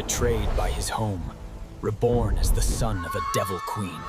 betrayed by his home, reborn as the son of a devil queen.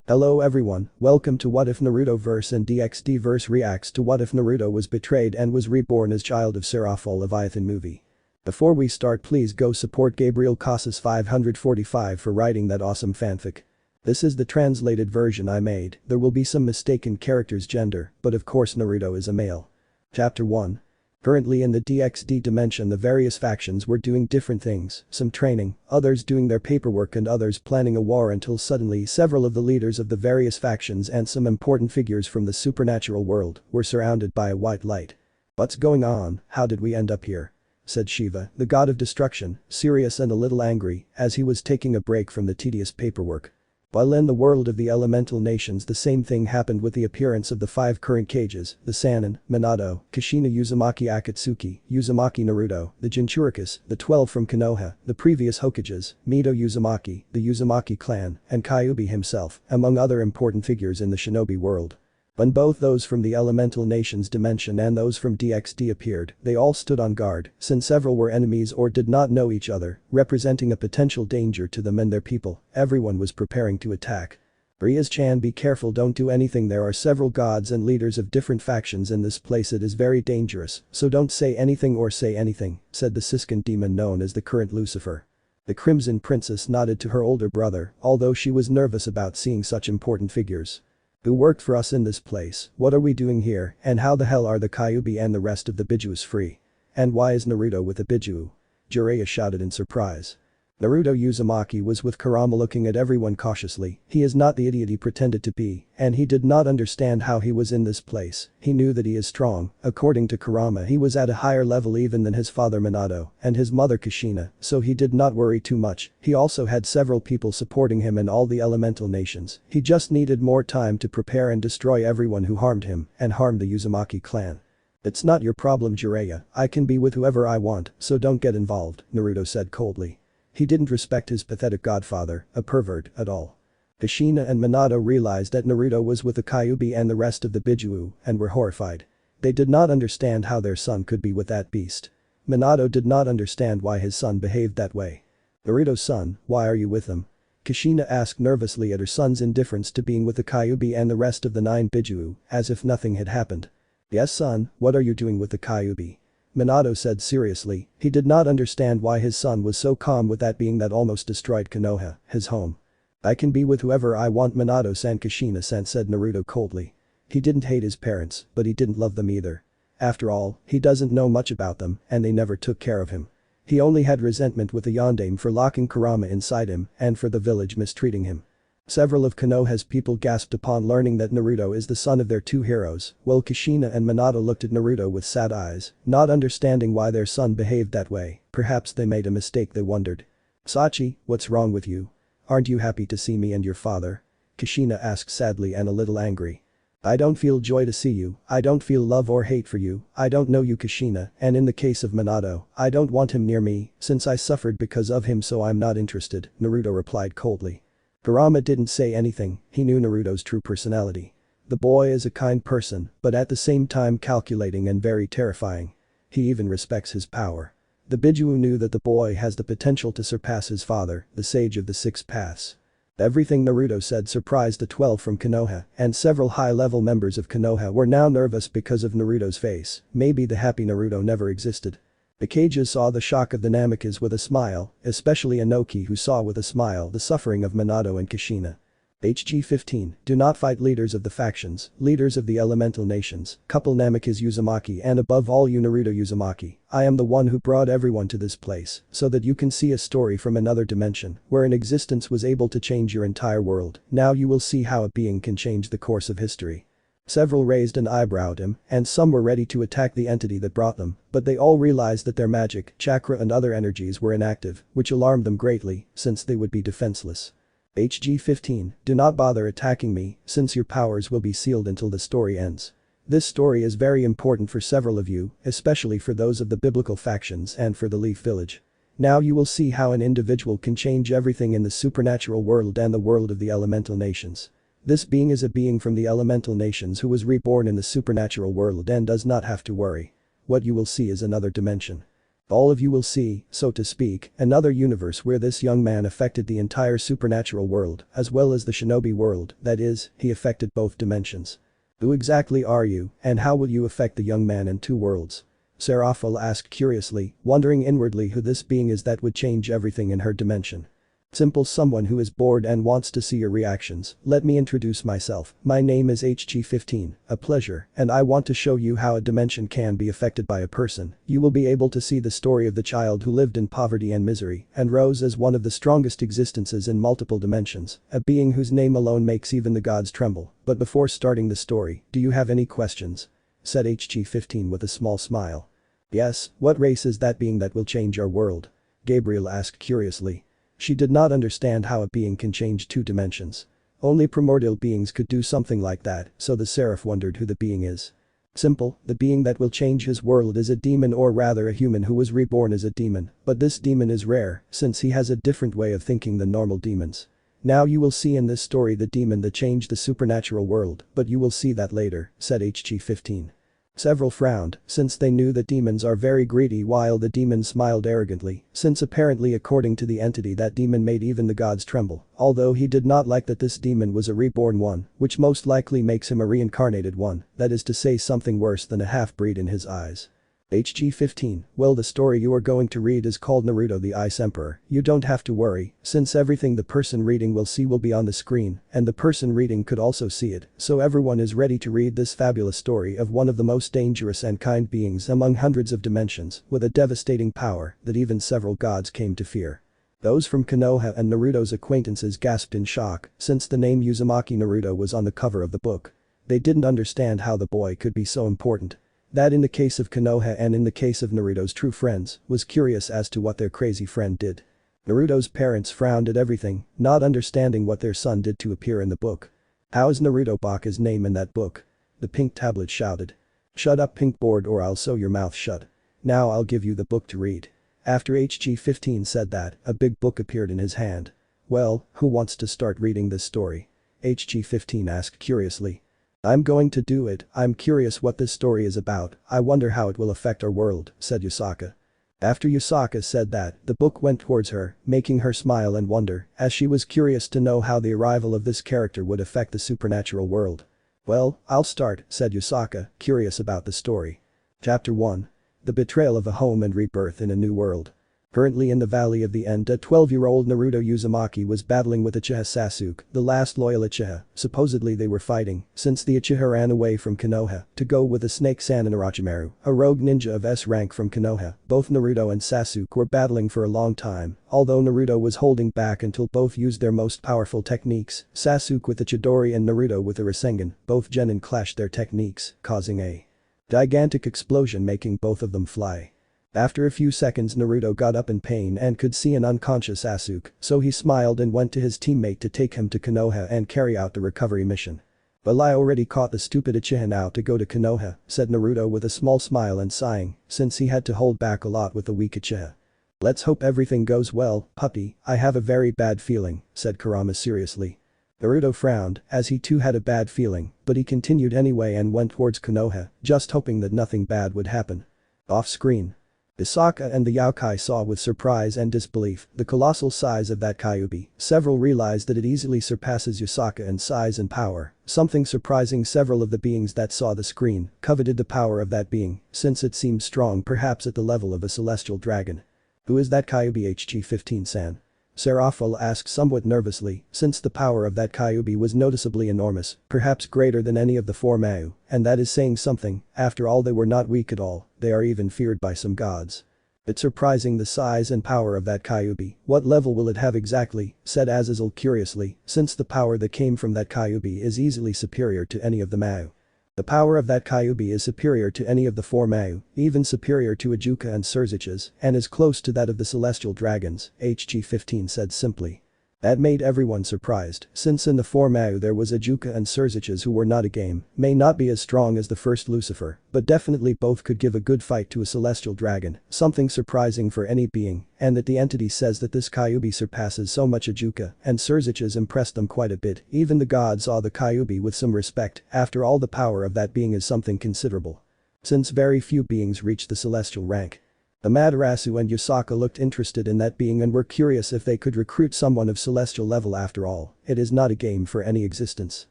Hello everyone, welcome to What If Naruto-verse and DxD-verse reacts to What If Naruto was betrayed and was reborn as child of Serafall Leviathan movie. Before we start, please go support Gabriel Casas 545 for writing that awesome fanfic. This is the translated version I made. There will be some mistaken characters' gender, but of course Naruto is a male. Chapter 1. Currently in the DxD dimension, the various factions were doing different things, some training, others doing their paperwork and others planning a war, until suddenly several of the leaders of the various factions and some important figures from the supernatural world were surrounded by a white light. "What's going on? How did we end up here?" said Shiva, the god of destruction, serious and a little angry, as he was taking a break from the tedious paperwork. While in the world of the elemental nations, the same thing happened with the appearance of the 5 current cages, the Sannin, Minato, Kushina, Uzumaki, Akatsuki, Uzumaki, Naruto, the Jinchuricus, the 12 from Konoha, the previous Hokages, Mito Uzumaki, the Uzumaki clan, and Kyuubi himself, among other important figures in the shinobi world. When both those from the elemental nations dimension and those from DxD appeared, they all stood on guard, since several were enemies or did not know each other, representing a potential danger to them and their people. Everyone was preparing to attack. Riaz-chan, be careful, don't do anything. There are several gods and leaders of different factions in this place. It is very dangerous, so don't say anything or say anything, said the Siskin demon known as the current Lucifer. The Crimson Princess nodded to her older brother, although she was nervous about seeing such important figures. "Who worked for us in this place? What are we doing here, and how the hell are the Kyuubi and the rest of the Bijus free? And why is Naruto with a Biju?" Jiraiya shouted in surprise. Naruto Uzumaki was with Kurama, looking at everyone cautiously. He is not the idiot he pretended to be, and he did not understand how he was in this place. He knew that he is strong. According to Kurama, he was at a higher level even than his father Minato and his mother Kushina, so he did not worry too much. He also had several people supporting him in all the elemental nations. He just needed more time to prepare and destroy everyone who harmed him and harmed the Uzumaki clan. "It's not your problem, Jiraiya. I can be with whoever I want, so don't get involved," Naruto said coldly. He didn't respect his pathetic godfather, a pervert, at all. Kushina and Minato realized that Naruto was with the Kyuubi and the rest of the Biju and were horrified. They did not understand how their son could be with that beast. Minato did not understand why his son behaved that way. "Naruto's son, why are you with him?" Kushina asked nervously at her son's indifference to being with the Kyuubi and the rest of the 9 Biju, as if nothing had happened. "Yes son, what are you doing with the Kyuubi?" Minato said seriously. He did not understand why his son was so calm with that being that almost destroyed Konoha, his home. "I can be with whoever I want, Minato-san," Kushina-san said Naruto coldly. He didn't hate his parents, but he didn't love them either. After all, he doesn't know much about them, and they never took care of him. He only had resentment with the Yondaime for locking Kurama inside him and for the village mistreating him. Several of Konoha's people gasped upon learning that Naruto is the son of their 2 heroes, while Kushina and Minato looked at Naruto with sad eyes, not understanding why their son behaved that way. Perhaps they made a mistake, they wondered. "Sachi, what's wrong with you? Aren't you happy to see me and your father?" Kushina asked sadly and a little angry. "I don't feel joy to see you, I don't feel love or hate for you, I don't know you, Kushina, and in the case of Minato, I don't want him near me, since I suffered because of him, so I'm not interested," Naruto replied coldly. Kurama didn't say anything. He knew Naruto's true personality. The boy is a kind person, but at the same time calculating and very terrifying. He even respects his power. The Biju knew that the boy has the potential to surpass his father, the sage of the 6 paths. Everything Naruto said surprised the 12 from Konoha, and several high-level members of Konoha were now nervous because of Naruto's face. Maybe the happy Naruto never existed. The cages saw the shock of the Namikas with a smile, especially Inoki, who saw with a smile the suffering of Minato and Kushina. HG-15, do not fight, leaders of the factions, leaders of the elemental nations, couple Namikas Uzumaki, and above all you Naruto Uzumaki. I am the one who brought everyone to this place, so that you can see a story from another dimension, where an existence was able to change your entire world. Now you will see how a being can change the course of history. Several raised an eyebrow at him, and some were ready to attack the entity that brought them, but they all realized that their magic, chakra and other energies were inactive, which alarmed them greatly, since they would be defenseless. HG-15, do not bother attacking me, since your powers will be sealed until the story ends. This story is very important for several of you, especially for those of the biblical factions and for the Leaf Village. Now you will see how an individual can change everything in the supernatural world and the world of the elemental nations. This being is a being from the elemental nations who was reborn in the supernatural world and does not have to worry. what you will see is another dimension. All of you will see, so to speak, another universe where this young man affected the entire supernatural world, as well as the shinobi world, that is, he affected both dimensions. Who exactly are you, and how will you affect the young man in two worlds? Serafall asked curiously, wondering inwardly who this being is that would change everything in her dimension. Simple, someone who is bored and wants to see your reactions. Let me introduce myself. My name is HG15, a pleasure, and I want to show you how a dimension can be affected by a person. You will be able to see the story of the child who lived in poverty and misery and rose as one of the strongest existences in multiple dimensions, a being whose name alone makes even the gods tremble. But before starting the story, do you have any questions? Said HG15 with a small smile. Yes, what race is that being that will change our world? Gabriel asked curiously. She did not understand how a being can change two dimensions. Only primordial beings could do something like that, so the Seraph wondered who the being is. Simple, the being that will change his world is a demon, or rather a human who was reborn as a demon, but this demon is rare since he has a different way of thinking than normal demons. Now you will see in this story the demon that changed the supernatural world, but you will see that later, said HG15. Several frowned, since they knew that demons are very greedy, while the demon smiled arrogantly, since apparently according to the entity that demon made even the gods tremble, although he did not like that this demon was a reborn one, which most likely makes him a reincarnated one, that is to say something worse than a half-breed in his eyes. HG15, well, the story you are going to read is called Naruto the Ice Emperor. You don't have to worry, since everything the person reading will see will be on the screen, and the person reading could also see it, so everyone is ready to read this fabulous story of one of the most dangerous and kind beings among hundreds of dimensions, with a devastating power that even several gods came to fear. Those from Konoha and Naruto's acquaintances gasped in shock, since the name Uzumaki Naruto was on the cover of the book. They didn't understand how the boy could be so important. That in the case of Konoha and in the case of Naruto's true friends, was curious as to what their crazy friend did. Naruto's parents frowned at everything, not understanding what their son did to appear in the book. How is Naruto Baka's name in that book? The pink tablet shouted. Shut up, pink board, or I'll sew your mouth shut. Now I'll give you the book to read. After HG15 said that, a big book appeared in his hand. Well, who wants to start reading this story? HG15 asked curiously. I'm going to do it. I'm curious what this story is about. I wonder how it will affect our world, said Yusaka. After Yusaka said that, the book went towards her, making her smile and wonder, as she was curious to know how the arrival of this character would affect the supernatural world. Well, I'll start, said Yusaka, curious about the story. Chapter 1. The betrayal of a home and rebirth in a new world. Currently in the Valley of the End, a 12-year-old Naruto Uzumaki was battling with Uchiha Sasuke, the last loyal Uchiha. Supposedly they were fighting, since the Uchiha ran away from Konoha to go with the Snake-san and Orochimaru, a rogue ninja of S rank from Konoha. Both Naruto and Sasuke were battling for a long time, although Naruto was holding back until both used their most powerful techniques, Sasuke with the Chidori and Naruto with the Rasengan. Both genin clashed their techniques, causing a gigantic explosion, making both of them fly. After a few seconds, Naruto got up in pain and could see an unconscious Sasuke, so he smiled and went to his teammate to take him to Konoha and carry out the recovery mission. Well, I already caught the stupid Uchiha now to go to Konoha, said Naruto with a small smile and sighing, since he had to hold back a lot with the weak Uchiha. Let's hope everything goes well, puppy. I have a very bad feeling, said Kurama seriously. Naruto frowned, as he too had a bad feeling, but he continued anyway and went towards Konoha, just hoping that nothing bad would happen. Off screen. Isaka and the Yokai saw with surprise and disbelief the colossal size of that Kyuubi. Several realized that it easily surpasses Yusaka in size and power, something surprising. Several of the beings that saw the screen coveted the power of that being, since it seemed strong, perhaps at the level of a celestial dragon. Who is that Kyuubi, HG15-san? Serafall asked somewhat nervously, since the power of that Kyuubi was noticeably enormous, perhaps greater than any of the four Mau, and that is saying something. After all, they were not weak at all, they are even feared by some gods. It's surprising the size and power of that Kyuubi. What level will it have exactly? Said Azazel curiously, since the power that came from that Kyuubi is easily superior to any of the Mau. The power of that Kyuubi is superior to any of the four Mau, even superior to Ajuka and Surzich's, and is close to that of the celestial dragons, HG15 said simply. That made everyone surprised, since in the four Mau there was Ajuka and Surzich's who were not a game, may not be as strong as the first Lucifer, but definitely both could give a good fight to a celestial dragon, something surprising for any being, and that the entity says that this Kyuubi surpasses so much. Ajuka and Surzich's impressed them quite a bit. Even the gods saw the Kyuubi with some respect. After all, the power of that being is something considerable. since very few beings reach the celestial rank. Amaterasu and Yusaka looked interested in that being and were curious if they could recruit someone of celestial level. After all, it is not a game for any existence.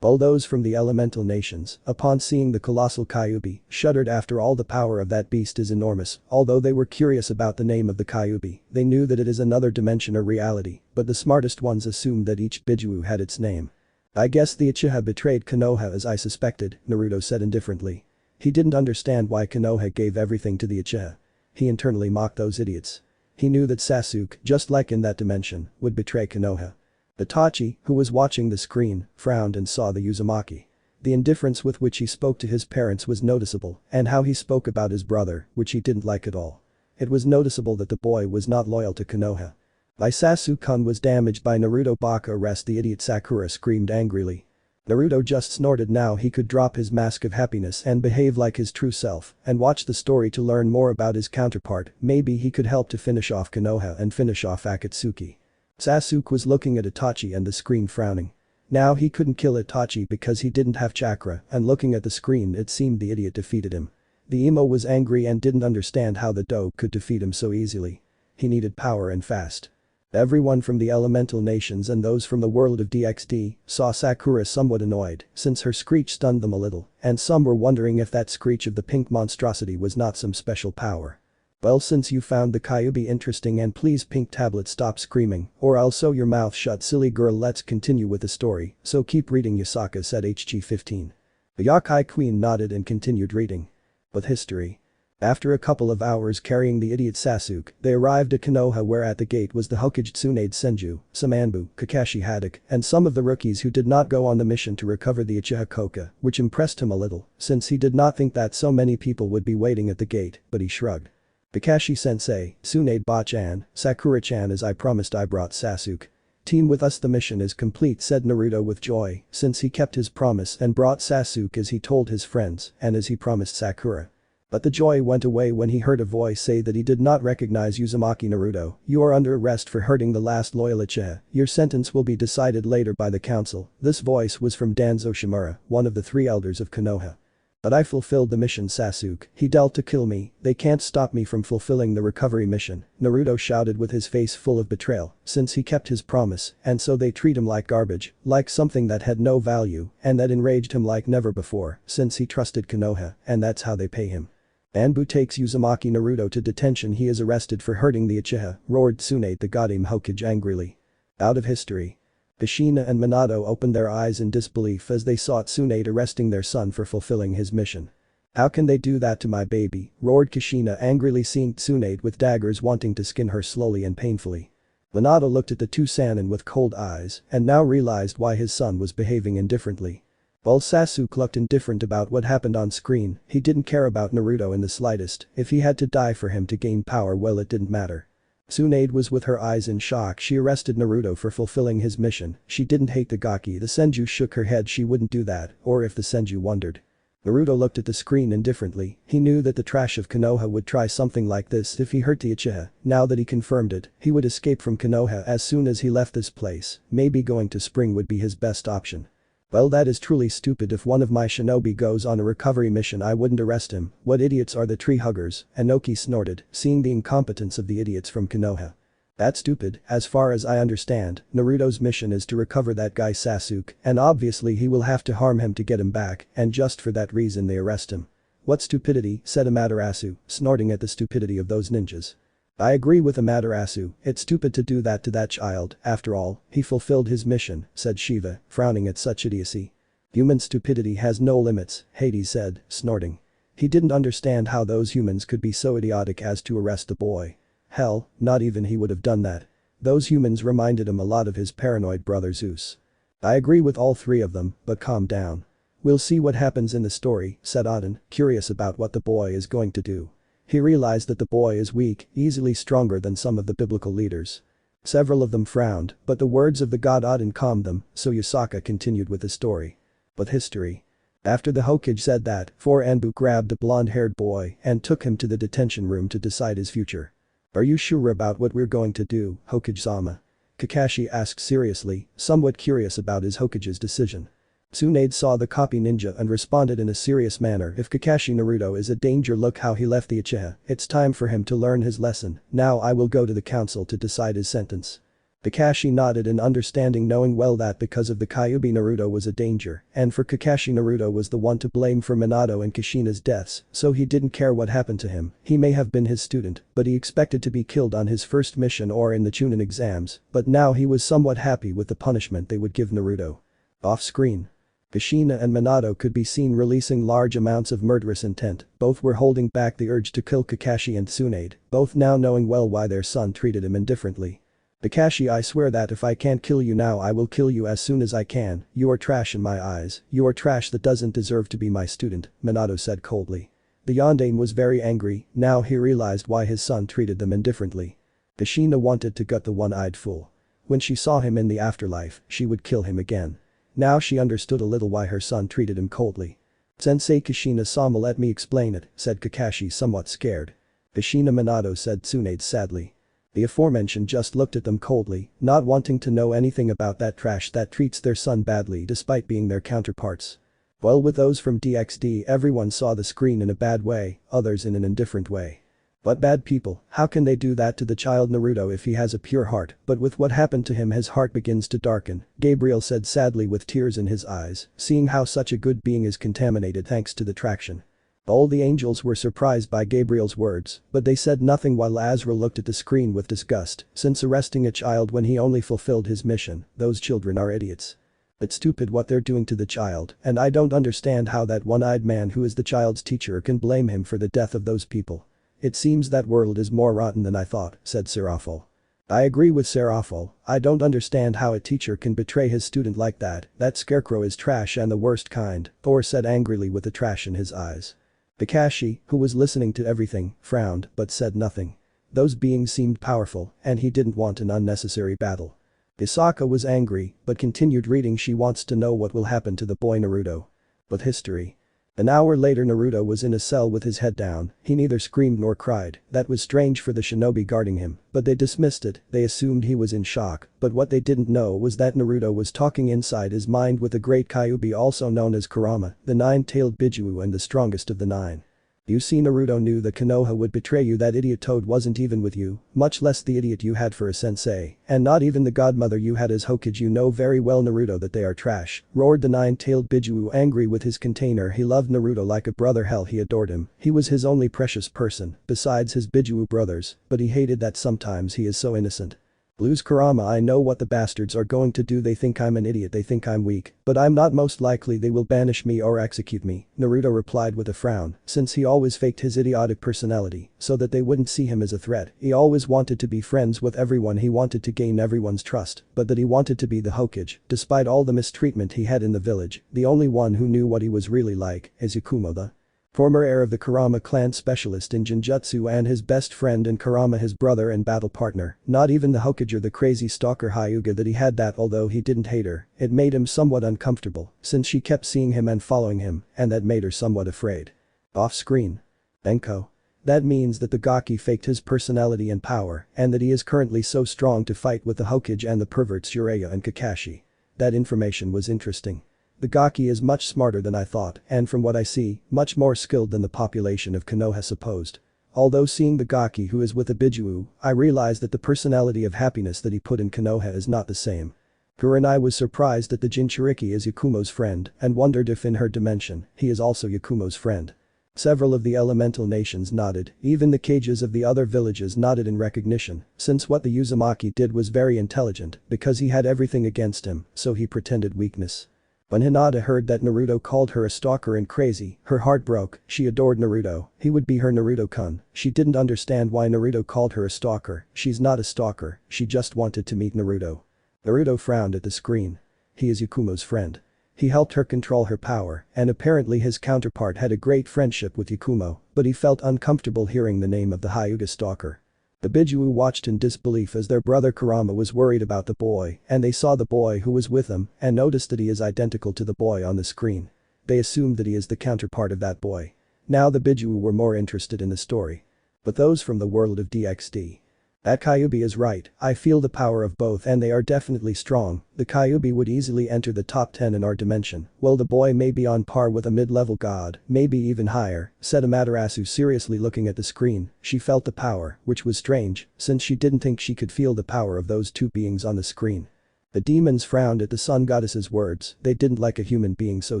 All those from the elemental nations, upon seeing the colossal Kyuubi, shuddered. After all, the power of that beast is enormous. Although they were curious about the name of the Kyuubi, they knew that it is another dimension or reality, but the smartest ones assumed that each Bijuu had its name. I guess the Uchiha betrayed Konoha as I suspected, Naruto said indifferently. He didn't understand why Konoha gave everything to the Uchiha. He internally mocked those idiots. He knew that Sasuke, just like in that dimension, would betray Konoha. Itachi, who was watching the screen, frowned and saw the Uzumaki. The indifference with which he spoke to his parents was noticeable, and how he spoke about his brother, which he didn't like at all. It was noticeable that the boy was not loyal to Konoha. Sasuke-kun was damaged by Naruto Baka arrest, the idiot Sakura screamed angrily. Naruto just snorted. Now he could drop his mask of happiness and behave like his true self and watch the story to learn more about his counterpart. Maybe he could help to finish off Konoha and finish off Akatsuki. Sasuke was looking at Itachi and the screen, frowning. Now he couldn't kill Itachi because he didn't have chakra, and looking at the screen it seemed the idiot defeated him. The emo was angry and didn't understand how the dope could defeat him so easily. He needed power and fast. Everyone from the elemental nations and those from the world of DxD saw Sakura somewhat annoyed since her screech stunned them a little, and some were wondering if that screech of the pink monstrosity was not some special power. Well, since you found the Kyuubi interesting, and please Pink Tablet stop screaming or I'll sew your mouth shut, silly girl. Let's continue with the story, so keep reading, Yusaka said. HG-15. The Yakai Queen nodded and continued reading. With history. After a couple of hours carrying the idiot Sasuke, they arrived at Konoha, where at the gate was the Hokage Tsunade Senju, some Anbu, Kakashi Haddock, and some of the rookies who did not go on the mission to recover the Uchiha Koka, which impressed him a little, since he did not think that so many people would be waiting at the gate, but he shrugged. Kakashi-sensei, Tsunade Ba-chan, Sakura-chan, as I promised I brought Sasuke. Team with us, the mission is complete, said Naruto with joy, since he kept his promise and brought Sasuke as he told his friends and as he promised Sakura. But the joy went away when he heard a voice say that he did not recognize Uzumaki. Naruto, you are under arrest for hurting the last loyal Uchiha. Your sentence will be decided later by the council. This voice was from Danzo Shimura, one of the 3 elders of Konoha. But I fulfilled the mission, Sasuke. He dealt to kill me. They can't stop me from fulfilling the recovery mission, Naruto shouted with his face full of betrayal, since he kept his promise, and so they treat him like garbage, like something that had no value, and that enraged him like never before, since he trusted Konoha, and that's how they pay him. Anbu takes Uzumaki Naruto to detention. He is arrested for hurting the Uchiha, roared Tsunade the Goddamn Hokage angrily. Out of history. Kushina and Minato opened their eyes in disbelief as they saw Tsunade arresting their son for fulfilling his mission. How can they do that to my baby, roared Kushina angrily, seeing Tsunade with daggers wanting to skin her slowly and painfully. Minato looked at the 2 Sannin with cold eyes and now realized why his son was behaving indifferently. While Sasuke looked indifferent about what happened on screen, he didn't care about Naruto in the slightest. If he had to die for him to gain power, well, it didn't matter. Tsunade was with her eyes in shock. She arrested Naruto for fulfilling his mission. She didn't hate the Gaki. The Senju shook her head. She wouldn't do that, or if the Senju wondered. Naruto looked at the screen indifferently. He knew that the trash of Konoha would try something like this if he hurt the Uchiha. Now that he confirmed it, he would escape from Konoha as soon as he left this place. Maybe going to Spring would be his best option. Well, that is truly stupid. If one of my shinobi goes on a recovery mission, I wouldn't arrest him. What idiots are the tree huggers, Inoki snorted, seeing the incompetence of the idiots from Konoha. That's stupid. As far as I understand, Naruto's mission is to recover that guy Sasuke, and obviously he will have to harm him to get him back, and just for that reason they arrest him. What stupidity, said Amaterasu, snorting at the stupidity of those ninjas. I agree with Amaterasu, it's stupid to do that to that child. After all, he fulfilled his mission, said Shiva, frowning at such idiocy. Human stupidity has no limits, Hades said, snorting. He didn't understand how those humans could be so idiotic as to arrest the boy. Hell, not even he would have done that. Those humans reminded him a lot of his paranoid brother Zeus. I agree with all 3 of them, but calm down. We'll see what happens in the story, said Aden, curious about what the boy is going to do. He realized that the boy is weak, easily stronger than some of the biblical leaders. Several of them frowned, but the words of the god Aden calmed them, so Yusaka continued with the story. With history. After the Hokage said that, 4 Anbu grabbed a blonde-haired boy and took him to the detention room to decide his future. Are you sure about what we're going to do, Hokage-sama? Kakashi asked seriously, somewhat curious about his Hokage's decision. Tsunade saw the copy ninja and responded in a serious manner. If Kakashi Naruto is a danger, look how he left the Uchiha. It's time for him to learn his lesson. Now I will go to the council to decide his sentence. Kakashi nodded in understanding, knowing well that because of the Kyuubi Naruto was a danger, and for Kakashi Naruto was the one to blame for Minato and Kushina's deaths, so he didn't care what happened to him. He may have been his student, but he expected to be killed on his first mission or in the Chunin exams, but now he was somewhat happy with the punishment they would give Naruto. Off-screen. Kushina and Minato could be seen releasing large amounts of murderous intent. Both were holding back the urge to kill Kakashi and Tsunade, both now knowing well why their son treated him indifferently. Kakashi, I swear that if I can't kill you now I will kill you as soon as I can. You are trash in my eyes. You are trash that doesn't deserve to be my student, Minato said coldly. The Yondaime was very angry, now he realized why his son treated them indifferently. Kushina wanted to gut the one-eyed fool. When she saw him in the afterlife, she would kill him again. Now she understood a little why her son treated him coldly. Sensei Kushina-sama, let me explain it, said Kakashi somewhat scared. Kushina, Minato said Tsunade sadly. The aforementioned just looked at them coldly, not wanting to know anything about that trash that treats their son badly despite being their counterparts. Well, with those from DxD, everyone saw the screen in a bad way, others in an indifferent way. But bad people, how can they do that to the child Naruto if he has a pure heart? But with what happened to him his heart begins to darken, Gabriel said sadly with tears in his eyes, seeing how such a good being is contaminated thanks to the traction. All the angels were surprised by Gabriel's words, but they said nothing while Azrael looked at the screen with disgust, since arresting a child when he only fulfilled his mission, those children are idiots. It's stupid what they're doing to the child, and I don't understand how that one-eyed man who is the child's teacher can blame him for the death of those people. It seems that world is more rotten than I thought, said Serafall. I agree with Serafall, I don't understand how a teacher can betray his student like that scarecrow is trash and the worst kind, Thor said angrily with the trash in his eyes. Kakashi, who was listening to everything, frowned but said nothing. Those beings seemed powerful, and he didn't want an unnecessary battle. Hisaka was angry, but continued reading. She wants to know what will happen to the boy Naruto. But history. An hour later Naruto was in a cell with his head down, he neither screamed nor cried. That was strange for the shinobi guarding him, but they dismissed it, they assumed he was in shock, but what they didn't know was that Naruto was talking inside his mind with the great Kyuubi, also known as Kurama, the nine-tailed Bijuu and the strongest of the nine. You see, Naruto knew that Konoha would betray you, that idiot Toad wasn't even with you, much less the idiot you had for a sensei, and not even the godmother you had as Hokage. You know very well, Naruto, that they are trash, roared the nine-tailed Bijuu, angry with his container. He loved Naruto like a brother, hell he adored him, he was his only precious person, besides his Bijuu brothers, but he hated that sometimes he is so innocent. Blues Kurama, I know what the bastards are going to do. They think I'm an idiot, they think I'm weak, but I'm not. Most likely they will banish me or execute me, Naruto replied with a frown, since he always faked his idiotic personality so that they wouldn't see him as a threat. He always wanted to be friends with everyone, he wanted to gain everyone's trust, but that he wanted to be the Hokage, despite all the mistreatment he had in the village, the only one who knew what he was really like is Yakumo, the former heir of the Kurama clan, specialist in Genjutsu and his best friend, and Kurama his brother and battle partner. Not even the Hokage or the crazy stalker Hyuga that he had. That although he didn't hate her, it made him somewhat uncomfortable since she kept seeing him and following him, and that made her somewhat afraid. Off-screen. Benko. That means that the Gaki faked his personality and power, and that he is currently so strong to fight with the Hokage and the perverts Jiraiya and Kakashi. That information was interesting. The Gaki is much smarter than I thought, and from what I see, much more skilled than the population of Konoha supposed. Although seeing the Gaki who is with the Bijuu, I realize that the personality of happiness that he put in Konoha is not the same. Kurenai was surprised that the Jinchuriki is Yakumo's friend and wondered if in her dimension, he is also Yakumo's friend. Several of the elemental nations nodded, even the cages of the other villages nodded in recognition, since what the Uzumaki did was very intelligent because he had everything against him, so he pretended weakness. When Hinata heard that Naruto called her a stalker and crazy, her heart broke. She adored Naruto, he would be her Naruto-kun. She didn't understand why Naruto called her a stalker. She's not a stalker, she just wanted to meet Naruto. Naruto frowned at the screen. He is Yakumo's friend. He helped her control her power, and apparently his counterpart had a great friendship with Yakumo, but he felt uncomfortable hearing the name of the Hyuga stalker. The Bijuu watched in disbelief as their brother Kurama was worried about the boy, and they saw the boy who was with him and noticed that he is identical to the boy on the screen. They assumed that he is the counterpart of that boy. Now the Bijuu were more interested in the story. But those from the world of DxD. That Kyuubi is right, I feel the power of both and they are definitely strong, the Kyuubi would easily enter the top 10 in our dimension, well the boy may be on par with a mid-level god, maybe even higher, said Amaterasu seriously looking at the screen, she felt the power, which was strange, since she didn't think she could feel the power of those two beings on the screen. The demons frowned at the sun goddess's words, they didn't like a human being so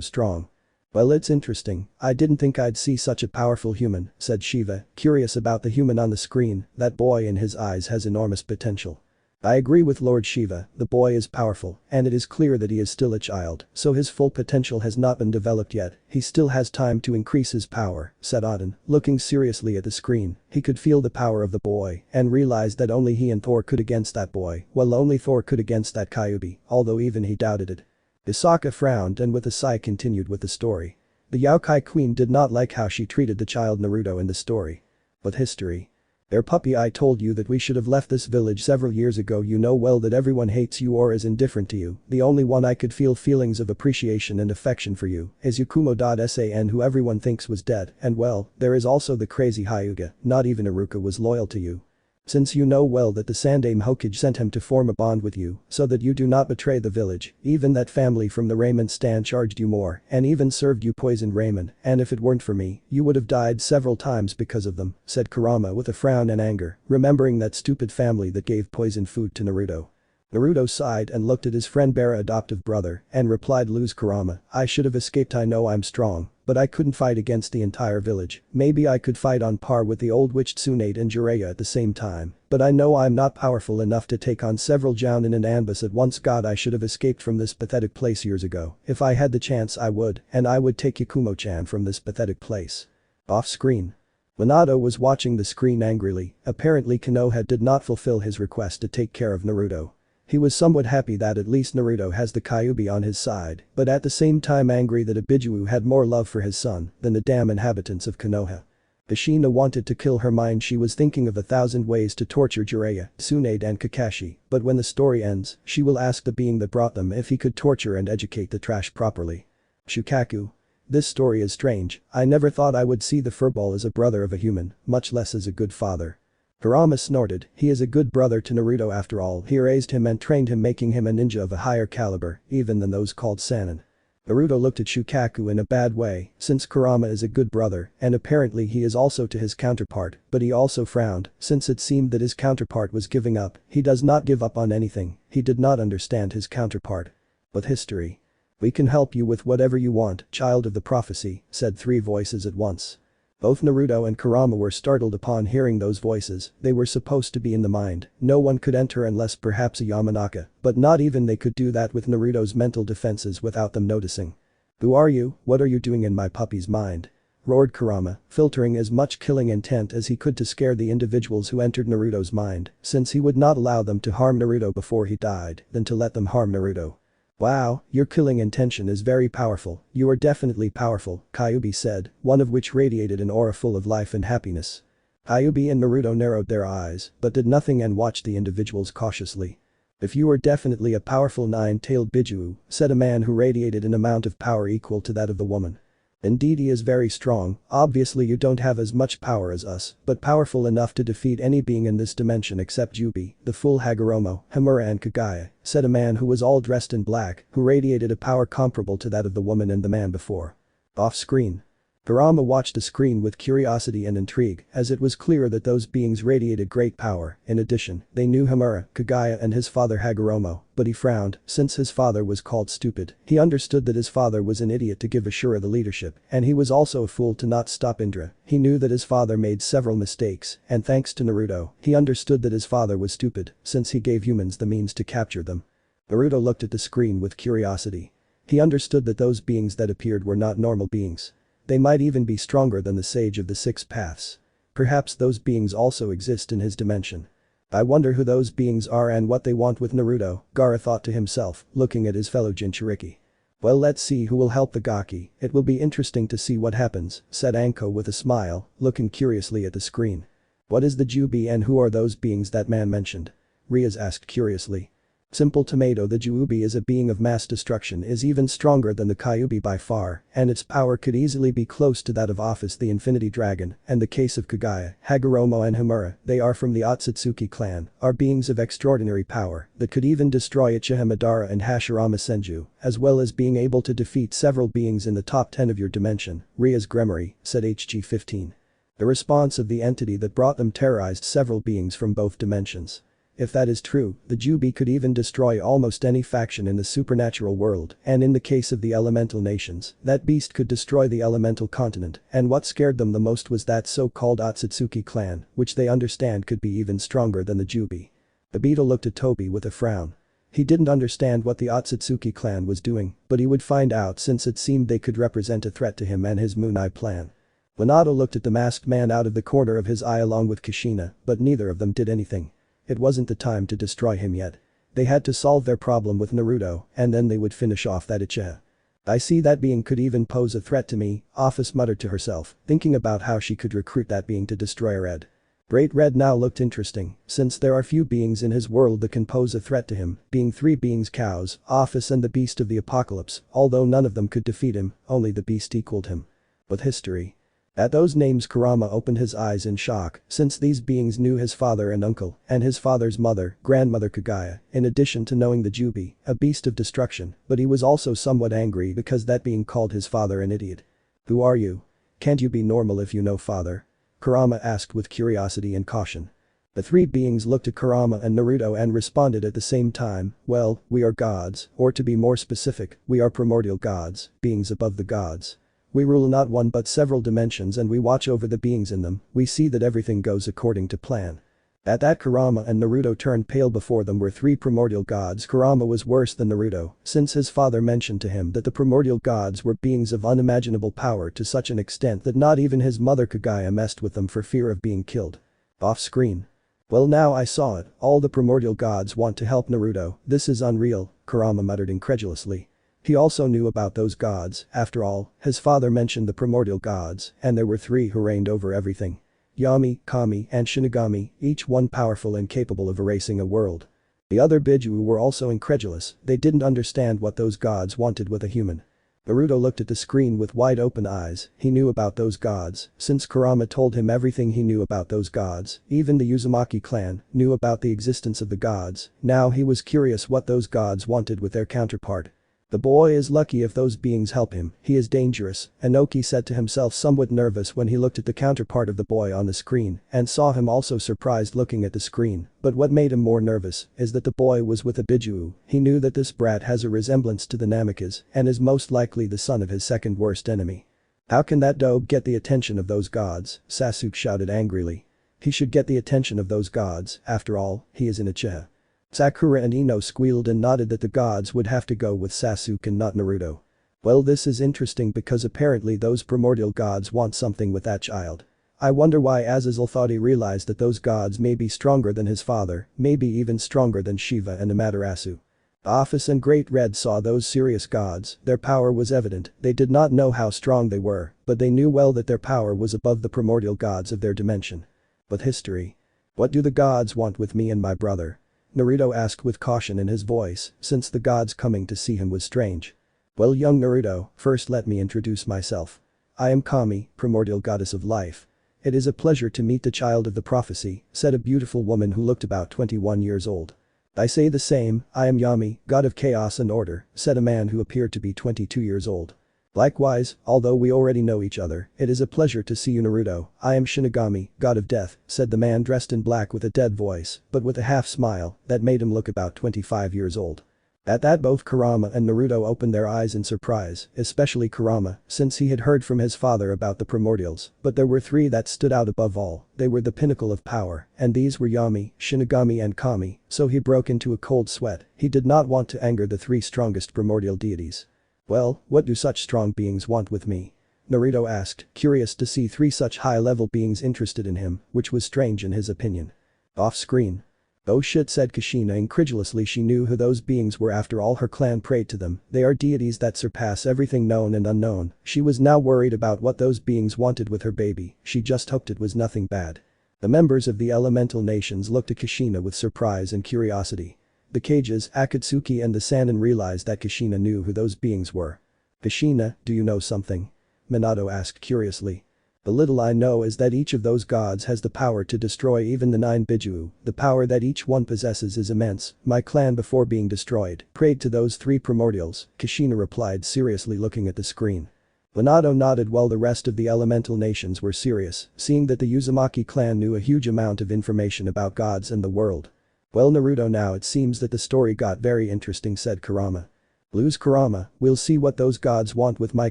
strong. Well it's interesting, I didn't think I'd see such a powerful human, said Shiva, curious about the human on the screen, that boy in his eyes has enormous potential. I agree with Lord Shiva, the boy is powerful, and it is clear that he is still a child, so his full potential has not been developed yet, he still has time to increase his power, said Odin, looking seriously at the screen, he could feel the power of the boy, and realized that only he and Thor could against that boy, well only Thor could against that Kyuubi, although even he doubted it. Isaka frowned and with a sigh continued with the story. The Yokai Queen did not like how she treated the child Naruto in the story. But history. Their puppy, I told you that we should have left this village several years ago, you know well that everyone hates you or is indifferent to you, the only one I could feel feelings of appreciation and affection for you is Yukumo.san, who everyone thinks was dead, and well, there is also the crazy Hyuga, not even Iruka was loyal to you. Since you know well that the Sandame Hokage sent him to form a bond with you, so that you do not betray the village, even that family from the ramen stand charged you more, and even served you poisoned ramen, and if it weren't for me, you would have died several times because of them, said Kurama with a frown and anger, remembering that stupid family that gave poisoned food to Naruto. Naruto sighed and looked at his friend Bara adoptive brother, and replied, lose Kurama, I should have escaped, I know I'm strong, but I couldn't fight against the entire village, maybe I could fight on par with the old witch Tsunade and Jiraiya at the same time, but I know I'm not powerful enough to take on several Jounin and Anbus at once, god I should have escaped from this pathetic place years ago, if I had the chance I would, and I would take Yakumo-chan from this pathetic place. Off screen. Minato was watching the screen angrily, apparently Konoha did not fulfill his request to take care of Naruto. He was somewhat happy that at least Naruto has the Kyuubi on his side, but at the same time angry that Ibijuu had more love for his son than the damn inhabitants of Konoha. Kushina wanted to kill her mind, she was thinking of 1,000 ways to torture Jiraiya, Tsunade and Kakashi, but when the story ends, she will ask the being that brought them if he could torture and educate the trash properly. Shukaku. This story is strange, I never thought I would see the furball as a brother of a human, much less as a good father. Kurama snorted, he is a good brother to Naruto after all, he raised him and trained him, making him a ninja of a higher caliber, even than those called Sannin. Naruto looked at Shukaku in a bad way, since Kurama is a good brother, and apparently he is also to his counterpart, but he also frowned, since it seemed that his counterpart was giving up, he does not give up on anything, he did not understand his counterpart. But history. We can help you with whatever you want, child of the prophecy, said three voices at once. Both Naruto and Kurama were startled upon hearing those voices, they were supposed to be in the mind, no one could enter unless perhaps a Yamanaka, but not even they could do that with Naruto's mental defenses without them noticing. Who are you, what are you doing in my puppy's mind? Roared Kurama, filtering as much killing intent as he could to scare the individuals who entered Naruto's mind, since he would not allow them to harm Naruto before he died, than to let them harm Naruto. Wow, your killing intention is very powerful, you are definitely powerful, Kyuubi said, one of which radiated an aura full of life and happiness. Kyuubi and Naruto narrowed their eyes, but did nothing and watched the individuals cautiously. If you are definitely a powerful nine-tailed Bijuu, said a man who radiated an amount of power equal to that of the woman. Indeed he is very strong, obviously you don't have as much power as us, but powerful enough to defeat any being in this dimension except Jubi, the full Hagoromo, Hamura and Kagaya, said a man who was all dressed in black, who radiated a power comparable to that of the woman and the man before. Off screen. Kurama watched the screen with curiosity and intrigue, as it was clear that those beings radiated great power. In addition, they knew Hamura, Kagaya and his father Hagoromo, but he frowned, since his father was called stupid. He understood that his father was an idiot to give Ashura the leadership, and he was also a fool to not stop Indra. He knew that his father made several mistakes, and thanks to Naruto, he understood that his father was stupid, since he gave humans the means to capture them. Naruto looked at the screen with curiosity. He understood that those beings that appeared were not normal beings. They might even be stronger than the Sage of the Six Paths. Perhaps those beings also exist in his dimension. I wonder who those beings are and what they want with Naruto, Gaara thought to himself, looking at his fellow Jinchuriki. Well, let's see who will help the Gaki, it will be interesting to see what happens, said Anko with a smile, looking curiously at the screen. What is the Jubi and who are those beings that man mentioned? Riaz asked curiously. Simple tomato. The Juubi is a being of mass destruction, is even stronger than the Kyuubi by far, and its power could easily be close to that of Office the Infinity Dragon, and the case of Kagaya, Hagoromo and Homura, they are from the Akatsuki clan, are beings of extraordinary power that could even destroy Uchiha Madara and Hashirama Senju, as well as being able to defeat several beings in the top 10 of your dimension, Ria's Gremory, said HG-15. The response of the entity that brought them terrorized several beings from both dimensions. If that is true, the Juubi could even destroy almost any faction in the supernatural world, and in the case of the elemental nations, that beast could destroy the elemental continent, and what scared them the most was that so-called Akatsuki clan, which they understand could be even stronger than the Juubi. The beetle looked at Toby with a frown. He didn't understand what the Akatsuki clan was doing, but he would find out since it seemed they could represent a threat to him and his Moon Eye plan. Leonardo looked at the masked man out of the corner of his eye along with Kushina, but neither of them did anything. It wasn't the time to destroy him yet. They had to solve their problem with Naruto, and then they would finish off that Uchiha. I see that being could even pose a threat to me, Office muttered to herself, thinking about how she could recruit that being to destroy Red. Great Red now looked interesting, since there are few beings in his world that can pose a threat to him, being three beings: Cows, Office and the Beast of the Apocalypse, although none of them could defeat him, only the Beast equaled him. With history. At those names Kurama opened his eyes in shock, since these beings knew his father and uncle, and his father's mother, grandmother Kagaya, in addition to knowing the Juubi, a beast of destruction, but he was also somewhat angry because that being called his father an idiot. Who are you? Can't you be normal if you know father? Kurama asked with curiosity and caution. The three beings looked at Kurama and Naruto and responded at the same time, well, we are gods, or to be more specific, we are primordial gods, beings above the gods. We rule not one but several dimensions and we watch over the beings in them, we see that everything goes according to plan. At that Kurama and Naruto turned pale. Before them were three primordial gods. Kurama was worse than Naruto, since his father mentioned to him that the primordial gods were beings of unimaginable power to such an extent that not even his mother Kagaya messed with them for fear of being killed. Off screen. Well, now I saw it, all the primordial gods want to help Naruto, this is unreal, Kurama muttered incredulously. He also knew about those gods, after all, his father mentioned the primordial gods, and there were three who reigned over everything. Yami, Kami, and Shinigami, each one powerful and capable of erasing a world. The other Biju were also incredulous, they didn't understand what those gods wanted with a human. Naruto looked at the screen with wide open eyes, he knew about those gods, since Kurama told him everything he knew about those gods, even the Uzumaki clan knew about the existence of the gods, now he was curious what those gods wanted with their counterpart. The boy is lucky if those beings help him, he is dangerous, Inoki said to himself, somewhat nervous when he looked at the counterpart of the boy on the screen and saw him also surprised looking at the screen, but what made him more nervous is that the boy was with a Biju. He knew that this brat has a resemblance to the Namikas and is most likely the son of his second worst enemy. How can that dope get the attention of those gods? Sasuke shouted angrily. He should get the attention of those gods, after all, he is an Uchiha. Sakura and Ino squealed and nodded that the gods would have to go with Sasuke and not Naruto. Well, this is interesting because apparently those primordial gods want something with that child. I wonder why Azazel thought he realized that those gods may be stronger than his father, maybe even stronger than Shiva and Amaterasu. Office and Great Red saw those serious gods, their power was evident, they did not know how strong they were, but they knew well that their power was above the primordial gods of their dimension. But history. What do the gods want with me and my brother? Naruto asked with caution in his voice, since the gods coming to see him was strange. Well, young Naruto, first let me introduce myself. I am Kami, primordial goddess of life. It is a pleasure to meet the child of the prophecy, said a beautiful woman who looked about 21 years old. I say the same, I am Yami, god of chaos and order, said a man who appeared to be 22 years old. Likewise, although we already know each other, it is a pleasure to see you, Naruto. I am Shinigami, god of death, said the man dressed in black with a dead voice, but with a half smile that made him look about 25 years old. At that both Kurama and Naruto opened their eyes in surprise, especially Kurama, since he had heard from his father about the primordials, but there were three that stood out above all, they were the pinnacle of power, and these were Yami, Shinigami and Kami, so he broke into a cold sweat, he did not want to anger the three strongest primordial deities. Well, what do such strong beings want with me? Naruto asked, curious to see three such high-level beings interested in him, which was strange in his opinion. Off-screen. Oh shit, said Kushina incredulously. She knew who those beings were, after all her clan prayed to them, they are deities that surpass everything known and unknown. She was now worried about what those beings wanted with her baby, she just hoped it was nothing bad. The members of the elemental nations looked at Kushina with surprise and curiosity. The cages, Akatsuki and the Sannin realized that Kushina knew who those beings were. "Kushina, do you know something?" Minato asked curiously. "The little I know is that each of those gods has the power to destroy even the 9 Bijuu, the power that each one possesses is immense. My clan before being destroyed prayed to those 3 primordials," Kushina replied seriously looking at the screen. Minato nodded while the rest of the elemental nations were serious, seeing that the Uzumaki clan knew a huge amount of information about gods and the world. "Well Naruto, now it seems that the story got very interesting," said Kurama. "Blues Kurama, we'll see what those gods want with my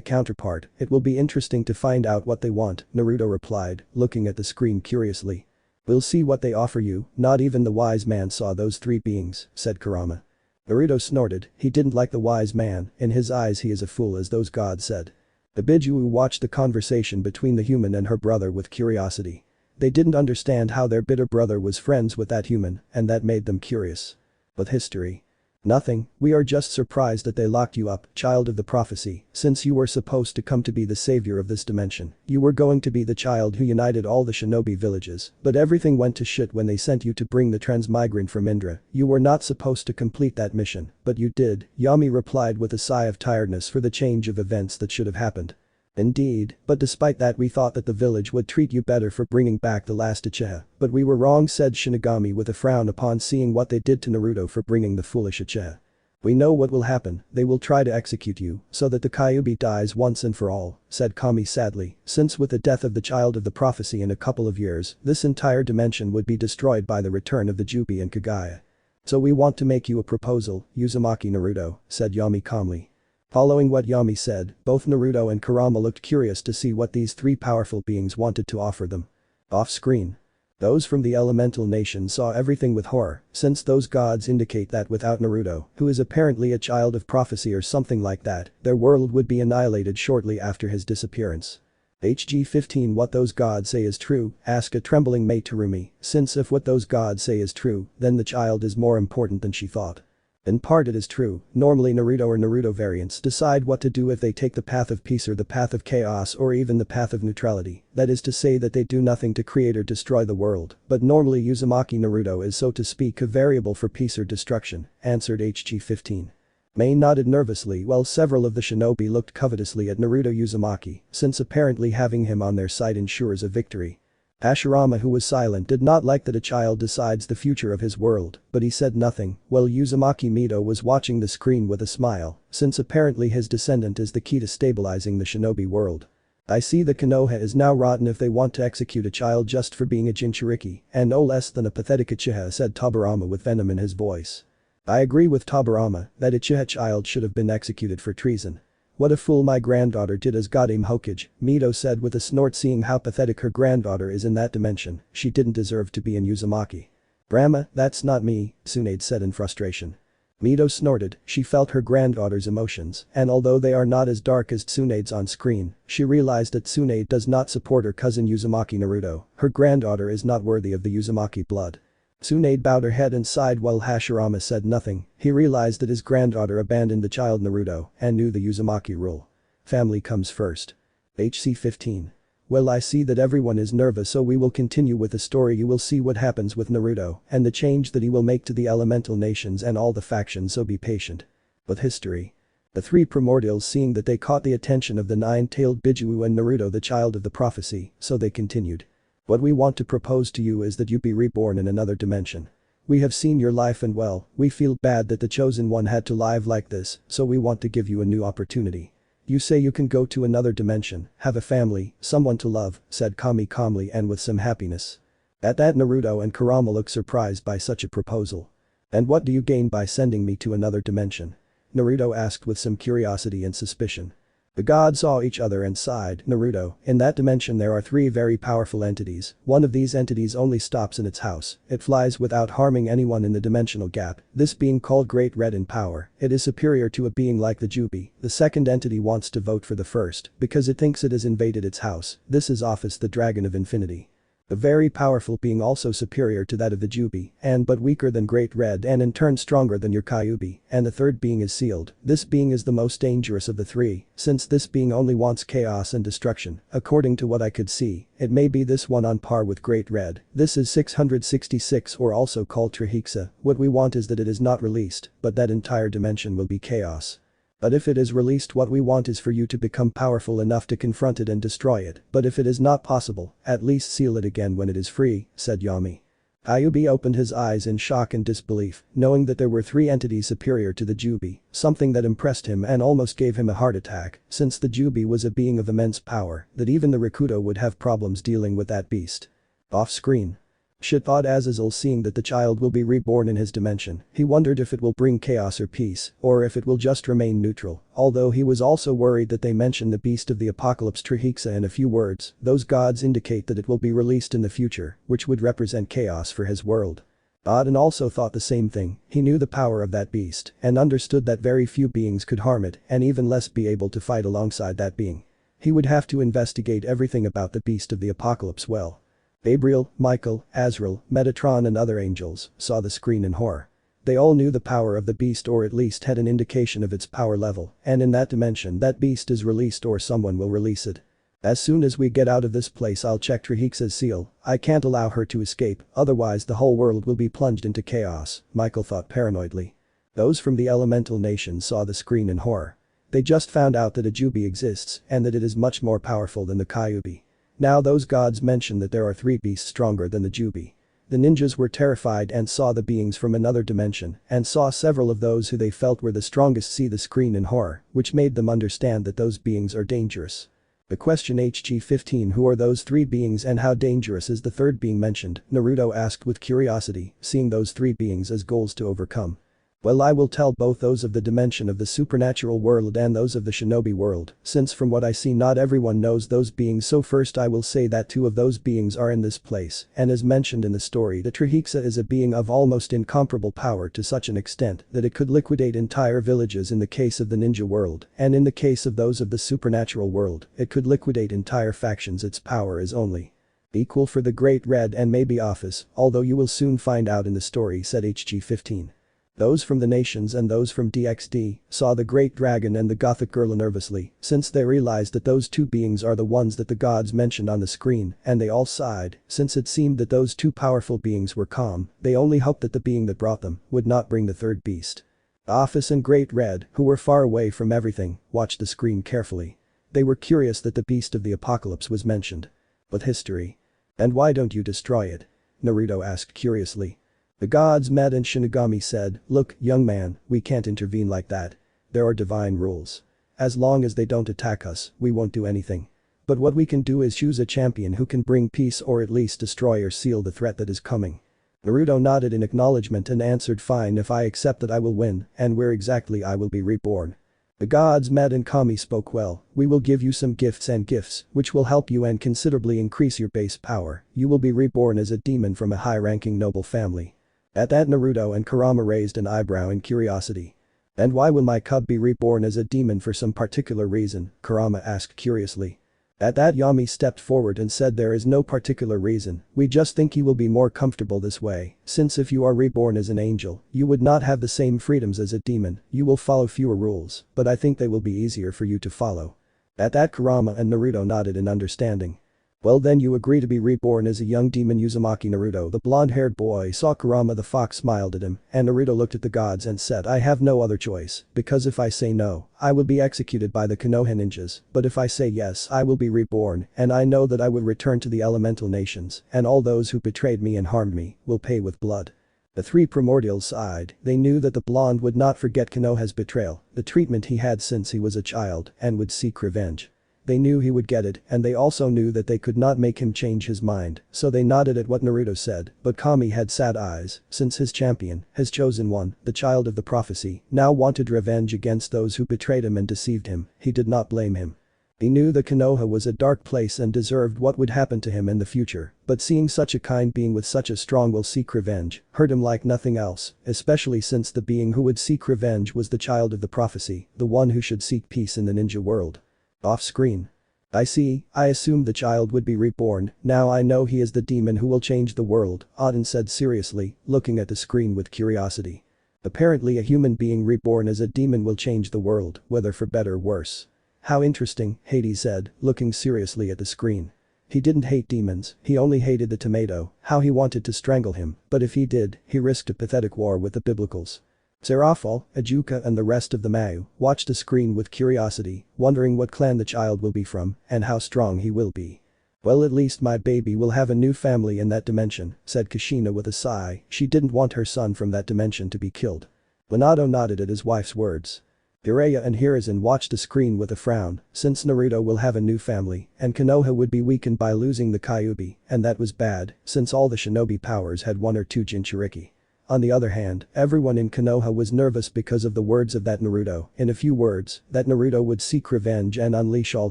counterpart, it will be interesting to find out what they want," Naruto replied, looking at the screen curiously. "We'll see what they offer you, not even the wise man saw those 3 beings," said Kurama. Naruto snorted, he didn't like the wise man, in his eyes he is a fool as those gods said. The Bijuu watched the conversation between the human and her brother with curiosity. They didn't understand how their bitter brother was friends with that human, and that made them curious. But history. "Nothing, we are just surprised that they locked you up, child of the prophecy, since you were supposed to come to be the savior of this dimension. You were going to be the child who united all the shinobi villages, but everything went to shit when they sent you to bring the transmigrant from Indra. You were not supposed to complete that mission, but you did," Yami replied with a sigh of tiredness for the change of events that should have happened. "Indeed, but despite that we thought that the village would treat you better for bringing back the last Uchiha, but we were wrong," said Shinigami with a frown upon seeing what they did to Naruto for bringing the foolish Uchiha. "We know what will happen, they will try to execute you, so that the Kyuubi dies once and for all," said Kami sadly, since with the death of the child of the prophecy in a couple of years, this entire dimension would be destroyed by the return of the Jubi and Kagaya. "So we want to make you a proposal, Uzumaki Naruto," said Yami calmly. Following what Yami said, both Naruto and Kurama looked curious to see what these 3 powerful beings wanted to offer them. Off-screen. Those from the elemental nation saw everything with horror, since those gods indicate that without Naruto, who is apparently a child of prophecy or something like that, their world would be annihilated shortly after his disappearance. "HG-15 What those gods say is true?" asked a trembling Mei Terumi, since if what those gods say is true, then the child is more important than she thought. In part it is true, normally Naruto or Naruto variants decide what to do if they take the path of peace or the path of chaos or even the path of neutrality, that is to say that they do nothing to create or destroy the world, but normally Uzumaki Naruto is so to speak a variable for peace or destruction, answered HG-15. Mei nodded nervously while several of the shinobi looked covetously at Naruto Uzumaki, since apparently having him on their side ensures a victory. Hashirama, who was silent, did not like that a child decides the future of his world, but he said nothing, while Uzumaki Mito was watching the screen with a smile, since apparently his descendant is the key to stabilizing the shinobi world. "I see the Konoha is now rotten if they want to execute a child just for being a Jinchuriki, and no less than a pathetic Uchiha," said Tobirama with venom in his voice. "I agree with Tobirama that Uchiha child should have been executed for treason. What a fool my granddaughter did as Goddamn Hokage," Mito said with a snort seeing how pathetic her granddaughter is in that dimension, she didn't deserve to be in Uzumaki. "Brahma, that's not me," Tsunade said in frustration. Mito snorted, she felt her granddaughter's emotions, and although they are not as dark as Tsunade's on screen, she realized that Tsunade does not support her cousin Uzumaki Naruto, her granddaughter is not worthy of the Uzumaki blood. Tsunade bowed her head and sighed while Hashirama said nothing, he realized that his granddaughter abandoned the child Naruto and knew the Uzumaki rule. Family comes first. HC-15. Well, I see that everyone is nervous, so we will continue with the story. You will see what happens with Naruto and the change that he will make to the elemental nations and all the factions, so be patient. With history. The 3 primordials, seeing that they caught the attention of the 9-tailed Bijuu and Naruto the child of the prophecy, so they continued. "What we want to propose to you is that you be reborn in another dimension. We have seen your life and well, we feel bad that the chosen one had to live like this, so we want to give you a new opportunity. You say you can go to another dimension, have a family, someone to love," said Kami calmly and with some happiness. At that Naruto and Kurama looked surprised by such a proposal. "And what do you gain by sending me to another dimension?" Naruto asked with some curiosity and suspicion. The gods saw each other and sighed. "Naruto, in that dimension there are 3 very powerful entities, one of these entities only stops in its house, it flies without harming anyone in the dimensional gap, this being called Great Red in power, it is superior to a being like the Jubi, the second entity wants to vote for the first, because it thinks it has invaded its house, this is Office the Dragon of Infinity. A very powerful being also superior to that of the Jubi, and but weaker than Great Red and in turn stronger than your Kyuubi, and the third being is sealed. This being is the most dangerous of the three, since this being only wants chaos and destruction. According to what I could see, it may be this one on par with Great Red. This is 666 or also called Trihexa. What we want is that it is not released, but that entire dimension will be chaos. But if it is released, what we want is for you to become powerful enough to confront it and destroy it, but if it is not possible, at least seal it again when it is free, said Yami. Kyuubi opened his eyes in shock and disbelief, knowing that there were three entities superior to the Jubi, something that impressed him and almost gave him a heart attack, since the Jubi was a being of immense power, that even the Rikudo would have problems dealing with that beast. Off screen. Shit, thought Azazel, seeing that the child will be reborn in his dimension. He wondered if it will bring chaos or peace, or if it will just remain neutral, although he was also worried that they mentioned the beast of the apocalypse Trihexa in a few words. Those gods indicate that it will be released in the future, which would represent chaos for his world. Aden also thought the same thing. He knew the power of that beast and understood that very few beings could harm it and even less be able to fight alongside that being. He would have to investigate everything about the beast of the apocalypse well. Gabriel, Michael, Azrael, Metatron and other angels saw the screen in horror. They all knew the power of the beast, or at least had an indication of its power level, and in that dimension that beast is released or someone will release it. As soon as we get out of this place, I'll check Trihexa's seal. I can't allow her to escape, otherwise the whole world will be plunged into chaos, Michael thought paranoidly. Those from the elemental nation saw the screen in horror. They just found out that a Jubi exists and that it is much more powerful than the Kyuubi. Now those gods mention that there are three beasts stronger than the Jubi. The ninjas were terrified and saw the beings from another dimension and saw several of those who they felt were the strongest see the screen in horror, which made them understand that those beings are dangerous. The question HG-15, who are those three beings and how dangerous is the third being mentioned? Naruto asked with curiosity, seeing those three beings as goals to overcome. Well, I will tell both those of the dimension of the supernatural world and those of the shinobi world, since from what I see not everyone knows those beings, so first I will say that two of those beings are in this place, and as mentioned in the story, the Trihexa is a being of almost incomparable power to such an extent that it could liquidate entire villages in the case of the ninja world, and in the case of those of the supernatural world, it could liquidate entire factions. Its power is only equal for the Great Red and maybe Office, although you will soon find out in the story, said HG-15. Those from the nations and those from DxD saw the great dragon and the gothic girl nervously, since they realized that those two beings are the ones that the gods mentioned on the screen, and they all sighed, since it seemed that those two powerful beings were calm. They only hoped that the being that brought them would not bring the third beast. Office and Great Red, who were far away from everything, watched the screen carefully. They were curious that the beast of the apocalypse was mentioned. But history. And why don't you destroy it? Naruto asked curiously. The gods met and Shinigami said, look, young man, we can't intervene like that. There are divine rules. As long as they don't attack us, we won't do anything. But what we can do is choose a champion who can bring peace or at least destroy or seal the threat that is coming. Naruto nodded in acknowledgement and answered, fine, if I accept that I will win, and where exactly I will be reborn. The gods met and Kami spoke, well, we will give you some gifts which will help you and considerably increase your base power. You will be reborn as a demon from a high-ranking noble family. At that, Naruto and Kurama raised an eyebrow in curiosity. And why will my cub be reborn as a demon? For some particular reason? Kurama asked curiously. At that, Yami stepped forward and said, there is no particular reason, we just think you will be more comfortable this way, since if you are reborn as an angel, you would not have the same freedoms as a demon, you will follow fewer rules, but I think they will be easier for you to follow. At that, Kurama and Naruto nodded in understanding. Well, then you agree to be reborn as a young demon? Uzumaki Naruto, the blonde-haired boy, saw Kurama the fox, smiled at him, and Naruto looked at the gods and said, I have no other choice, because if I say no, I will be executed by the Konoha ninjas, but if I say yes, I will be reborn, and I know that I will return to the elemental nations, and all those who betrayed me and harmed me will pay with blood. The three Primordials sighed. They knew that the blonde would not forget Konoha's betrayal, the treatment he had since he was a child, and would seek revenge. They knew he would get it, and they also knew that they could not make him change his mind, so they nodded at what Naruto said, but Kami had sad eyes, since his champion, his chosen one, the child of the prophecy, now wanted revenge against those who betrayed him and deceived him. He did not blame him. He knew that Konoha was a dark place and deserved what would happen to him in the future, but seeing such a kind being with such a strong will seek revenge hurt him like nothing else, especially since the being who would seek revenge was the child of the prophecy, the one who should seek peace in the ninja world. Off screen. I see, I assumed the child would be reborn, now I know he is the demon who will change the world, Auden said seriously, looking at the screen with curiosity. Apparently a human being reborn as a demon will change the world, whether for better or worse. How interesting, Hades said, looking seriously at the screen. He didn't hate demons, he only hated the tomato, how he wanted to strangle him, but if he did, he risked a pathetic war with the biblicals. Serafall, Ajuka and the rest of the Mau watched the screen with curiosity, wondering what clan the child will be from and how strong he will be. Well, at least my baby will have a new family in that dimension, said Kushina with a sigh, she didn't want her son from that dimension to be killed. Minato nodded at his wife's words. Jiraiya and Hiruzen watched the screen with a frown, since Naruto will have a new family, and Konoha would be weakened by losing the Kyuubi, and that was bad, since all the shinobi powers had 1 or 2 Jinchuriki. On the other hand, everyone in Konoha was nervous because of the words of that Naruto, in a few words, that Naruto would seek revenge and unleash all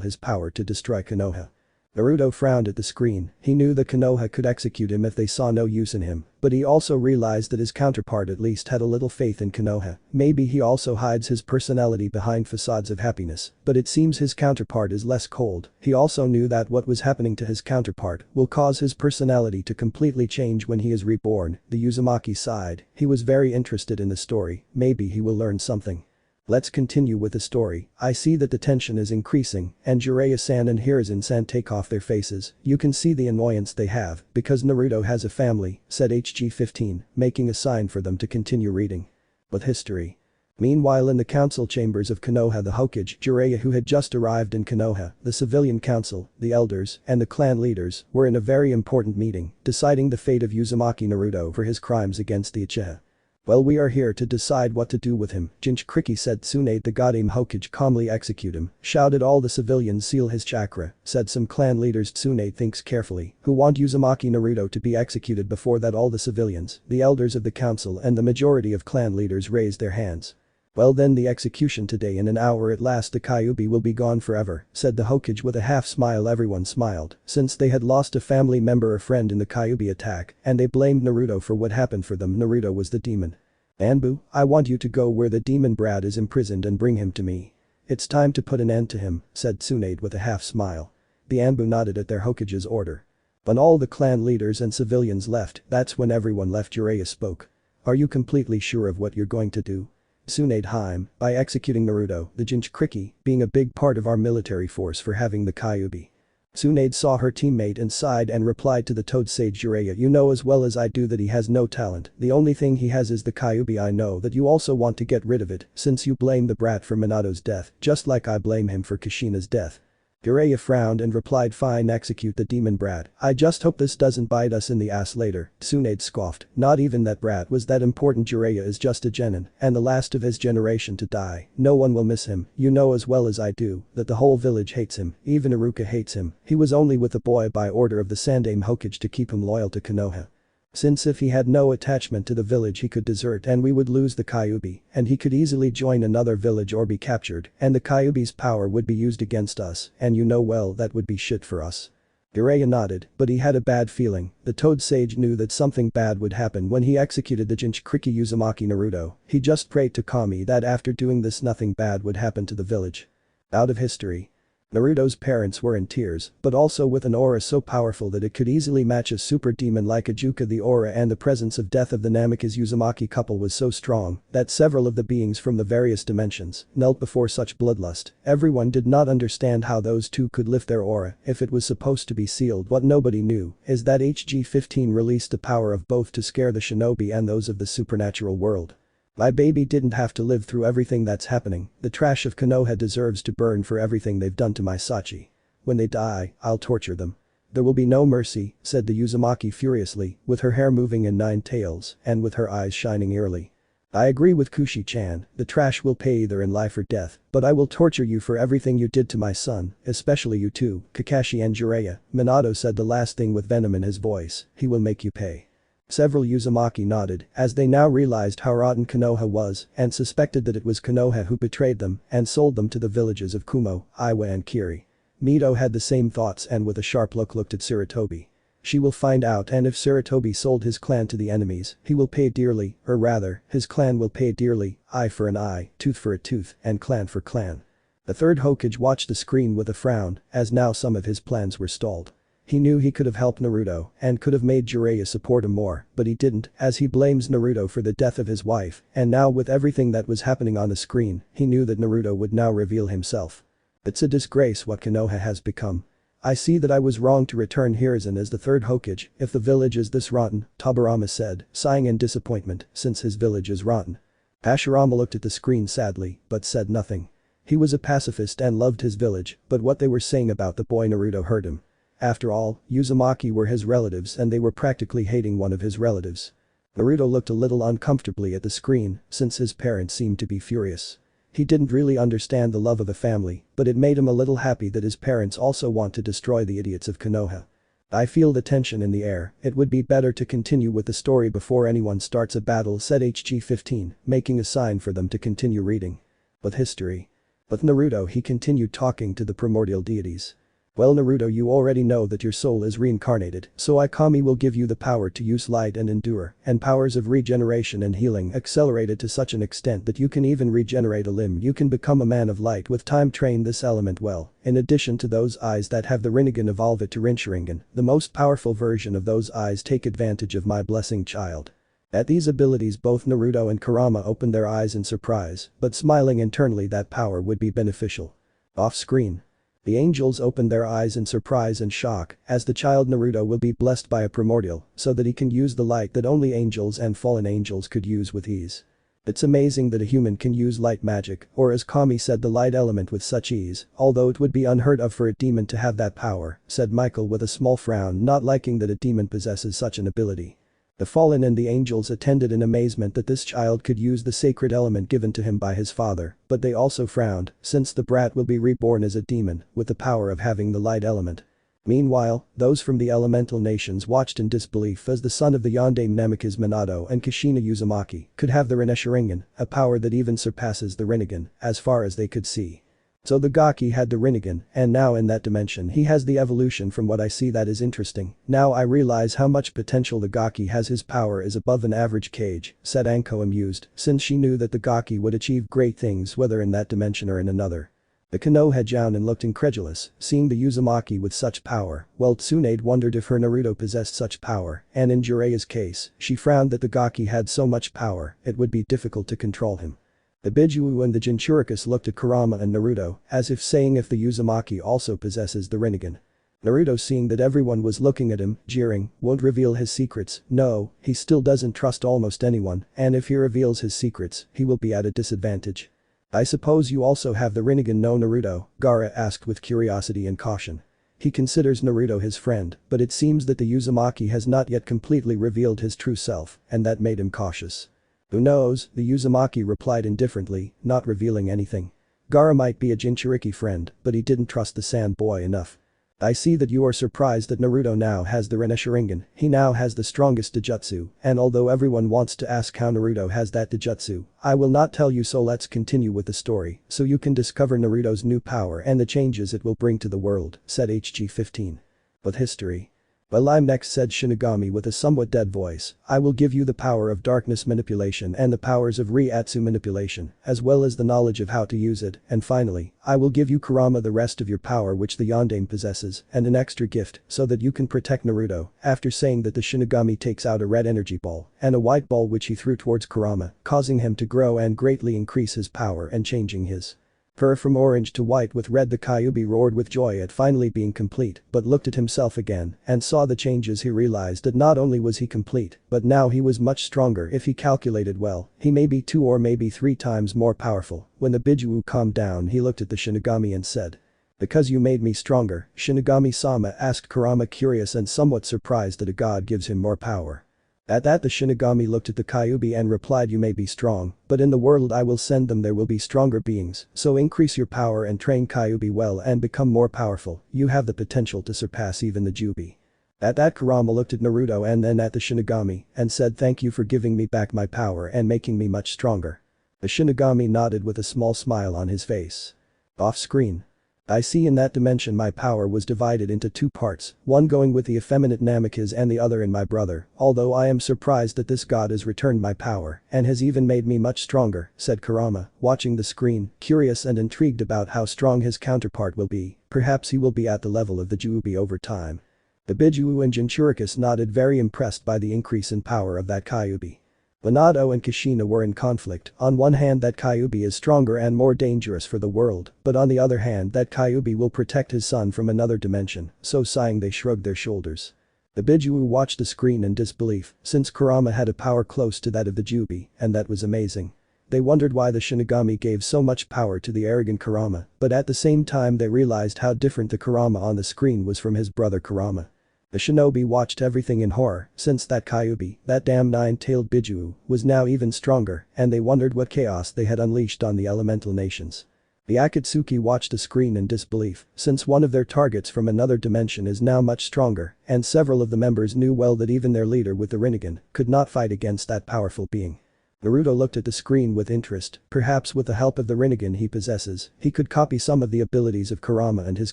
his power to destroy Konoha. Naruto frowned at the screen, he knew that Konoha could execute him if they saw no use in him, but he also realized that his counterpart at least had a little faith in Konoha, maybe he also hides his personality behind facades of happiness, but it seems his counterpart is less cold, he also knew that what was happening to his counterpart will cause his personality to completely change when he is reborn, the Uzumaki sighed, he was very interested in the story, maybe he will learn something. Let's continue with the story, I see that the tension is increasing and Jiraiya-san and Hiruzen-san take off their faces, you can see the annoyance they have because Naruto has a family, said HG-15, making a sign for them to continue reading. But history. Meanwhile in the council chambers of Konoha the Hokage Jiraiya who had just arrived in Konoha, the civilian council, the elders, and the clan leaders were in a very important meeting, deciding the fate of Uzumaki Naruto for his crimes against the Uchiha. Well, we are here to decide what to do with him, Jinchuriki said. Tsunade the Goddamn Hokage calmly execute him, shouted all the civilians seal his chakra, said some clan leaders. Tsunade thinks carefully, who want Uzumaki Naruto to be executed before that all the civilians, the elders of the council and the majority of clan leaders raised their hands. Well then the execution today in an hour at last the Kyuubi will be gone forever, said the Hokage with a half smile. Everyone smiled, since they had lost a family member or friend in the Kyuubi attack, and they blamed Naruto for what happened for them. Naruto was the demon. Anbu, I want you to go where the demon brat is imprisoned and bring him to me. It's time to put an end to him, said Tsunade with a half smile. The Anbu nodded at their Hokage's order. When all the clan leaders and civilians left, that's when everyone left. Jiraiya spoke. Are you completely sure of what you're going to do? Tsunade Haim, by executing Naruto, the Jinchuriki, being a big part of our military force for having the Kyuubi. Tsunade saw her teammate and sighed and replied to the Toad Sage Jiraiya, you know as well as I do that he has no talent, the only thing he has is the Kyuubi. I know that you also want to get rid of it since you blame the brat for Minato's death, just like I blame him for Kushina's death. Jiraiya frowned and replied, fine, execute the demon brat, I just hope this doesn't bite us in the ass later. Tsunade scoffed, not even that brat was that important. Jiraiya is just a genin, and the last of his generation to die, no one will miss him, you know as well as I do that the whole village hates him, even Iruka hates him, he was only with the boy by order of the Sandaime Hokage to keep him loyal to Konoha. Since if he had no attachment to the village he could desert and we would lose the Kyuubi, and he could easily join another village or be captured, and the Kyuubi's power would be used against us, and you know well that would be shit for us. Jiraiya nodded, but he had a bad feeling, the Toad Sage knew that something bad would happen when he executed the Jinchuriki Uzumaki Naruto, he just prayed to Kami that after doing this nothing bad would happen to the village. Out of history. Naruto's parents were in tears, but also with an aura so powerful that it could easily match a super demon like Ajuka. The aura and the presence of death of the Namikaze Uzumaki couple was so strong that several of the beings from the various dimensions knelt before such bloodlust. Everyone did not understand how those two could lift their aura if it was supposed to be sealed. What nobody knew is that HG-15 released the power of both to scare the shinobi and those of the supernatural world. My baby didn't have to live through everything that's happening, the trash of Konoha deserves to burn for everything they've done to my Sachi. When they die, I'll torture them. There will be no mercy, said the Uzumaki furiously, with her hair moving in 9 tails and with her eyes shining eerily. I agree with Kushi-chan, the trash will pay either in life or death, but I will torture you for everything you did to my son, especially you two, Kakashi and Jiraiya. Minato said the last thing with venom in his voice, he will make you pay. Several Uzumaki nodded, as they now realized how rotten Konoha was and suspected that it was Konoha who betrayed them and sold them to the villages of Kumo, Iwa and Kiri. Mito had the same thoughts and with a sharp look looked at Sarutobi. She will find out, and if Sarutobi sold his clan to the enemies, he will pay dearly, or rather, his clan will pay dearly, eye for an eye, tooth for a tooth, and clan for clan. The third Hokage watched the screen with a frown, as now some of his plans were stalled. He knew he could have helped Naruto and could have made Jiraiya support him more, but he didn't, as he blames Naruto for the death of his wife, and now with everything that was happening on the screen, he knew that Naruto would now reveal himself. It's a disgrace what Konoha has become. I see that I was wrong to return Hiruzen as the third Hokage if the village is this rotten, Tobirama said, sighing in disappointment since his village is rotten. Hashirama looked at the screen sadly, but said nothing. He was a pacifist and loved his village, but what they were saying about the boy Naruto hurt him. After all, Uzumaki were his relatives and they were practically hating one of his relatives. Naruto looked a little uncomfortably at the screen since his parents seemed to be furious. He didn't really understand the love of a family, but it made him a little happy that his parents also want to destroy the idiots of Konoha. I feel the tension in the air, it would be better to continue with the story before anyone starts a battle, said HG-15, making a sign for them to continue reading. But history. With Naruto he continued talking to the primordial deities. Well Naruto, you already know that your soul is reincarnated, so Ikami will give you the power to use light and endure, and powers of regeneration and healing accelerated to such an extent that you can even regenerate a limb. You can become a man of light with time. Train this element well. In addition to those eyes that have the Rinnegan, evolve it to Rincharingan, the most powerful version of those eyes. Take advantage of my blessing, child. At these abilities both Naruto and Kurama opened their eyes in surprise, but smiling internally that power would be beneficial. Off screen. The angels opened their eyes in surprise and shock, as the child Naruto will be blessed by a primordial, so that he can use the light that only angels and fallen angels could use with ease. It's amazing that a human can use light magic, or as Kami said, the light element, with such ease, although it would be unheard of for a demon to have that power, said Michael with a small frown, not liking that a demon possesses such an ability. The fallen and the angels attended in amazement that this child could use the sacred element given to him by his father, but they also frowned, since the brat will be reborn as a demon, with the power of having the light element. Meanwhile, those from the elemental nations watched in disbelief as the son of the Yondaime Nemikaze Minato and Kushina Uzumaki could have the Rinne-Sharingan, a power that even surpasses the Rinnegan, as far as they could see. So the Gaki had the Rinnegan, and now in that dimension he has the evolution. From what I see, that is interesting. Now I realize how much potential the Gaki has. His power is above an average Kage, said Anko amused, since she knew that the Gaki would achieve great things whether in that dimension or in another. The Konoha Jounin looked incredulous, seeing the Uzumaki with such power, while Tsunade wondered if her Naruto possessed such power, and in Jiraiya's case, she frowned that the Gaki had so much power, it would be difficult to control him. The Biju and the Jinchuricus looked at Kurama and Naruto, as if saying if the Uzumaki also possesses the Rinnegan. Naruto, seeing that everyone was looking at him, jeering, won't reveal his secrets. No, he still doesn't trust almost anyone, and if he reveals his secrets, he will be at a disadvantage. I suppose you also have the Rinnegan, no Naruto? Gaara asked with curiosity and caution. He considers Naruto his friend, but it seems that the Uzumaki has not yet completely revealed his true self, and that made him cautious. Who knows, the Uzumaki replied indifferently, not revealing anything. Gaara might be a Jinchuriki friend, but he didn't trust the sand boy enough. I see that you are surprised that Naruto now has the Rinne-Sharingan. He now has the strongest Taijutsu, and although everyone wants to ask how Naruto has that Taijutsu, I will not tell you, so let's continue with the story, so you can discover Naruto's new power and the changes it will bring to the world, said HG-15. But history. Well, I'm next, said Shinigami with a somewhat dead voice. I will give you the power of darkness manipulation and the powers of Reiatsu manipulation, as well as the knowledge of how to use it, and finally, I will give you Kurama the rest of your power which the Yondaime possesses, and an extra gift so that you can protect Naruto. After saying that, the Shinigami takes out a red energy ball and a white ball which he threw towards Kurama, causing him to grow and greatly increase his power and changing his fur from orange to white with red. The Kyuubi roared with joy at finally being complete, but looked at himself again and saw the changes. He realized that not only was he complete, but now he was much stronger. If he calculated well, he may be 2 or maybe 3 times more powerful. When the Biju calmed down, he looked at the Shinigami and said, "Because you made me stronger." Shinigami-sama asked Kurama, curious and somewhat surprised that a god gives him more power. At that, the Shinigami looked at the Kyuubi and replied, "You may be strong, but in the world I will send them there will be stronger beings, so increase your power and train Kyuubi well and become more powerful. You have the potential to surpass even the Jubi." At that, Kurama looked at Naruto and then at the Shinigami and said, "Thank you for giving me back my power and making me much stronger." The Shinigami nodded with a small smile on his face. Off screen. I see in that dimension my power was divided into two parts, one going with the effeminate Namikaze and the other in my brother, although I am surprised that this god has returned my power and has even made me much stronger, said Kurama, watching the screen, curious and intrigued about how strong his counterpart will be. Perhaps he will be at the level of the Kyuubi over time. The Bijuu and Jinchuricus nodded, very impressed by the increase in power of that Kyuubi. Minato and Kushina were in conflict. On one hand, that Kyuubi is stronger and more dangerous for the world, but on the other hand, that Kyuubi will protect his son from another dimension, so sighing they shrugged their shoulders. The Bijuu watched the screen in disbelief, since Kurama had a power close to that of the Kyuubi, and that was amazing. They wondered why the Shinigami gave so much power to the arrogant Kurama, but at the same time they realized how different the Kurama on the screen was from his brother Kurama. The shinobi watched everything in horror, since that Kyuubi, that damn nine-tailed Bijuu, was now even stronger, and they wondered what chaos they had unleashed on the elemental nations. The Akatsuki watched the screen in disbelief, since one of their targets from another dimension is now much stronger, and several of the members knew well that even their leader with the Rinnegan could not fight against that powerful being. Naruto looked at the screen with interest. Perhaps with the help of the Rinnegan he possesses, he could copy some of the abilities of Kurama and his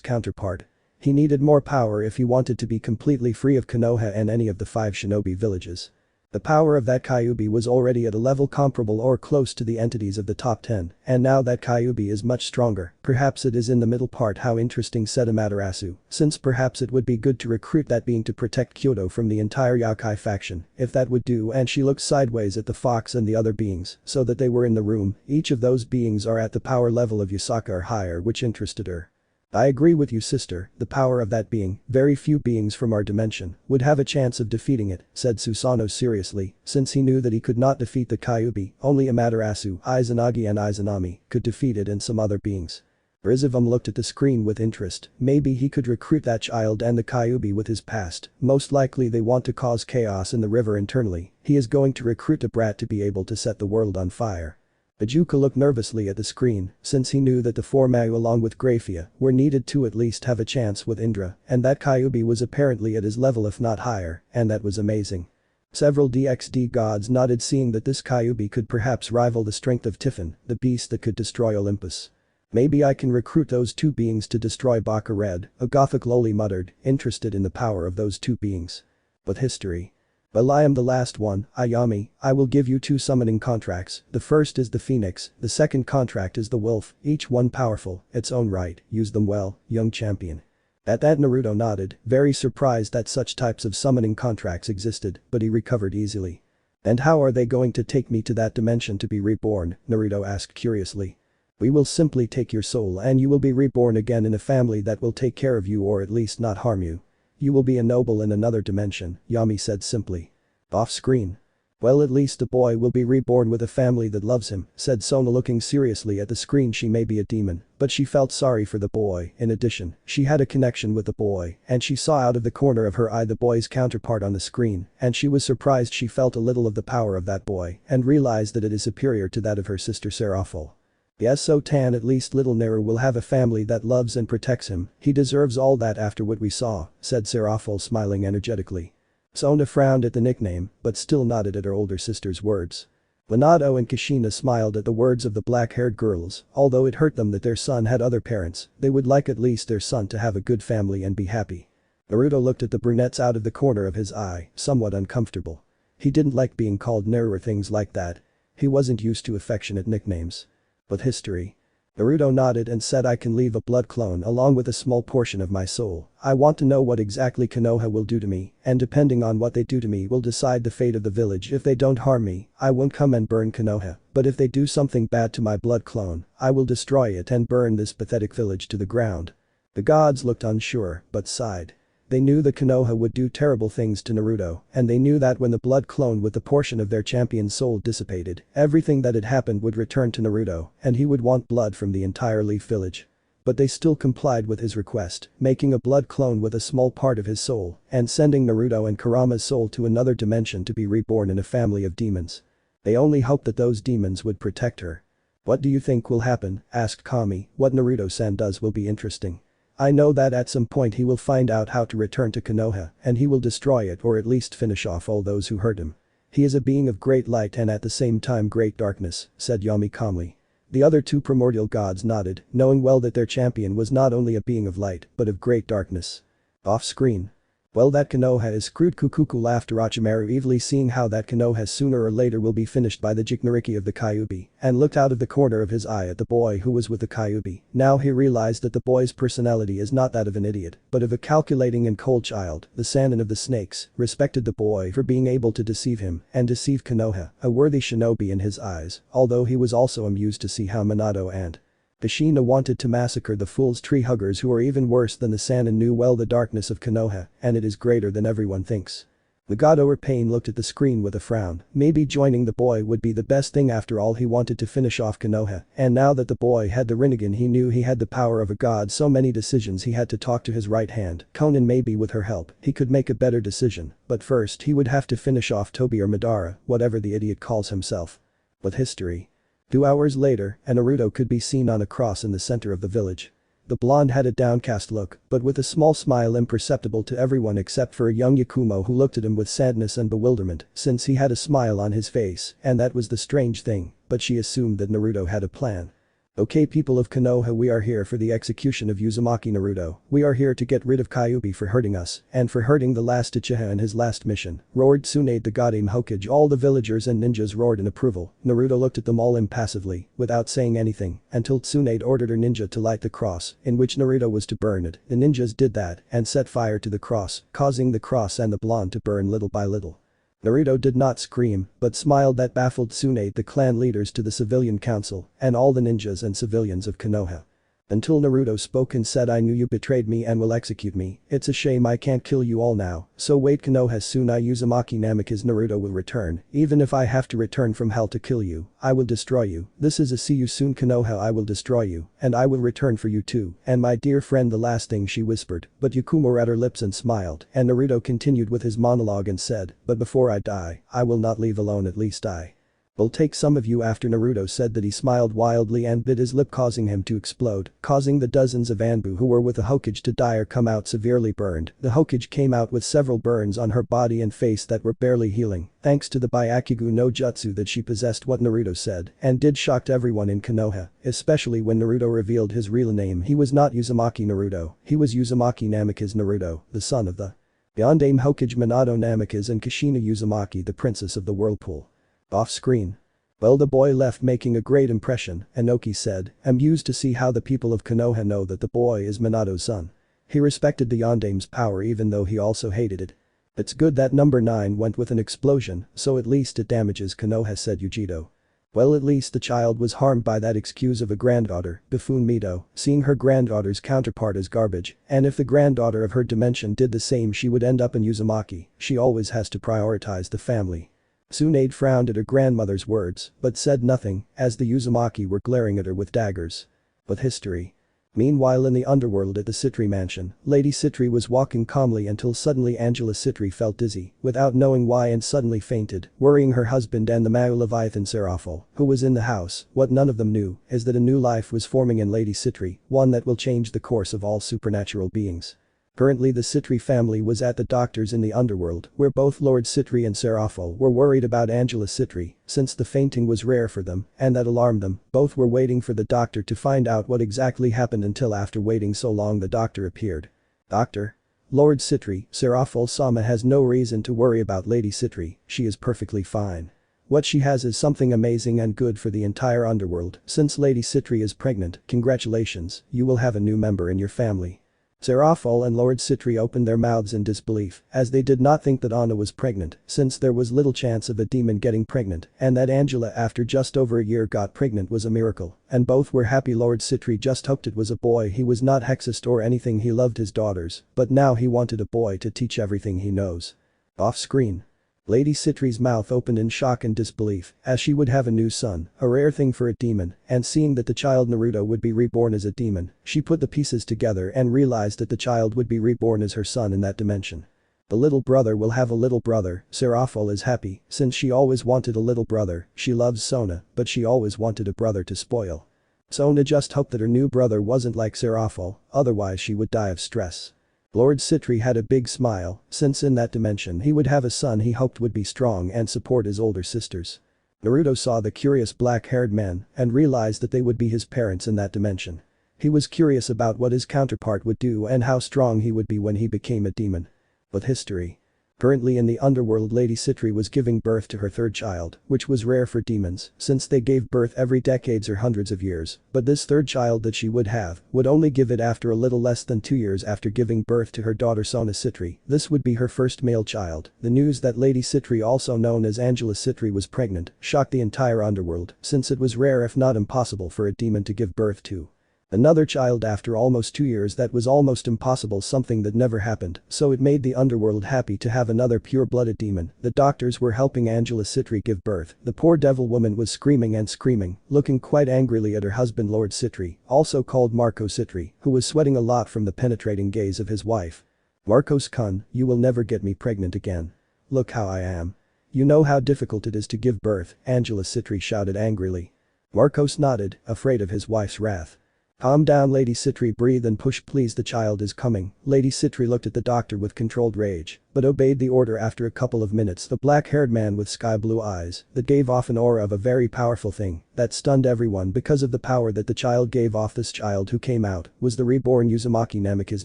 counterpart. He needed more power if he wanted to be completely free of Konoha and any of the 5 shinobi villages. The power of that Kyuubi was already at a level comparable or close to the entities of the top 10, and now that Kyuubi is much stronger. Perhaps it is in the middle part. How interesting, said Amaterasu, since perhaps it would be good to recruit that being to protect Kyoto from the entire Yakai faction, if that would do. And she looked sideways at the fox and the other beings, so that they were in the room. Each of those beings are at the power level of Yusaka or higher, which interested her. I agree with you, sister, the power of that being, very few beings from our dimension would have a chance of defeating it, said Susanoo seriously, since he knew that he could not defeat the Kyuubi, only Amaterasu, Izanagi and Izanami could defeat it and some other beings. Rizavam looked at the screen with interest. Maybe he could recruit that child and the Kyuubi with his past. Most likely they want to cause chaos in the river internally. He is going to recruit a brat to be able to set the world on fire. Ajuka looked nervously at the screen, since he knew that the 4 Mayu along with Graphia were needed to at least have a chance with Indra, and that Kyuubi was apparently at his level if not higher, and that was amazing. Several DxD gods nodded, seeing that this Kyuubi could perhaps rival the strength of Typhon, the beast that could destroy Olympus. Maybe I can recruit those 2 beings to destroy Baka Red, a gothic loli muttered, interested in the power of those 2 beings. But history. Well, I am the last one, Ayami. I will give you 2 summoning contracts. The first is the Phoenix, the second contract is the Wolf, each one powerful, its own right, use them well, young champion. At that Naruto nodded, very surprised that such types of summoning contracts existed, but he recovered easily. And how are they going to take me to that dimension to be reborn? Naruto asked curiously. We will simply take your soul and you will be reborn again in a family that will take care of you or at least not harm you. You will be a noble in another dimension, Yami said simply. Off screen. Well, at least the boy will be reborn with a family that loves him, said Sona, looking seriously at the screen. She may be a demon, but she felt sorry for the boy. In addition, she had a connection with the boy, and she saw out of the corner of her eye the boy's counterpart on the screen, and she was surprised. She felt a little of the power of that boy, and realized that it is superior to that of her sister Serafall. Yes, so Tan, at least little Neru will have a family that loves and protects him. He deserves all that after what we saw, said Serafall, smiling energetically. Sona frowned at the nickname, but still nodded at her older sister's words. Minato and Kushina smiled at the words of the black-haired girls. Although it hurt them that their son had other parents, they would like at least their son to have a good family and be happy. Naruto looked at the brunettes out of the corner of his eye, somewhat uncomfortable. He didn't like being called Neru or things like that. He wasn't used to affectionate nicknames. But history. Naruto nodded and said, I can leave a blood clone along with a small portion of my soul. I want to know what exactly Konoha will do to me, and depending on what they do to me will decide the fate of the village. If they don't harm me, I won't come and burn Konoha, but if they do something bad to my blood clone, I will destroy it and burn this pathetic village to the ground. The gods looked unsure, but sighed. They knew that Konoha would do terrible things to Naruto, and they knew that when the blood clone with the portion of their champion's soul dissipated, everything that had happened would return to Naruto, and he would want blood from the entire Leaf Village. But they still complied with his request, making a blood clone with a small part of his soul, and sending Naruto and Kurama's soul to another dimension to be reborn in a family of demons. They only hoped that those demons would protect her. What do you think will happen? Asked Kami. What Naruto-san does will be interesting. I know that at some point he will find out how to return to Konoha, and he will destroy it or at least finish off all those who hurt him. He is a being of great light and at the same time great darkness, said Yami calmly. The other two primordial gods nodded, knowing well that their champion was not only a being of light, but of great darkness. Off-screen. Well, that Konoha is screwed. Kukuku laughed. Orochimaru evilly, seeing how that Konoha sooner or later will be finished by the Jinchuriki of the Kyuubi, and looked out of the corner of his eye at the boy who was with the Kyuubi. Now he realized that the boy's personality is not that of an idiot, but of a calculating and cold child. The Sannin of the Snakes respected the boy for being able to deceive him and deceive Konoha, a worthy shinobi in his eyes, although he was also amused to see how Minato and Kushina wanted to massacre the fool's tree huggers, who are even worse than the Sannin knew well the darkness of Konoha, and it is greater than everyone thinks. The god over pain looked at the screen with a frown. Maybe joining the boy would be the best thing. After all, he wanted to finish off Konoha, and now that the boy had the Rinnegan, he knew he had the power of a god. So many decisions. He had to talk to his right hand, Konan. Maybe with her help, he could make a better decision, but first he would have to finish off Tobi or Madara, whatever the idiot calls himself. With history. 2 hours later, Naruto could be seen on a cross in the center of the village. The blonde had a downcast look, but with a small smile imperceptible to everyone except for a young Yakumo who looked at him with sadness and bewilderment, since he had a smile on his face, and that was the strange thing, but she assumed that Naruto had a plan. Okay, people of Konoha, we are here for the execution of Uzumaki Naruto. We are here to get rid of Kyuubi for hurting us, and for hurting the last Uchiha in his last mission, roared Tsunade the Goddamn Hokage. All the villagers and ninjas roared in approval. Naruto looked at them all impassively, without saying anything, until Tsunade ordered her ninja to light the cross, in which Naruto was to burn it. The ninjas did that, and set fire to the cross, causing the cross and the blonde to burn little by little. Naruto did not scream, but smiled. That baffled Tsunade the clan leaders to the civilian council, and all the ninjas and civilians of Konoha. Until Naruto spoke and said, I knew you betrayed me and will execute me. It's a shame I can't kill you all now, so wait Konoha, soon I Uzumaki Namikaze Naruto will return. Even if I have to return from hell to kill you, I will destroy you. This is a see you soon Konoha, I will destroy you, and I will return for you too, and my dear friend. The last thing she whispered, but Yakumo read her lips and smiled, and Naruto continued with his monologue and said, but before I die, I will not leave alone, at least I will take some of you. After Naruto said that, he smiled wildly and bit his lip, causing him to explode, causing the dozens of Anbu who were with the Hokage to die or come out severely burned. The Hokage came out with several burns on her body and face that were barely healing, thanks to the Byakugan no Jutsu that she possessed. What Naruto said and did shocked everyone in Konoha, especially when Naruto revealed his real name. He was not Uzumaki Naruto, he was Uzumaki Namikaze Naruto, the son of the Yondaime Hokage Minato Namikaze and Kushina Uzumaki, the princess of the whirlpool. Off-screen. Well, the boy left making a great impression, Inoki said, amused to see how the people of Konoha know that the boy is Minato's son. He respected the Yondaime's power even though he also hated it. It's good that number 9 went with an explosion, so at least it damages Konoha, said Yujido. Well, at least the child was harmed by that excuse of a granddaughter, buffoon Mito, seeing her granddaughter's counterpart as garbage, and if the granddaughter of her dimension did the same she would end up in Uzumaki. She always has to prioritize the family. Tsunade frowned at her grandmother's words, but said nothing, as the Uzumaki were glaring at her with daggers. With history. Meanwhile, in the underworld at the Sitri mansion, Lady Sitri was walking calmly until suddenly Angela Sitri felt dizzy, without knowing why, and suddenly fainted, worrying her husband and the Mao Leviathan Serafall, who was in the house. What none of them knew is that a new life was forming in Lady Sitri, one that will change the course of all supernatural beings. Currently, the Sitri family was at the doctor's in the underworld, where both Lord Sitri and Serafall were worried about Angela Sitri, since the fainting was rare for them, and that alarmed them. Both were waiting for the doctor to find out what exactly happened, until after waiting so long the doctor appeared. Doctor? Lord Sitri, Serafall-sama has no reason to worry about Lady Sitri, she is perfectly fine. What she has is something amazing and good for the entire underworld. Since Lady Sitri is pregnant, congratulations, you will have a new member in your family. Serafall and Lord Sitri opened their mouths in disbelief, as they did not think that Anna was pregnant, since there was little chance of a demon getting pregnant, and that Angela after just over a year got pregnant was a miracle, and both were happy. Lord Sitri just hoped it was a boy. He was not sexist or anything, he loved his daughters, but now he wanted a boy to teach everything he knows. Off-screen. Lady Sitri's mouth opened in shock and disbelief, as she would have a new son, a rare thing for a demon, and seeing that the child Naruto would be reborn as a demon, she put the pieces together and realized that the child would be reborn as her son in that dimension. The little brother will have a little brother. Serafall is happy, since she always wanted a little brother. She loves Sona, but she always wanted a brother to spoil. Sona just hoped that her new brother wasn't like Serafall, otherwise she would die of stress. Lord Sitri had a big smile, since in that dimension he would have a son he hoped would be strong and support his older sisters. Naruto saw the curious black-haired men and realized that they would be his parents in that dimension. He was curious about what his counterpart would do and how strong he would be when he became a demon. But history. Currently in the underworld, Lady Sitri was giving birth to her third child, which was rare for demons since they gave birth every decades or hundreds of years, but this third child that she would have would only give it after a little less than 2 years after giving birth to her daughter Sona Sitri. This would be her first male child. The news that Lady Sitri, also known as Angela Sitri, was pregnant shocked the entire underworld since it was rare if not impossible for a demon to give birth to another child after almost 2 years. That was almost impossible, something that never happened, so it made the underworld happy to have another pure-blooded demon. The doctors were helping Angela Sitri give birth. The poor devil woman was screaming and screaming, looking quite angrily at her husband Lord Sitri, also called Marco Sitri, who was sweating a lot from the penetrating gaze of his wife. "Marcos-kun, you will never get me pregnant again. Look how I am. You know how difficult it is to give birth," Angela Sitri shouted angrily. Marcos nodded, afraid of his wife's wrath. "Calm down, Lady Sitri, breathe and push, please, the child is coming." Lady Sitri looked at the doctor with controlled rage, but obeyed the order. After a couple of minutes, the black-haired man with sky-blue eyes that gave off an aura of a very powerful thing that stunned everyone because of the power that the child gave off. This child who came out was the reborn Uzumaki Namikaze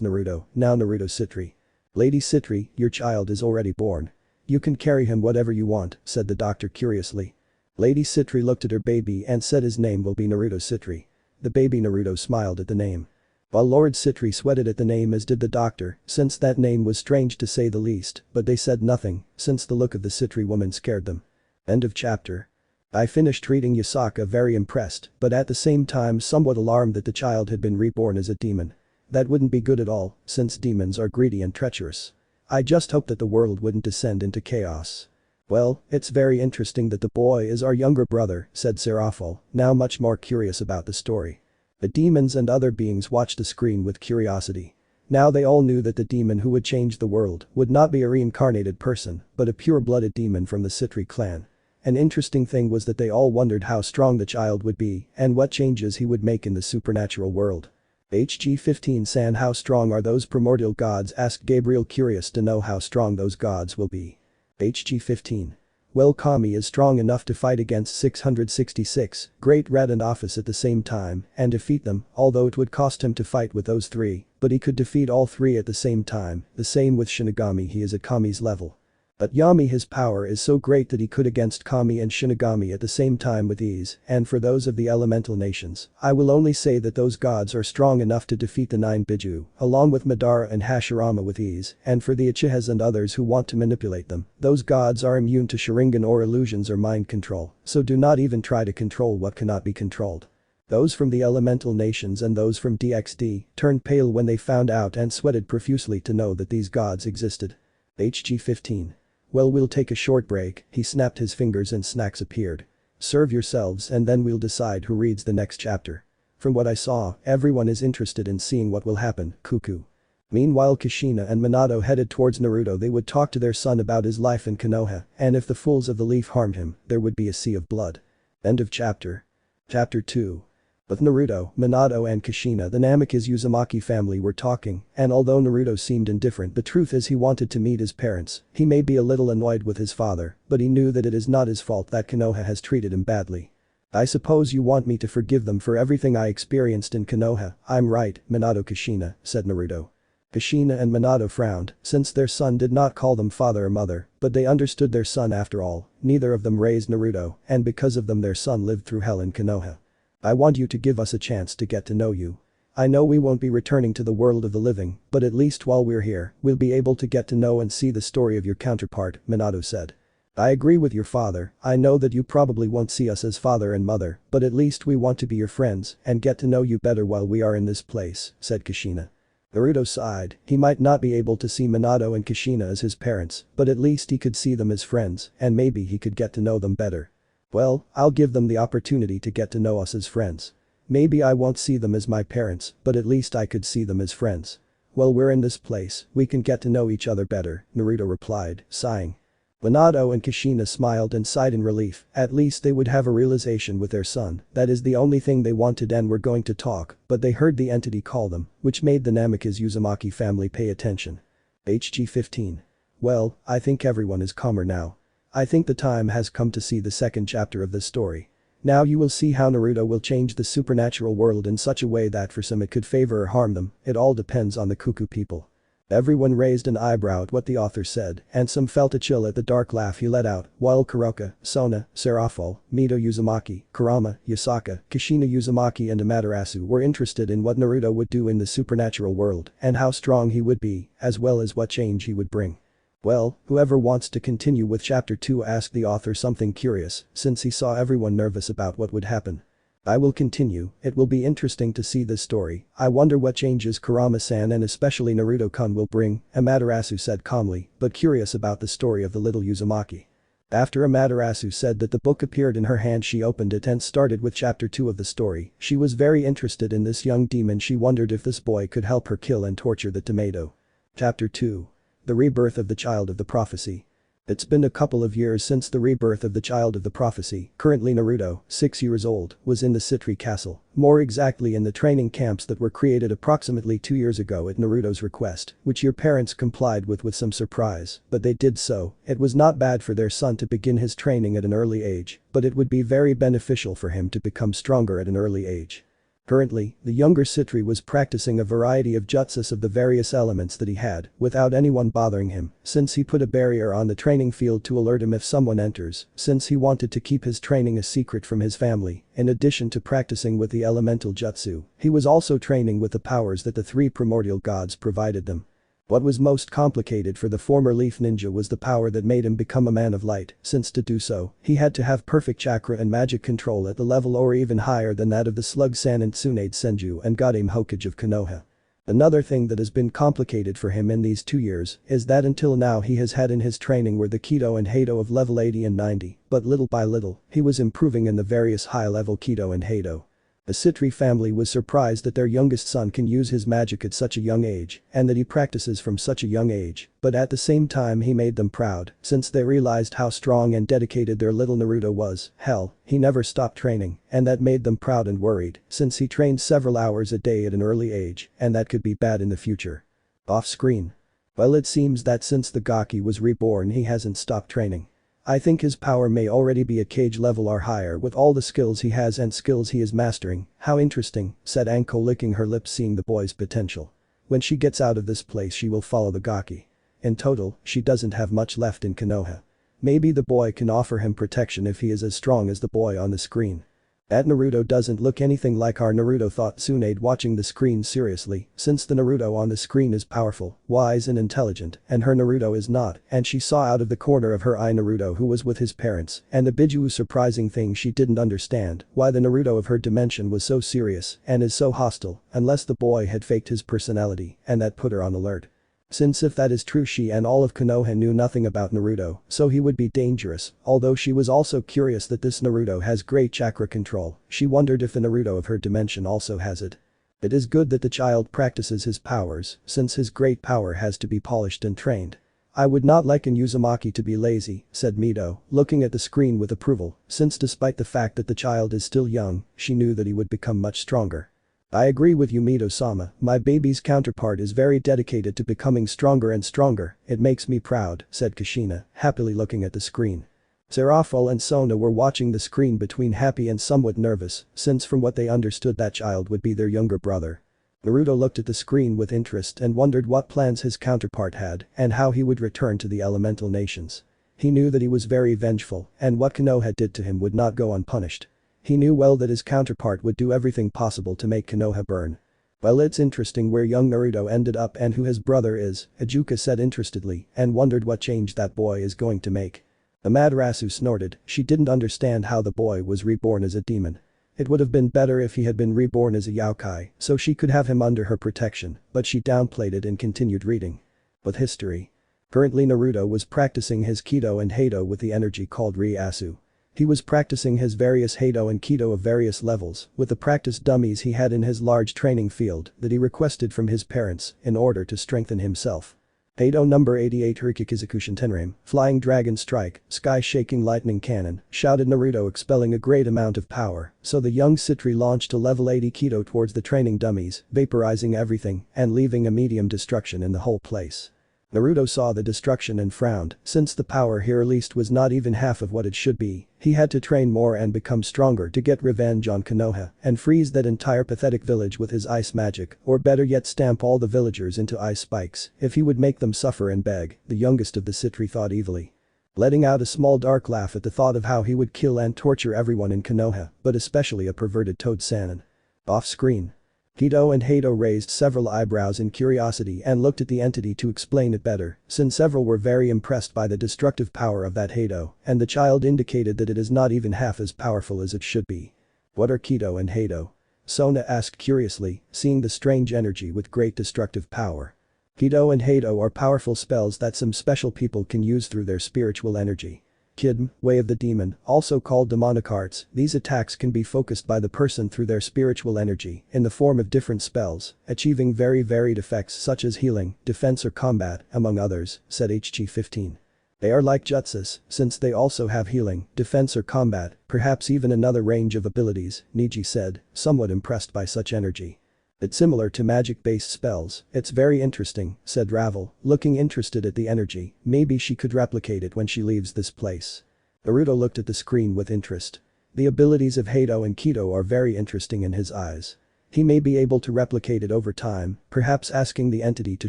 Naruto, now Naruto Sitri. "Lady Sitri, your child is already born. You can carry him whatever you want," said the doctor curiously. Lady Sitri looked at her baby and said his name will be Naruto Sitri. The baby Naruto smiled at the name. While Lord Sitri sweated at the name, as did the doctor, since that name was strange to say the least, but they said nothing since the look of the Sitri woman scared them. End of chapter. I finished reading Yasaka very impressed, but at the same time somewhat alarmed that the child had been reborn as a demon. That wouldn't be good at all, since demons are greedy and treacherous. I just hope that the world wouldn't descend into chaos. "Well, it's very interesting that the boy is our younger brother," said Serafall, now much more curious about the story. The demons and other beings watched the screen with curiosity. Now they all knew that the demon who would change the world would not be a reincarnated person, but a pure-blooded demon from the Sitri clan. An interesting thing was that they all wondered how strong the child would be and what changes he would make in the supernatural world. HG-15 how strong are those primordial gods?" asked Gabriel, curious to know how strong those gods will be. HG-15. "Well, Kami is strong enough to fight against 666 Great Red and Office at the same time and defeat them, although it would cost him to fight with those three, but he could defeat all three at the same time. The same with Shinigami, he is at Kami's level. But Yami, his power is so great that he could against Kami and Shinigami at the same time with ease, and for those of the elemental nations, I will only say that those gods are strong enough to defeat the 9 Biju, along with Madara and Hashirama with ease, and for the Uchihas and others who want to manipulate them, those gods are immune to Sharingan or illusions or mind control, so do not even try to control what cannot be controlled." Those from the elemental nations and those from DxD turned pale when they found out and sweated profusely to know that these gods existed. HG-15. "Well, we'll take a short break." He snapped his fingers and snacks appeared. "Serve yourselves and then we'll decide who reads the next chapter. From what I saw, everyone is interested in seeing what will happen, cuckoo." Meanwhile, Kushina and Minato headed towards Naruto. They would talk to their son about his life in Konoha, and if the fools of the leaf harmed him, there would be a sea of blood. End of chapter. Chapter 2. With Naruto, Minato and Kushina, the Namikaze Uzumaki family were talking, and although Naruto seemed indifferent, the truth is he wanted to meet his parents. He may be a little annoyed with his father, but he knew that it is not his fault that Konoha has treated him badly. "I suppose you want me to forgive them for everything I experienced in Konoha." "I'm right, Minato Kushina," said Naruto. Kushina and Minato frowned, since their son did not call them father or mother, but they understood their son after all. Neither of them raised Naruto, and because of them their son lived through hell in Konoha. "I want you to give us a chance to get to know you. I know we won't be returning to the world of the living, but at least while we're here, we'll be able to get to know and see the story of your counterpart," Minato said. "I agree with your father. I know that you probably won't see us as father and mother, but at least we want to be your friends and get to know you better while we are in this place," said Kushina. Naruto sighed. He might not be able to see Minato and Kushina as his parents, but at least he could see them as friends, and maybe he could get to know them better. "Well, I'll give them the opportunity to get to know us as friends. Maybe I won't see them as my parents, but at least I could see them as friends. While we're in this place, we can get to know each other better," Naruto replied, sighing. Minato and Kushina smiled and sighed in relief. At least they would have a realization with their son. That is the only thing they wanted and were going to talk, but they heard the entity call them, which made the Namikaze Uzumaki family pay attention. HG-15. "Well, I think everyone is calmer now. I think the time has come to see the second chapter of this story. Now you will see how Naruto will change the supernatural world in such a way that for some it could favor or harm them, it all depends on the cuckoo people. Everyone raised an eyebrow at what the author said, and some felt a chill at the dark laugh he let out, while Kuroka, Sona, Serafall, Mito Uzumaki, Kurama, Yasaka, Kushina Uzumaki and Amaterasu were interested in what Naruto would do in the supernatural world and how strong he would be, as well as what change he would bring. Well, whoever wants to continue with chapter 2 asked the author something curious, since he saw everyone nervous about what would happen. I will continue, it will be interesting to see this story, I wonder what changes Kurama-san and especially Naruto-kun will bring, Amaterasu said calmly, but curious about the story of the little Uzumaki. After Amaterasu said that the book appeared in her hand she opened it and started with chapter 2 of the story, she was very interested in this young demon she wondered if this boy could help her kill and torture the tomato. Chapter 2. The rebirth of the child of the prophecy. It's been a couple of years since the rebirth of the child of the prophecy, currently Naruto, 6 years old, was in the Sitri castle, more exactly in the training camps that were created approximately 2 years ago at Naruto's request, which your parents complied with some surprise, but they did so. It was not bad for their son to begin his training at an early age, but it would be very beneficial for him to become stronger at an early age. Currently, the younger Sitri was practicing a variety of jutsus of the various elements that he had, without anyone bothering him, since he put a barrier on the training field to alert him if someone enters, since he wanted to keep his training a secret from his family. In addition to practicing with the elemental jutsu, he was also training with the powers that the 3 primordial gods provided them. What was most complicated for the former Leaf Ninja was the power that made him become a man of light, since to do so, he had to have perfect chakra and magic control at the level or even higher than that of the Slug-san and Tsunade Senju and Godame Hokage of Konoha. Another thing that has been complicated for him in these 2 years is that until now he has had in his training were the Kido and Heido of level 80 and 90, but little by little, he was improving in the various high-level Kido and Heido. The Sitri family was surprised that their youngest son can use his magic at such a young age and that he practices from such a young age, but at the same time he made them proud since they realized how strong and dedicated their little Naruto was. Hell, he never stopped training, and that made them proud and worried since he trained several hours a day at an early age and that could be bad in the future. Off screen. Well, it seems that since the Gaki was reborn he hasn't stopped training. I think his power may already be at cage level or higher with all the skills he has and skills he is mastering. How interesting, said Anko licking her lips seeing the boy's potential. When she gets out of this place she will follow the Gaki. In total, she doesn't have much left in Konoha. Maybe the boy can offer him protection if he is as strong as the boy on the screen. That Naruto doesn't look anything like our Naruto, thought Tsunade watching the screen seriously, since the Naruto on the screen is powerful, wise and intelligent, and her Naruto is not, and she saw out of the corner of her eye Naruto who was with his parents, and the Biju surprising thing she didn't understand, why the Naruto of her dimension was so serious and is so hostile, unless the boy had faked his personality, and that put her on alert. Since if that is true she and all of Konoha knew nothing about Naruto, so he would be dangerous, although she was also curious that this Naruto has great chakra control, she wondered if the Naruto of her dimension also has it. It is good that the child practices his powers, since his great power has to be polished and trained. I would not liken Uzumaki to be lazy, said Mito, looking at the screen with approval, since despite the fact that the child is still young, she knew that he would become much stronger. I agree with you, Mito-sama, my baby's counterpart is very dedicated to becoming stronger and stronger, it makes me proud, said Kushina, happily looking at the screen. Serafall and Sona were watching the screen between happy and somewhat nervous, since from what they understood that child would be their younger brother. Naruto looked at the screen with interest and wondered what plans his counterpart had and how he would return to the elemental nations. He knew that he was very vengeful and what Konoha did to him would not go unpunished. He knew well that his counterpart would do everything possible to make Konoha burn. Well, it's interesting where young Naruto ended up and who his brother is, Ajuka said interestedly and wondered what change that boy is going to make. Amaterasu snorted, she didn't understand how the boy was reborn as a demon. It would have been better if he had been reborn as a yokai so she could have him under her protection, but she downplayed it and continued reading. With history. Currently Naruto was practicing his Kido and Heido with the energy called Ryasu. He was practicing his various Heido and Kido of various levels with the practice dummies he had in his large training field that he requested from his parents in order to strengthen himself. Heido number 88 Rikikizakushin Tenrame, Flying Dragon Strike, Sky-Shaking Lightning Cannon, shouted Naruto expelling a great amount of power, so the young Sitri launched a level 80 Kido towards the training dummies, vaporizing everything and leaving a medium destruction in the whole place. Naruto saw the destruction and frowned, since the power here released was not even half of what it should be, he had to train more and become stronger to get revenge on Konoha and freeze that entire pathetic village with his ice magic, or better yet stamp all the villagers into ice spikes if he would make them suffer and beg, the youngest of the sitri thought evilly. Letting out a small dark laugh at the thought of how he would kill and torture everyone in Konoha, but especially a perverted Toad Sannin. Off-screen. Hito and Hato raised several eyebrows in curiosity and looked at the entity to explain it better, since several were very impressed by the destructive power of that Hato, and the child indicated that it is not even half as powerful as it should be. What are Kito and Hato? Sona asked curiously, seeing the strange energy with great destructive power. Kito and Hato are powerful spells that some special people can use through their spiritual energy. Kidm, Way of the Demon, also called demonic arts, these attacks can be focused by the person through their spiritual energy in the form of different spells, achieving very varied effects such as healing, defense or combat, among others, said HG15. They are like jutsus, since they also have healing, defense or combat, perhaps even another range of abilities, Niji said, somewhat impressed by such energy. It's similar to magic-based spells, it's very interesting, said Ravel, looking interested at the energy, maybe she could replicate it when she leaves this place. Naruto looked at the screen with interest. The abilities of Hato and Kito are very interesting in his eyes. He may be able to replicate it over time, perhaps asking the entity to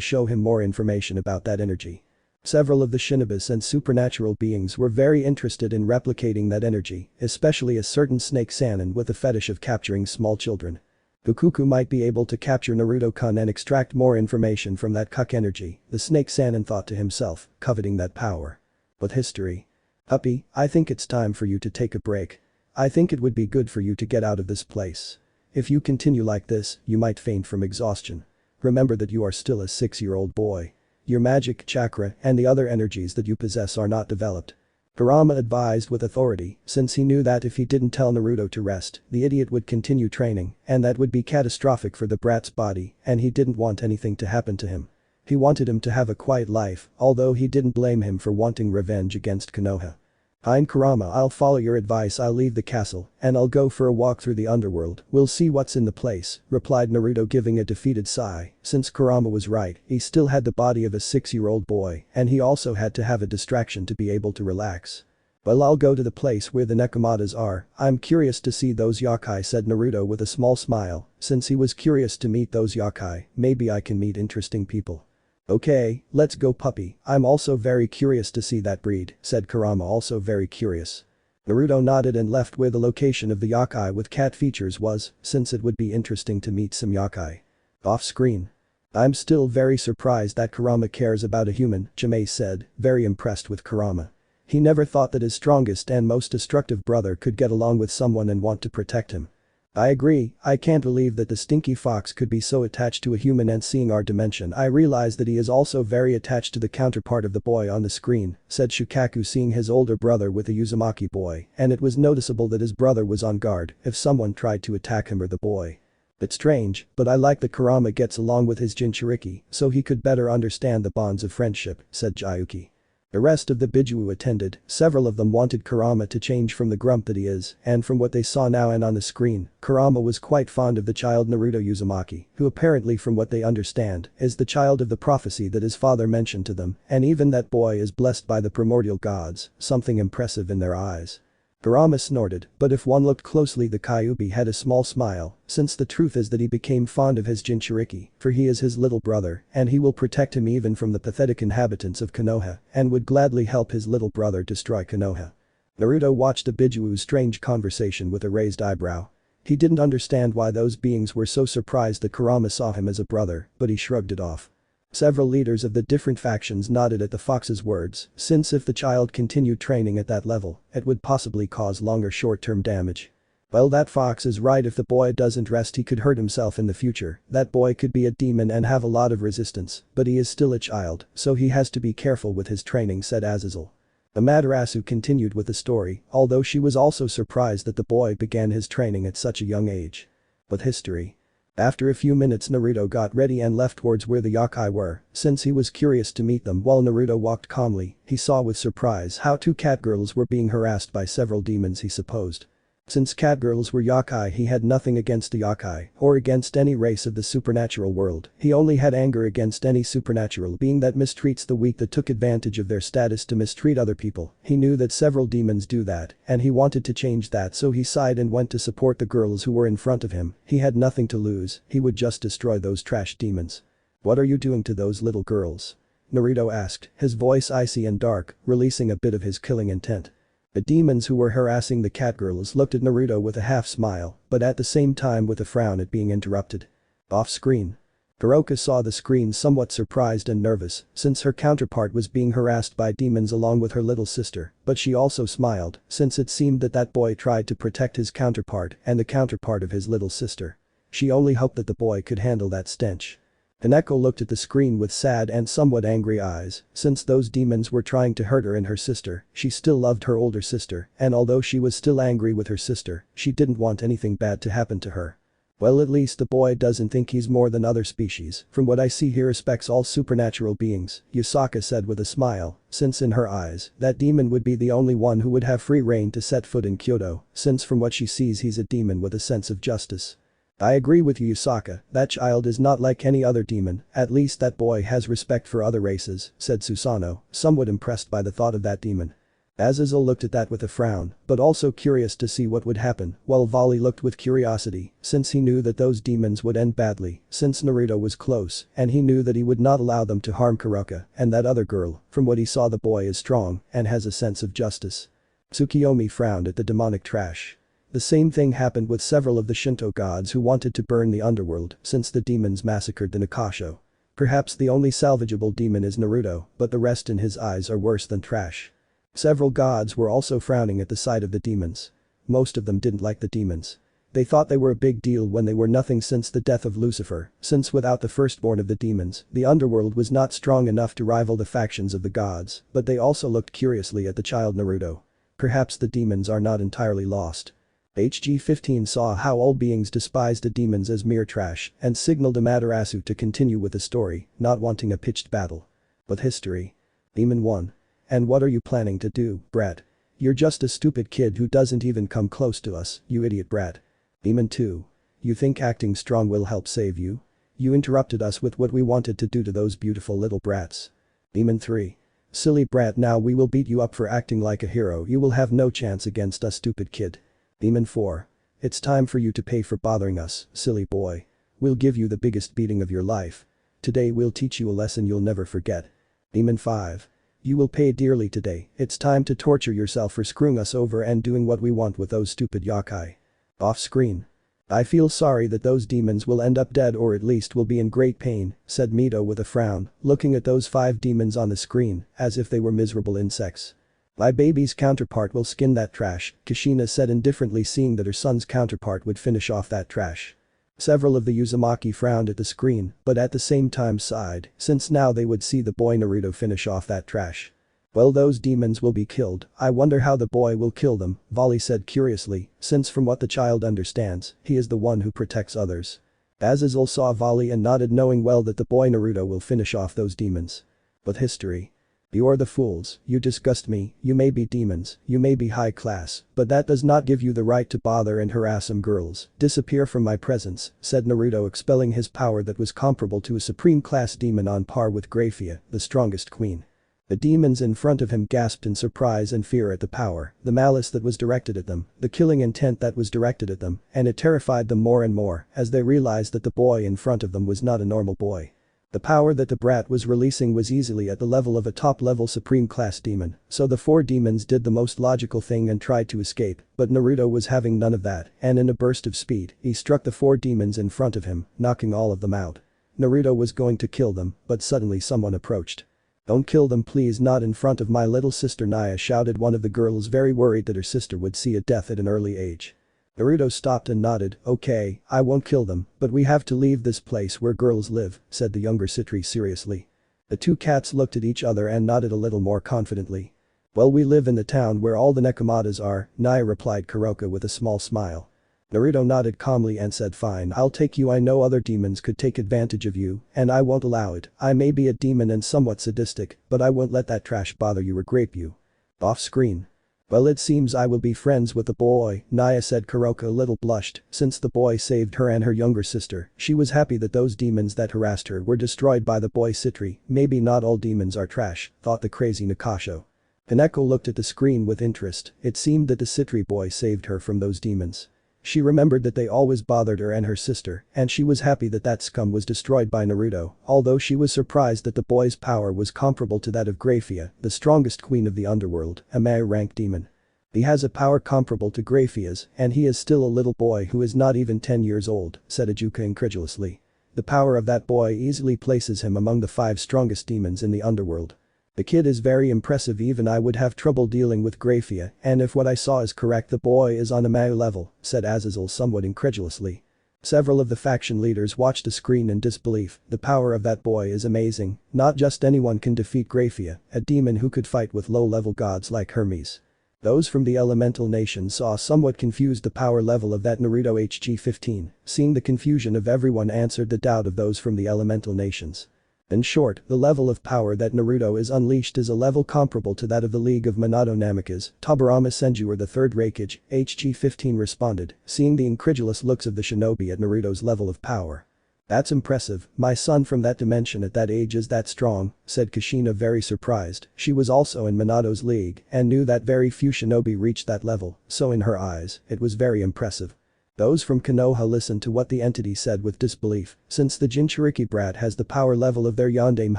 show him more information about that energy. Several of the shinobis and supernatural beings were very interested in replicating that energy, especially a certain snake Sannin with a fetish of capturing small children. Fukuku might be able to capture Naruto-kun and extract more information from that cuck energy, the snake Sannin thought to himself, coveting that power. But history. Puppy, I think it's time for you to take a break. I think it would be good for you to get out of this place. If you continue like this, you might faint from exhaustion. Remember that you are still a 6-year-old boy. Your magic, chakra, and the other energies that you possess are not developed. Kurama advised with authority, since he knew that if he didn't tell Naruto to rest, the idiot would continue training, and that would be catastrophic for the brat's body, and he didn't want anything to happen to him. He wanted him to have a quiet life, although he didn't blame him for wanting revenge against Konoha. "Fine Kurama, I'll follow your advice. I'll leave the castle, and I'll go for a walk through the underworld, we'll see what's in the place," replied Naruto giving a defeated sigh, since Kurama was right, he still had the body of a 6-year-old boy, and he also had to have a distraction to be able to relax. "Well, I'll go to the place where the Nekomatas are, I'm curious to see those yokai," said Naruto with a small smile, since he was curious to meet those yokai, maybe I can meet interesting people. "Okay, let's go puppy, I'm also very curious to see that breed," said Kurama also very curious. Naruto nodded and left where the location of the yokai with cat features was, since it would be interesting to meet some yokai. Off screen. "I'm still very surprised that Kurama cares about a human," Jimei said, very impressed with Kurama. He never thought that his strongest and most destructive brother could get along with someone and want to protect him. "I agree, I can't believe that the stinky fox could be so attached to a human, and seeing our dimension I realize that he is also very attached to the counterpart of the boy on the screen," said Shukaku, seeing his older brother with a Uzumaki boy, and it was noticeable that his brother was on guard if someone tried to attack him or the boy. "It's strange, but I like that Kurama gets along with his Jinchuriki so he could better understand the bonds of friendship," said Jayuki. The rest of the Bijuu attended, several of them wanted Kurama to change from the grump that he is, and from what they saw now and on the screen, Kurama was quite fond of the child Naruto Uzumaki, who apparently from what they understand, is the child of the prophecy that his father mentioned to them, and even that boy is blessed by the primordial gods, something impressive in their eyes. Kurama snorted, but if one looked closely the Kyuubi had a small smile, since the truth is that he became fond of his Jinchuriki, for he is his little brother, and he will protect him even from the pathetic inhabitants of Konoha, and would gladly help his little brother destroy Konoha. Naruto watched the Bijuu's strange conversation with a raised eyebrow. He didn't understand why those beings were so surprised that Kurama saw him as a brother, but he shrugged it off. Several leaders of the different factions nodded at the fox's words, since if the child continued training at that level, it would possibly cause longer short-term damage. "Well, that fox is right, if the boy doesn't rest he could hurt himself in the future, that boy could be a demon and have a lot of resistance, but he is still a child, so he has to be careful with his training," said Azazel. Amaterasu continued with the story, although she was also surprised that the boy began his training at such a young age. But history. After a few minutes Naruto got ready and left towards where the yokai were, since he was curious to meet them. While Naruto walked calmly, he saw with surprise how two cat girls were being harassed by several demons he supposed. Since catgirls were yokai, he had nothing against the yokai or against any race of the supernatural world. He only had anger against any supernatural being that mistreats the weak, that took advantage of their status to mistreat other people. He knew that several demons do that, and he wanted to change that, so he sighed and went to support the girls who were in front of him. He had nothing to lose, he would just destroy those trash demons. "What are you doing to those little girls?" Naruto asked, his voice icy and dark, releasing a bit of his killing intent. The demons who were harassing the catgirls looked at Naruto with a half smile, but at the same time with a frown at being interrupted. Off screen. Kuroka saw the screen, somewhat surprised and nervous, since her counterpart was being harassed by demons along with her little sister, but she also smiled, since it seemed that that boy tried to protect his counterpart and the counterpart of his little sister. She only hoped that the boy could handle that stench. Hinata looked at the screen with sad and somewhat angry eyes, since those demons were trying to hurt her and her sister. She still loved her older sister, and although she was still angry with her sister, she didn't want anything bad to happen to her. "Well, at least the boy doesn't think he's more than other species. From what I see, he respects all supernatural beings," Yusaka said with a smile, since in her eyes, that demon would be the only one who would have free reign to set foot in Kyoto, since from what she sees he's a demon with a sense of justice. "I agree with you, Yusaka, that child is not like any other demon, at least that boy has respect for other races," said Susanoo, somewhat impressed by the thought of that demon. Azazel looked at that with a frown, but also curious to see what would happen, while Volley looked with curiosity, since he knew that those demons would end badly, since Naruto was close, and he knew that he would not allow them to harm Kuroka and that other girl. From what he saw, the boy is strong and has a sense of justice. Tsukiyomi frowned at the demonic trash. The same thing happened with several of the Shinto gods who wanted to burn the underworld since the demons massacred the Nakasho. Perhaps the only salvageable demon is Naruto, but the rest in his eyes are worse than trash. Several gods were also frowning at the sight of the demons. Most of them didn't like the demons. They thought they were a big deal when they were nothing since the death of Lucifer, since without the firstborn of the demons, the underworld was not strong enough to rival the factions of the gods, but they also looked curiously at the child Naruto. Perhaps the demons are not entirely lost. HG-15 saw how all beings despised the demons as mere trash and signaled Amaterasu to continue with the story, not wanting a pitched battle. But history. Demon 1. "And what are you planning to do, brat? You're just a stupid kid who doesn't even come close to us, you idiot brat." Demon 2. "You think acting strong will help save you? You interrupted us with what we wanted to do to those beautiful little brats." Demon 3. "Silly brat, now we will beat you up for acting like a hero. You will have no chance against us, stupid kid." Demon 4. "It's time for you to pay for bothering us, silly boy. We'll give you the biggest beating of your life. Today we'll teach you a lesson you'll never forget." Demon 5. "You will pay dearly today. It's time to torture yourself for screwing us over and doing what we want with those stupid yokai." Off screen. "I feel sorry that those demons will end up dead, or at least will be in great pain," said Mito with a frown, looking at those 5 demons on the screen as if they were miserable insects. "My baby's counterpart will skin that trash," Kushina said indifferently, seeing that her son's counterpart would finish off that trash. Several of the Uzumaki frowned at the screen, but at the same time sighed, since now they would see the boy Naruto finish off that trash. "Well, those demons will be killed. I wonder how the boy will kill them," Volley said curiously, since from what the child understands, he is the one who protects others. Azazel saw Volley and nodded, knowing well that the boy Naruto will finish off those demons. But history. "You're the fools, you disgust me. You may be demons, you may be high class, but that does not give you the right to bother and harass some girls. Disappear from my presence," said Naruto, expelling his power that was comparable to a supreme class demon on par with Graphia, the strongest queen. The demons in front of him gasped in surprise and fear at the power, the malice that was directed at them, the killing intent that was directed at them, and it terrified them more and more as they realized that the boy in front of them was not a normal boy. The power that the brat was releasing was easily at the level of a top-level supreme class demon, so the 4 demons did the most logical thing and tried to escape, but Naruto was having none of that, and in a burst of speed, he struck the 4 demons in front of him, knocking all of them out. Naruto was going to kill them, but suddenly someone approached. "Don't kill them please, not in front of my little sister," Naya shouted, one of the girls very worried that her sister would see a death at an early age. Naruto stopped and nodded. "Okay, I won't kill them, but we have to leave this place where girls live," said the younger Sitri seriously. The 2 cats looked at each other and nodded a little more confidently. "Well, we live in the town where all the Nekomatas are," Naya replied Kuroka with a small smile. Naruto nodded calmly and said, "Fine, I'll take you. I know other demons could take advantage of you, and I won't allow it. I may be a demon and somewhat sadistic, but I won't let that trash bother you or grape you." Off screen. Well, it seems I will be friends with the boy, Naya said. Kuroka a little blushed, since the boy saved her and her younger sister. She was happy that those demons that harassed her were destroyed by the boy Sitri. Maybe not all demons are trash, thought the crazy Nakasho. Hineko looked at the screen with interest. It seemed that the Sitri boy saved her from those demons. She remembered that they always bothered her and her sister, and she was happy that that scum was destroyed by Naruto, although she was surprised that the boy's power was comparable to that of Graphia, the strongest queen of the underworld, a Maya-ranked demon. He has a power comparable to Graphia's, and he is still a little boy who is not even 10 years old, said Ijuka incredulously. The power of that boy easily places him among the 5 strongest demons in the underworld. The kid is very impressive. Even I would have trouble dealing with Graphia, and if what I saw is correct, the boy is on a Maya level, said Azazel somewhat incredulously. Several of the faction leaders watched the screen in disbelief. The power of that boy is amazing. Not just anyone can defeat Graphia, a demon who could fight with low-level gods like Hermes. Those from the elemental nation saw somewhat confused the power level of that Naruto HG-15. Seeing the confusion of everyone answered the doubt of those from the elemental nations. In short, the level of power that Naruto is unleashed is a level comparable to that of the League of Minato Namikaze. Tobirama Senju or the third Raikage, HG-15 responded, seeing the incredulous looks of the shinobi at Naruto's level of power. That's impressive, my son from that dimension at that age is that strong, said Kushina very surprised. She was also in Minato's league and knew that very few shinobi reached that level, so in her eyes, it was very impressive. Those from Konoha listened to what the entity said with disbelief, since the Jinchuriki brat has the power level of their Yondaime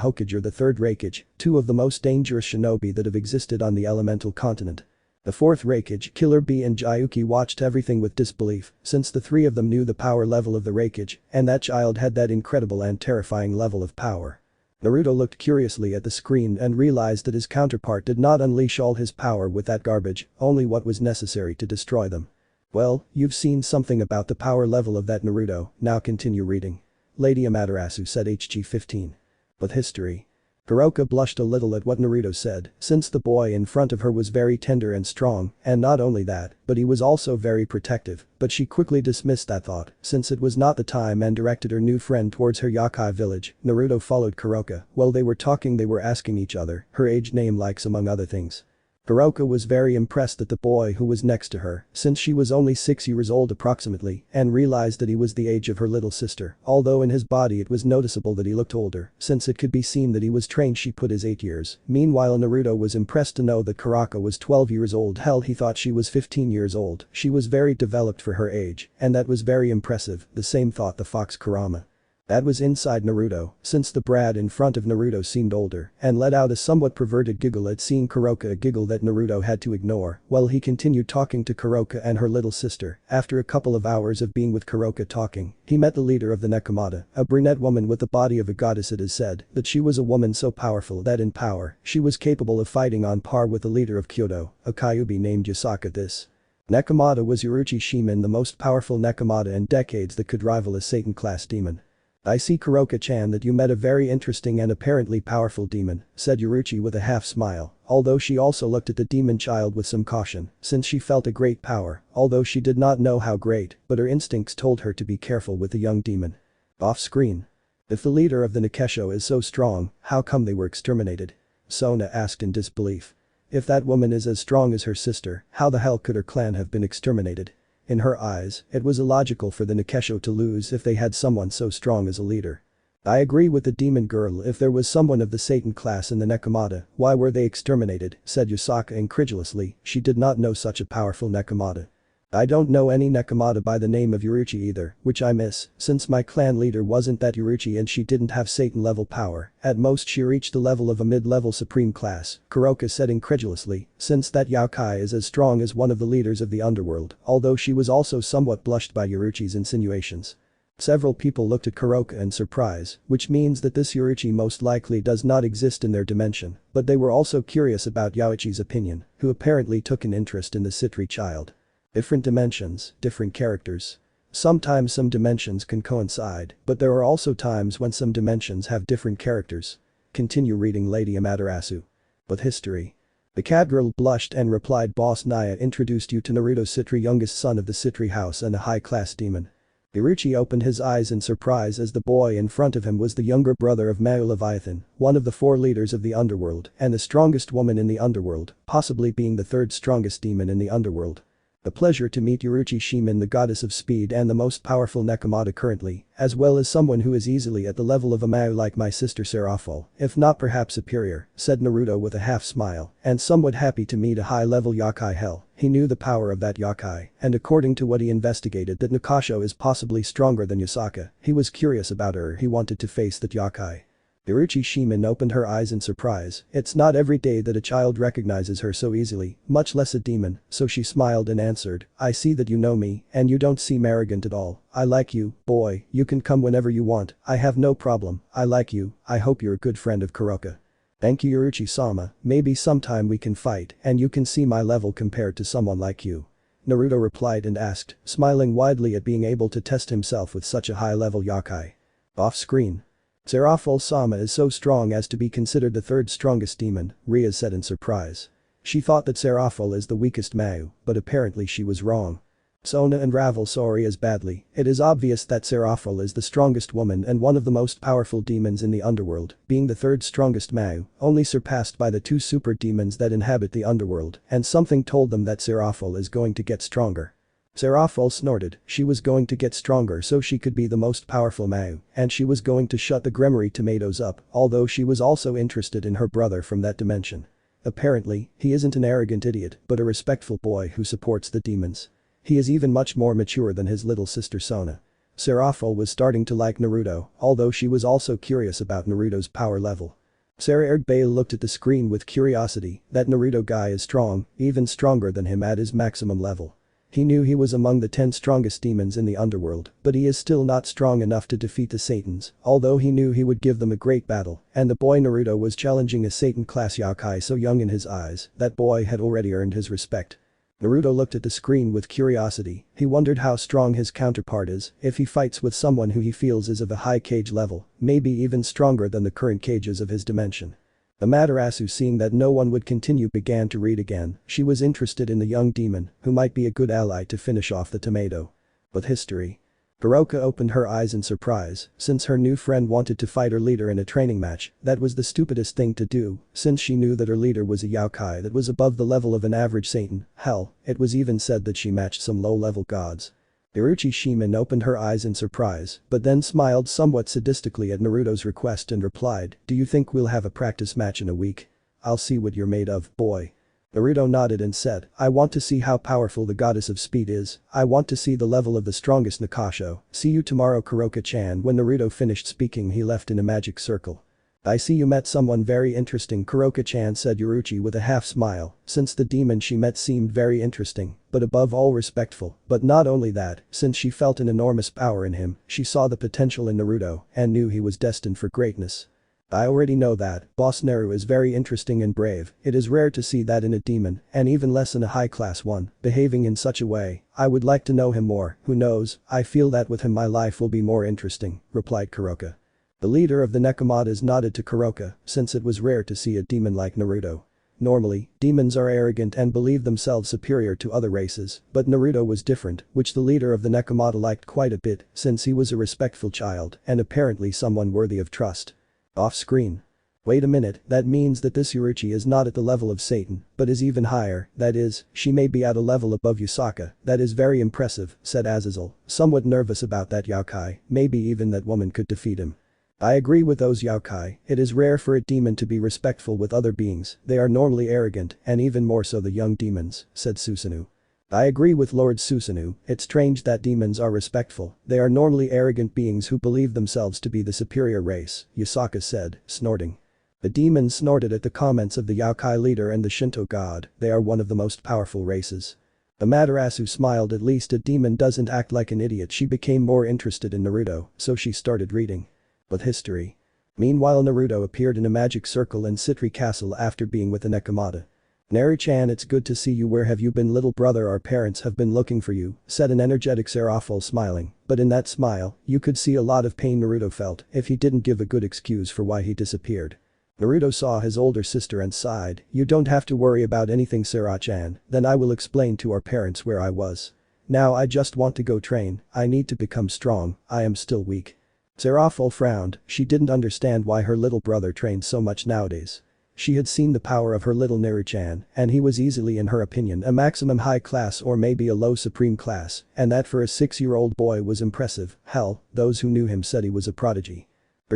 Hokage or the third Raikage, 2 of the most dangerous shinobi that have existed on the elemental continent. The fourth Raikage, Killer Bee and Jayuki watched everything with disbelief, since the 3 of them knew the power level of the Raikage, and that child had that incredible and terrifying level of power. Naruto looked curiously at the screen and realized that his counterpart did not unleash all his power with that garbage, only what was necessary to destroy them. Well, you've seen something about the power level of that Naruto, now continue reading. Lady Amaterasu said HG-15. But history. Kuroka blushed a little at what Naruto said, since the boy in front of her was very tender and strong, and not only that, but he was also very protective, but she quickly dismissed that thought, since it was not the time, and directed her new friend towards her Yakai village. Naruto followed Kuroka. While they were talking, they were asking each other her age, name, likes, among other things. Kuroka was very impressed at the boy who was next to her, since she was only 6 years old approximately, and realized that he was the age of her little sister, although in his body it was noticeable that he looked older, since it could be seen that he was trained. She put his 8 years. Meanwhile, Naruto was impressed to know that Kuraka was 12 years old. Hell, he thought she was 15 years old. She was very developed for her age, and that was very impressive. The same thought the fox Kurama. That was inside Naruto, since the brat in front of Naruto seemed older and let out a somewhat perverted giggle at seeing Kuroka, a giggle that Naruto had to ignore while he continued talking to Kuroka and her little sister. After a couple of hours of being with Kuroka talking, he met the leader of the Nekomata, a brunette woman with the body of a goddess. It is said that she was a woman so powerful that in power, she was capable of fighting on par with the leader of Kyoto, a Kyuubi named Yasaka. This Nekomata was Uruchi Shimen, the most powerful Nekomata in decades that could rival a Satan-class demon. I see, Kuroka-chan, that you met a very interesting and apparently powerful demon, said Uruchi with a half smile, although she also looked at the demon child with some caution, since she felt a great power, although she did not know how great, but her instincts told her to be careful with the young demon. Off screen. If the leader of the Nekesho is so strong, how come they were exterminated? Sona asked in disbelief. If that woman is as strong as her sister, how the hell could her clan have been exterminated? In her eyes, it was illogical for the Nekesho to lose if they had someone so strong as a leader. I agree with the demon girl. If there was someone of the Satan class in the Nekomata, why were they exterminated, said Yasaka incredulously. She did not know such a powerful Nekomata. I don't know any Nekomata by the name of Uruchi either, which I miss, since my clan leader wasn't that Uruchi and she didn't have Satan level power. At most she reached the level of a mid-level supreme class, Kuroka said incredulously, since that Yakai is as strong as one of the leaders of the underworld, although she was also somewhat blushed by Uruchi's insinuations. Several people looked at Kuroka in surprise, which means that this Uruchi most likely does not exist in their dimension, but they were also curious about Yaoichi's opinion, who apparently took an interest in the Sitri child. Different dimensions, different characters. Sometimes some dimensions can coincide, but there are also times when some dimensions have different characters. Continue reading, Lady Amaterasu. But history. The catgirl blushed and replied, Boss Naya introduced you to Naruto Sitri, youngest son of the Sitri house and a high-class demon. Orochi opened his eyes in surprise as the boy in front of him was the younger brother of Leviathan, one of the 4 leaders of the underworld and the strongest woman in the underworld, possibly being the 3rd strongest demon in the underworld. A pleasure to meet Orochi Shimin, the goddess of speed and the most powerful Nekomata currently, as well as someone who is easily at the level of a Mao like my sister Serafall, if not perhaps superior, said Naruto with a half smile, and somewhat happy to meet a high-level yokai. Hell, he knew the power of that yokai, and according to what he investigated that Nakasho is possibly stronger than Yasaka, he was curious about her, he wanted to face that yokai. Orochi Shimin opened her eyes in surprise, it's not every day that a child recognizes her so easily, much less a demon, so she smiled and answered, I see that you know me, and you don't seem arrogant at all, I like you, boy, you can come whenever you want, I have no problem, I like you, I hope you're a good friend of Kuroka. Thank you Orochi-sama, maybe sometime we can fight and you can see my level compared to someone like you. Naruto replied and asked, smiling widely at being able to test himself with such a high-level yokai. Off screen. Serafall-sama is so strong as to be considered the 3rd strongest demon, Ria said in surprise. She thought that Serafall is the weakest Mao, but apparently she was wrong. Sona and Ravel saw Ria's badly, it is obvious that Serafall is the strongest woman and one of the most powerful demons in the underworld, being the 3rd strongest Mao, only surpassed by the 2 super demons that inhabit the underworld, and something told them that Serafall is going to get stronger. Serafall snorted, she was going to get stronger so she could be the most powerful Mao, and she was going to shut the Gremory tomatoes up, although she was also interested in her brother from that dimension. Apparently, he isn't an arrogant idiot, but a respectful boy who supports the demons. He is even much more mature than his little sister Sona. Serafall was starting to like Naruto, although she was also curious about Naruto's power level. Sarah Bale looked at the screen with curiosity, that Naruto guy is strong, even stronger than him at his maximum level. He knew he was among the 10 strongest demons in the underworld, but he is still not strong enough to defeat the Satans, although he knew he would give them a great battle, and the boy Naruto was challenging a Satan-class yokai so young in his eyes, that boy had already earned his respect. Naruto looked at the screen with curiosity, he wondered how strong his counterpart is if he fights with someone who he feels is of a high kage level, maybe even stronger than the current cages of his dimension. Amaterasu, seeing that no one would continue, began to read again, she was interested in the young demon, who might be a good ally to finish off the tomato. But history. Kuroka opened her eyes in surprise, since her new friend wanted to fight her leader in a training match, that was the stupidest thing to do, since she knew that her leader was a yokai that was above the level of an average Satan, hell, it was even said that she matched some low-level gods. Orochi Shimin opened her eyes in surprise, but then smiled somewhat sadistically at Naruto's request and replied, do you think we'll have a practice match in a week? I'll see what you're made of, boy. Naruto nodded and said, I want to see how powerful the goddess of speed is, I want to see the level of the strongest Nakasho, see you tomorrow Kuroka-chan. When Naruto finished speaking he left in a magic circle. I see you met someone very interesting, Kuroka-chan said Orochi with a half smile, since the demon she met seemed very interesting, but above all respectful, but not only that, since she felt an enormous power in him, she saw the potential in Naruto and knew he was destined for greatness. I already know that, Boss Naru is very interesting and brave, it is rare to see that in a demon, and even less in a high-class one, behaving in such a way, I would like to know him more, who knows, I feel that with him my life will be more interesting, replied Kuroka. The leader of the Nekomatas nodded to Kuroka, since it was rare to see a demon like Naruto. Normally, demons are arrogant and believe themselves superior to other races, but Naruto was different, which the leader of the Nekomata liked quite a bit, since he was a respectful child and apparently someone worthy of trust. Off screen. Wait a minute, that means that this Orochi is not at the level of Satan, but is even higher, that is, she may be at a level above Yasaka, that is very impressive, said Azazel, somewhat nervous about that yokai, maybe even that woman could defeat him. I agree with those yokai, it is rare for a demon to be respectful with other beings, they are normally arrogant, and even more so the young demons, said Susanoo. I agree with Lord Susanoo, it's strange that demons are respectful, they are normally arrogant beings who believe themselves to be the superior race, Yasaka said, snorting. The demons snorted at the comments of the yokai leader and the Shinto god, they are one of the most powerful races. Amaterasu smiled, at least a demon doesn't act like an idiot. She became more interested in Naruto, so she started reading. But history. Meanwhile Naruto appeared in a magic circle in Sitri Castle after being with the Nekomata. Naru-chan, it's good to see you. Where have you been, little brother? Our parents have been looking for you, said an energetic Serafall smiling, but in that smile, you could see a lot of pain Naruto felt if he didn't give a good excuse for why he disappeared. Naruto saw his older sister and sighed, you don't have to worry about anything Sera-chan, then I will explain to our parents where I was. Now I just want to go train, I need to become strong, I am still weak. Serafall frowned, she didn't understand why her little brother trained so much nowadays. She had seen the power of her little Naruto, and he was easily in her opinion a maximum high class or maybe a low supreme class, and that for a 6-year-old boy was impressive, hell, those who knew him said he was a prodigy.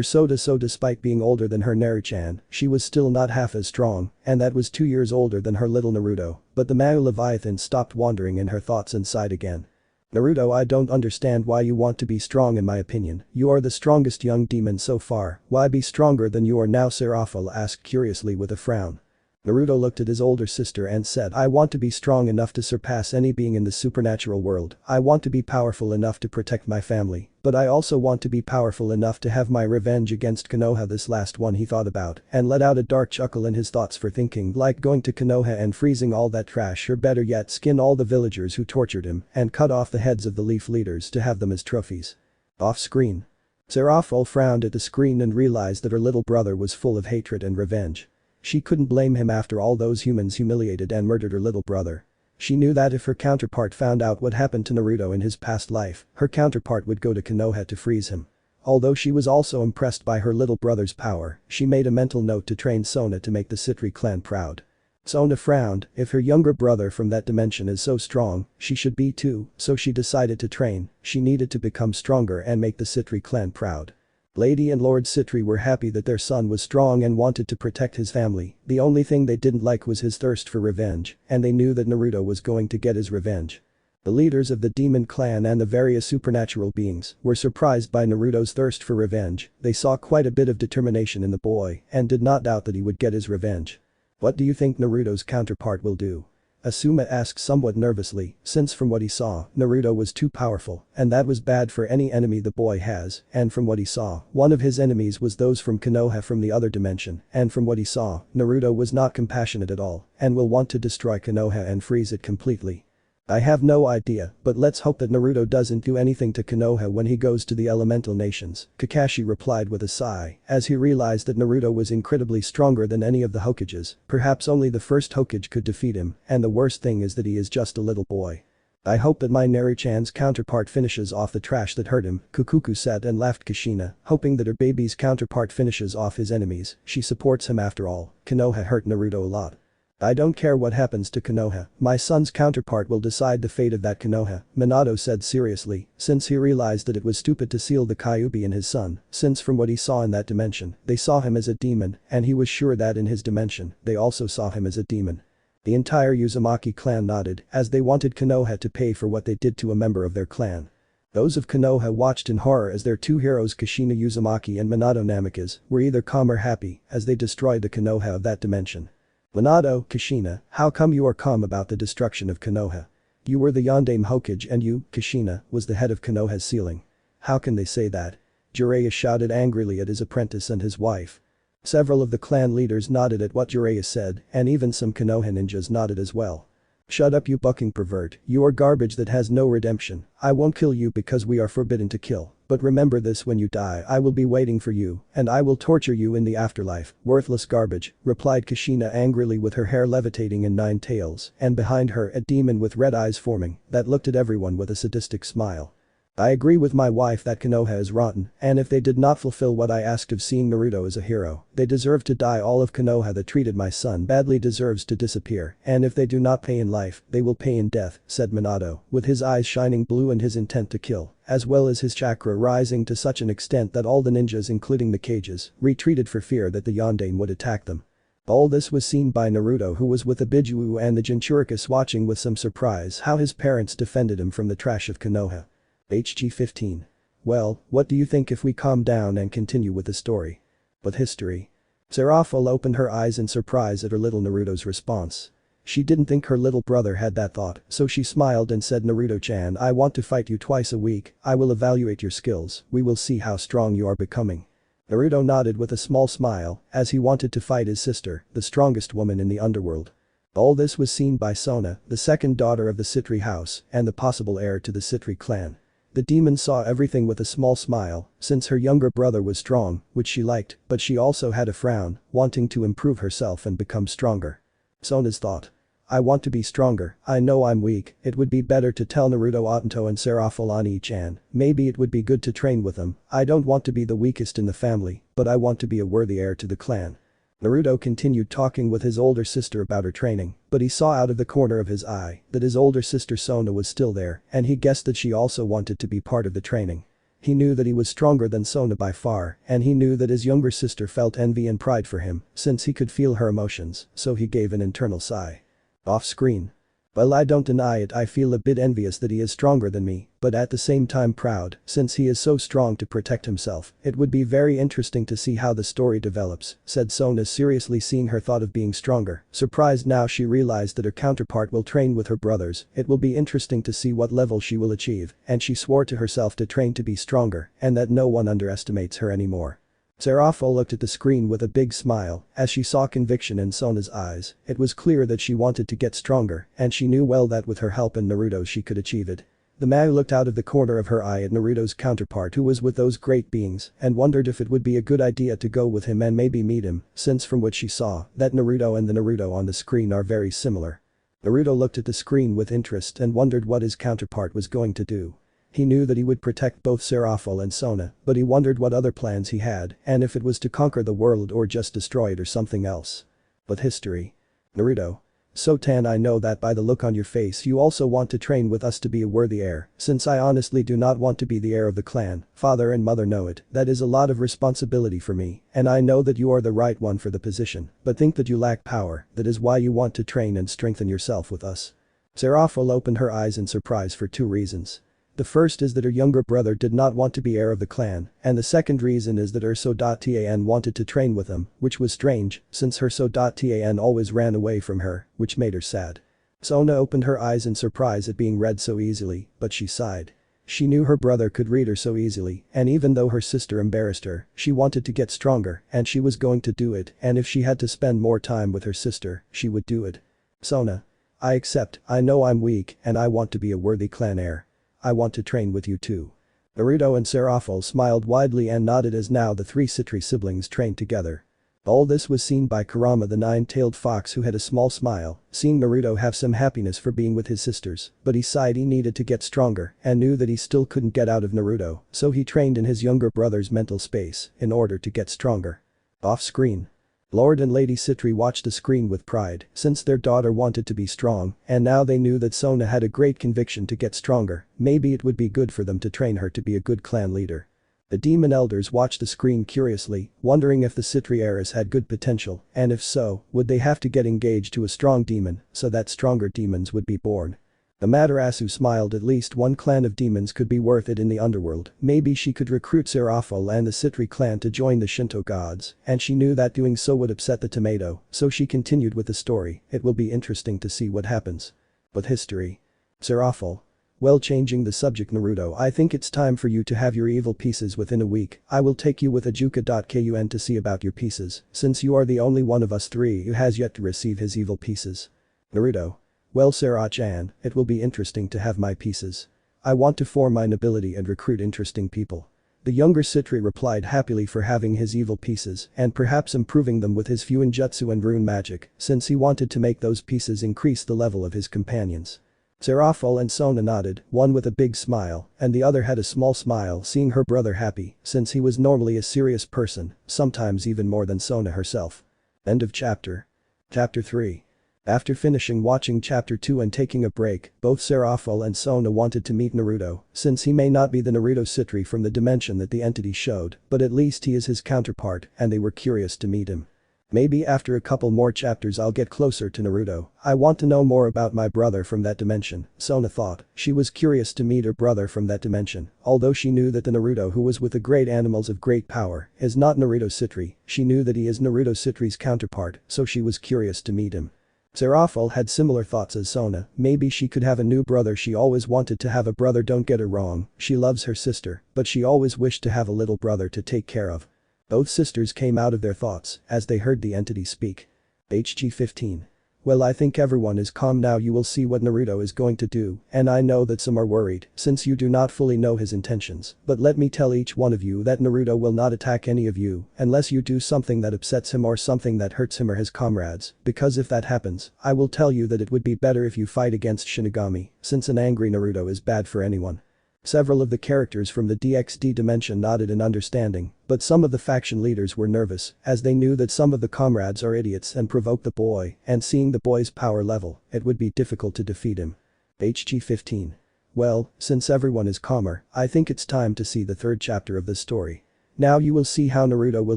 So despite being older than her Naruto, she was still not half as strong, and that was 2 years older than her little Naruto, but the Leviathan stopped wandering in her thoughts and sighed again. Naruto, I don't understand why you want to be strong in my opinion, you are the strongest young demon so far, why be stronger than you are now? Serafall asked curiously with a frown. Naruto looked at his older sister and said, I want to be strong enough to surpass any being in the supernatural world, I want to be powerful enough to protect my family, but I also want to be powerful enough to have my revenge against Konoha. This last one he thought about and let out a dark chuckle in his thoughts for thinking like going to Konoha and freezing all that trash, or better yet skin all the villagers who tortured him and cut off the heads of the leaf leaders to have them as trophies. Off screen. Serafall frowned at the screen and realized that her little brother was full of hatred and revenge. She couldn't blame him after all those humans humiliated and murdered her little brother. She knew that if her counterpart found out what happened to Naruto in his past life, her counterpart would go to Konoha to freeze him. Although she was also impressed by her little brother's power, she made a mental note to train Sona to make the Sitri clan proud. Sona frowned, if her younger brother from that dimension is so strong, she should be too, so she decided to train, she needed to become stronger and make the Sitri clan proud. Lady and Lord Sitri were happy that their son was strong and wanted to protect his family, the only thing they didn't like was his thirst for revenge, and they knew that Naruto was going to get his revenge. The leaders of the demon clan and the various supernatural beings were surprised by Naruto's thirst for revenge, they saw quite a bit of determination in the boy and did not doubt that he would get his revenge. What do you think Naruto's counterpart will do? Asuma asked somewhat nervously, since from what he saw, Naruto was too powerful, and that was bad for any enemy the boy has, and from what he saw, one of his enemies was those from Konoha from the other dimension, and from what he saw, Naruto was not compassionate at all, and will want to destroy Konoha and freeze it completely. I have no idea, but let's hope that Naruto doesn't do anything to Konoha when he goes to the elemental nations, Kakashi replied with a sigh, as he realized that Naruto was incredibly stronger than any of the Hokages, perhaps only the first Hokage could defeat him, and the worst thing is that he is just a little boy. I hope that my Naruto-chan's counterpart finishes off the trash that hurt him, Kukuku said and laughed. Kushina, hoping that her baby's counterpart finishes off his enemies, she supports him after all, Konoha hurt Naruto a lot. I don't care what happens to Konoha, my son's counterpart will decide the fate of that Konoha, Minato said seriously, since he realized that it was stupid to seal the Kyuubi in his son, since from what he saw in that dimension, they saw him as a demon, and he was sure that in his dimension, they also saw him as a demon. The entire Uzumaki clan nodded, as they wanted Konoha to pay for what they did to a member of their clan. Those of Konoha watched in horror as their two heroes Kushina Uzumaki and Minato Namikaze were either calm or happy as they destroyed the Konoha of that dimension. Minato, Kushina, how come you are calm about the destruction of Konoha? You were the Yondaime Hokage and you, Kushina, was the head of Konoha's sealing. How can they say that? Jiraiya shouted angrily at his apprentice and his wife. Several of the clan leaders nodded at what Jiraiya said, and even some Konoha ninjas nodded as well. Shut up, you bucking pervert, you are garbage that has no redemption, I won't kill you because we are forbidden to kill, but remember this, when you die I will be waiting for you, and I will torture you in the afterlife, worthless garbage, replied Kushina angrily with her hair levitating in 9 tails, and behind her a demon with red eyes forming, that looked at everyone with a sadistic smile. I agree with my wife that Konoha is rotten, and if they did not fulfill what I asked of seeing Naruto as a hero, they deserve to die. All of Konoha that treated my son badly deserves to disappear, and if they do not pay in life, they will pay in death, said Minato, with his eyes shining blue and his intent to kill, as well as his chakra rising to such an extent that all the ninjas including the Kages, retreated for fear that the Yondaime would attack them. All this was seen by Naruto, who was with the Biju and the Jinchuricus, watching with some surprise how his parents defended him from the trash of Konoha. HG15. Well, what do you think if we calm down and continue with the story? But history. Serafall opened her eyes in surprise at her little Naruto's response. She didn't think her little brother had that thought, so she smiled and said, Naruto-chan, I want to fight you twice a week, I will evaluate your skills, we will see how strong you are becoming. Naruto nodded with a small smile, as he wanted to fight his sister, the strongest woman in the underworld. All this was seen by Sona, the second daughter of the Sitri house, and the possible heir to the Sitri clan. The demon saw everything with a small smile, since her younger brother was strong, which she liked, but she also had a frown, wanting to improve herself and become stronger. Sona's thought. I want to be stronger, I know I'm weak, it would be better to tell Naruto Otanto and Serafall on Ichan, maybe it would be good to train with them, I don't want to be the weakest in the family, but I want to be a worthy heir to the clan. Naruto continued talking with his older sister about her training, but he saw out of the corner of his eye that his older sister Sona was still there and he guessed that she also wanted to be part of the training. He knew that he was stronger than Sona by far and he knew that his younger sister felt envy and pride for him since he could feel her emotions, so he gave an internal sigh. Off screen. Well, I don't deny it, I feel a bit envious that he is stronger than me, but at the same time proud since he is so strong to protect himself. It would be very interesting to see how the story develops, said Sona, seriously seeing her thought of being stronger. Surprised now she realized that her counterpart will train with her brothers, it will be interesting to see what level she will achieve, and she swore to herself to train to be stronger and that no one underestimates her anymore. Serafall looked at the screen with a big smile as she saw conviction in Sona's eyes. It was clear that she wanted to get stronger and she knew well that with her help and Naruto she could achieve it. The Mag looked out of the corner of her eye at Naruto's counterpart who was with those great beings and wondered if it would be a good idea to go with him and maybe meet him since from what she saw that Naruto and the Naruto on the screen are very similar. Naruto looked at the screen with interest and wondered what his counterpart was going to do. He knew that he would protect both Serafall and Sona, but he wondered what other plans he had and if it was to conquer the world or just destroy it or something else. But history. Naruto. So Tan, I know that by the look on your face you also want to train with us to be a worthy heir, since I honestly do not want to be the heir of the clan, father and mother know it, that is a lot of responsibility for me, and I know that you are the right one for the position, but think that you lack power, that is why you want to train and strengthen yourself with us. Serafall opened her eyes in surprise for two reasons. The first is that her younger brother did not want to be heir of the clan, and the second reason is that Urso.Tan wanted to train with him, which was strange, since Urso.Tan always ran away from her, which made her sad. Sona opened her eyes in surprise at being read so easily, but she sighed. She knew her brother could read her so easily, and even though her sister embarrassed her, she wanted to get stronger, and she was going to do it, and if she had to spend more time with her sister, she would do it. Sona. I accept, I know I'm weak, and I want to be a worthy clan heir. I want to train with you too. Naruto and Serafall smiled widely and nodded as now the three Sitri siblings trained together. All this was seen by Kurama, the nine-tailed fox, who had a small smile, seeing Naruto have some happiness for being with his sisters, but he sighed he needed to get stronger and knew that he still couldn't get out of Naruto, so he trained in his younger brother's mental space in order to get stronger. Off screen. Lord and Lady Sitri watched the screen with pride since their daughter wanted to be strong and now they knew that Sona had a great conviction to get stronger, maybe it would be good for them to train her to be a good clan leader. The demon elders watched the screen curiously, wondering if the Sitri heiress had good potential and if so, would they have to get engaged to a strong demon so that stronger demons would be born. The Madarasu smiled, at least one clan of demons could be worth it in the underworld, maybe she could recruit Serafall and the Sitri clan to join the Shinto gods, and she knew that doing so would upset the tomato, so she continued with the story, it will be interesting to see what happens. But history. Serafall. Well, changing the subject, Naruto, I think it's time for you to have your evil pieces within a week. I will take you with Ajuka.kun to see about your pieces, since you are the only one of us three who has yet to receive his evil pieces. Naruto. Well, Sarah-chan, it will be interesting to have my pieces. I want to form my nobility and recruit interesting people. The younger Sitri replied happily for having his evil pieces and perhaps improving them with his Fuinjutsu and rune magic, since he wanted to make those pieces increase the level of his companions. Serafall and Sona nodded, one with a big smile and the other had a small smile seeing her brother happy since he was normally a serious person, sometimes even more than Sona herself. End of chapter. Chapter 3. After finishing watching chapter 2 and taking a break, both Serafall and Sona wanted to meet Naruto, since he may not be the Naruto Sitri from the dimension that the entity showed, but at least he is his counterpart and they were curious to meet him. Maybe after a couple more chapters I'll get closer to Naruto, I want to know more about my brother from that dimension, Sona thought. She was curious to meet her brother from that dimension, although she knew that the Naruto who was with the great animals of great power is not Naruto Sitri, she knew that he is Naruto Sitri's counterpart, so she was curious to meet him. Serafall had similar thoughts as Sona, maybe she could have a new brother. She always wanted to have a brother, don't get her wrong, she loves her sister, but she always wished to have a little brother to take care of. Both sisters came out of their thoughts as they heard the entity speak. HG 15. Well, I think everyone is calm now. You will see what Naruto is going to do, and I know that some are worried since you do not fully know his intentions, but let me tell each one of you that Naruto will not attack any of you unless you do something that upsets him or something that hurts him or his comrades, because if that happens, I will tell you that it would be better if you fight against Shinigami, since an angry Naruto is bad for anyone. Several of the characters from the DxD dimension nodded in understanding, but some of the faction leaders were nervous, as they knew that some of the comrades are idiots and provoke the boy, and seeing the boy's power level, it would be difficult to defeat him. HG 15. Well, since everyone is calmer, I think it's time to see the third chapter of this story. Now you will see how Naruto will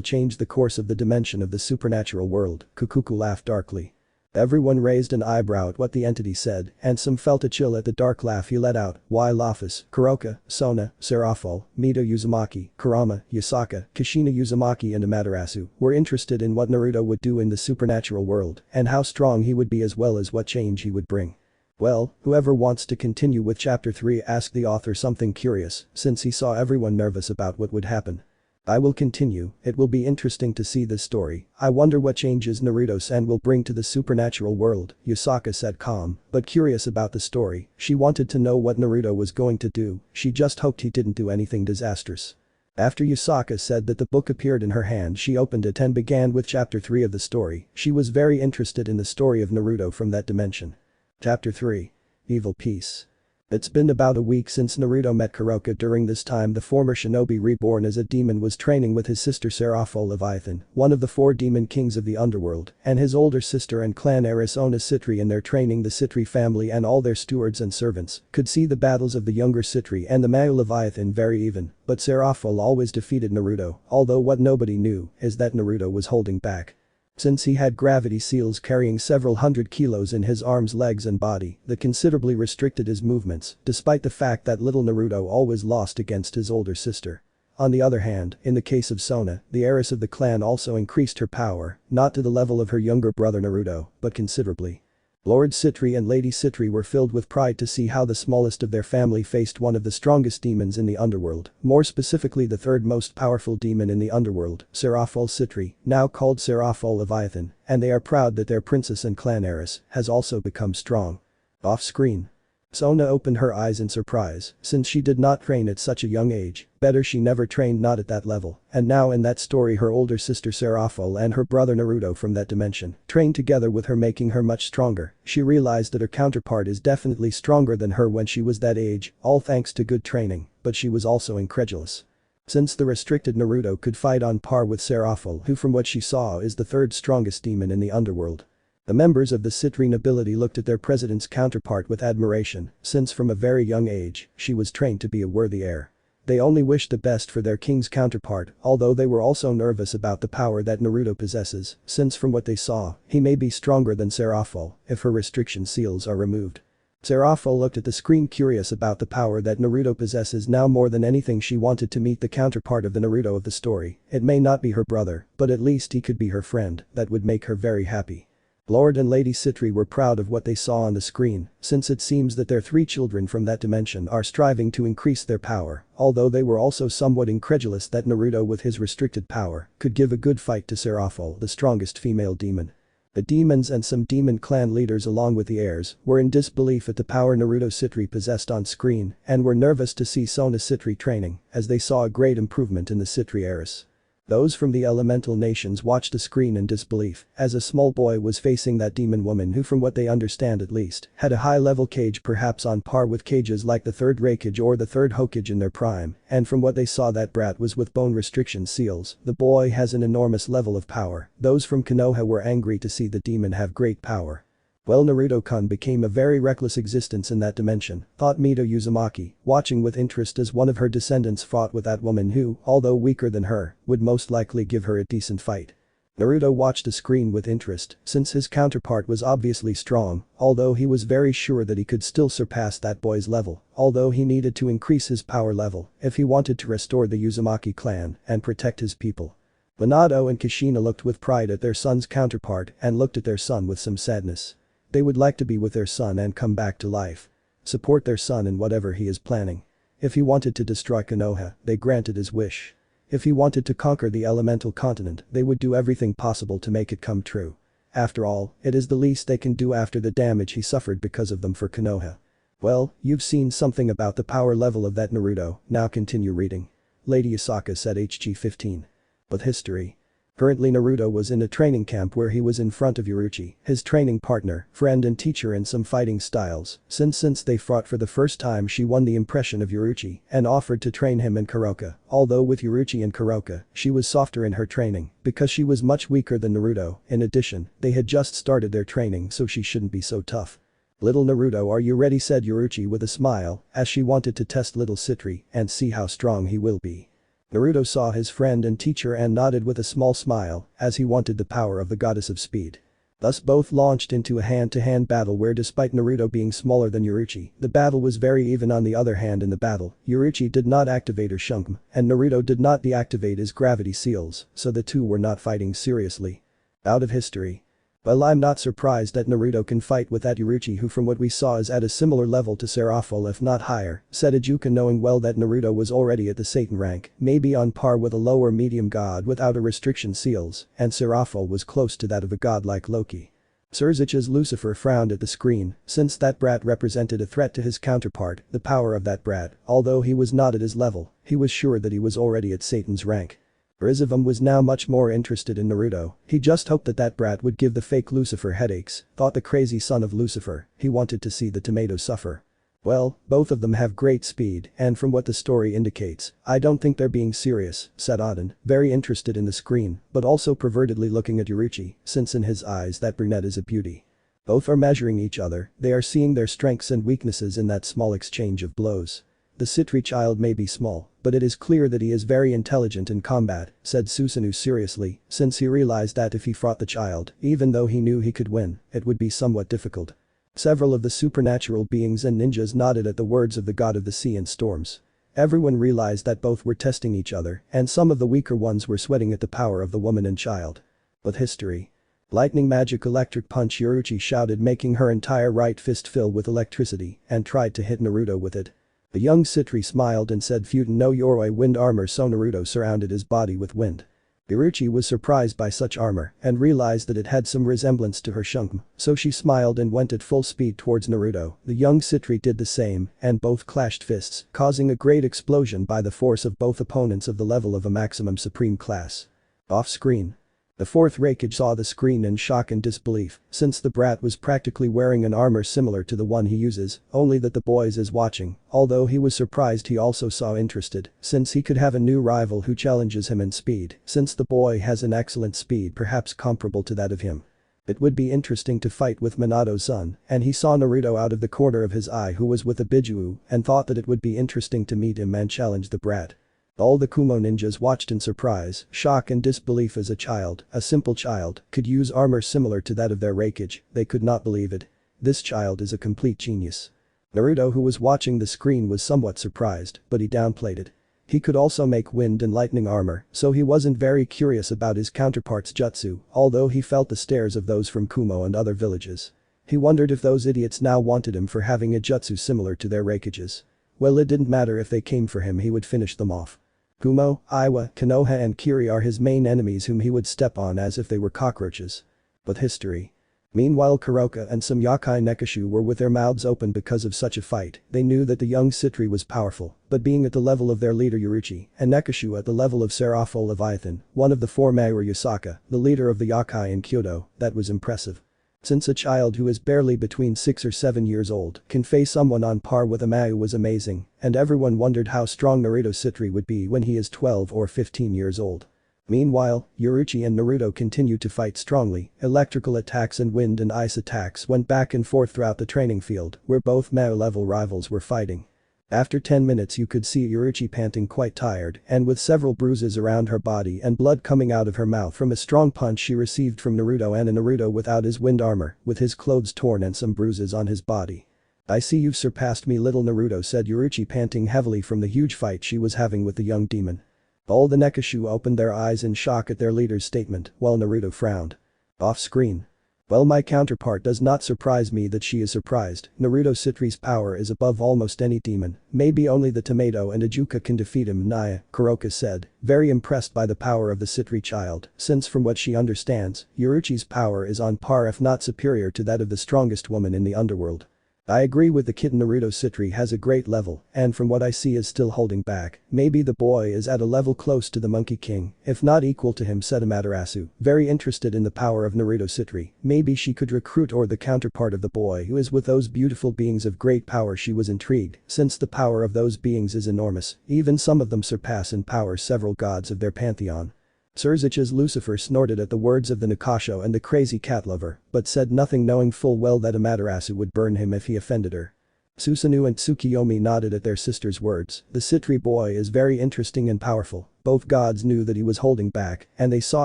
change the course of the dimension of the supernatural world. Kukuku laughed darkly. Everyone raised an eyebrow at what the entity said, and some felt a chill at the dark laugh he let out, while Lafus, Kuroka, Sona, Serafall, Mito Uzumaki, Kurama, Yasaka, Kushina Uzumaki and Amaterasu were interested in what Naruto would do in the supernatural world and how strong he would be as well as what change he would bring. Well, whoever wants to continue with chapter 3 asked the author something curious, since he saw everyone nervous about what would happen. I will continue, it will be interesting to see this story. I wonder what changes Naruto-san will bring to the supernatural world, Yasaka said calm, but curious about the story. She wanted to know what Naruto was going to do, she just hoped he didn't do anything disastrous. After Yasaka said that the book appeared in her hand, she opened it and began with chapter 3 of the story. She was very interested in the story of Naruto from that dimension. Chapter 3. Evil Peace. It's been about a week since Naruto met Kuroka. During this time the former shinobi reborn as a demon was training with his sister Serafall Leviathan, one of the 4 demon kings of the underworld, and his older sister and clan heiress Ona Sitri. In their training, the Sitri family and all their stewards and servants could see the battles of the younger Sitri and the male Leviathan very even, but Serafall always defeated Naruto, although what nobody knew is that Naruto was holding back. Since he had gravity seals carrying several hundred kilos in his arms, legs and body that considerably restricted his movements, despite the fact that little Naruto always lost against his older sister. On the other hand, in the case of Sona, the heiress of the clan also increased her power, not to the level of her younger brother Naruto, but considerably. Lord Sitri and Lady Sitri were filled with pride to see how the smallest of their family faced one of the strongest demons in the underworld, more specifically the third most powerful demon in the underworld, Serafall Sitri, now called Serafall Leviathan, and they are proud that their princess and clan heiress has also become strong. Off-screen. Sona opened her eyes in surprise, since she did not train at such a young age, better she never trained, not at that level, and now in that story her older sister Serafall and her brother Naruto from that dimension trained together with her, making her much stronger. She realized that her counterpart is definitely stronger than her when she was that age, all thanks to good training, but she was also incredulous. Since the restricted Naruto could fight on par with Serafall, who from what she saw is the third strongest demon in the underworld. The members of the Sitri nobility looked at their president's counterpart with admiration, since from a very young age, she was trained to be a worthy heir. They only wished the best for their king's counterpart, although they were also nervous about the power that Naruto possesses, since from what they saw, he may be stronger than Serafall if her restriction seals are removed. Serafall looked at the screen, curious about the power that Naruto possesses. Now more than anything she wanted to meet the counterpart of the Naruto of the story. It may not be her brother, but at least he could be her friend. That would make her very happy. Lord and Lady Sitri were proud of what they saw on the screen, since it seems that their 3 children from that dimension are striving to increase their power, although they were also somewhat incredulous that Naruto with his restricted power could give a good fight to Serafall, the strongest female demon. The demons and some demon clan leaders along with the heirs were in disbelief at the power Naruto Sitri possessed on screen and were nervous to see Sona Sitri training, as they saw a great improvement in the Sitri heiress. Those from the elemental nations watched the screen in disbelief, as a small boy was facing that demon woman who, from what they understand at least, had a high-level cage, perhaps on par with cages like the 3rd Raikage or the 3rd Hokage in their prime, and from what they saw that brat was with bone restriction seals. The boy has an enormous level of power. Those from Konoha were angry to see the demon have great power. Well, Naruto-kun became a very reckless existence in that dimension, thought Mito Uzumaki, watching with interest as one of her descendants fought with that woman who, although weaker than her, would most likely give her a decent fight. Naruto watched the screen with interest, since his counterpart was obviously strong, although he was very sure that he could still surpass that boy's level, although he needed to increase his power level if he wanted to restore the Uzumaki clan and protect his people. Minato and Kushina looked with pride at their son's counterpart and looked at their son with some sadness. They would like to be with their son and come back to life. Support their son in whatever he is planning. If he wanted to destroy Konoha, they granted his wish. If he wanted to conquer the elemental continent, they would do everything possible to make it come true. After all, it is the least they can do after the damage he suffered because of them for Konoha. Well, you've seen something about the power level of that Naruto, now continue reading. Lady Asaka said HG 15. But history. Currently Naruto was in a training camp where he was in front of Uruchi, his training partner, friend and teacher in some fighting styles. Since they fought for the first time she won the impression of Uruchi and offered to train him in Kuroka, although with Uruchi and Kuroka, she was softer in her training because she was much weaker than Naruto. In addition, they had just started their training so she shouldn't be so tough. Little Naruto, are you ready, said Uruchi with a smile as she wanted to test little Sitri and see how strong he will be. Naruto saw his friend and teacher and nodded with a small smile as he wanted the power of the goddess of speed. Thus both launched into a hand-to-hand battle where despite Naruto being smaller than Uruchi, the battle was very even. On the other hand, in the battle, Uruchi did not activate her Shunkum and Naruto did not deactivate his gravity seals, so the two were not fighting seriously. Out of history. Well, I'm not surprised that Naruto can fight with that Uruchi who from what we saw is at a similar level to Serafall if not higher, said Ijuka, knowing well that Naruto was already at the Satan rank, maybe on par with a lower medium god without a restriction seals, and Serafall was close to that of a god like Loki. Surzich's Lucifer frowned at the screen, since that brat represented a threat to his counterpart, the power of that brat, although he was not at his level, he was sure that he was already at Satan's rank. Rizavum was now much more interested in Naruto, he just hoped that brat would give the fake Lucifer headaches, thought the crazy son of Lucifer, he wanted to see the tomato suffer. Well, both of them have great speed and from what the story indicates, I don't think they're being serious, said Auden, very interested in the screen, but also pervertedly looking at Uruchi, since in his eyes that brunette is a beauty. Both are measuring each other, they are seeing their strengths and weaknesses in that small exchange of blows. The Sitri child may be small, but it is clear that he is very intelligent in combat, said Susanoo seriously, since he realized that if he fought the child, even though he knew he could win, it would be somewhat difficult. Several of the supernatural beings and ninjas nodded at the words of the god of the sea and storms. Everyone realized that both were testing each other, and some of the weaker ones were sweating at the power of the woman and child. But history. Lightning magic electric punch, Uruchi shouted, making her entire right fist fill with electricity, and tried to hit Naruto with it. The young Sitri smiled and said Futen no Yoroi wind armor, so Naruto surrounded his body with wind. Uruchi was surprised by such armor and realized that it had some resemblance to her Shunkum, so she smiled and went at full speed towards Naruto. The young Sitri did the same and both clashed fists, causing a great explosion by the force of both opponents of the level of a maximum supreme class. Off screen. The fourth Raikage saw the screen in shock and disbelief, since the brat was practically wearing an armor similar to the one he uses, only that the boys is watching, although he was surprised he also saw interested, since he could have a new rival who challenges him in speed, since the boy has an excellent speed perhaps comparable to that of him. It would be interesting to fight with Minato's son, and he saw Naruto out of the corner of his eye who was with a Bijuu and thought that it would be interesting to meet him and challenge the brat. All the Kumo ninjas watched in surprise, shock and disbelief as a child, a simple child, could use armor similar to that of their Raikage, they could not believe it. This child is a complete genius. Naruto, who was watching the screen, was somewhat surprised, but he downplayed it. He could also make wind and lightning armor, so he wasn't very curious about his counterpart's jutsu, although he felt the stares of those from Kumo and other villages. He wondered if those idiots now wanted him for having a jutsu similar to their Raikages. Well, it didn't matter if they came for him, he would finish them off. Kumo, Iwa, Konoha and Kiri are his main enemies whom he would step on as if they were cockroaches. But history. Meanwhile, Kuroka and some Yakai Nekashu were with their mouths open because of such a fight. They knew that the young Sitri was powerful, but being at the level of their leader Uruchi, and Nekashu at the level of Serafall Leviathan, one of the four Maru Yasaka, the leader of the Yakai in Kyoto, that was impressive. Since a child who is barely between 6 or 7 years old can face someone on par with a Mayu was amazing, and everyone wondered how strong Naruto Sitri would be when he is 12 or 15 years old. Meanwhile, Uruchi and Naruto continued to fight strongly. Electrical attacks and wind and ice attacks went back and forth throughout the training field where both Mayu level rivals were fighting. After 10 minutes you could see Uruchi panting, quite tired and with several bruises around her body and blood coming out of her mouth from a strong punch she received from Naruto, and a Naruto without his wind armor, with his clothes torn and some bruises on his body. "I see you've surpassed me, little Naruto," said Uruchi, panting heavily from the huge fight she was having with the young demon. All the Nekashu opened their eyes in shock at their leader's statement while Naruto frowned. Off screen. Well, my counterpart does not surprise me that she is surprised. Naruto Sitri's power is above almost any demon, maybe only the tomato and Ijuka can defeat him, Naya, Kuroka said, very impressed by the power of the Sitri child, since from what she understands, Yuruchi's power is on par if not superior to that of the strongest woman in the underworld. I agree with the kid. Naruto Sitri has a great level, and from what I see is still holding back. Maybe the boy is at a level close to the Monkey King, if not equal to him, said Amaterasu, very interested in the power of Naruto Sitri. Maybe she could recruit or the counterpart of the boy who is with those beautiful beings of great power. She was intrigued, since the power of those beings is enormous, even some of them surpass in power several gods of their pantheon. Surzich's Lucifer snorted at the words of the Nikasho and the crazy cat lover, but said nothing, knowing full well that Amaterasu would burn him if he offended her. Susanoo and Tsukiyomi nodded at their sister's words. The Sitri boy is very interesting and powerful. Both gods knew that he was holding back, and they saw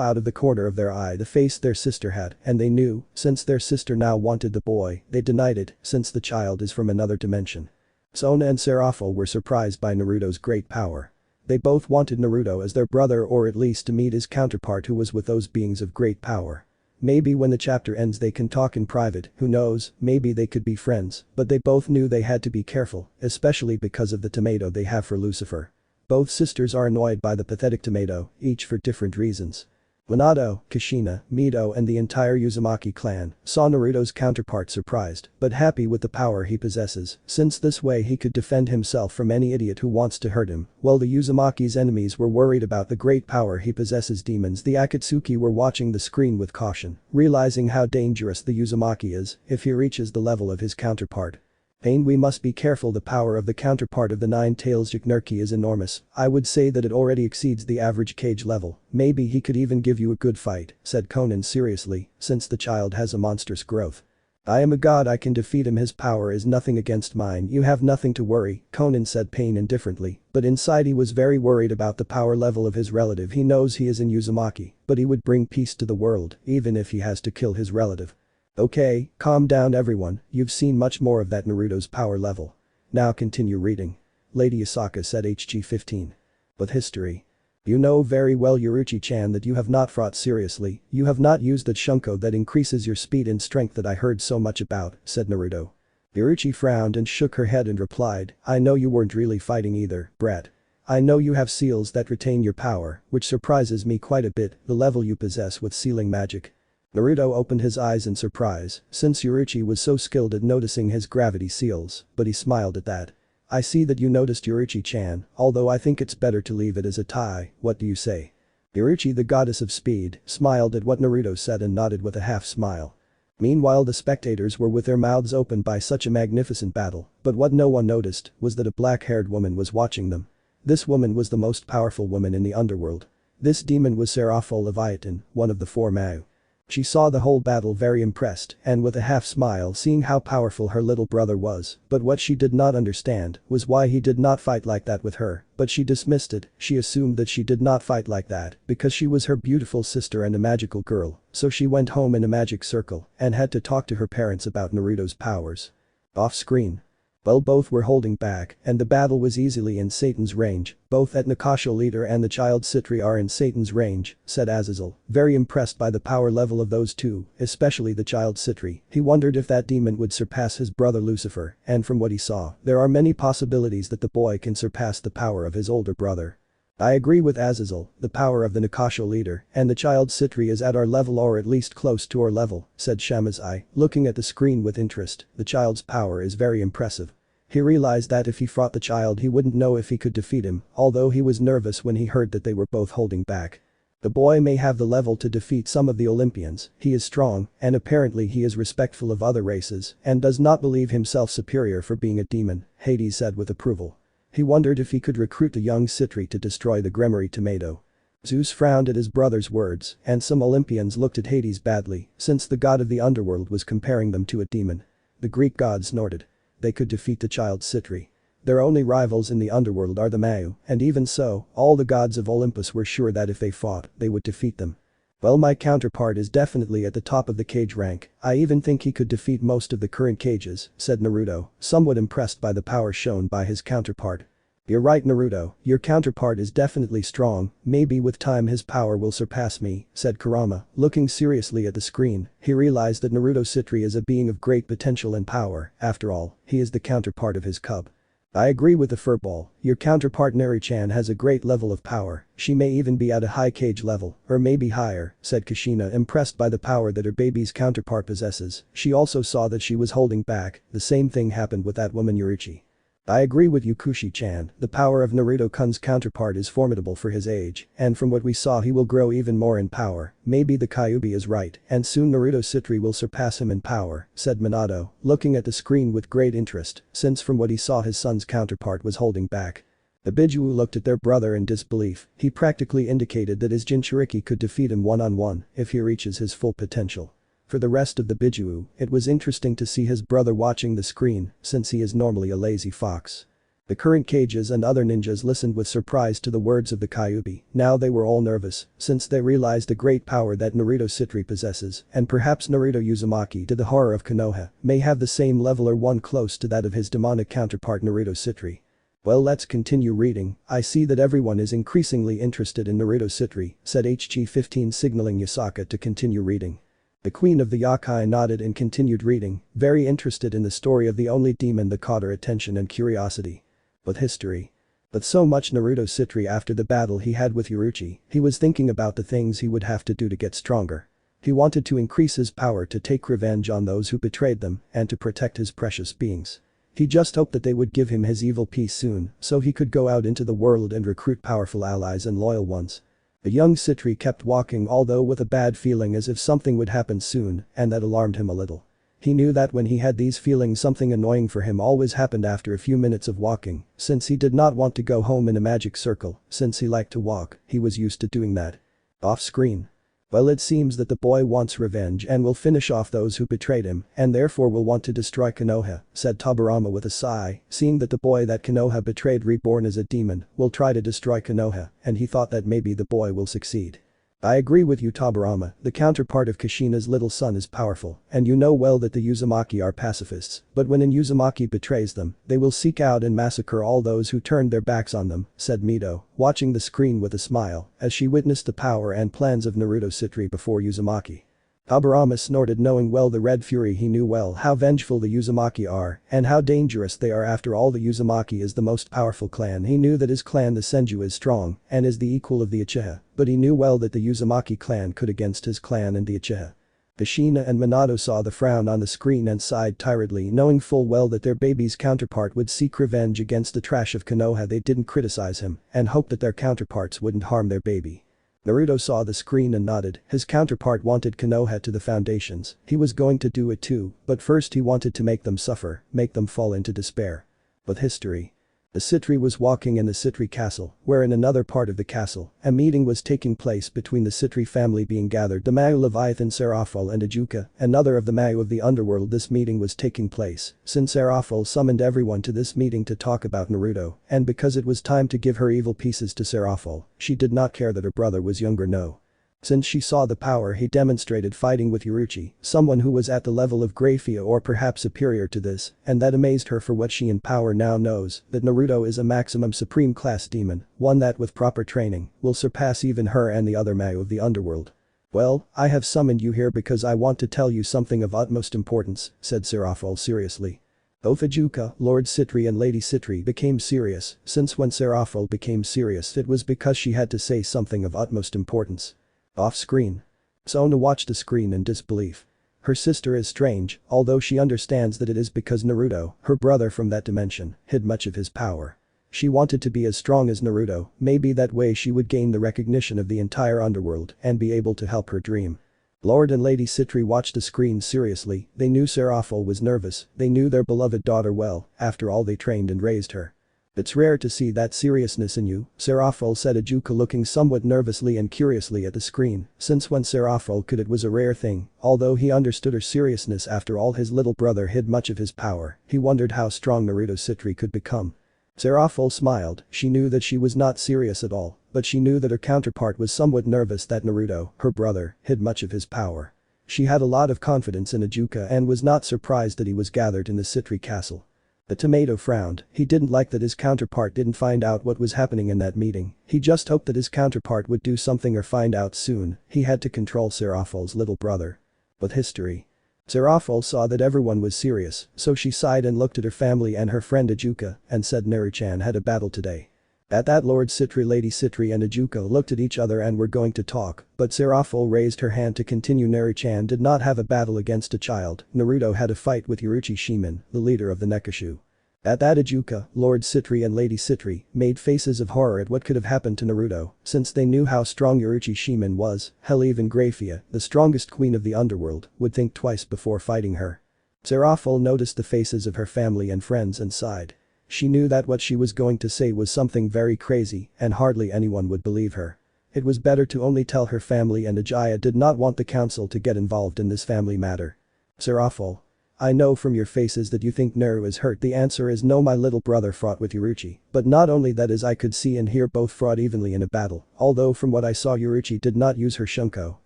out of the corner of their eye the face their sister had, and they knew, since their sister now wanted the boy, they denied it, since the child is from another dimension. Sona and Serafall were surprised by Naruto's great power. They both wanted Naruto as their brother, or at least to meet his counterpart who was with those beings of great power. Maybe when the chapter ends they can talk in private, who knows, maybe they could be friends, but they both knew they had to be careful, especially because of the tomato they have for Lucifer. Both sisters are annoyed by the pathetic tomato, each for different reasons. Minato, Kushina, Mito and the entire Uzumaki clan saw Naruto's counterpart surprised, but happy with the power he possesses, since this way he could defend himself from any idiot who wants to hurt him, while the Uzumaki's enemies were worried about the great power he possesses. Demons the Akatsuki were watching the screen with caution, realizing how dangerous the Uzumaki is if he reaches the level of his counterpart. Pain, we must be careful. The power of the counterpart of the Nine-Tails Jignerki is enormous. I would say that it already exceeds the average cage level. Maybe he could even give you a good fight, said Conan seriously, since the child has a monstrous growth. I am a god, I can defeat him, his power is nothing against mine. You have nothing to worry, Conan said Pain indifferently, but inside he was very worried about the power level of his relative. He knows he is in Uzumaki, but he would bring peace to the world, even if he has to kill his relative. Okay, calm down everyone, you've seen much more of that Naruto's power level. Now continue reading. Lady Asaka said HG 15. With history. You know very well, Yuruchi-chan, that you have not fought seriously. You have not used that shunko that increases your speed and strength that I heard so much about, said Naruto. Yuruchi frowned and shook her head and replied, I know you weren't really fighting either, brat. I know you have seals that retain your power, which surprises me quite a bit, the level you possess with sealing magic. Naruto opened his eyes in surprise, since Yuruchi was so skilled at noticing his gravity seals, but he smiled at that. I see that you noticed, Yuruchi-chan, although I think it's better to leave it as a tie, what do you say? Yuruchi, the goddess of speed, smiled at what Naruto said and nodded with a half smile. Meanwhile the spectators were with their mouths open by such a magnificent battle, but what no one noticed was that a black-haired woman was watching them. This woman was the most powerful woman in the underworld. This demon was Serafall Leviathan, one of the four Mau. She saw the whole battle very impressed and with a half smile, seeing how powerful her little brother was, but what she did not understand was why he did not fight like that with her, but she dismissed it. She assumed that she did not fight like that because she was her beautiful sister and a magical girl, so she went home in a magic circle and had to talk to her parents about Naruto's powers. Off screen. Well, both were holding back, and the battle was easily in Satan's range. Both at Nikasho leader and the child Sitri are in Satan's range, said Azazel, very impressed by the power level of those two, especially the child Sitri. He wondered if that demon would surpass his brother Lucifer, and from what he saw, there are many possibilities that the boy can surpass the power of his older brother. I agree with Azazel, the power of the Nikasho leader and the child Sitri is at our level or at least close to our level, said Shamazai, looking at the screen with interest. The child's power is very impressive. He realized that if he fought the child he wouldn't know if he could defeat him, although he was nervous when he heard that they were both holding back. The boy may have the level to defeat some of the Olympians, he is strong, and apparently he is respectful of other races and does not believe himself superior for being a demon, Hades said with approval. He wondered if he could recruit a young Sitri to destroy the Gremory tomato. Zeus frowned at his brother's words, and some Olympians looked at Hades badly, since the god of the underworld was comparing them to a demon. The Greek god snorted. They could defeat the child Sitri. Their only rivals in the underworld are the Mau, and even so, all the gods of Olympus were sure that if they fought, they would defeat them. Well, my counterpart is definitely at the top of the cage rank. I even think he could defeat most of the current cages, said Naruto, somewhat impressed by the power shown by his counterpart. You're right Naruto, your counterpart is definitely strong, maybe with time his power will surpass me, said Kurama, looking seriously at the screen. He realized that Naruto Sitri is a being of great potential and power, after all, he is the counterpart of his cub. I agree with the furball, your counterpart Neri-chan has a great level of power, she may even be at a high cage level, or maybe higher, said Kushina impressed by the power that her baby's counterpart possesses. She also saw that she was holding back, the same thing happened with that woman Yurichi. I agree with you Kushi-chan, the power of Naruto-kun's counterpart is formidable for his age, and from what we saw he will grow even more in power, maybe the Kyuubi is right, and soon Naruto Sitri will surpass him in power, said Minato, looking at the screen with great interest, since from what he saw his son's counterpart was holding back. The Bijuu looked at their brother in disbelief, he practically indicated that his Jinchuriki could defeat him one-on-one if he reaches his full potential. For the rest of the Bijuu, it was interesting to see his brother watching the screen, since he is normally a lazy fox. The current cages and other ninjas listened with surprise to the words of the Kyuubi, now they were all nervous, since they realized the great power that Naruto Sitri possesses, and perhaps Naruto Uzumaki to the horror of Konoha, may have the same level or one close to that of his demonic counterpart Naruto Sitri. Well let's continue reading, I see that everyone is increasingly interested in Naruto Sitri, said HG-15 signaling Yasaka to continue reading. The queen of the Yokai nodded and continued reading, very interested in the story of the only demon that caught her attention and curiosity. But history. But so much Naruto Sitri after the battle he had with Orochi, he was thinking about the things he would have to do to get stronger. He wanted to increase his power to take revenge on those who betrayed them and to protect his precious beings. He just hoped that they would give him his evil peace soon so he could go out into the world and recruit powerful allies and loyal ones. The young Sitri kept walking although with a bad feeling as if something would happen soon, and that alarmed him a little. He knew that when he had these feelings something annoying for him always happened after a few minutes of walking, since he did not want to go home in a magic circle, since he liked to walk, he was used to doing that. Off screen. Well it seems that the boy wants revenge and will finish off those who betrayed him and therefore will want to destroy Konoha, said Tobirama with a sigh, seeing that the boy that Konoha betrayed reborn as a demon will try to destroy Konoha and he thought that maybe the boy will succeed. I agree with you Tobirama, the counterpart of Kushina's little son is powerful and you know well that the Uzumaki are pacifists, but when an Uzumaki betrays them, they will seek out and massacre all those who turned their backs on them, said Mito, watching the screen with a smile as she witnessed the power and plans of Naruto Sitri before Uzumaki. Tobirama snorted knowing well the Red Fury he knew well how vengeful the Uzumaki are and how dangerous they are after all the Uzumaki is the most powerful clan he knew that his clan the Senju is strong and is the equal of the Uchiha, but he knew well that the Uzumaki clan could against his clan and the Uchiha. Kushina and Minato saw the frown on the screen and sighed tiredly knowing full well that their baby's counterpart would seek revenge against the trash of Konoha they didn't criticize him and hoped that their counterparts wouldn't harm their baby. Naruto saw the screen and nodded, his counterpart wanted Konoha to the foundations, he was going to do it too, but first he wanted to make them suffer, make them fall into despair. But history. The Sitri was walking in the Sitri castle, where in another part of the castle, a meeting was taking place between the Sitri family being gathered the Mayu Leviathan Serafall and Ijuka, another of the Mayu of the underworld this meeting was taking place, since Serafall summoned everyone to this meeting to talk about Naruto, and because it was time to give her evil pieces to Serafall, she did not care that her brother was younger no. Since she saw the power he demonstrated fighting with Orochi, someone who was at the level of Grafia or perhaps superior to this, and that amazed her for what she in power now knows, that Naruto is a maximum supreme class demon, one that with proper training, will surpass even her and the other Mayu of the underworld. Well, I have summoned you here because I want to tell you something of utmost importance, said Serafall seriously. Both Ijuka, Lord Sitri and Lady Sitri became serious, since when Serafall became serious it was because she had to say something of utmost importance. Off screen. Sona watched the screen in disbelief. Her sister is strange, although she understands that it is because Naruto, her brother from that dimension, hid much of his power. She wanted to be as strong as Naruto, maybe that way she would gain the recognition of the entire underworld and be able to help her dream. Lord and Lady Sitri watched the screen seriously, they knew Serafall was nervous, they knew their beloved daughter well, after all they trained and raised her. It's rare to see that seriousness in you, Serafall said Ijuka looking somewhat nervously and curiously at the screen, since when Serafall could it was a rare thing, although he understood her seriousness after all his little brother hid much of his power, he wondered how strong Naruto Sitri could become. Serafall smiled, she knew that she was not serious at all, but she knew that her counterpart was somewhat nervous that Naruto, her brother, hid much of his power. She had a lot of confidence in Ijuka and was not surprised that he was gathered in the Sitri castle. The tomato frowned. He didn't like that his counterpart didn't find out what was happening in that meeting. He just hoped that his counterpart would do something or find out soon. He had to control Serafall's little brother. But history. Serafall saw that everyone was serious, so she sighed and looked at her family and her friend Ijuka and said Naru-chan had a battle today. At that Lord Sitri, Lady Sitri and Ijuka looked at each other and were going to talk, but Serafall raised her hand to continue. Naru-chan did not have a battle against a child. Naruto had a fight with Uruchi Shimen, the leader of the Nekashu. At that Ijuka, Lord Sitri and Lady Sitri made faces of horror at what could have happened to Naruto, since they knew how strong Uruchi Shimen was. Hell, even Graphia, the strongest queen of the underworld, would think twice before fighting her. Serafall noticed the faces of her family and friends and sighed. She knew that what she was going to say was something very crazy and hardly anyone would believe her. It was better to only tell her family, and Uchiha did not want the council to get involved in this family matter. Serafall. I know from your faces that you think Naru is hurt. The answer is no, my little brother fought with Uruchi, but not only that, as I could see and hear, both fought evenly in a battle, although from what I saw Uruchi did not use her Shunko,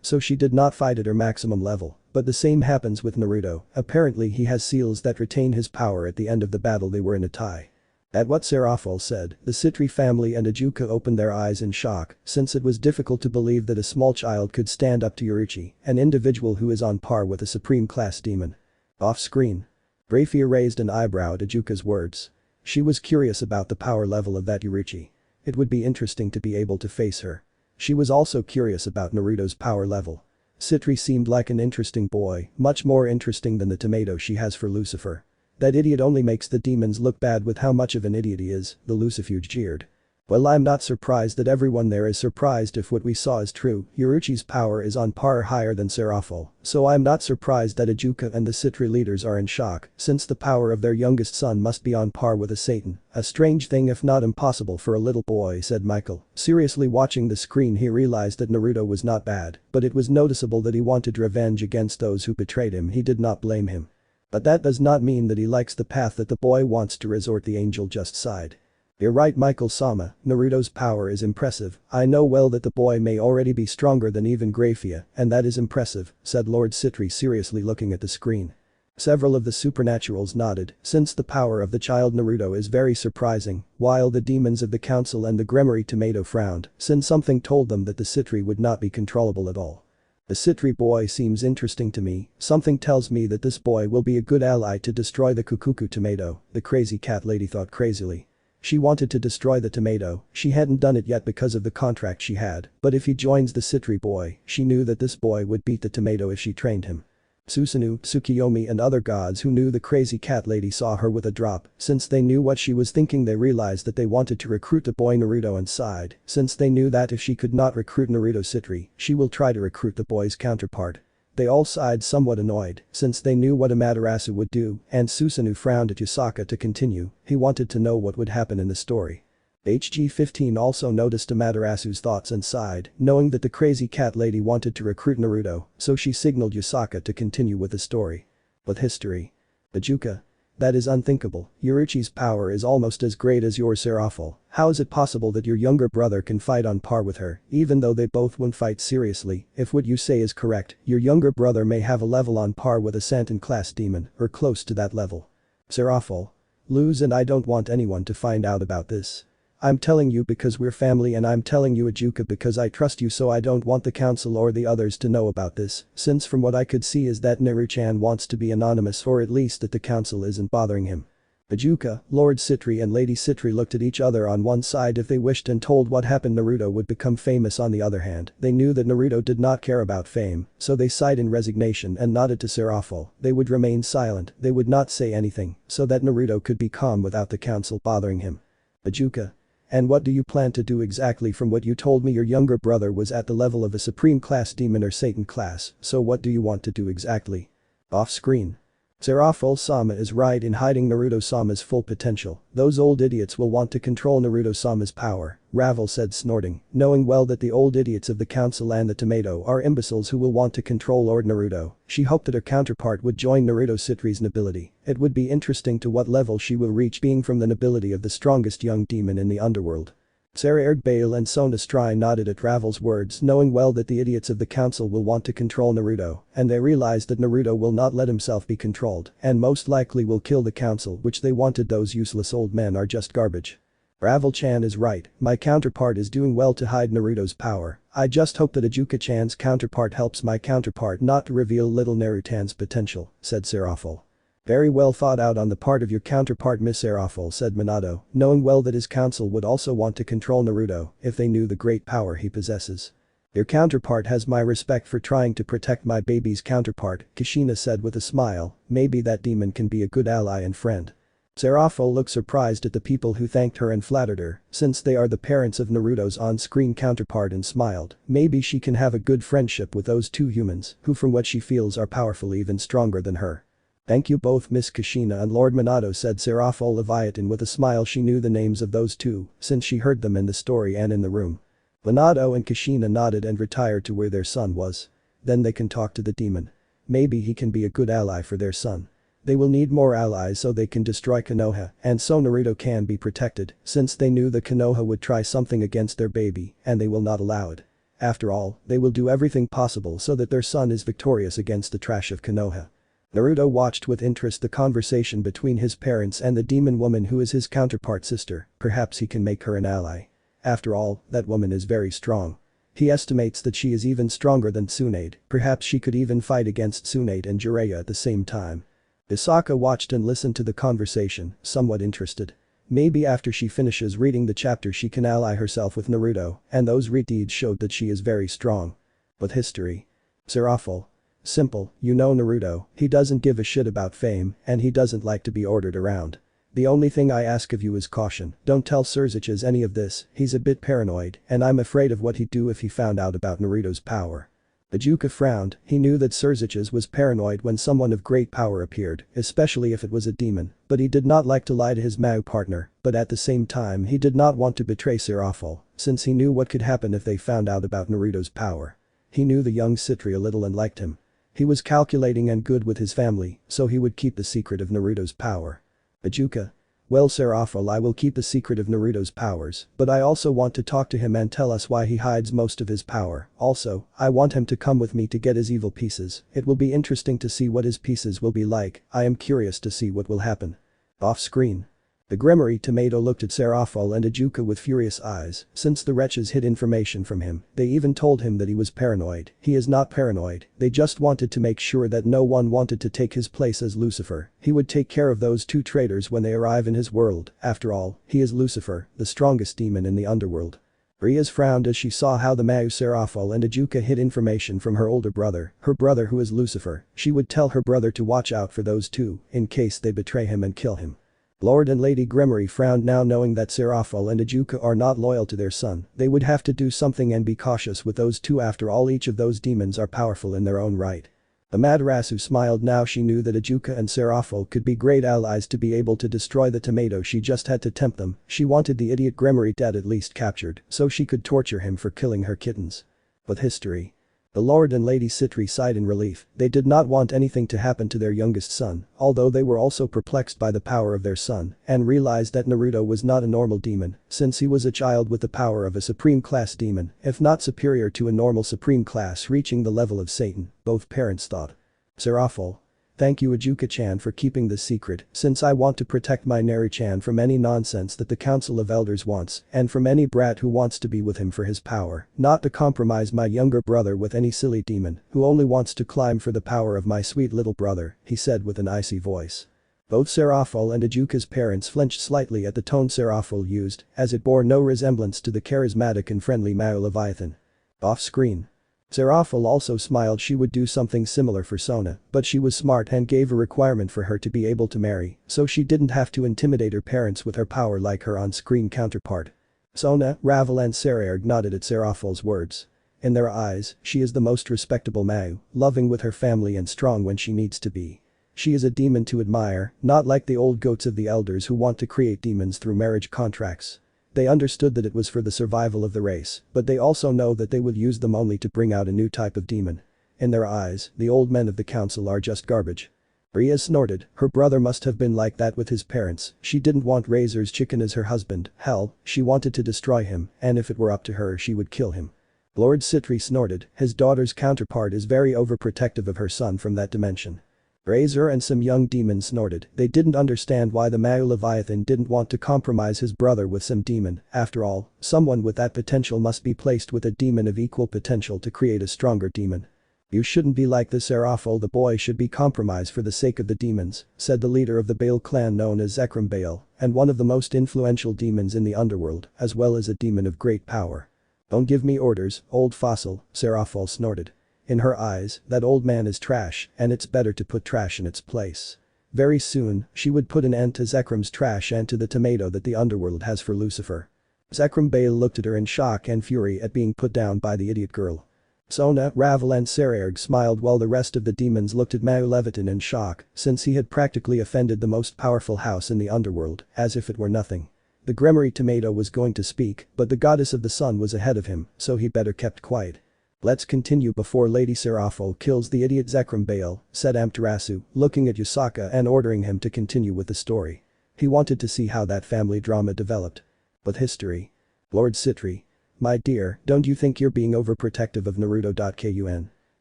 so she did not fight at her maximum level, but the same happens with Naruto. Apparently he has seals that retain his power. At the end of the battle they were in a tie. At what Serafall said, the Sitri family and Ijuka opened their eyes in shock, since it was difficult to believe that a small child could stand up to Uruchi, an individual who is on par with a supreme class demon. Off-screen. Graphia raised an eyebrow at Ijuka's words. She was curious about the power level of that Uruchi. It would be interesting to be able to face her. She was also curious about Naruto's power level. Sitri seemed like an interesting boy, much more interesting than the tomato she has for Lucifer. That idiot only makes the demons look bad with how much of an idiot he is, the Lucifuge jeered. Well, I'm not surprised that everyone there is surprised if what we saw is true. Uruchi's power is on par or higher than Serafall, so I'm not surprised that Ijuka and the Sitri leaders are in shock, since the power of their youngest son must be on par with a Satan. A strange thing, if not impossible, for a little boy, said Michael. Seriously watching the screen, he realized that Naruto was not bad, but it was noticeable that he wanted revenge against those who betrayed him. He did not blame him. But that does not mean that he likes the path that the boy wants to resort. The angel just sighed. You're right, Michael-sama, Naruto's power is impressive. I know well that the boy may already be stronger than even Graphia, and that is impressive, said Lord Sitri seriously looking at the screen. Several of the supernaturals nodded, since the power of the child Naruto is very surprising, while the demons of the council and the Gremory tomato frowned, since something told them that the Sitri would not be controllable at all. The Sitri boy seems interesting to me. Something tells me that this boy will be a good ally to destroy the Kukuku tomato, the crazy cat lady thought crazily. She wanted to destroy the tomato. She hadn't done it yet because of the contract she had, but if he joins the Sitri boy, she knew that this boy would beat the tomato if she trained him. Susanoo, Tsukiyomi and other gods who knew the crazy cat lady saw her with a drop. Since they knew what she was thinking, they realized that they wanted to recruit the boy Naruto and sighed, since they knew that if she could not recruit Naruto Sitri, she will try to recruit the boy's counterpart. They all sighed, somewhat annoyed, since they knew what Amaterasu would do, and Susanoo frowned at Yusaka to continue. He wanted to know what would happen in the story. HG-15 also noticed Amaterasu's thoughts and sighed, knowing that the crazy cat lady wanted to recruit Naruto, so she signaled Yusaka to continue with the story. But history. Ijuka. That is unthinkable. Uruchi's power is almost as great as yours, Serafall. How is it possible that your younger brother can fight on par with her, even though they both won't fight seriously? If what you say is correct, your younger brother may have a level on par with a Santon class demon, or close to that level. Serafall. Lose, and I don't want anyone to find out about this. I'm telling you because we're family, and I'm telling you, Ijuka, because I trust you, so I don't want the council or the others to know about this, since from what I could see is that Naru-chan wants to be anonymous, or at least that the council isn't bothering him. Ijuka, Lord Sitri and Lady Sitri looked at each other. On one side, if they wished and told what happened, Naruto would become famous. On the other hand, they knew that Naruto did not care about fame, so they sighed in resignation and nodded to Serafall. They would remain silent, they would not say anything, so that Naruto could be calm without the council bothering him. Ijuka. And what do you plan to do exactly? From what you told me, your younger brother was at the level of a supreme class demon or Satan class, so what do you want to do exactly? Off-screen. Serafall-sama is right in hiding Naruto-sama's full potential. Those old idiots will want to control Naruto-sama's power, Ravel said, snorting, knowing well that the old idiots of the council and the tomato are imbeciles who will want to control Lord Naruto. She hoped that her counterpart would join Naruto Sitri's nobility. It would be interesting to what level she will reach, being from the nobility of the strongest young demon in the underworld. Serafall, Bale and Sona Stry nodded at Ravel's words, knowing well that the idiots of the council will want to control Naruto, and they realized that Naruto will not let himself be controlled and most likely will kill the council, which they wanted. Those useless old men are just garbage. Ravel-chan is right, my counterpart is doing well to hide Naruto's power. I just hope that Ijuka-chan's counterpart helps my counterpart not to reveal little Narutan's potential, said Serafall. Very well thought out on the part of your counterpart, Miss Serafall, said Minato, knowing well that his council would also want to control Naruto if they knew the great power he possesses. Your counterpart has my respect for trying to protect my baby's counterpart, Kushina said with a smile, maybe that demon can be a good ally and friend. Serafall looked surprised at the people who thanked her and flattered her, since they are the parents of Naruto's on-screen counterpart, and smiled, maybe she can have a good friendship with those two humans who from what she feels are powerful, even stronger than her. Thank you both, Miss Kushina and Lord Minato, said Serafall Leviathan with a smile. She knew the names of those two since she heard them in the story and in the room. Minato and Kushina nodded and retired to where their son was. Then they can talk to the demon. Maybe he can be a good ally for their son. They will need more allies so they can destroy Konoha, and so Naruto can be protected, since they knew that Konoha would try something against their baby and they will not allow it. After all, they will do everything possible so that their son is victorious against the trash of Konoha. Naruto watched with interest the conversation between his parents and the demon woman who is his counterpart sister. Perhaps he can make her an ally. After all, that woman is very strong. He estimates that she is even stronger than Tsunade, perhaps she could even fight against Tsunade and Jiraiya at the same time. Hisaka watched and listened to the conversation, somewhat interested. Maybe after she finishes reading the chapter she can ally herself with Naruto, and those deeds showed that she is very strong. But history. Serafall. Simple, you know Naruto, he doesn't give a shit about fame and he doesn't like to be ordered around. The only thing I ask of you is caution, don't tell Serziches any of this, he's a bit paranoid and I'm afraid of what he'd do if he found out about Naruto's power. Ijuka frowned, he knew that Serziches was paranoid when someone of great power appeared, especially if it was a demon, but he did not like to lie to his Mao partner, but at the same time he did not want to betray Serafall, since he knew what could happen if they found out about Naruto's power. He knew the young Sitri a little and liked him. He was calculating and good with his family, so he would keep the secret of Naruto's power. Ijuka. Well, Serafall, I will keep the secret of Naruto's powers, but I also want to talk to him and tell us why he hides most of his power. Also, I want him to come with me to get his evil pieces. It will be interesting to see what his pieces will be like. I am curious to see what will happen. Off screen. The Gremory Tomato looked at Serafall and Ijuka with furious eyes, since the wretches hid information from him. They even told him that he was paranoid. He is not paranoid, they just wanted to make sure that no one wanted to take his place as Lucifer. He would take care of those two traitors when they arrive in his world. After all, he is Lucifer, the strongest demon in the underworld. Riaz frowned as she saw how the Mau Serafall and Ijuka hid information from her older brother, her brother who is Lucifer. She would tell her brother to watch out for those two, in case they betray him and kill him. Lord and Lady Gremory frowned now, knowing that Serafall and Ijuka are not loyal to their son. They would have to do something and be cautious with those two. After all, each of those demons are powerful in their own right. Amaterasu smiled. Now she knew that Ijuka and Serafall could be great allies to be able to destroy the tomato. She just had to tempt them. She wanted the idiot Gremory dead, at least captured, so she could torture him for killing her kittens. But history. The Lord and Lady Sitri sighed in relief. They did not want anything to happen to their youngest son, although they were also perplexed by the power of their son and realized that Naruto was not a normal demon, since he was a child with the power of a supreme class demon, if not superior to a normal supreme class, reaching the level of Satan, both parents thought. Serafall. Thank you, Ijuka-chan, for keeping this secret, since I want to protect my Naru-chan from any nonsense that the Council of Elders wants, and from any brat who wants to be with him for his power, not to compromise my younger brother with any silly demon who only wants to climb for the power of my sweet little brother, he said with an icy voice. Both Serafall and Ijuka's parents flinched slightly at the tone Serafall used, as it bore no resemblance to the charismatic and friendly Mao Leviathan. Off screen. Serafall also smiled. She would do something similar for Sona, but she was smart and gave a requirement for her to be able to marry, so she didn't have to intimidate her parents with her power like her on-screen counterpart. Sona, Ravel and Serafall nodded at Serafall's words. In their eyes, she is the most respectable Mao, loving with her family and strong when she needs to be. She is a demon to admire, not like the old goats of the elders who want to create demons through marriage contracts. They understood that it was for the survival of the race, but they also know that they will use them only to bring out a new type of demon. In their eyes, the old men of the council are just garbage. Ria snorted, her brother must have been like that with his parents, she didn't want Razor's chicken as her husband, hell, she wanted to destroy him, and if it were up to her she would kill him. Lord Sitri snorted, his daughter's counterpart is very overprotective of her son from that dimension. Razor and some young demons snorted, they didn't understand why the Mao Leviathan didn't want to compromise his brother with some demon, after all, someone with that potential must be placed with a demon of equal potential to create a stronger demon. You shouldn't be like this Serafall, the boy should be compromised for the sake of the demons, said the leader of the Baal clan known as Zekrom Baal, and one of the most influential demons in the underworld, as well as a demon of great power. Don't give me orders, old fossil, Serafall snorted. In her eyes, that old man is trash, and it's better to put trash in its place. Very soon, she would put an end to Zekrom's trash and to the tomato that the underworld has for Lucifer. Zekrom Baal looked at her in shock and fury at being put down by the idiot girl. Sona, Ravel and Saraerg smiled while the rest of the demons looked at Mao Leviathan in shock, since he had practically offended the most powerful house in the underworld, as if it were nothing. The Gremory tomato was going to speak, but the goddess of the sun was ahead of him, so he better kept quiet. Let's continue before Lady Serafall kills the idiot Zekrom Baal, said Amaterasu, looking at Yusaka and ordering him to continue with the story. He wanted to see how that family drama developed. But history. Lord Sitri. My dear, don't you think you're being overprotective of Naruto.kun?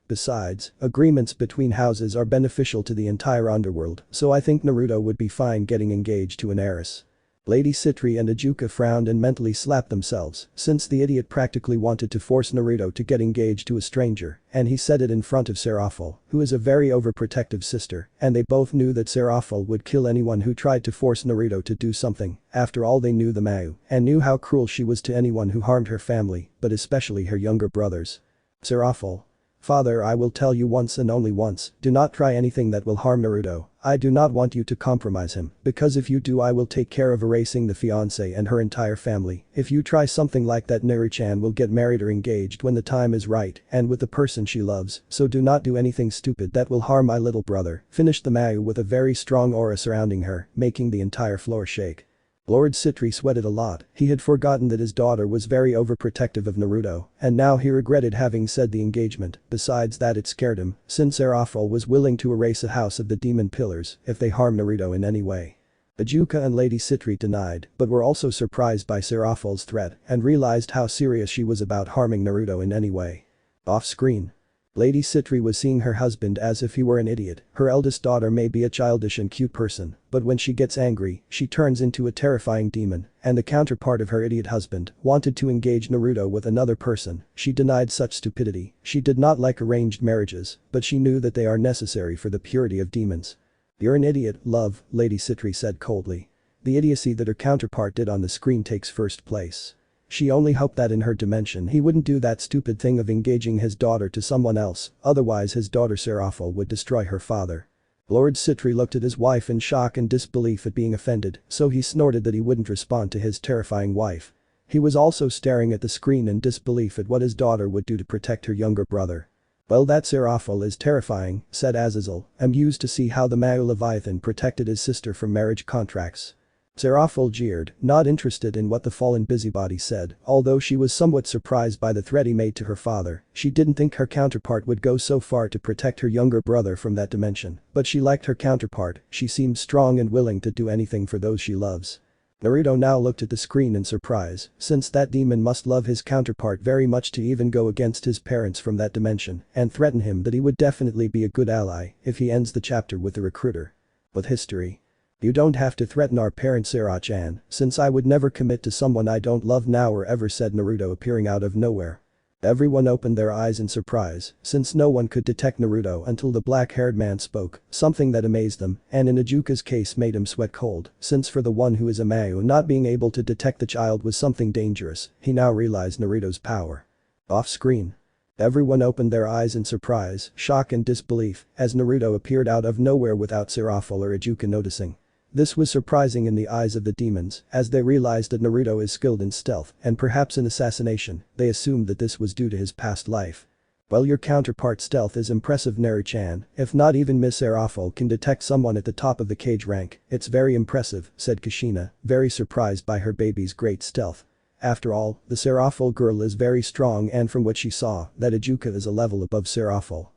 Besides, agreements between houses are beneficial to the entire underworld, so I think Naruto would be fine getting engaged to an heiress. Lady Sitri and Ajuka frowned and mentally slapped themselves, since the idiot practically wanted to force Naruto to get engaged to a stranger, and he said it in front of Serafall, who is a very overprotective sister, and they both knew that Serafall would kill anyone who tried to force Naruto to do something, after all they knew the Mao, and knew how cruel she was to anyone who harmed her family, but especially her younger brothers. Serafall. Father, I will tell you once and only once, do not try anything that will harm Naruto. I do not want you to compromise him, because if you do I will take care of erasing the fiancé and her entire family. If you try something like that Naru-chan will get married or engaged when the time is right and with the person she loves, so do not do anything stupid that will harm my little brother, finished the Mao with a very strong aura surrounding her, making the entire floor shake. Lord Sitri sweated a lot, he had forgotten that his daughter was very overprotective of Naruto, and now he regretted having said the engagement, besides that it scared him, since Serafall was willing to erase a house of the demon pillars if they harm Naruto in any way. Ajuka and Lady Sitri denied, but were also surprised by Serafall's threat and realized how serious she was about harming Naruto in any way. Off-screen. Lady Sitri was seeing her husband as if he were an idiot, her eldest daughter may be a childish and cute person, but when she gets angry, she turns into a terrifying demon, and the counterpart of her idiot husband wanted to engage Naruto with another person, she denied such stupidity, she did not like arranged marriages, but she knew that they are necessary for the purity of demons. You're an idiot, love, Lady Sitri said coldly. The idiocy that her counterpart did on the screen takes first place. She only hoped that in her dimension he wouldn't do that stupid thing of engaging his daughter to someone else, otherwise his daughter Serafall would destroy her father. Lord Sitri looked at his wife in shock and disbelief at being offended, so he snorted that he wouldn't respond to his terrifying wife. He was also staring at the screen in disbelief at what his daughter would do to protect her younger brother. Well, that Serafall is terrifying, said Azazel, amused to see how the Mao Leviathan protected his sister from marriage contracts. Serafall jeered, not interested in what the fallen busybody said, although she was somewhat surprised by the threat he made to her father, she didn't think her counterpart would go so far to protect her younger brother from that dimension, but she liked her counterpart, she seemed strong and willing to do anything for those she loves. Naruto now looked at the screen in surprise, since that demon must love his counterpart very much to even go against his parents from that dimension, and threaten him that he would definitely be a good ally if he ends the chapter with the recruiter. With history. You don't have to threaten our parents, Sera-chan, since I would never commit to someone I don't love now or ever, said Naruto appearing out of nowhere. Everyone opened their eyes in surprise, since no one could detect Naruto until the black-haired man spoke, something that amazed them, and in Ajuka's case made him sweat cold, since for the one who is a Mao not being able to detect the child was something dangerous, he now realized Naruto's power. Off-screen. Everyone opened their eyes in surprise, shock and disbelief, as Naruto appeared out of nowhere without Serafall or Ajuka noticing. This was surprising in the eyes of the demons, as they realized that Naruto is skilled in stealth and perhaps in assassination, they assumed that this was due to his past life. Well, your counterpart's stealth is impressive, Naru-chan, if not even Miss Serafall can detect someone at the top of the cage rank, it's very impressive, said Kushina, very surprised by her baby's great stealth. After all, the Serafall girl is very strong and from what she saw, that Ajuka is a level above Serafall.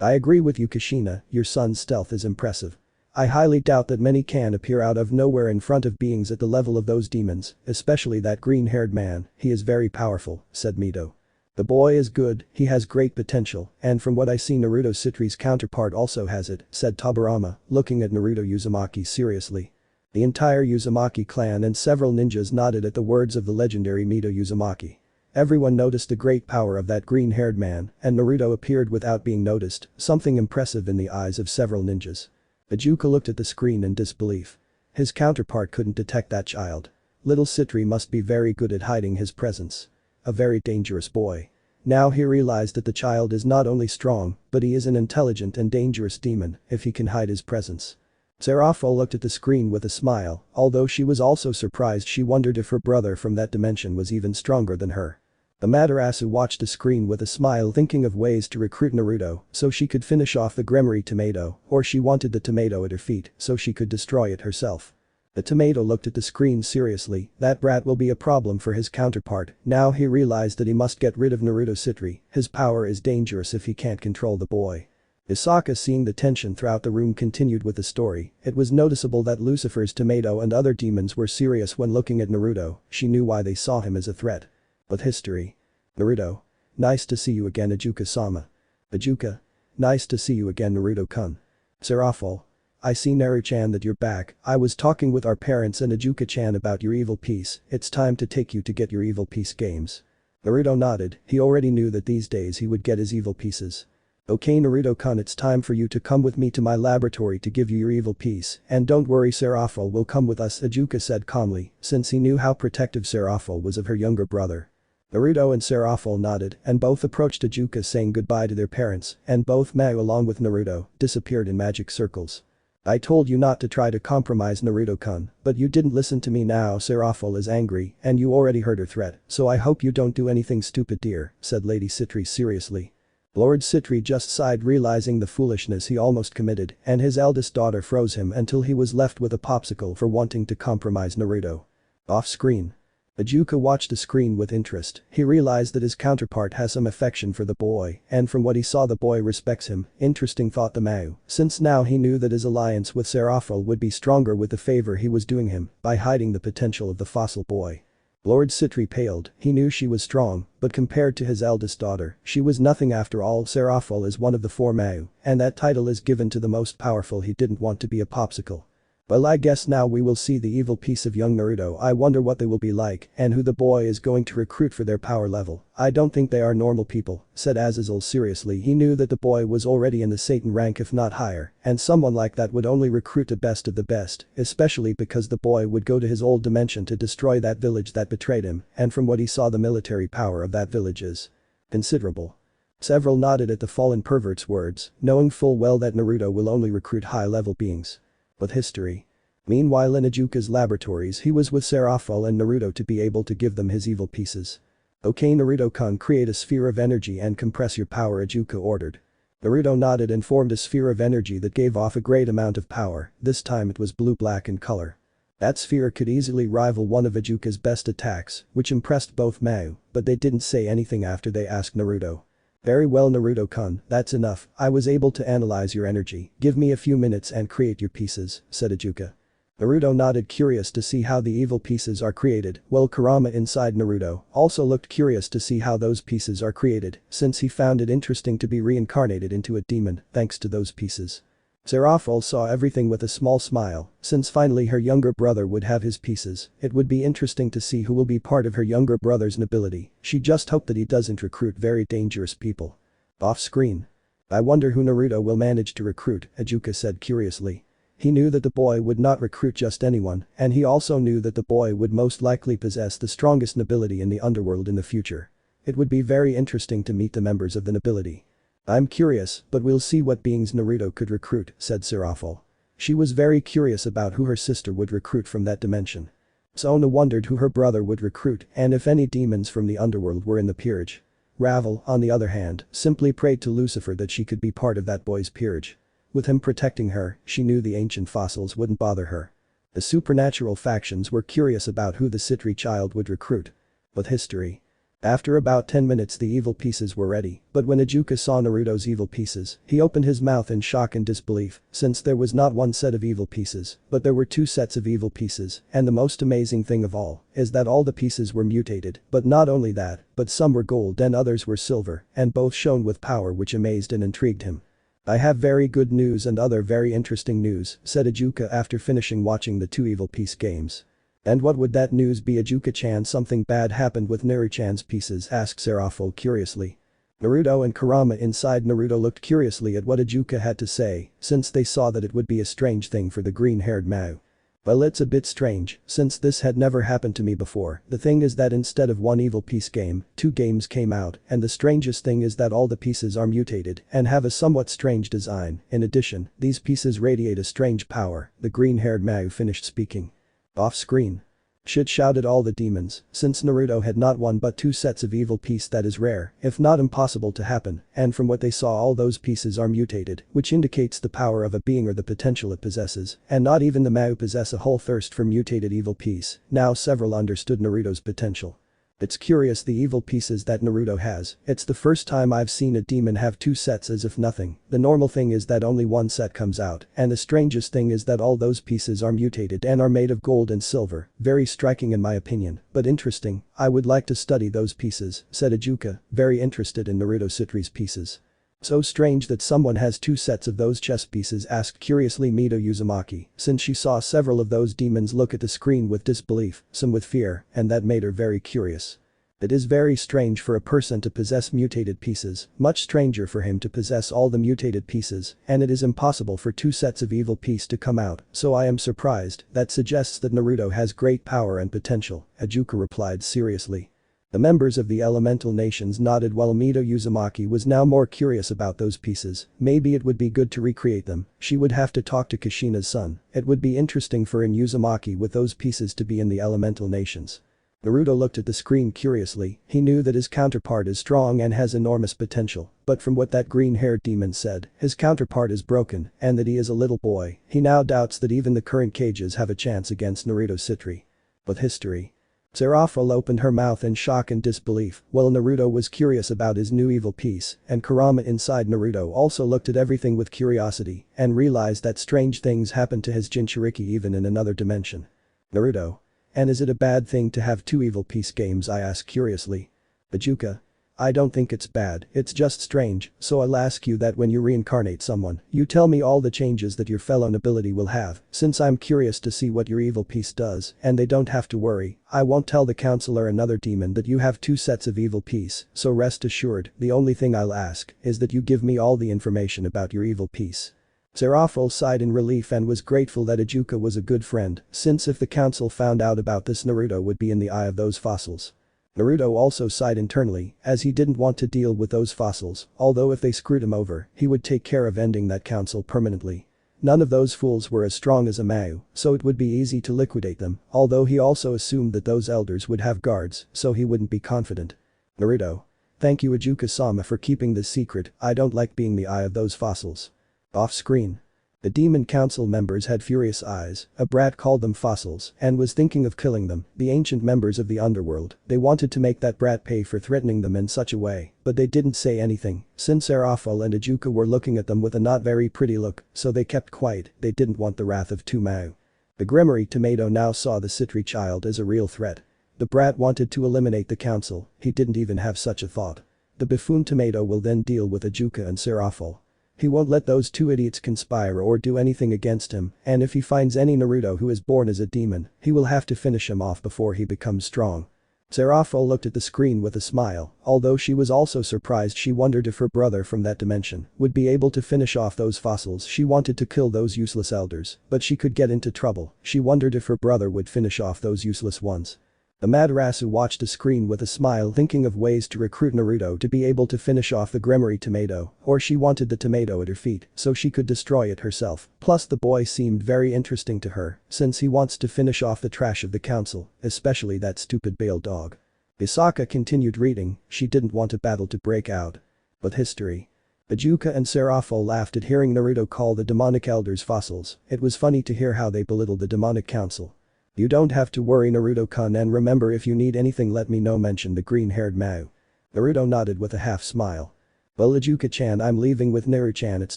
I agree with you, Kushina, your son's stealth is impressive. I highly doubt that many can appear out of nowhere in front of beings at the level of those demons, especially that green-haired man, he is very powerful, said Mito. The boy is good, he has great potential, and from what I see Naruto Sitri's counterpart also has it, said Tobirama, looking at Naruto Uzumaki seriously. The entire Uzumaki clan and several ninjas nodded at the words of the legendary Mito Uzumaki. Everyone noticed the great power of that green-haired man, and Naruto appeared without being noticed, something impressive in the eyes of several ninjas. Ichigo looked at the screen in disbelief. His counterpart couldn't detect that child. Little Sitri must be very good at hiding his presence. A very dangerous boy. Now he realized that the child is not only strong, but he is an intelligent and dangerous demon if he can hide his presence. Serafall looked at the screen with a smile, although she was also surprised. She wondered if her brother from that dimension was even stronger than her. The Madarasu watched the screen with a smile, thinking of ways to recruit Naruto so she could finish off the Gremory tomato, or she wanted the tomato at her feet so she could destroy it herself. The tomato looked at the screen seriously. That brat will be a problem for his counterpart. Now he realized that he must get rid of Naruto Sitri. His power is dangerous if he can't control the boy. Isaka, seeing the tension throughout the room, continued with the story. It was noticeable that Lucifer's tomato and other demons were serious when looking at Naruto. She knew why they saw him as a threat. But history. Naruto. Nice to see you again, Ijuka-sama. Ijuka. Nice to see you again, Naruto-kun. Serafall. I see, Naru-chan, that you're back. I was talking with our parents and Ijuka-chan about your evil piece. It's time to take you to get your evil piece games. Naruto nodded. He already knew that these days he would get his evil pieces. Okay, Naruto-kun, it's time for you to come with me to my laboratory to give you your evil piece, and don't worry, Serafall will come with us, Ijuka said calmly, since he knew how protective Serafall was of her younger brother. Naruto and Serafall nodded and both approached Ijuka, saying goodbye to their parents, and both Mau along with Naruto disappeared in magic circles. I told you not to try to compromise Naruto-kun, but you didn't listen to me. Now Serafall is angry and you already heard her threat, so I hope you don't do anything stupid, dear, said Lady Sitri seriously. Lord Sitri just sighed, realizing the foolishness he almost committed, and his eldest daughter froze him until he was left with a popsicle for wanting to compromise Naruto. Off screen. Ijuka watched the screen with interest. He realized that his counterpart has some affection for the boy, and from what he saw the boy respects him. Interesting, thought the Mau, since now he knew that his alliance with Serafall would be stronger with the favor he was doing him by hiding the potential of the fossil boy. Lord Sitri paled. He knew she was strong, but compared to his eldest daughter, she was nothing after all. Serafall is one of the 4 Mau, and that title is given to the most powerful. He didn't want to be a popsicle. Well, I guess now we will see the evil piece of young Naruto. I wonder what they will be like and who the boy is going to recruit for their power level. I don't think they are normal people, said Azazel seriously. He knew that the boy was already in the Satan rank if not higher, and someone like that would only recruit the best of the best, especially because the boy would go to his old dimension to destroy that village that betrayed him, and from what he saw the military power of that village is considerable. Several nodded at the fallen pervert's words, knowing full well that Naruto will only recruit high-level beings. With history. Meanwhile, in Ijuka's laboratories, he was with Serafall and Naruto to be able to give them his evil pieces. Okay, Naruto-kun, create a sphere of energy and compress your power, Ijuka ordered. Naruto nodded and formed a sphere of energy that gave off a great amount of power. This time it was blue-black in color. That sphere could easily rival one of Ijuka's best attacks, which impressed both Mau, but they didn't say anything after they asked Naruto. Very well, Naruto-kun, that's enough. I was able to analyze your energy. Give me a few minutes and create your pieces, said Ijuka. Naruto nodded, curious to see how the evil pieces are created, while Kurama inside Naruto also looked curious to see how those pieces are created, since he found it interesting to be reincarnated into a demon thanks to those pieces. Serafall saw everything with a small smile, since finally her younger brother would have his pieces. It would be interesting to see who will be part of her younger brother's nobility. She just hoped that he doesn't recruit very dangerous people. Off screen. I wonder who Naruto will manage to recruit, Ijuka said curiously. He knew that the boy would not recruit just anyone, and he also knew that the boy would most likely possess the strongest nobility in the underworld in the future. It would be very interesting to meet the members of the nobility. I'm curious, but we'll see what beings Naruto could recruit, said Serafall. She was very curious about who her sister would recruit from that dimension. Sona wondered who her brother would recruit and if any demons from the underworld were in the peerage. Ravel, on the other hand, simply prayed to Lucifer that she could be part of that boy's peerage. With him protecting her, she knew the ancient fossils wouldn't bother her. The supernatural factions were curious about who the Sitri child would recruit. With history. After about 10 minutes the evil pieces were ready, but when Ichigo saw Naruto's evil pieces, he opened his mouth in shock and disbelief, since there was not one set of evil pieces, but there were two sets of evil pieces, and the most amazing thing of all is that all the pieces were mutated, but not only that, but some were gold and others were silver, and both shone with power which amazed and intrigued him. "I have very good news and other very interesting news," said Ichigo after finishing watching the two evil piece games. "And what would that news be, Ichigo-chan? Something bad happened with Naruto-chan's pieces?" asked Serafall curiously. Naruto and Kurama inside Naruto looked curiously at what Ichigo had to say, since they saw that it would be a strange thing for the green-haired Mao. "Well, it's a bit strange, since this had never happened to me before. The thing is that instead of one evil piece game, two games came out, and the strangest thing is that all the pieces are mutated and have a somewhat strange design. In addition, these pieces radiate a strange power," the green-haired Mao finished speaking. Off-screen. "Shit," shouted all the demons, since Naruto had not one but two sets of evil piece. That is rare, if not impossible to happen, and from what they saw all those pieces are mutated, which indicates the power of a being or the potential it possesses, and not even the Mao possess a whole thirst for mutated evil piece. Now several understood Naruto's potential. "It's curious the evil pieces that Naruto has, it's the first time I've seen a demon have two sets as if nothing. The normal thing is that only one set comes out, and the strangest thing is that all those pieces are mutated and are made of gold and silver. Very striking in my opinion, but interesting. I would like to study those pieces," said Ichigo, very interested in Naruto Sitri's pieces. "So strange that someone has two sets of those chess pieces?" asked curiously Mito Uzumaki, since she saw several of those demons look at the screen with disbelief, some with fear, and that made her very curious. "It is very strange for a person to possess mutated pieces, much stranger for him to possess all the mutated pieces, and it is impossible for two sets of evil piece to come out, so I am surprised. That suggests that Naruto has great power and potential," Ichigo replied seriously. The members of the elemental nations nodded while Mito Uzumaki was now more curious about those pieces. Maybe it would be good to recreate them. She would have to talk to Kushina's son. It would be interesting for Uzumaki with those pieces to be in the elemental nations. Naruto looked at the screen curiously. He knew that his counterpart is strong and has enormous potential, but from what that green-haired demon said, his counterpart is broken and that he is a little boy. He now doubts that even the current cages have a chance against Naruto Sitri. But history. Serafall opened her mouth in shock and disbelief while Naruto was curious about his new evil piece, and Kurama inside Naruto also looked at everything with curiosity and realized that strange things happened to his Jinchuriki even in another dimension. "Naruto. And is it a bad thing to have two evil piece games?" I asked curiously. "Ichigo. I don't think it's bad, it's just strange, so I'll ask you that when you reincarnate someone, you tell me all the changes that your fellow nobility will have, since I'm curious to see what your evil piece does, and they don't have to worry. I won't tell the council or another demon that you have two sets of evil piece, so rest assured, the only thing I'll ask is that you give me all the information about your evil piece." Serafall sighed in relief and was grateful that Ichigo was a good friend, since if the council found out about this Naruto would be in the eye of those fossils. Naruto also sighed internally, as he didn't want to deal with those fossils, although if they screwed him over, he would take care of ending that council permanently. None of those fools were as strong as a Mao, so it would be easy to liquidate them, although he also assumed that those elders would have guards, so he wouldn't be confident. "Naruto. Thank you Ichigo-sama for keeping this secret, I don't like being the eye of those fossils." Off-screen. The demon council members had furious eyes. A brat called them fossils and was thinking of killing them, the ancient members of the underworld. They wanted to make that brat pay for threatening them in such a way, but they didn't say anything, since Serafall and Ichigo were looking at them with a not very pretty look, so they kept quiet. They didn't want the wrath of two Mao. The Grimoire Tomato now saw the Sitri child as a real threat. The brat wanted to eliminate the council, he didn't even have such a thought. The buffoon Tomato will then deal with Ichigo and Serafall. He won't let those two idiots conspire or do anything against him, and if he finds any Naruto who is born as a demon, he will have to finish him off before he becomes strong. Serafall looked at the screen with a smile, although she was also surprised. She wondered if her brother from that dimension would be able to finish off those fossils. She wanted to kill those useless elders, but she could get into trouble. She wondered if her brother would finish off those useless ones. The Madarasu watched the screen with a smile, thinking of ways to recruit Naruto to be able to finish off the Grimoire Tomato, or she wanted the tomato at her feet so she could destroy it herself. Plus the boy seemed very interesting to her, since he wants to finish off the trash of the council, especially that stupid Bale dog. Misaka continued reading, she didn't want a battle to break out. But history. Ichigo and Serafall laughed at hearing Naruto call the demonic elders fossils. It was funny to hear how they belittled the demonic council. You don't have to worry Naruto-kun, and remember, if you need anything let me know, mentioned the green-haired Mao. Naruto nodded with a half smile. Well, Ijuka-chan, I'm leaving with Naru-chan, it's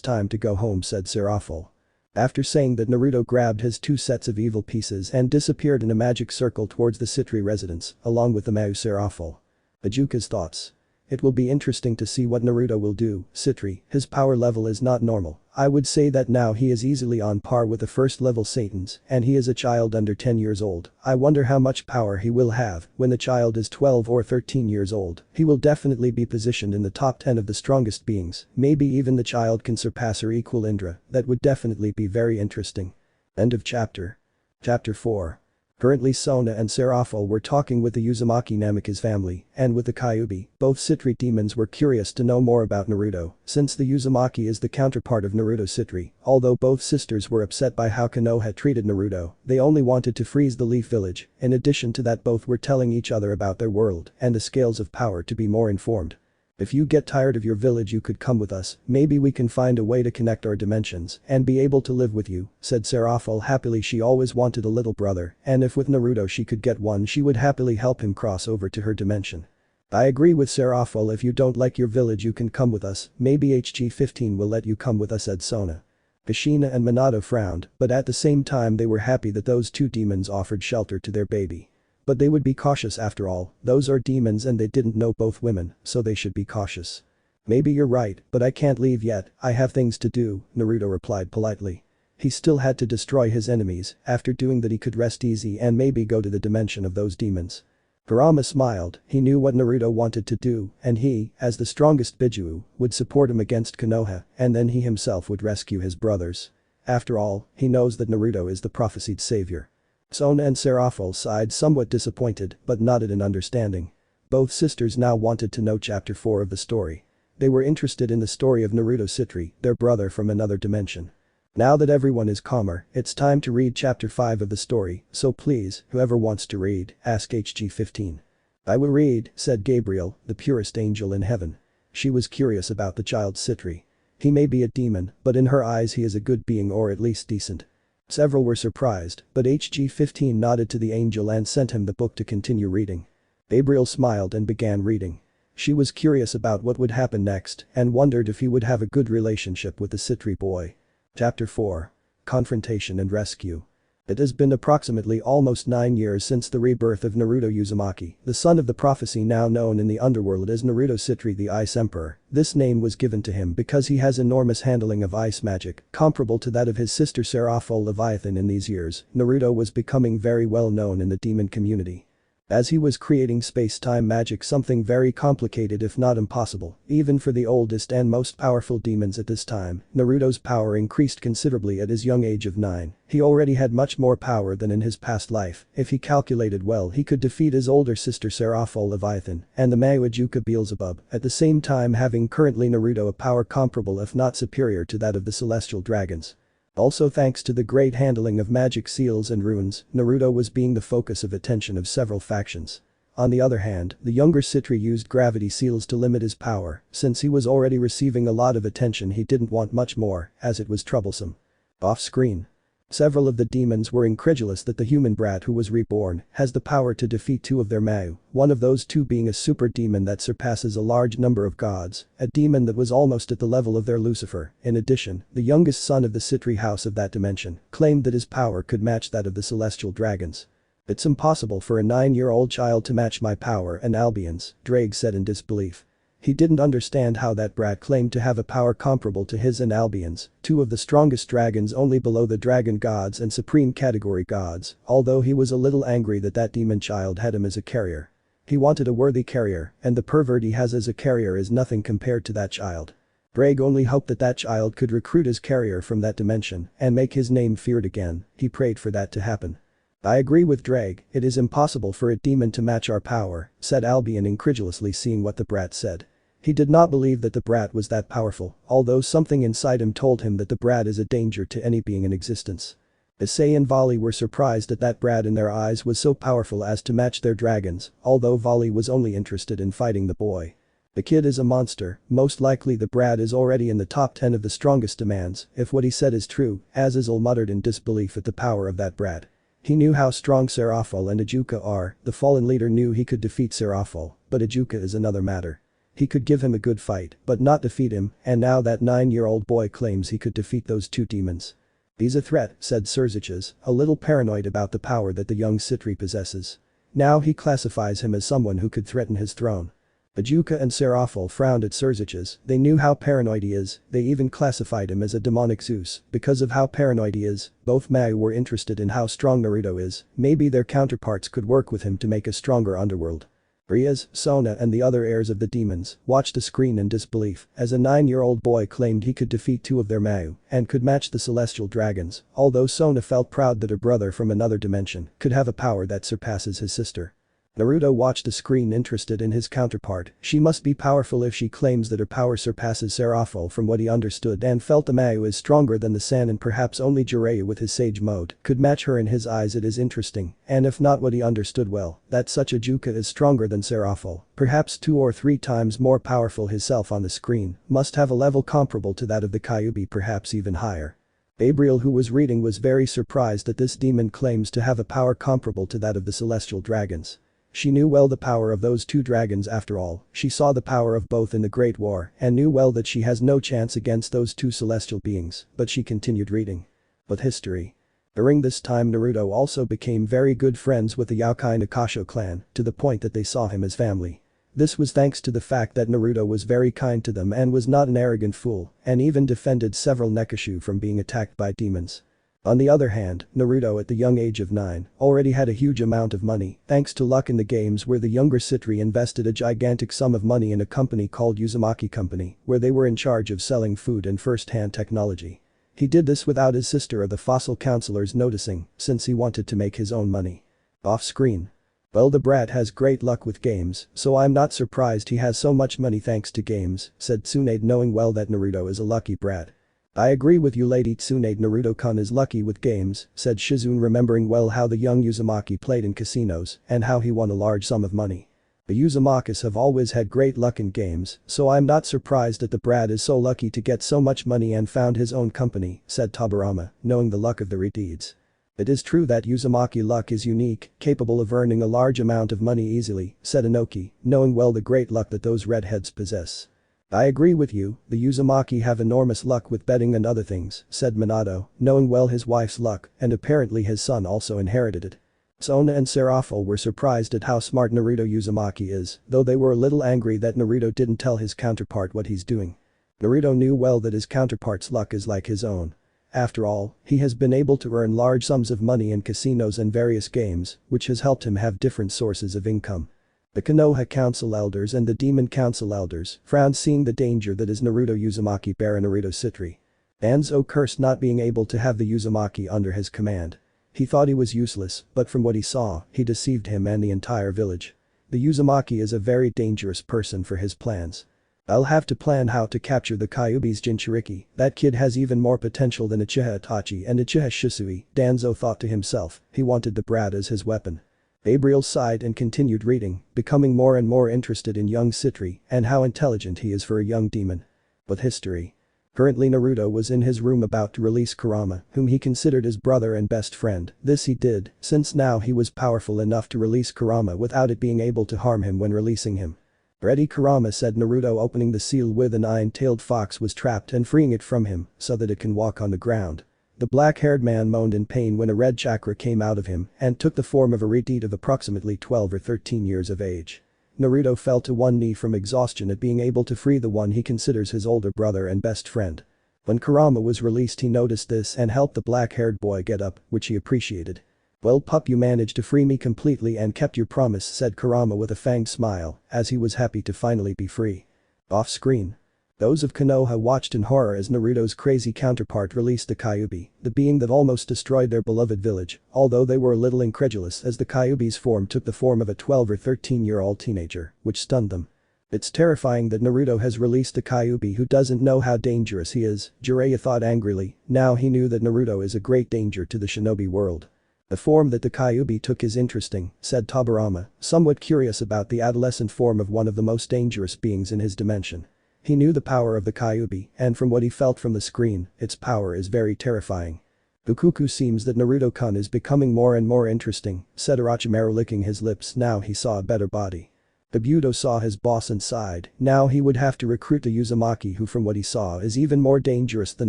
time to go home, said Serafall. After saying that, Naruto grabbed his 2 sets of evil pieces and disappeared in a magic circle towards the Sitri residence, along with the Mao Serafall. Ijuka's thoughts. It will be interesting to see what Naruto will do. Sitri, his power level is not normal. I would say that now he is easily on par with the first level Satans, and he is a child under 10 years old. I wonder how much power he will have when the child is 12 or 13 years old. He will definitely be positioned in the top 10 of the strongest beings, maybe even the child can surpass or equal Indra. That would definitely be very interesting. End of chapter. Chapter 4. Currently Sona and Serafall were talking with the Uzumaki Namikaze family, and with the Kyuubi. Both Sitri demons were curious to know more about Naruto, since the Uzumaki is the counterpart of Naruto Sitri. Although both sisters were upset by how Konoha treated Naruto, they only wanted to freeze the Leaf Village. In addition to that, both were telling each other about their world and the scales of power to be more informed. If you get tired of your village, you could come with us, maybe we can find a way to connect our dimensions and be able to live with you, said Serafall happily. She always wanted a little brother, and if with Naruto she could get one, she would happily help him cross over to her dimension. I agree with Serafall, if you don't like your village you can come with us, maybe HG-15 will let you come with us, said Sona. Kushina and Minato frowned, but at the same time they were happy that those 2 demons offered shelter to their baby. But they would be cautious after all, those are demons and they didn't know both women, so they should be cautious. Maybe you're right, but I can't leave yet, I have things to do, Naruto replied politely. He still had to destroy his enemies. After doing that he could rest easy and maybe go to the dimension of those demons. Kurama smiled, he knew what Naruto wanted to do, and he, as the strongest Biju, would support him against Konoha, and then he himself would rescue his brothers. After all, he knows that Naruto is the prophesied savior. Sona and Serafall sighed, somewhat disappointed, but nodded in understanding. Both sisters now wanted to know chapter 4 of the story. They were interested in the story of Naruto Sitri, their brother from another dimension. Now that everyone is calmer, it's time to read chapter 5 of the story, so please, whoever wants to read, ask HG-15. I will read, said Gabriel, the purest angel in heaven. She was curious about the child Sitri. He may be a demon, but in her eyes he is a good being, or at least decent. Several were surprised, but HG-15 nodded to the angel and sent him the book to continue reading. Gabriel smiled and began reading. She was curious about what would happen next and wondered if he would have a good relationship with the Sitri boy. Chapter 4. Confrontation and Rescue. It has been approximately almost 9 years since the rebirth of Naruto Uzumaki, the son of the prophecy now known in the underworld as Naruto Sitri, the Ice Emperor. This name was given to him because he has enormous handling of ice magic, comparable to that of his sister Serafall Leviathan. In these years, Naruto was becoming very well known in the demon community. As he was creating space-time magic, something very complicated if not impossible, even for the oldest and most powerful demons at this time. Naruto's power increased considerably at his young age of 9. He already had much more power than in his past life. If he calculated well, he could defeat his older sister Serafall Leviathan and the Maguekio Beelzebub, at the same time having currently Naruto a power comparable if not superior to that of the celestial dragons. Also, thanks to the great handling of magic seals and runes, Naruto was being the focus of attention of several factions. On the other hand, the younger Sitri used gravity seals to limit his power, since he was already receiving a lot of attention. He didn't want much more, as it was troublesome. Off-screen. Several of the demons were incredulous that the human brat who was reborn has the power to defeat 2 of their Mau, one of those 2 being a super demon that surpasses a large number of gods, a demon that was almost at the level of their Lucifer. In addition, the youngest son of the Sitri house of that dimension claimed that his power could match that of the celestial dragons. It's impossible for a 9-year-old child to match my power and Albion's, Drake said in disbelief. He didn't understand how that brat claimed to have a power comparable to his and Albion's, 2 of the strongest dragons only below the dragon gods and supreme category gods, although he was a little angry that that demon child had him as a carrier. He wanted a worthy carrier, and the pervert he has as a carrier is nothing compared to that child. Drake only hoped that that child could recruit his carrier from that dimension and make his name feared again. He prayed for that to happen. I agree with Drake, it is impossible for a demon to match our power, said Albion incredulously, seeing what the brat said. He did not believe that the brat was that powerful, although something inside him told him that the brat is a danger to any being in existence. Issei and Vali were surprised that that brat in their eyes was so powerful as to match their dragons, although Vali was only interested in fighting the boy. The kid is a monster, most likely the brat is already in the top 10 of the strongest demands, if what he said is true, Azazel muttered in disbelief at the power of that brat. He knew how strong Serafall and Ichigo are, the fallen leader knew he could defeat Serafall, but Ichigo is another matter. He could give him a good fight, but not defeat him, and now that 9-year-old boy claims he could defeat those two demons. He's a threat, said Serziches, a little paranoid about the power that the young Sitri possesses. Now he classifies him as someone who could threaten his throne. Ichigo and Serafall frowned at Serziches, they knew how paranoid he is, they even classified him as a demonic Zeus. Because of how paranoid he is, both Mayu were interested in how strong Naruto is, maybe their counterparts could work with him to make a stronger underworld. Riaz, Sona and the other heirs of the demons watched the screen in disbelief as a 9-year-old boy claimed he could defeat two of their Mayu and could match the celestial dragons, although Sona felt proud that her brother from another dimension could have a power that surpasses his sister. Naruto watched the screen interested in his counterpart, she must be powerful if she claims that her power surpasses Serafall from what he understood and felt the Mayu is stronger than the San and perhaps only Jiraiya with his sage mode could match her in his eyes. It is interesting, and if not what he understood well, that such a Ichigo is stronger than Serafall, perhaps 2 or 3 times more powerful himself on the screen, must have a level comparable to that of the Kyuubi, perhaps even higher. Gabriel, who was reading, was very surprised that this demon claims to have a power comparable to that of the celestial dragons. She knew well the power of those two dragons after all, she saw the power of both in the Great War and knew well that she has no chance against those two celestial beings, but she continued reading. But history. During this time Naruto also became very good friends with the Yaokai Nakasho clan, to the point that they saw him as family. This was thanks to the fact that Naruto was very kind to them and was not an arrogant fool, and even defended several Nekashu from being attacked by demons. On the other hand, Naruto at the young age of 9 already had a huge amount of money thanks to luck in the games where the younger Sitri invested a gigantic sum of money in a company called Uzumaki Company where they were in charge of selling food and first-hand technology. He did this without his sister or the fossil counselors noticing, since he wanted to make his own money. Off-screen. Well, the brat has great luck with games, so I'm not surprised he has so much money thanks to games, said Tsunade, knowing well that Naruto is a lucky brat. I agree with you, Lady Tsunade, Naruto-kun is lucky with games, said Shizune, remembering well how the young Uzumaki played in casinos and how he won a large sum of money. The Uzumakis have always had great luck in games, so I'm not surprised that the brat is so lucky to get so much money and found his own company, said Tobirama, knowing the luck of the Redeeds. It is true that Uzumaki luck is unique, capable of earning a large amount of money easily, said Inoki, knowing well the great luck that those redheads possess. I agree with you, the Uzumaki have enormous luck with betting and other things, said Minato, knowing well his wife's luck, and apparently his son also inherited it. Sona and Serafall were surprised at how smart Naruto Uzumaki is, though they were a little angry that Naruto didn't tell his counterpart what he's doing. Naruto knew well that his counterpart's luck is like his own. After all, he has been able to earn large sums of money in casinos and various games, which has helped him have different sources of income. The Konoha Council Elders and the Demon Council Elders frowned, seeing the danger that is Naruto Uzumaki bear Naruto Sitri. Danzo cursed not being able to have the Uzumaki under his command. He thought he was useless, but from what he saw, he deceived him and the entire village. The Uzumaki is a very dangerous person for his plans. I'll have to plan how to capture the Kyuubi's Jinchuriki, that kid has even more potential than Uchiha Itachi and Uchiha Shisui, Danzo thought to himself, he wanted the brat as his weapon. Gabriel sighed and continued reading, becoming more and more interested in young Sitri and how intelligent he is for a young demon. But history. Currently Naruto was in his room about to release Kurama, whom he considered his brother and best friend. This he did, since now he was powerful enough to release Kurama without it being able to harm him when releasing him. Ready, Kurama, said Naruto, opening the seal with a 9-tailed fox was trapped and freeing it from him so that it can walk on the ground. The black-haired man moaned in pain when a red chakra came out of him and took the form of a Redeed of approximately 12 or 13 years of age. Naruto fell to one knee from exhaustion at being able to free the one he considers his older brother and best friend. When Kurama was released, he noticed this and helped the black-haired boy get up, which he appreciated. Well, pup, you managed to free me completely and kept your promise, said Kurama with a fanged smile, as he was happy to finally be free. Off-screen. Those of Konoha watched in horror as Naruto's crazy counterpart released the Kyuubi, the being that almost destroyed their beloved village, although they were a little incredulous as the Kyuubi's form took the form of a 12 or 13-year-old teenager, which stunned them. It's terrifying that Naruto has released the Kyuubi who doesn't know how dangerous he is, Jiraiya thought angrily, now he knew that Naruto is a great danger to the shinobi world. The form that the Kyuubi took is interesting, said Tobirama, somewhat curious about the adolescent form of one of the most dangerous beings in his dimension. He knew the power of the Kyuubi, and from what he felt from the screen, its power is very terrifying. Bukuku seems that Naruto-kun is becoming more and more interesting, said Orochimaru licking his lips. Now he saw a better body. Kabuto saw his boss and sighed. Now he would have to recruit the Uzumaki, who from what he saw is even more dangerous than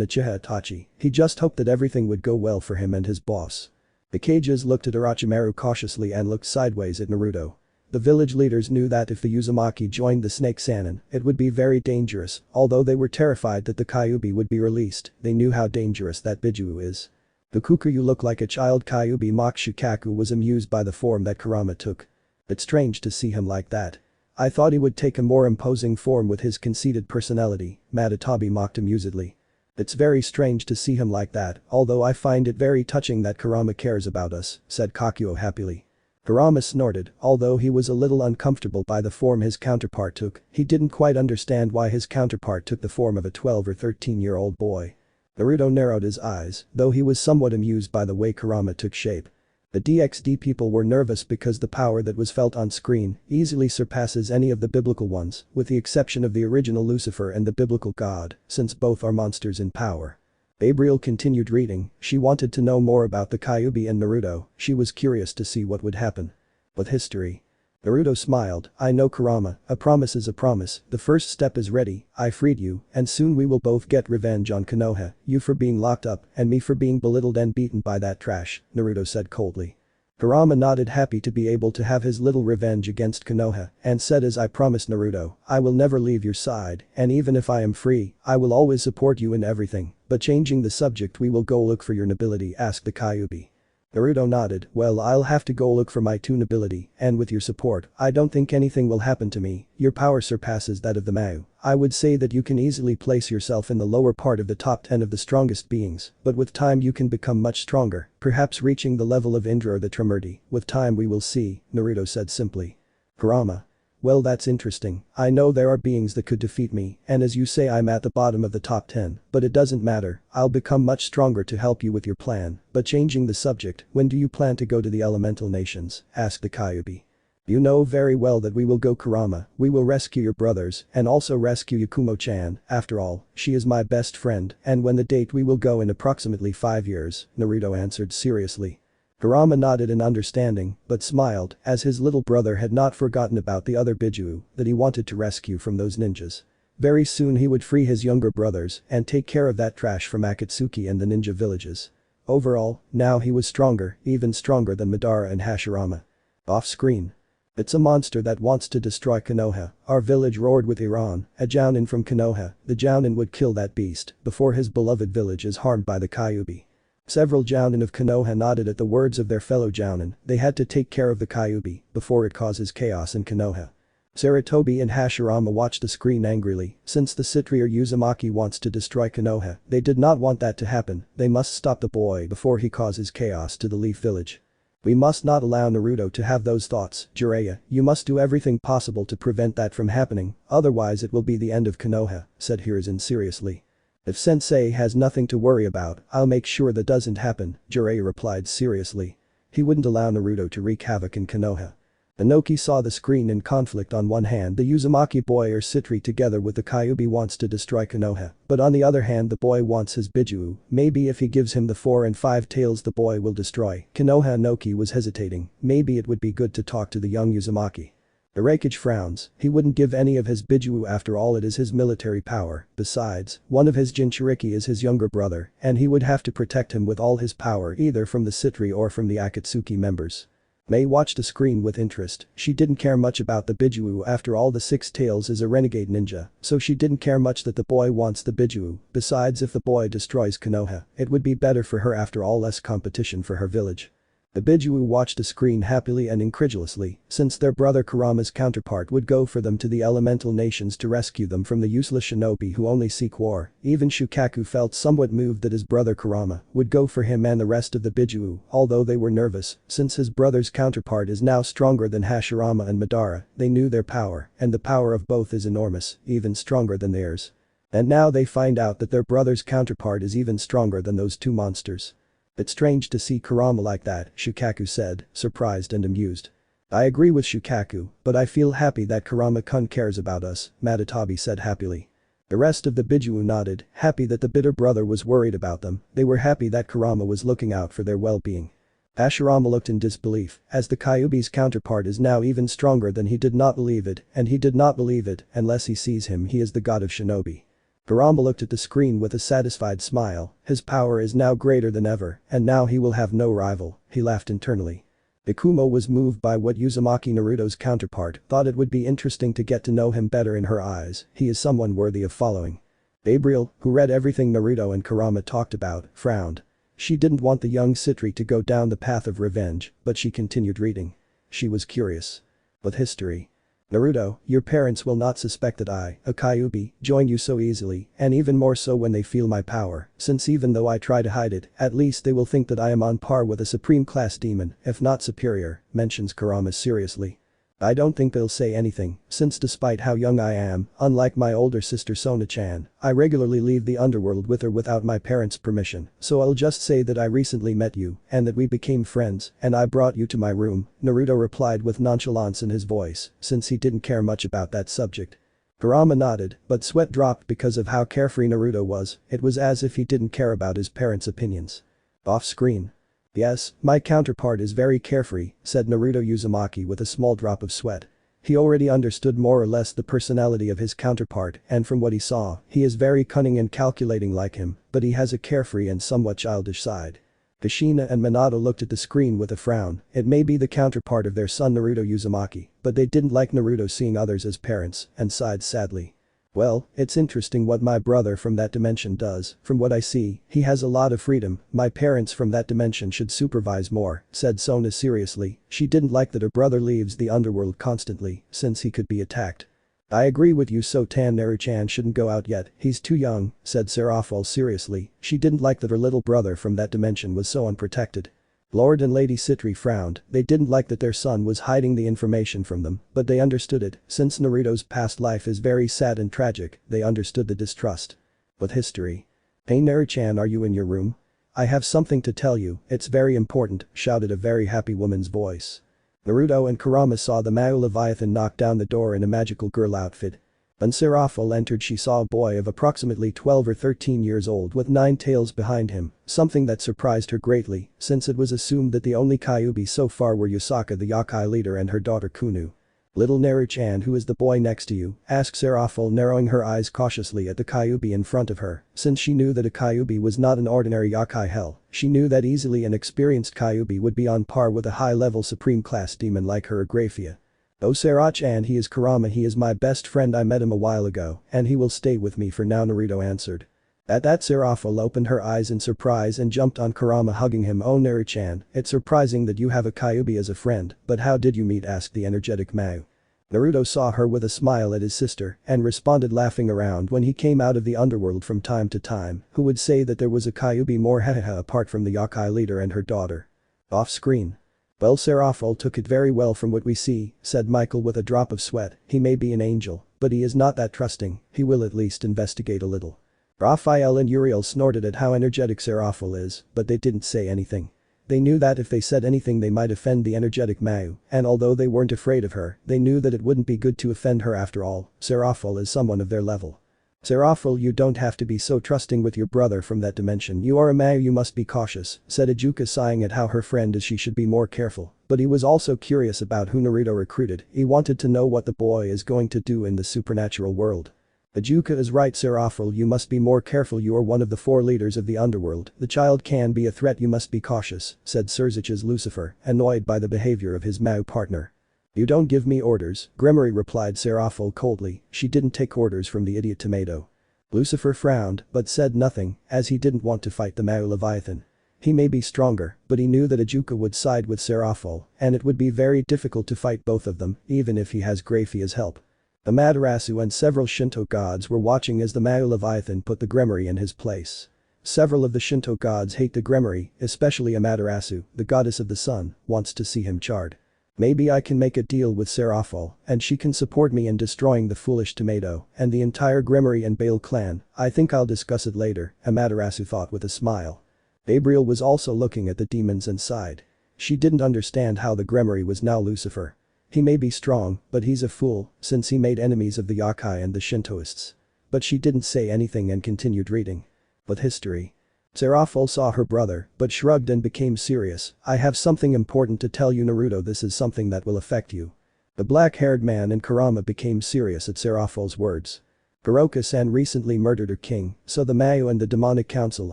Uchiha Itachi. He just hoped that everything would go well for him and his boss. The Kages looked at Orochimaru cautiously and looked sideways at Naruto. The village leaders knew that if the Uzumaki joined the Snake Sannin, it would be very dangerous. Although they were terrified that the Kyuubi would be released, they knew how dangerous that Biju is. "Bukuku, you look like a child." Kyuubi mocked. Shukaku was amused by the form that Kurama took. "It's strange to see him like that. I thought he would take a more imposing form with his conceited personality," Madatabi mocked amusedly. "It's very strange to see him like that, although I find it very touching that Kurama cares about us," said Kakuo happily. Kurama snorted. Although he was a little uncomfortable by the form his counterpart took, he didn't quite understand why his counterpart took the form of a 12 or 13-year-old boy. Naruto narrowed his eyes, though he was somewhat amused by the way Kurama took shape. The DxD people were nervous because the power that was felt on screen easily surpasses any of the biblical ones, with the exception of the original Lucifer and the biblical god, since both are monsters in power. Gabriel continued reading. She wanted to know more about the Kyuubi and Naruto. She was curious to see what would happen. But history. Naruto smiled. "I know, Kurama, a promise is a promise. The first step is ready. I freed you, and soon we will both get revenge on Konoha, you for being locked up and me for being belittled and beaten by that trash," Naruto said coldly. Kurama nodded, happy to be able to have his little revenge against Konoha, and said, "As I promised Naruto, I will never leave your side, and even if I am free, I will always support you in everything." "But changing the subject, we will go look for your nobility?" asked the Kyuubi. Naruto nodded. "Well, I'll have to go look for my 2 nobility, and with your support, I don't think anything will happen to me. Your power surpasses that of the Mau. I would say that you can easily place yourself in the lower part of the top 10 of the strongest beings, but with time you can become much stronger, perhaps reaching the level of Indra or the Trimurti. With time we will see," Naruto said simply. Kurama. "Well, that's interesting. I know there are beings that could defeat me, and as you say I'm at the bottom of the top 10, but it doesn't matter, I'll become much stronger to help you with your plan." "But changing the subject, when do you plan to go to the elemental nations?" asked the Kyuubi. "You know very well that we will go, Kurama. We will rescue your brothers and also rescue Yakumo-chan. After all, she is my best friend, and when the date we will go in approximately 5 years," Naruto answered seriously. Kurama nodded in understanding, but smiled, as his little brother had not forgotten about the other Biju that he wanted to rescue from those ninjas. Very soon he would free his younger brothers and take care of that trash from Akatsuki and the ninja villages. Overall, now he was stronger, even stronger than Madara and Hashirama. Off-screen. "It's a monster that wants to destroy Konoha. Our village roared with Iran, a Jounin from Konoha. The Jounin would kill that beast before his beloved village is harmed by the Kyuubi." Several Jounin of Konoha nodded at the words of their fellow Jounin. They had to take care of the Kyuubi before it causes chaos in Konoha. Sarutobi and Hashirama watched the screen angrily. Since the Sitri or Uzumaki wants to destroy Konoha, they did not want that to happen. They must stop the boy before he causes chaos to the Leaf Village. "We must not allow Naruto to have those thoughts, Jiraiya. You must do everything possible to prevent that from happening, otherwise it will be the end of Konoha," said Hiruzen seriously. "If Sensei has nothing to worry about, I'll make sure that doesn't happen," Jiraiya replied seriously. He wouldn't allow Naruto to wreak havoc in Konoha. Inoki saw the screen in conflict. On one hand, the Uzumaki boy or Sitri together with the Kyuubi wants to destroy Konoha, but on the other hand the boy wants his Biju. Maybe if he gives him the 4 and 5 tails the boy will destroy Konoha. Inoki was hesitating. Maybe it would be good to talk to the young Uzumaki. Irakage frowns. He wouldn't give any of his Biju, after all it is his military power. Besides, one of his Jinchuriki is his younger brother, and he would have to protect him with all his power either from the Sitri or from the Akatsuki members. Mei watched the screen with interest. She didn't care much about the Biju, after all the 6 tails is a renegade ninja, so she didn't care much that the boy wants the Biju. Besides, if the boy destroys Konoha, it would be better for her, after all less competition for her village. The Biju watched the screen happily and incredulously, since their brother Kurama's counterpart would go for them to the elemental nations to rescue them from the useless shinobi who only seek war. Even Shukaku felt somewhat moved that his brother Kurama would go for him and the rest of the Biju, although they were nervous, since his brother's counterpart is now stronger than Hashirama and Madara. They knew their power, and the power of both is enormous, even stronger than theirs. And now they find out that their brother's counterpart is even stronger than those 2 monsters. "It's strange to see Kurama like that," Shukaku said, surprised and amused. "I agree with Shukaku, but I feel happy that Kurama-kun cares about us," Madatabi said happily. The rest of the Biju nodded, happy that the bitter brother was worried about them. They were happy that Kurama was looking out for their well-being. Hashirama looked in disbelief, as the Kyuubi's counterpart is now even stronger than he did not believe it, and he did not believe it unless he sees him. He is the god of shinobi. Kurama looked at the screen with a satisfied smile, his power is now greater than ever, and now he will have no rival, he laughed internally. Ikumo was moved by what Uzumaki Naruto's counterpart thought it would be interesting to get to know him better in her eyes, he is someone worthy of following. Gabriel, who read everything Naruto and Kurama talked about, frowned. She didn't want the young sitri to go down the path of revenge, but she continued reading. She was curious. With history. Naruto, your parents will not suspect that I, a Kyuubi, join you so easily, and even more so when they feel my power, since even though I try to hide it, at least they will think that I am on par with a supreme class demon, if not superior, mentions Kurama seriously. I don't think they'll say anything, since despite how young I am, unlike my older sister Sona-chan, I regularly leave the underworld with her without my parents' permission, so I'll just say that I recently met you, and that we became friends, and I brought you to my room, Naruto replied with nonchalance in his voice, since he didn't care much about that subject. Kurama nodded, but sweat dropped because of how carefree Naruto was, it was as if he didn't care about his parents' opinions. Off screen. Yes, my counterpart is very carefree, said Naruto Uzumaki with a small drop of sweat. He already understood more or less the personality of his counterpart, and from what he saw, he is very cunning and calculating like him, but he has a carefree and somewhat childish side. Kushina and Minato looked at the screen with a frown, it may be the counterpart of their son Naruto Uzumaki, but they didn't like Naruto seeing others as parents, and sighed sadly. Well, it's interesting what my brother from that dimension does, from what I see, he has a lot of freedom, my parents from that dimension should supervise more, said Sona seriously, she didn't like that her brother leaves the underworld constantly, since he could be attacked. I agree with you, so Naru-chan shouldn't go out yet, he's too young, said Serafall seriously, she didn't like that her little brother from that dimension was so unprotected. Lord and Lady Sitri frowned, they didn't like that their son was hiding the information from them, but they understood it, since Naruto's past life is very sad and tragic, they understood the distrust. With history. Hey Naru-chan, are you in your room? I have something to tell you, it's very important, shouted a very happy woman's voice. Naruto and Kurama saw the Mao Leviathan knock down the door in a magical girl outfit. When Serafall entered, she saw a boy of approximately 12 or 13 years old with 9 tails behind him, something that surprised her greatly, since it was assumed that the only Kyuubi so far were Yusaka the Yokai leader and her daughter Kunu. Little Naru-chan, who is the boy next to you, asked Serafall, narrowing her eyes cautiously at the Kyuubi in front of her, since she knew that a Kyuubi was not an ordinary Yokai hell, she knew that easily an experienced Kyuubi would be on par with a high-level supreme class demon like her Agrafia. Oh Sera-chan, he is Kurama, he is my best friend, I met him a while ago, and he will stay with me for now, Naruto answered. At that Serafall opened her eyes in surprise and jumped on Kurama, hugging him. Oh Naru-chan, it's surprising that you have a Kyuubi as a friend, but how did you meet, asked the energetic Mao. Naruto saw her with a smile at his sister and responded, laughing around when he came out of the underworld from time to time, who would say that there was a Kyuubi more hahaha apart from the Yokai leader and her daughter. Off screen. Well, Serafall took it very well from what we see, said Michael with a drop of sweat, he may be an angel, but he is not that trusting, he will at least investigate a little. Raphael and Uriel snorted at how energetic Serafall is, but they didn't say anything. They knew that if they said anything they might offend the energetic Mao, and although they weren't afraid of her, they knew that it wouldn't be good to offend her after all, Serafall is someone of their level. Serafall, you don't have to be so trusting with your brother from that dimension, you are a Mao, you must be cautious, said Ijuka, sighing at how her friend is she should be more careful, but he was also curious about who Naruto recruited, he wanted to know what the boy is going to do in the supernatural world. Ijuka is right, Serafall, you must be more careful, you are one of the 4 leaders of the underworld, the child can be a threat, you must be cautious, said Surzich's Lucifer, annoyed by the behavior of his Mao partner. You don't give me orders, Gremory replied Serafall coldly, she didn't take orders from the idiot tomato. Lucifer frowned, but said nothing, as he didn't want to fight the Mao Leviathan. He may be stronger, but he knew that Ijuka would side with Serafall, and it would be very difficult to fight both of them, even if he has Grafia's help. The Amaterasu and several Shinto gods were watching as the Mao Leviathan put the Gremory in his place. Several of the Shinto gods hate the Gremory, especially Amaterasu, the goddess of the sun, wants to see him charred. Maybe I can make a deal with Serafall, and she can support me in destroying the foolish tomato and the entire Gremory and Bale clan, I think I'll discuss it later, Amaterasu thought with a smile. Gabriel was also looking at the demons and sighed. She didn't understand how the Gremory was now Lucifer. He may be strong, but he's a fool, since he made enemies of the Yokai and the Shintoists. But she didn't say anything and continued reading. But history. Serafall saw her brother, but shrugged and became serious. I have something important to tell you Naruto, this is something that will affect you. The black-haired man and Kurama became serious at Serafall's words. Kuroka-san recently murdered her king, so the Mayu and the demonic council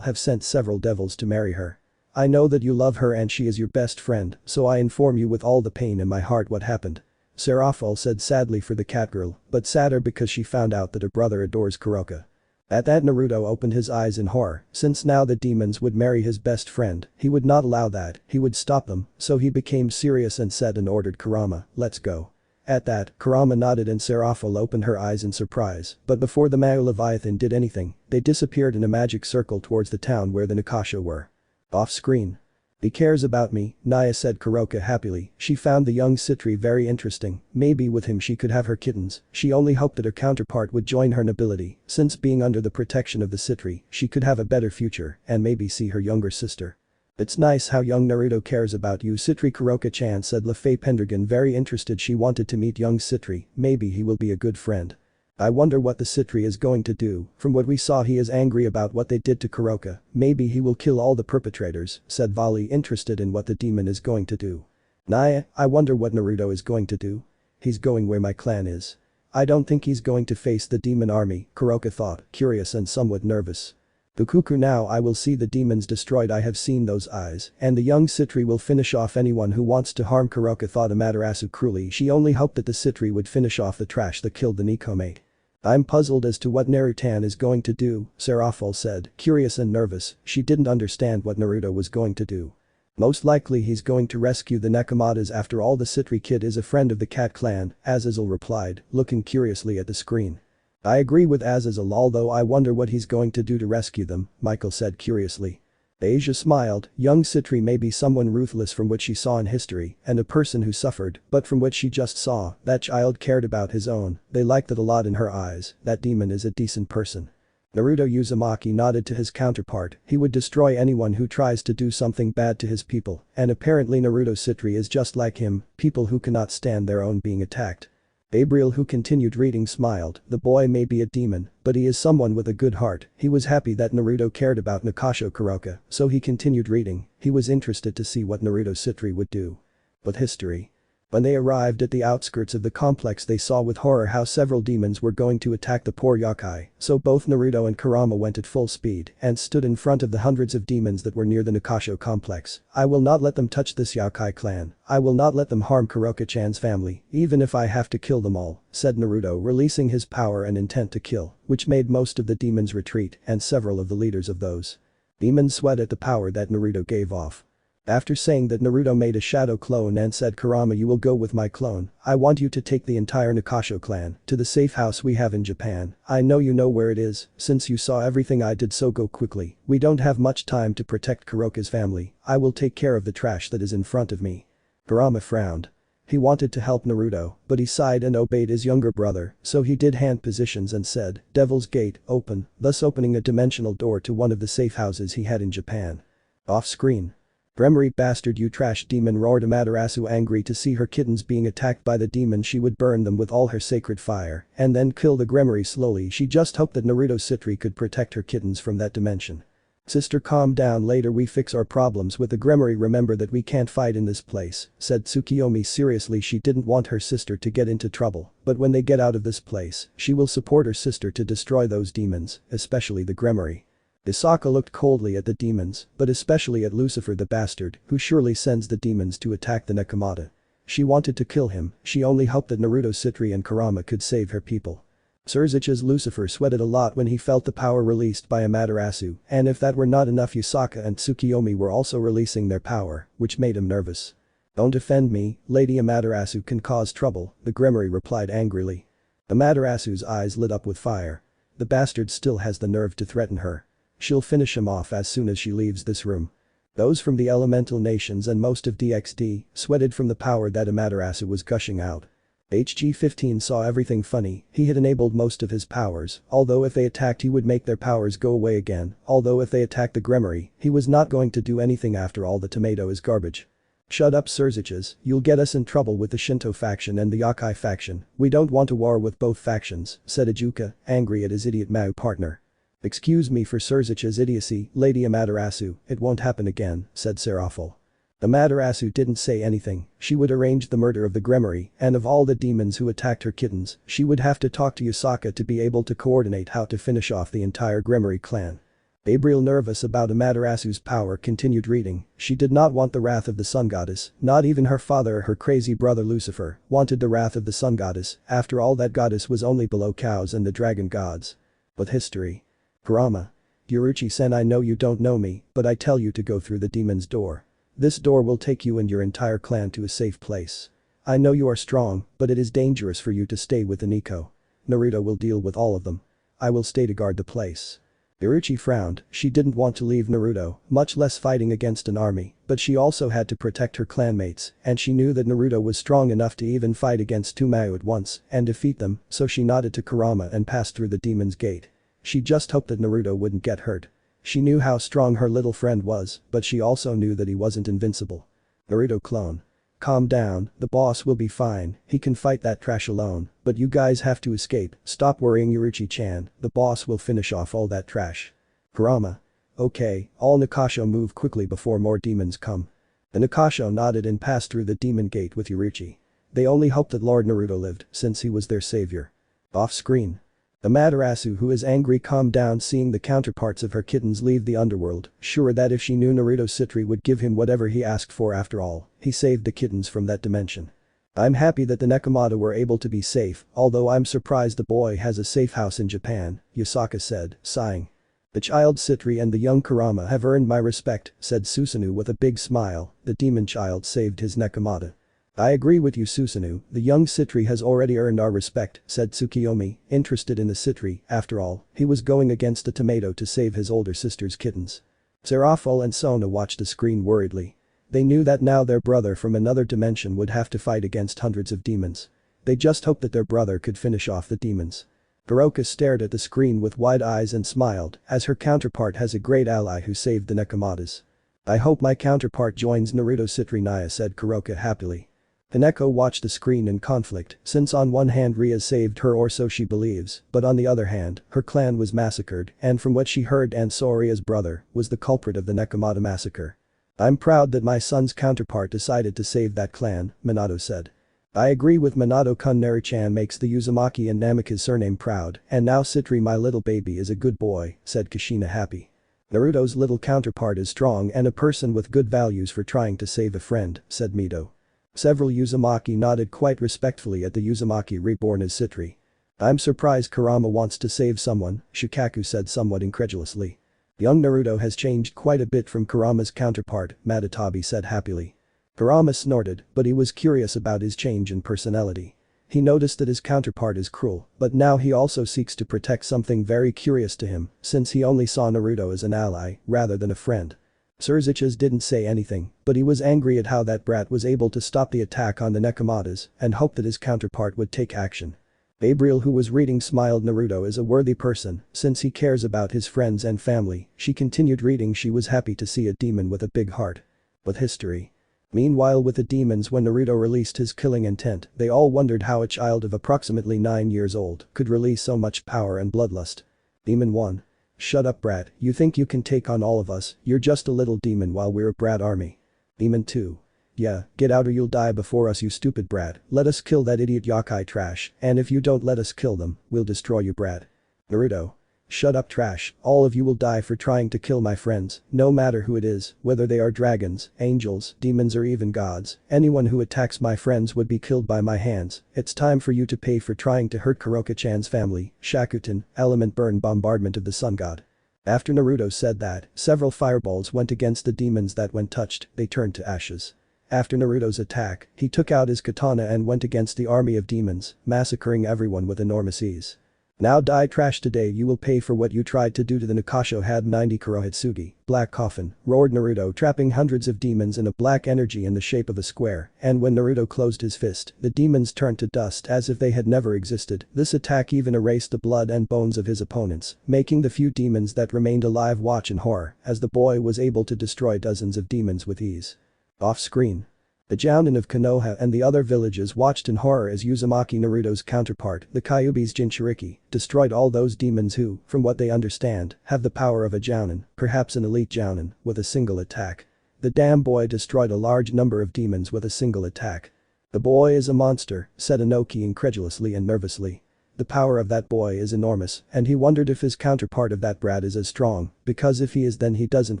have sent several devils to marry her. I know that you love her and she is your best friend, so I inform you with all the pain in my heart what happened. Serafall said sadly for the catgirl, but sadder because she found out that her brother adores Kuroka. At that Naruto opened his eyes in horror, since now the demons would marry his best friend, he would not allow that, he would stop them, so he became serious and said and ordered Kurama, let's go. At that, Kurama nodded and Serafall opened her eyes in surprise, but before the Mayu Leviathan did anything, they disappeared in a magic circle towards the town where the Nakasha were. Off screen. He cares about me, Naya said Kuroka happily, she found the young Sitri very interesting, maybe with him she could have her kittens, she only hoped that her counterpart would join her nobility, since being under the protection of the Sitri, she could have a better future and maybe see her younger sister. It's nice how young Naruto cares about you Sitri Kuroka-chan said Lefay Pendragon very interested she wanted to meet young Sitri, maybe he will be a good friend. I wonder what the Sitri is going to do, from what we saw he is angry about what they did to Kuroka, maybe he will kill all the perpetrators, said Vali interested in what the demon is going to do. Naya, I wonder what Naruto is going to do. He's going where my clan is. I don't think he's going to face the demon army, Kuroka thought, curious and somewhat nervous. Bukuku now I will see the demons destroyed I have seen those eyes, and the young Sitri will finish off anyone who wants to harm Kuroka thought Amaterasu cruelly she only hoped that the Sitri would finish off the trash that killed the Nikome. I'm puzzled as to what Naruto is going to do, Serafall said, curious and nervous, she didn't understand what Naruto was going to do. Most likely he's going to rescue the Nakamadas after all the Sitri kid is a friend of the Cat clan, Azazel replied, looking curiously at the screen. I agree with Azazel although I wonder what he's going to do to rescue them, Michael said curiously. Asia smiled, young Sitri may be someone ruthless from what she saw in history and a person who suffered, but from what she just saw, that child cared about his own, they liked it a lot in her eyes, that demon is a decent person. Naruto Uzumaki nodded to his counterpart, he would destroy anyone who tries to do something bad to his people, and apparently Naruto Sitri is just like him, people who cannot stand their own being attacked. Gabriel who continued reading smiled, the boy may be a demon, but he is someone with a good heart, he was happy that Naruto cared about Nakasho Kuroka, so he continued reading, he was interested to see what Naruto Sitri would do. But history. When they arrived at the outskirts of the complex they saw with horror how several demons were going to attack the poor yokai, so both Naruto and Kurama went at full speed and stood in front of the hundreds of demons that were near the Nakasho complex. I will not let them touch this yokai clan, I will not let them harm Kuroka-chan's family, even if I have to kill them all, said Naruto releasing his power and intent to kill, which made most of the demons retreat and several of the leaders of those demons sweat at the power that Naruto gave off. After saying that Naruto made a shadow clone and said Kurama you will go with my clone, I want you to take the entire Nakasho clan to the safe house we have in Japan, I know you know where it is, since you saw everything I did so go quickly, we don't have much time to protect Kuroka's family, I will take care of the trash that is in front of me. Kurama frowned. He wanted to help Naruto, but he sighed and obeyed his younger brother, so he did hand positions and said, Devil's Gate, open, thus opening a dimensional door to one of the safe houses he had in Japan. Off screen. Gremory bastard you trash demon roared Amaterasu angry to see her kittens being attacked by the demon she would burn them with all her sacred fire and then kill the Gremory slowly she just hoped that Naruto Sitri could protect her kittens from that dimension. Sister calm down later we fix our problems with the Gremory remember that we can't fight in this place, said Tsukiyomi seriously she didn't want her sister to get into trouble, but when they get out of this place, she will support her sister to destroy those demons, especially the Gremory. Isaka looked coldly at the demons, but especially at Lucifer the bastard, who surely sends the demons to attack the Nakamata. She wanted to kill him, she only hoped that Naruto Sitri and Kurama could save her people. Surzich's Lucifer sweated a lot when he felt the power released by Amaterasu, and if that were not enough Isaka and Tsukiyomi were also releasing their power, which made him nervous. Don't offend me, Lady Amaterasu can cause trouble, the Gremory replied angrily. Amaterasu's eyes lit up with fire. The bastard still has the nerve to threaten her. She'll finish him off as soon as she leaves this room. Those from the elemental nations and most of DxD sweated from the power that Amaterasu was gushing out. HG-15 saw everything funny, he had enabled most of his powers, although if they attacked he would make their powers go away again, although if they attacked the Gremory, he was not going to do anything after all the tomato is garbage. Shut up Surziches, you'll get us in trouble with the Shinto faction and the Yakai faction, we don't want a war with both factions, said Ijuka, angry at his idiot Mao partner. Excuse me for Surzich's idiocy, Lady Amaterasu, it won't happen again, said Serafall. Amaterasu didn't say anything, she would arrange the murder of the Gremory, and of all the demons who attacked her kittens, she would have to talk to Yusaka to be able to coordinate how to finish off the entire Gremory clan. Gabriel, nervous about Amaterasu's power, continued reading. She did not want the wrath of the sun goddess, not even her father or her crazy brother Lucifer wanted the wrath of the sun goddess, after all that goddess was only below cows and the dragon gods. But history. Kurama. Yuruchi-sen, I know you don't know me, but I tell you to go through the demon's door. This door will take you and your entire clan to a safe place. I know you are strong, but it is dangerous for you to stay with the Nico. Naruto will deal with all of them. I will stay to guard the place. Yuruchi frowned, she didn't want to leave Naruto, much less fighting against an army, but she also had to protect her clanmates, and she knew that Naruto was strong enough to even fight against two Mao at once and defeat them, so she nodded to Kurama and passed through the demon's gate. She just hoped that Naruto wouldn't get hurt. She knew how strong her little friend was, but she also knew that he wasn't invincible. Naruto clone. Calm down, the boss will be fine, he can fight that trash alone, but you guys have to escape, stop worrying Yuruchi-chan, the boss will finish off all that trash. Kurama. Okay, all Nakasho move quickly before more demons come. The Nakasho nodded and passed through the demon gate with Yuruchi. They only hoped that Lord Naruto lived, since he was their savior. Off screen. Amaterasu, who is angry, calmed down seeing the counterparts of her kittens leave the underworld, sure that if she knew Naruto Sitri would give him whatever he asked for after all, he saved the kittens from that dimension. I'm happy that the Nekomata were able to be safe, although I'm surprised the boy has a safe house in Japan, Yusaka said, sighing. The child Sitri and the young Kurama have earned my respect, said Susanoo with a big smile, the demon child saved his Nekomata. I agree with you Susanoo, the young Sitri has already earned our respect, said Tsukiyomi, interested in the Sitri, after all, he was going against a tomato to save his older sister's kittens. Serafall and Sona watched the screen worriedly. They knew that now their brother from another dimension would have to fight against hundreds of demons. They just hoped that their brother could finish off the demons. Baroka stared at the screen with wide eyes and smiled, as her counterpart has a great ally who saved the Nekomatas. I hope my counterpart joins Naruto Sitri, Naya said Kuroka happily. Hineko watched the screen in conflict, since on one hand Ria saved her or so she believes, but on the other hand, her clan was massacred and from what she heard and saw Ria's brother was the culprit of the Nekomata massacre. I'm proud that my son's counterpart decided to save that clan, Minato said. I agree with Minato-kun, Naru-chan makes the Uzumaki and Namikaze surname proud, and now Sitri my little baby is a good boy, said Kushina happy. Naruto's little counterpart is strong and a person with good values for trying to save a friend, said Mito. Several Uzumaki nodded quite respectfully at the Uzumaki reborn as Sitri. I'm surprised Kurama wants to save someone, Shikaku said somewhat incredulously. Young Naruto has changed quite a bit from Kurama's counterpart, Matatabi said happily. Kurama snorted, but he was curious about his change in personality. He noticed that his counterpart is cruel, but now he also seeks to protect something very curious to him, since he only saw Naruto as an ally, rather than a friend. Surziches didn't say anything, but he was angry at how that brat was able to stop the attack on the Nekomatas and hoped that his counterpart would take action. Gabriel, who was reading, smiled. Naruto is a worthy person, since he cares about his friends and family. She continued reading. She was happy to see a demon with a big heart. With history. Meanwhile, with the demons, when Naruto released his killing intent, they all wondered how a child of approximately 9 years old could release so much power and bloodlust. Demon 1. Shut up brat, you think you can take on all of us, you're just a little demon while we're a brat army. Demon 2. Yeah, get out or you'll die before us you stupid brat, let us kill that idiot Yakai trash, and if you don't let us kill them, we'll destroy you brat. Naruto. Shut up trash, all of you will die for trying to kill my friends, no matter who it is, whether they are dragons, angels, demons or even gods, anyone who attacks my friends would be killed by my hands, it's time for you to pay for trying to hurt Kuroka-chan's family, Shakutin, element burn bombardment of the sun god. After Naruto said that, several fireballs went against the demons that when touched, they turned to ashes. After Naruto's attack, he took out his katana and went against the army of demons, massacring everyone with enormous ease. Now die trash, today you will pay for what you tried to do to the Nakasho. Had 90 Kurohitsugi, black coffin, roared Naruto, trapping hundreds of demons in a black energy in the shape of a square, and when Naruto closed his fist, the demons turned to dust as if they had never existed. This attack even erased the blood and bones of his opponents, making the few demons that remained alive watch in horror as the boy was able to destroy dozens of demons with ease. Off screen. The Jounin of Konoha and the other villages watched in horror as Uzumaki Naruto's counterpart, the Kyuubi's Jinchuriki, destroyed all those demons who, from what they understand, have the power of a Jounin, perhaps an elite Jounin, with a single attack. The damn boy destroyed a large number of demons with a single attack. The boy is a monster, said Inoki incredulously and nervously. The power of that boy is enormous, and he wondered if his counterpart of that brat is as strong, because if he is then he doesn't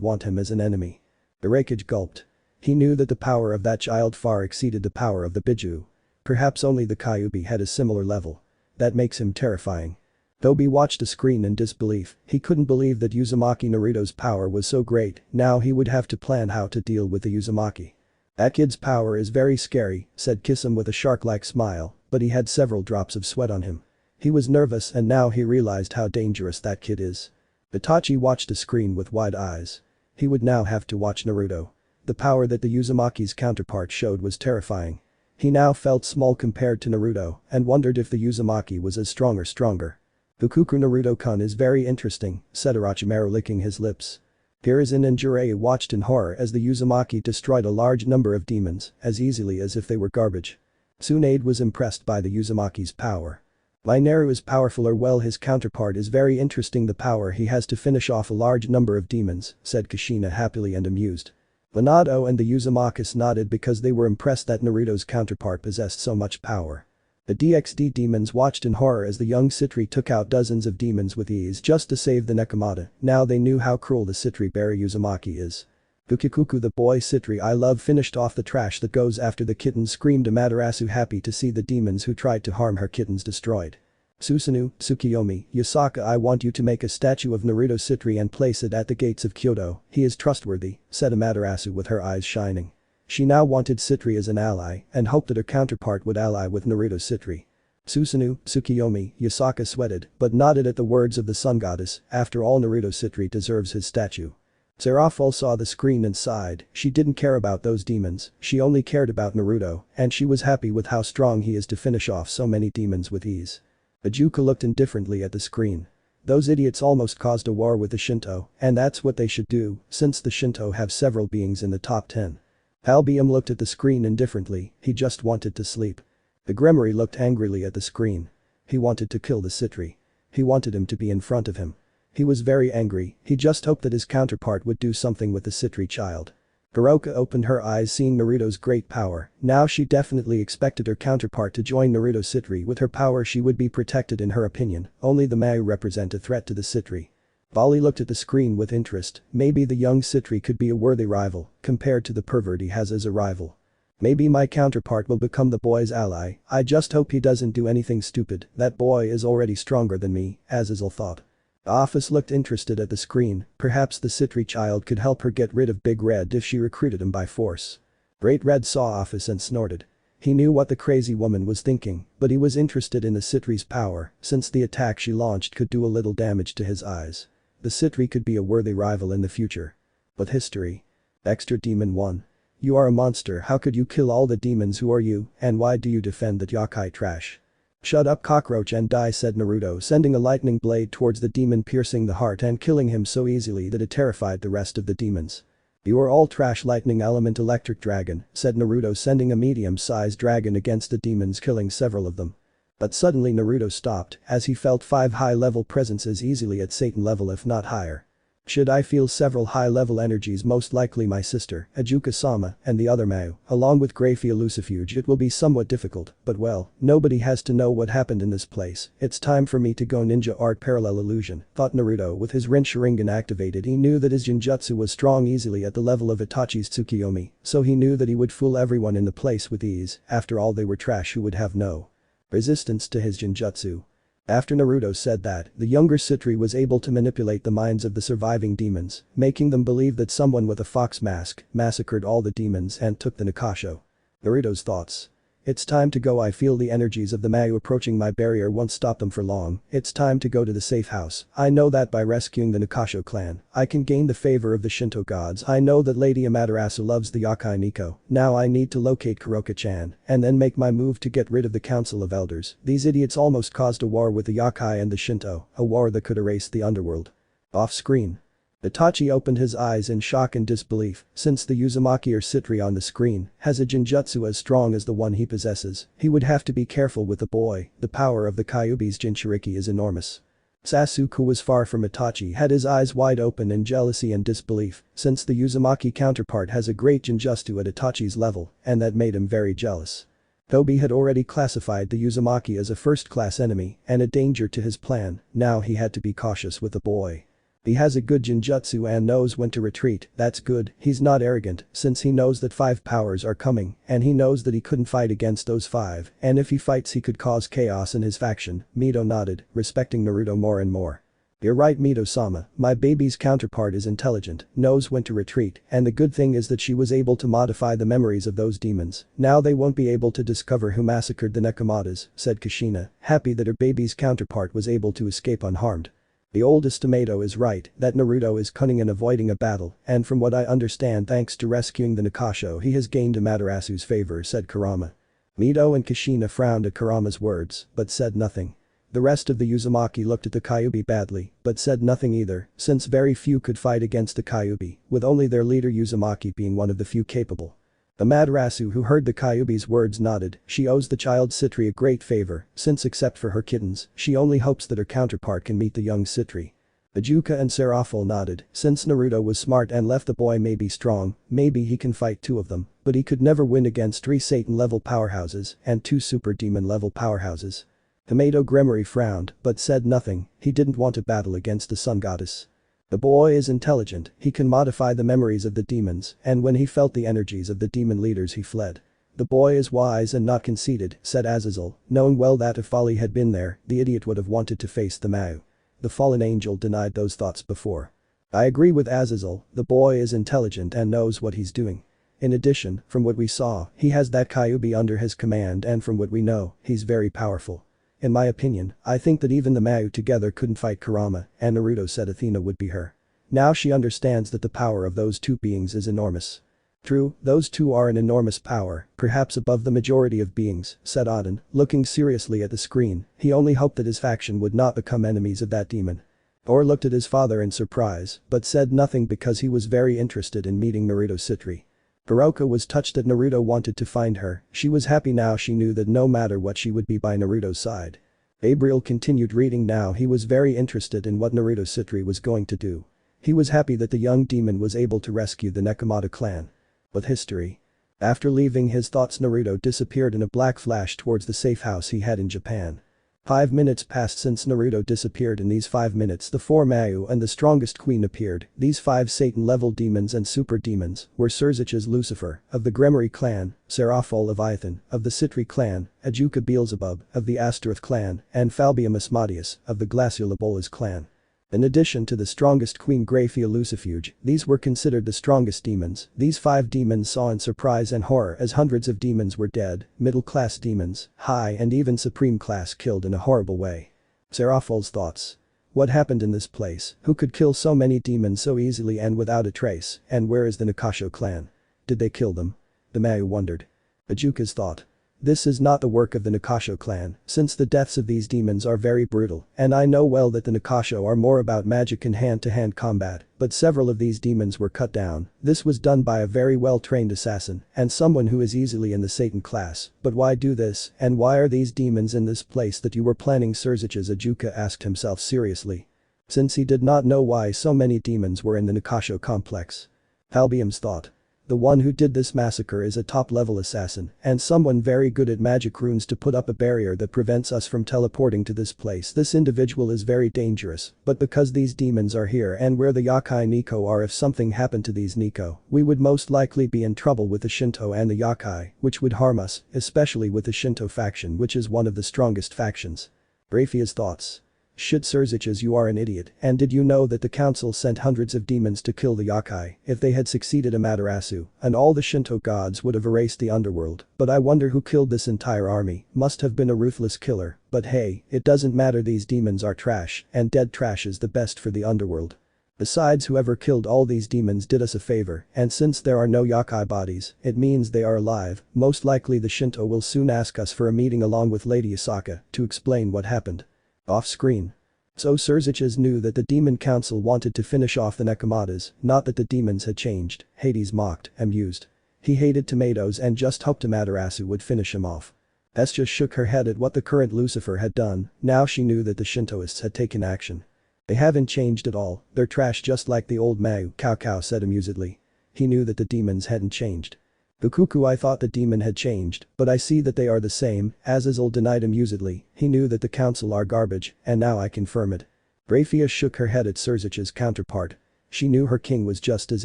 want him as an enemy. The Reikage gulped. He knew that the power of that child far exceeded the power of the Biju. Perhaps only the Kyuubi had a similar level. That makes him terrifying. Tobi watched the screen in disbelief, he couldn't believe that Uzumaki Naruto's power was so great, now he would have to plan how to deal with the Uzumaki. That kid's power is very scary, said Kisame with a shark-like smile, but he had several drops of sweat on him. He was nervous and now he realized how dangerous that kid is. Itachi watched the screen with wide eyes. He would now have to watch Naruto. The power that the Uzumaki's counterpart showed was terrifying. He now felt small compared to Naruto and wondered if the Uzumaki was as strong or stronger. Fukuku Naruto-kun is very interesting, said Orochimaru licking his lips. Hiruzen and Jiraiya watched in horror as the Uzumaki destroyed a large number of demons as easily as if they were garbage. Tsunade was impressed by the Uzumaki's power. Lineru is powerful or well his counterpart is very interesting the power he has to finish off a large number of demons, said Kushina happily and amused. Minato and the Uzumakis nodded because they were impressed that Naruto's counterpart possessed so much power. The DxD demons watched in horror as the young Sitri took out dozens of demons with ease just to save the Nekomata, now they knew how cruel the Sitri Berry Uzumaki is. Fukikuku the boy Sitri I love finished off the trash that goes after the kittens screamed Amaterasu happy to see the demons who tried to harm her kittens destroyed. Susanoo, Tsukiyomi, Yasaka I want you to make a statue of Naruto Sitri and place it at the gates of Kyoto, he is trustworthy, said Amaterasu with her eyes shining. She now wanted Sitri as an ally and hoped that her counterpart would ally with Naruto Sitri. Susanoo, Tsukiyomi, Yasaka sweated but nodded at the words of the sun goddess, after all Naruto Sitri deserves his statue. Serafall saw the screen and sighed, she didn't care about those demons, she only cared about Naruto, and she was happy with how strong he is to finish off so many demons with ease. Ajuka looked indifferently at the screen. Those idiots almost caused a war with the Shinto, and that's what they should do, since the Shinto have several beings in the top 10. Albium looked at the screen indifferently, he just wanted to sleep. The Gremory looked angrily at the screen. He wanted to kill the Sitri. He wanted him to be in front of him. He was very angry, he just hoped that his counterpart would do something with the Sitri child. Hiroka opened her eyes seeing Naruto's great power, now she definitely expected her counterpart to join Naruto Sitri with her power she would be protected in her opinion, only the Mayu represent a threat to the Sitri. Bali looked at the screen with interest, maybe the young Sitri could be a worthy rival, compared to the pervert he has as a rival. Maybe my counterpart will become the boy's ally, I just hope he doesn't do anything stupid, that boy is already stronger than me, Azazel thought. Office looked interested at the screen, perhaps the Sitri child could help her get rid of Big Red if she recruited him by force. Great Red saw Office and snorted. He knew what the crazy woman was thinking, but he was interested in the Sitri's power, since the attack she launched could do a little damage to his eyes. The Sitri could be a worthy rival in the future. But history. Extra Demon 1. You are a monster, how could you kill all the demons, who are you, and why do you defend that yokai trash? Shut up cockroach and die, said Naruto, sending a lightning blade towards the demon, piercing the heart and killing him so easily that it terrified the rest of the demons. You are all trash, lightning element electric dragon, said Naruto, sending a medium-sized dragon against the demons, killing several of them. But suddenly Naruto stopped as he felt 5 high-level presences easily at Satan level if not higher. Should I feel several high-level energies, most likely my sister, Ajuka-sama, and the other Mayu, along with Grafia Lucifuge, it will be somewhat difficult, but well, nobody has to know what happened in this place, it's time for me to go ninja art parallel illusion, thought Naruto with his Rin Sharingan activated. He knew that his Genjutsu was strong easily at the level of Itachi's Tsukiyomi, so he knew that he would fool everyone in the place with ease, after all they were trash who would have no resistance to his Genjutsu. After Naruto said that, the younger Sitri was able to manipulate the minds of the surviving demons, making them believe that someone with a fox mask massacred all the demons and took the Nikasho. Naruto's thoughts. It's time to go, I feel the energies of the Mayu approaching my barrier won't stop them for long, it's time to go to the safe house, I know that by rescuing the Nikasho clan, I can gain the favor of the Shinto gods, I know that Lady Amaterasu loves the Yokai Nico, now I need to locate Kuroka-chan, and then make my move to get rid of the Council of Elders, these idiots almost caused a war with the Yokai and the Shinto, a war that could erase the underworld. Off screen. Itachi opened his eyes in shock and disbelief, since the Uzumaki or sitri on the screen has a genjutsu as strong as the one he possesses, he would have to be careful with the boy, the power of the Kyuubi's Jinchuriki is enormous. Sasuke, who was far from Itachi, had his eyes wide open in jealousy and disbelief, since the Uzumaki counterpart has a great genjutsu at Itachi's level, and that made him very jealous. Tobi had already classified the Uzumaki as a first-class enemy and a danger to his plan, now he had to be cautious with the boy. He has a good genjutsu and knows when to retreat, that's good, he's not arrogant since he knows that 5 powers are coming and he knows that he couldn't fight against those 5 and if he fights he could cause chaos in his faction. Mito nodded, respecting Naruto more and more. You're right, Mito-sama, my baby's counterpart is intelligent, knows when to retreat, and the good thing is that she was able to modify the memories of those demons, now they won't be able to discover who massacred the Nekomatas, said Kushina, happy that her baby's counterpart was able to escape unharmed. The oldest tomato is right that Naruto is cunning in avoiding a battle and from what I understand thanks to rescuing the Nakasho he has gained Amaterasu's favor, said Kurama. Mito and Kushina frowned at Kurama's words but said nothing. The rest of the Uzumaki looked at the Kyuubi badly but said nothing either since very few could fight against the Kyuubi, with only their leader Uzumaki being one of the few capable. Amaterasu, who heard the Kyuubi's words, nodded, she owes the child Sitri a great favor, since except for her kittens, she only hopes that her counterpart can meet the young Sitri. Ajuka and Serafall nodded, since Naruto was smart and left the boy may be strong, maybe he can fight 2 of them, but he could never win against 3 Satan-level powerhouses and 2 Super Demon-level powerhouses. Tomato Gremory frowned, but said nothing, he didn't want to battle against the Sun Goddess. The boy is intelligent, he can modify the memories of the demons, and when he felt the energies of the demon leaders he fled. The boy is wise and not conceited, said Azazel, knowing well that if Folly had been there, the idiot would have wanted to face the Mao. The fallen angel denied those thoughts before. I agree with Azazel, the boy is intelligent and knows what he's doing. In addition, from what we saw, he has that Kyuubi under his command and from what we know, he's very powerful. In my opinion, I think that even the Mao together couldn't fight Kurama, and Naruto said Athena would be her. Now she understands that the power of those 2 beings is enormous. True, those 2 are an enormous power, perhaps above the majority of beings, said Auden, looking seriously at the screen, he only hoped that his faction would not become enemies of that demon. Or looked at his father in surprise, but said nothing because he was very interested in meeting Naruto Sitri. Baroka was touched that Naruto wanted to find her, she was happy now she knew that no matter what she would be by Naruto's side. Gabriel continued reading now he was very interested in what Naruto Sitri was going to do. He was happy that the young demon was able to rescue the Nekomata clan. But history. After leaving his thoughts Naruto disappeared in a black flash towards the safe house he had in Japan. 5 minutes passed since Naruto disappeared. In these 5 minutes the 4 Mao and the strongest queen appeared. These 5 Satan-level demons and super demons were Surzich's Lucifer, of the Gremory clan, Serafall Leviathan, of the Sitri clan, Ajuka Beelzebub, of the Astaroth clan, and Falbium Asmodeus, of the Glacial Ebolas clan. In addition to the strongest queen Graphia Lucifuge, these were considered the strongest demons. These 5 demons saw in surprise and horror as hundreds of demons were dead, middle-class demons, high and even supreme class killed in a horrible way. Serafall's thoughts. What happened in this place? Who could kill so many demons so easily and without a trace? And where is the Nakasho clan? Did they kill them? The Mao wondered. Ajuka's thought. This is not the work of the Nakasho clan, since the deaths of these demons are very brutal, and I know well that the Nakasho are more about magic and hand-to-hand combat, but several of these demons were cut down. This was done by a very well-trained assassin, and someone who is easily in the Satan class, but why do this, and why are these demons in this place that you were planning? Surzich's Ajuka asked himself seriously. Since he did not know why so many demons were in the Nakasho complex. Falbium's thought. The one who did this massacre is a top-level assassin and someone very good at magic runes to put up a barrier that prevents us from teleporting to this place. This individual is very dangerous, but because these demons are here and where the Yakai Nico are, if something happened to these Nico, we would most likely be in trouble with the Shinto and the Yakai, which would harm us, especially with the Shinto faction, which is one of the strongest factions. Graphia's thoughts. Shit, Surzich's, you are an idiot, and did you know that the council sent hundreds of demons to kill the Yakai? If they had succeeded, Amaterasu and all the Shinto gods would have erased the underworld, but I wonder who killed this entire army, must have been a ruthless killer, but hey, it doesn't matter, these demons are trash, and dead trash is the best for the underworld. Besides, whoever killed all these demons did us a favor, and since there are no Yakai bodies, it means they are alive. Most likely the Shinto will soon ask us for a meeting along with Lady Asaka to explain what happened. Off-screen. So Surziches knew that the Demon Council wanted to finish off the Nekomatas, not that the demons had changed, Hades mocked, amused. He hated tomatoes and just hoped Amaterasu would finish him off. Escha shook her head at what the current Lucifer had done, now she knew that the Shintoists had taken action. They haven't changed at all, they're trash just like the old Mau, Cao said amusedly. He knew that the demons hadn't changed. Bukuku, I thought the demon had changed, but I see that they are the same, Azazel denied amusedly, he knew that the council are garbage, and now I confirm it. Graphia shook her head at Surzich's counterpart. She knew her king was just as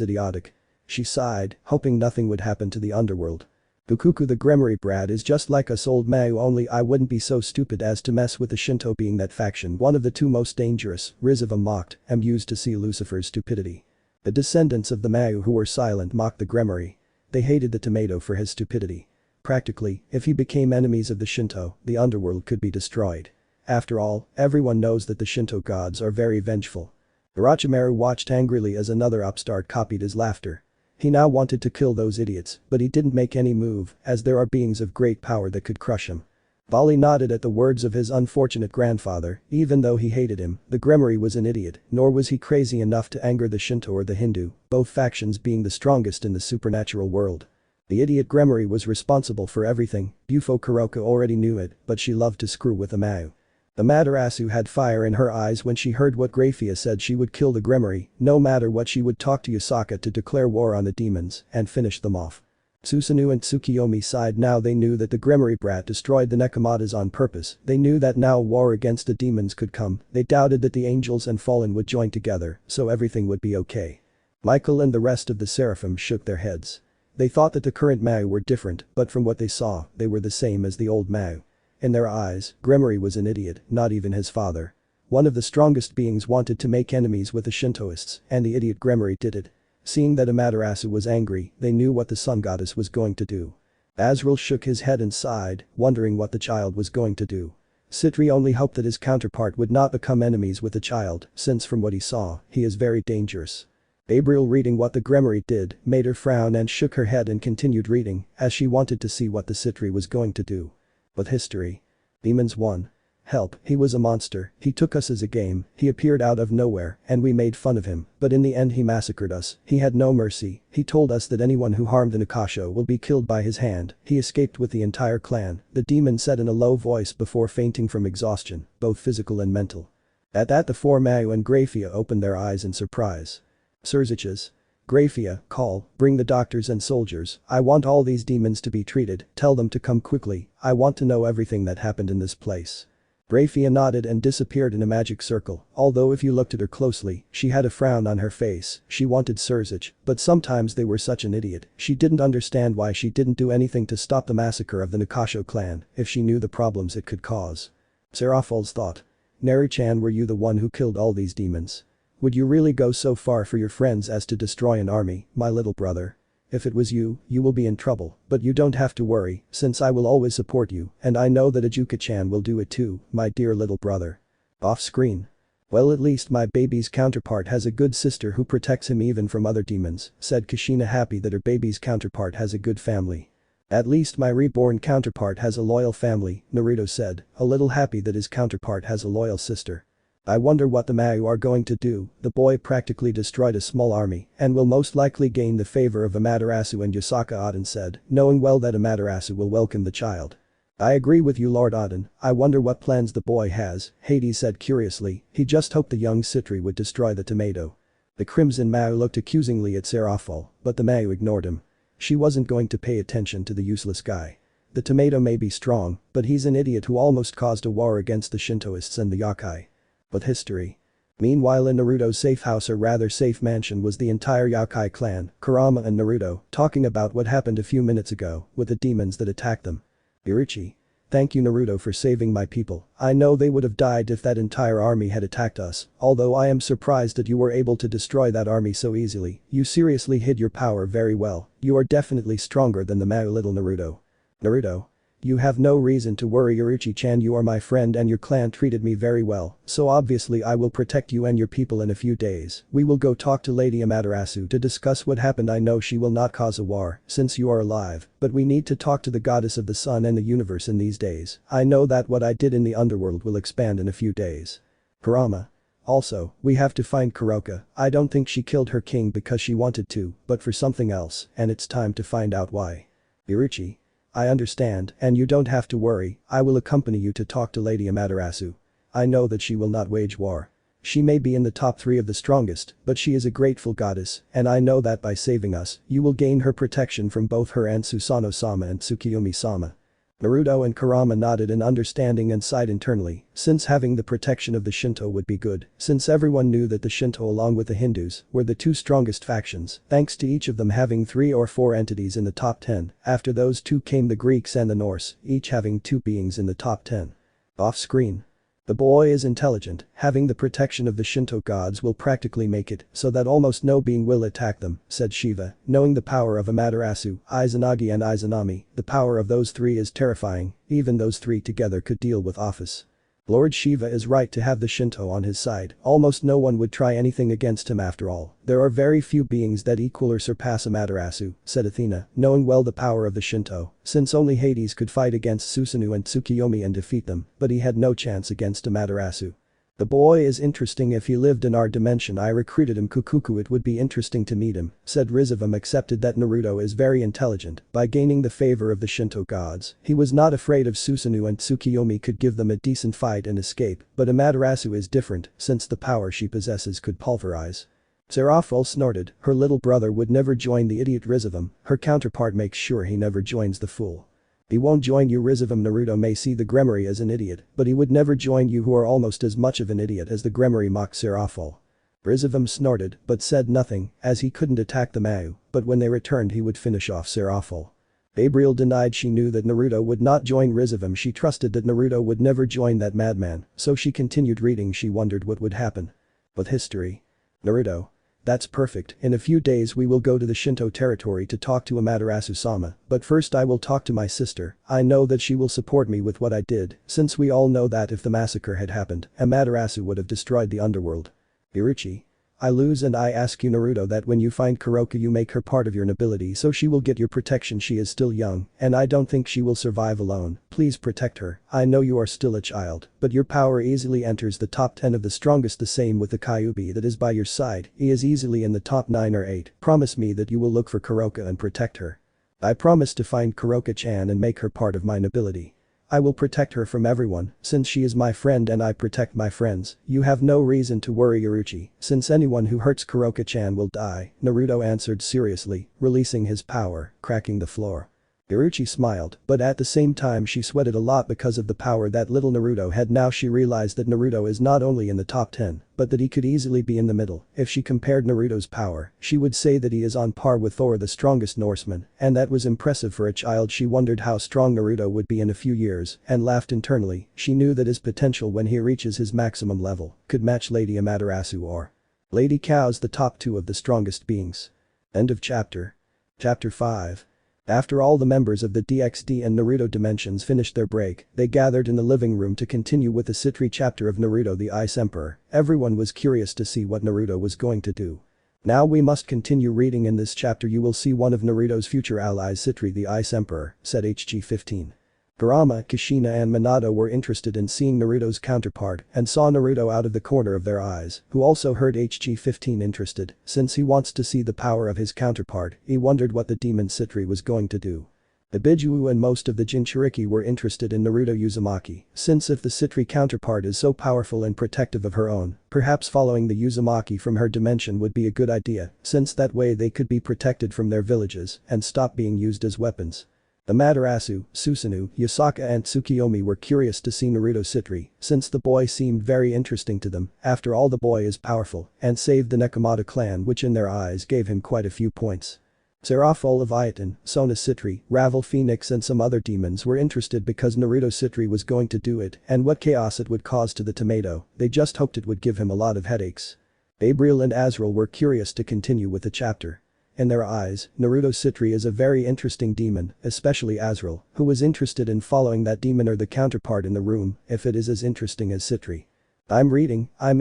idiotic. She sighed, hoping nothing would happen to the underworld. Bukuku, the Gremory brat, is just like us old Mau, only I wouldn't be so stupid as to mess with the Shinto, being that faction one of the two most dangerous, Riziva mocked, amused to see Lucifer's stupidity. The descendants of the Mau who were silent mocked the Gremory. They hated the tomato for his stupidity. Practically, if he became enemies of the Shinto, the underworld could be destroyed. After all, everyone knows that the Shinto gods are very vengeful. Orochimaru watched angrily as another upstart copied his laughter. He now wanted to kill those idiots, but he didn't make any move, as there are beings of great power that could crush him. Bali nodded at the words of his unfortunate grandfather, even though he hated him, the Gremory was an idiot, nor was he crazy enough to anger the Shinto or the Hindu, both factions being the strongest in the supernatural world. The idiot Gremory was responsible for everything, Bufo Kuroka already knew it, but she loved to screw with Amau. Amaterasu had fire in her eyes when she heard what Graphia said. She would kill the Gremory, no matter what. She would talk to Yusaka to declare war on the demons and finish them off. Susanoo and Tsukiyomi sighed. Now they knew that the Gremory brat destroyed the Nekomatas on purpose, they knew that now war against the demons could come, they doubted that the angels and fallen would join together, so everything would be okay. Michael and the rest of the Seraphim shook their heads. They thought that the current Mau were different, but from what they saw, they were the same as the old Mau. In their eyes, Gremory was an idiot, not even his father. One of the strongest beings wanted to make enemies with the Shintoists, and the idiot Gremory did it. Seeing that Amaterasu was angry, they knew what the sun goddess was going to do. Azrael shook his head and sighed, wondering what the child was going to do. Sitri only hoped that his counterpart would not become enemies with the child, since from what he saw, he is very dangerous. Gabriel, reading what the Gremory did, made her frown and shook her head and continued reading, as she wanted to see what the Sitri was going to do. But history. Demons 1. Help, he was a monster, he took us as a game, he appeared out of nowhere, and we made fun of him, but in the end he massacred us, he had no mercy, he told us that anyone who harmed an Akasho will be killed by his hand, he escaped with the entire clan, the demon said in a low voice before fainting from exhaustion, both physical and mental. At that the four Mau and Graphia opened their eyes in surprise. Surziches. Graphia, call, bring the doctors and soldiers, I want all these demons to be treated, tell them to come quickly, I want to know everything that happened in this place. Graphia nodded and disappeared in a magic circle, although if you looked at her closely, she had a frown on her face, she wanted Surzich, but sometimes they were such an idiot, she didn't understand why she didn't do anything to stop the massacre of the Nakasho clan, if she knew the problems it could cause. Serafall's thought. Naru-chan, were you the one who killed all these demons? Would you really go so far for your friends as to destroy an army, my little brother? If it was you, you will be in trouble, but you don't have to worry, since I will always support you, and I know that Ajuka-chan will do it too, my dear little brother. Off screen. Well, at least my baby's counterpart has a good sister who protects him even from other demons, said Kushina, happy that her baby's counterpart has a good family. At least my reborn counterpart has a loyal family, Naruto said, a little happy that his counterpart has a loyal sister. I wonder what the Mau are going to do. The boy practically destroyed a small army and will most likely gain the favor of Amaterasu and Yusaka, Odin said, knowing well that Amaterasu will welcome the child. I agree with you, Lord Odin, I wonder what plans the boy has, Hades said curiously, he just hoped the young Sitri would destroy the tomato. The Crimson Mau looked accusingly at Serafall, but the Mau ignored him. She wasn't going to pay attention to the useless guy. The tomato may be strong, but he's an idiot who almost caused a war against the Shintoists and the Yakai. But history. Meanwhile, in Naruto's safe house, or rather safe mansion, was the entire Yakai clan, Kurama and Naruto, talking about what happened a few minutes ago with the demons that attacked them. Irichi. Thank you, Naruto, for saving my people, I know they would have died if that entire army had attacked us, although I am surprised that you were able to destroy that army so easily, you seriously hid your power very well, you are definitely stronger than the Mau, little Naruto. Naruto. You have no reason to worry, Irichi-chan, you are my friend and your clan treated me very well, so obviously I will protect you and your people. In a few days, we will go talk to Lady Amaterasu to discuss what happened. I know she will not cause a war, since you are alive, but we need to talk to the goddess of the sun and the universe in these days. I know that what I did in the underworld will expand in a few days. Kurama. Also, we have to find Kuroka. I don't think she killed her king because she wanted to, but for something else, and it's time to find out why. Iruchi. I understand, and you don't have to worry, I will accompany you to talk to Lady Amaterasu. I know that she will not wage war. She may be in the top 3 of the strongest, but she is a grateful goddess, and I know that by saving us, you will gain her protection from both her and Susanoo-sama and Tsukiyomi-sama. Naruto and Kurama nodded in understanding and sighed internally, since having the protection of the Shinto would be good, since everyone knew that the Shinto along with the Hindus were the 2 strongest factions, thanks to each of them having 3 or 4 entities in the top 10, after those 2 came the Greeks and the Norse, each having 2 beings in the top 10. Off-screen. The boy is intelligent, having the protection of the Shinto gods will practically make it so that almost no being will attack them, said Shiva, knowing the power of Amaterasu, Izanagi and Izanami, the power of those 3 is terrifying, even those 3 together could deal with Office. Lord Shiva is right to have the Shinto on his side, almost no one would try anything against him after all. There are very few beings that equal or surpass Amaterasu, said Athena, knowing well the power of the Shinto, since only Hades could fight against Susanoo and Tsukiyomi and defeat them, but he had no chance against Amaterasu. The boy is interesting. If he lived in our dimension I recruited him. Kukuku, it would be interesting to meet him, said Rizavam. Accepted that Naruto is very intelligent by gaining the favor of the Shinto gods. He was not afraid of Susanoo and Tsukiyomi could give them a decent fight and escape, but Amaterasu is different since the power she possesses could pulverize. Serafall snorted, her little brother would never join the idiot Rizavam, her counterpart makes sure he never joins the fool. He won't join you. Rizavam. Naruto may see the Gremory as an idiot, but he would never join you who are almost as much of an idiot as the Gremory, mocked Serafall. Rizavam snorted but said nothing as he couldn't attack the Mau, but when they returned he would finish off Serafall. Gabriel denied she knew that Naruto would not join Rizavam. She trusted that Naruto would never join that madman, so she continued reading. She wondered what would happen. With history. Naruto. That's perfect, in a few days we will go to the Shinto territory to talk to Amaterasu-sama, but first I will talk to my sister. I know that she will support me with what I did, since we all know that if the massacre had happened, Amaterasu would have destroyed the underworld. Iruchi. I lose and I ask you Naruto that when you find Kuroka you make her part of your nobility so she will get your protection. She is still young, and I don't think she will survive alone. Please protect her. I know you are still a child, but your power easily enters the top 10 of the strongest. The same with the Kyuubi that is by your side, he is easily in the top 9 or 8. Promise me that you will look for Kuroka and protect her. I promise to find Kuroka-chan and make her part of my nobility. I will protect her from everyone, since she is my friend and I protect my friends. You have no reason to worry Iruchi, since anyone who hurts Kuroka-chan will die, Naruto answered seriously, releasing his power, cracking the floor. Iruchi smiled, but at the same time she sweated a lot because of the power that little Naruto had. Now she realized that Naruto is not only in the top 10, but that he could easily be in the middle. If she compared Naruto's power, she would say that he is on par with Thor, the strongest Norseman, and that was impressive for a child. She wondered how strong Naruto would be in a few years and laughed internally. She knew that his potential when he reaches his maximum level could match Lady Amaterasu or Lady Kao's, the top 2 of the strongest beings. End of chapter. Chapter 5. After all the members of the DxD and Naruto dimensions finished their break, they gathered in the living room to continue with the Sitri chapter of Naruto the Ice Emperor. Everyone was curious to see what Naruto was going to do. Now we must continue reading. In this chapter you will see one of Naruto's future allies, Sitri the Ice Emperor, said HG-15. Kurama, Kushina and Minato were interested in seeing Naruto's counterpart and saw Naruto out of the corner of their eyes, who also heard HG-15 interested, since he wants to see the power of his counterpart. He wondered what the demon Sitri was going to do. The Bijuu and most of the Jinchuriki were interested in Naruto Uzumaki, since if the Sitri counterpart is so powerful and protective of her own, perhaps following the Uzumaki from her dimension would be a good idea, since that way they could be protected from their villages and stop being used as weapons. Amaterasu, Susanoo, Yasaka and Tsukiyomi were curious to see Naruto Sitri, since the boy seemed very interesting to them. After all, the boy is powerful and saved the Nekomata clan, which in their eyes gave him quite a few points. Serafall, Leviathan, Sona Sitri, Ravel Phoenix and some other demons were interested because Naruto Sitri was going to do it and what chaos it would cause to the tomato. They just hoped it would give him a lot of headaches. Gabriel and Azrael were curious to continue with the chapter. In their eyes, Naruto Sitri is a very interesting demon, especially Azrael, who was interested in following that demon or the counterpart in the room, if it is as interesting as Sitri. I'm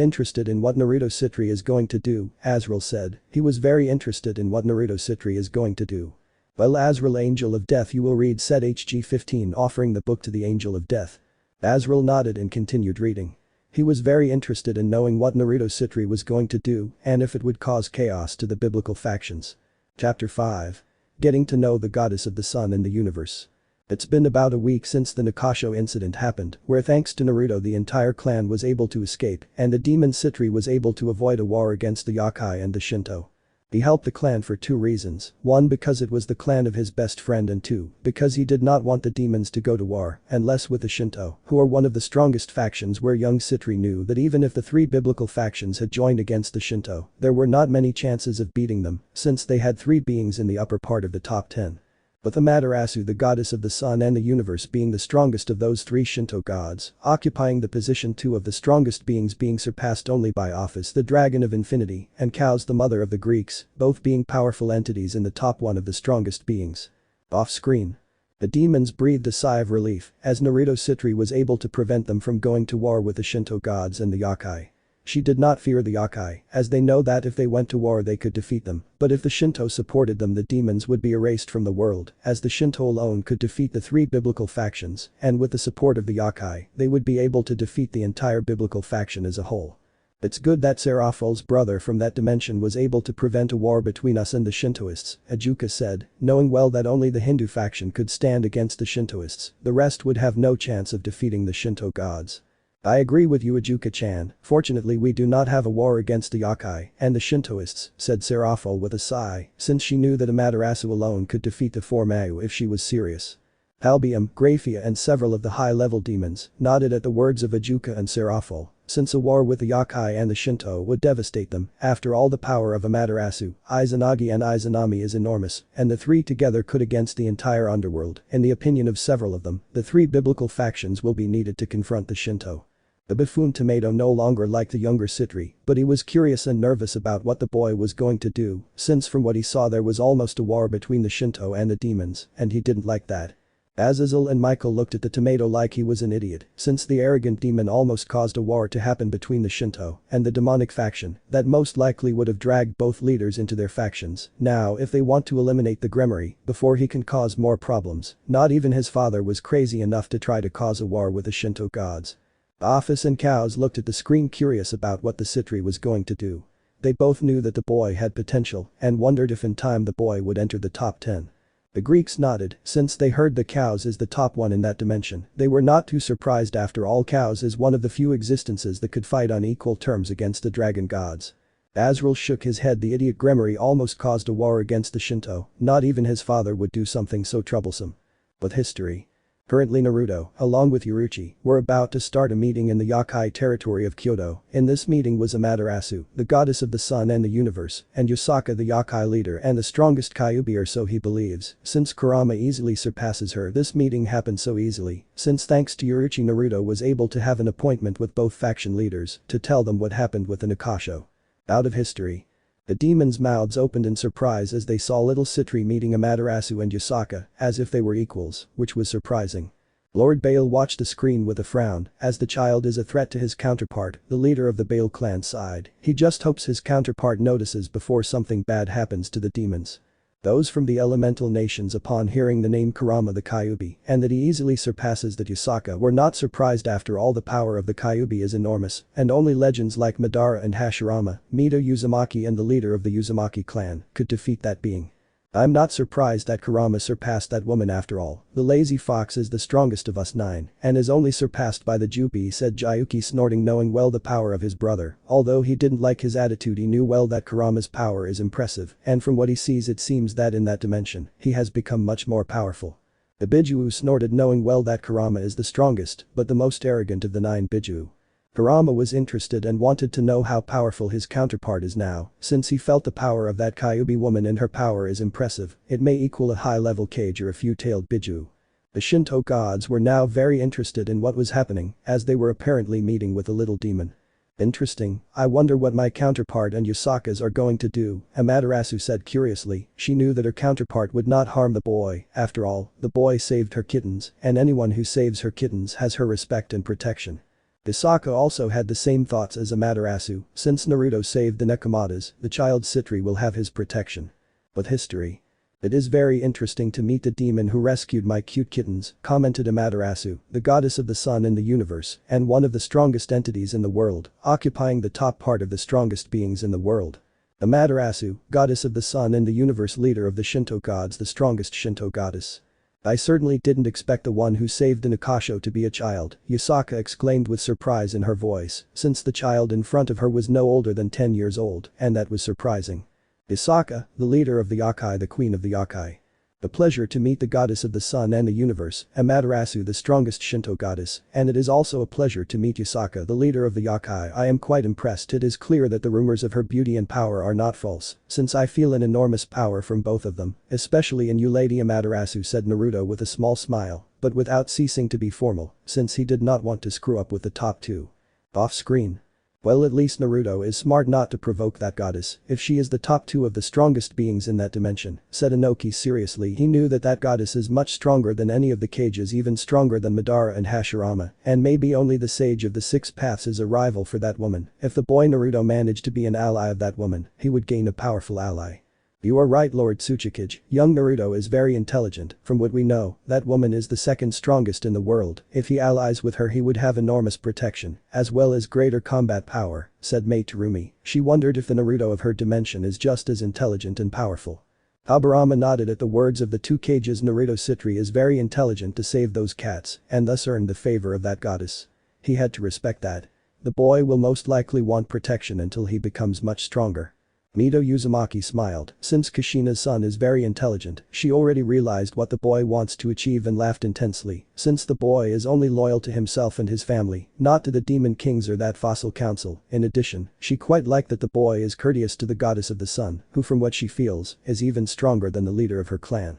interested in what Naruto Sitri is going to do, Azrael said. He was very interested in what Naruto Sitri is going to do. Well, Azrael, Angel of Death you will read, said HG-15, offering the book to the Angel of Death. Azrael nodded and continued reading. He was very interested in knowing what Naruto Sitri was going to do and if it would cause chaos to the biblical factions. Chapter 5. Getting to know the goddess of the sun and the universe. It's been about a week since the Nakasho incident happened, where thanks to Naruto the entire clan was able to escape and the demon Sitri was able to avoid a war against the Yokai and the Shinto. He helped the clan for two reasons, one because it was the clan of his best friend and two, because he did not want the demons to go to war, and less with the Shinto, who are one of the strongest factions where young Sitri knew that even if the three biblical factions had joined against the Shinto, there were not many chances of beating them, since they had three beings in the upper part of the top 10. With Amaterasu, the goddess of the sun and the universe, being the strongest of those three Shinto gods, occupying the position 2 of the strongest beings, being surpassed only by Ophis, the dragon of infinity, and Chaos, the mother of the Greeks, both being powerful entities in the top 1 of the strongest beings. Off-screen. The demons breathed a sigh of relief as Naruto Sitri was able to prevent them from going to war with the Shinto gods and the Yokai. She did not fear the Yokai, as they know that if they went to war they could defeat them, but if the Shinto supported them the demons would be erased from the world, as the Shinto alone could defeat the three biblical factions, and with the support of the Yokai, they would be able to defeat the entire biblical faction as a whole. It's good that Serafall's brother from that dimension was able to prevent a war between us and the Shintoists, Ajuka said, knowing well that only the Hindu faction could stand against the Shintoists, the rest would have no chance of defeating the Shinto gods. I agree with you, Ajuka-chan, fortunately we do not have a war against the Yokai and the Shintoists, said Serafall with a sigh, since she knew that Amaterasu alone could defeat the four Mayu if she was serious. Albium, Graphia and several of the high-level demons nodded at the words of Ajuka and Serafall, since a war with the Yokai and the Shinto would devastate them. After all, the power of Amaterasu, Izanagi and Izanami is enormous, and the three together could against the entire underworld. In the opinion of several of them, the three biblical factions will be needed to confront the Shinto. The buffoon Tomato no longer liked the younger Sitri, but he was curious and nervous about what the boy was going to do, since from what he saw there was almost a war between the Shinto and the demons, and he didn't like that. Azazel and Michael looked at the tomato like he was an idiot, since the arrogant demon almost caused a war to happen between the Shinto and the demonic faction that most likely would have dragged both leaders into their factions. Now if they want to eliminate the Gremory before he can cause more problems, not even his father was crazy enough to try to cause a war with the Shinto gods. Ophis and Cows looked at the screen curious about what the Sitri was going to do. They both knew that the boy had potential and wondered if in time the boy would enter the top 10. The Greeks nodded, since they heard that Cows is the top 1 in that dimension. They were not too surprised, after all Cows is one of the few existences that could fight on equal terms against the dragon gods. Azrael shook his head. The idiot Gremory almost caused a war against the Shinto, not even his father would do something so troublesome. But history. Currently Naruto, along with Yuruchi, were about to start a meeting in the Yokai territory of Kyoto. In this meeting was Amaterasu, the goddess of the sun and the universe, and Yusaka, the Yokai leader and the strongest Kyuubi, or so he believes, since Kurama easily surpasses her. This meeting happened so easily, since thanks to Yuruchi Naruto was able to have an appointment with both faction leaders to tell them what happened with the Nakasho. Out of history. The demons' mouths opened in surprise as they saw little Sitri meeting Amaterasu and Yusaka, as if they were equals, which was surprising. Lord Bale watched the screen with a frown, as the child is a threat to his counterpart. The leader of the Bale clan sighed. He just hopes his counterpart notices before something bad happens to the demons. Those from the elemental nations, upon hearing the name Kurama the Kyuubi and that he easily surpasses that Yusaka, were not surprised. After all, the power of the Kyuubi is enormous, and only legends like Madara and Hashirama, Mito Uzumaki and the leader of the Uzumaki clan, could defeat that being. I'm not surprised that Kurama surpassed that woman after all. The lazy fox is the strongest of us 9 and is only surpassed by the Jupi, said Jayuki, snorting, knowing well the power of his brother. Although he didn't like his attitude, he knew well that Kurama's power is impressive, and from what he sees it seems that in that dimension, he has become much more powerful. The Biju snorted, knowing well that Kurama is the strongest but the most arrogant of the 9 Biju. Kurama was interested and wanted to know how powerful his counterpart is now, since he felt the power of that Kyuubi woman and her power is impressive. It may equal a high-level Kage or a few-tailed Biju. The Shinto gods were now very interested in what was happening, as they were apparently meeting with a little demon. Interesting, I wonder what my counterpart and Yusaka's are going to do, Amaterasu said curiously. She knew that her counterpart would not harm the boy. After all, the boy saved her kittens, and anyone who saves her kittens has her respect and protection. Yusaka also had the same thoughts as Amaterasu. Since Naruto saved the Nekomatas, the child Sitri will have his protection. But history. "It is very interesting to meet the demon who rescued my cute kittens," commented Amaterasu, the goddess of the sun in the universe and one of the strongest entities in the world, occupying the top part of the strongest beings in the world. Amaterasu, goddess of the sun in the universe, leader of the Shinto gods, the strongest Shinto goddess. "I certainly didn't expect the one who saved the Nikasho to be a child," Yusaka exclaimed with surprise in her voice, since the child in front of her was no older than 10 years old, and that was surprising. Yusaka, the leader of the Yokai, the queen of the Yokai. "A pleasure to meet the goddess of the sun and the universe, Amaterasu, the strongest Shinto goddess, and it is also a pleasure to meet Yusaka, the leader of the Yokai. I am quite impressed. It is clear that the rumors of her beauty and power are not false, since I feel an enormous power from both of them, especially in you, Lady Amaterasu," said Naruto with a small smile, but without ceasing to be formal, since he did not want to screw up with the top two. Off screen. "Well, at least Naruto is smart not to provoke that goddess if she is the top two of the strongest beings in that dimension," said Inoki seriously. He knew that goddess is much stronger than any of the cages, even stronger than Madara and Hashirama, and maybe only the sage of the six paths is a rival for that woman. If the boy Naruto managed to be an ally of that woman, he would gain a powerful ally. "You are right, Lord Tsuchikage, young Naruto is very intelligent. From what we know, that woman is the second strongest in the world. If he allies with her he would have enormous protection, as well as greater combat power," said Mei Terumi. She wondered if the Naruto of her dimension is just as intelligent and powerful. Aburama nodded at the words of the two cages. Naruto Sitri is very intelligent to save those cats, and thus earned the favor of that goddess. He had to respect that. The boy will most likely want protection until he becomes much stronger. Mito Uzumaki smiled. Since Kushina's son is very intelligent, she already realized what the boy wants to achieve and laughed intensely, since the boy is only loyal to himself and his family, not to the demon kings or that fossil council. In addition, she quite liked that the boy is courteous to the goddess of the sun, who from what she feels, is even stronger than the leader of her clan.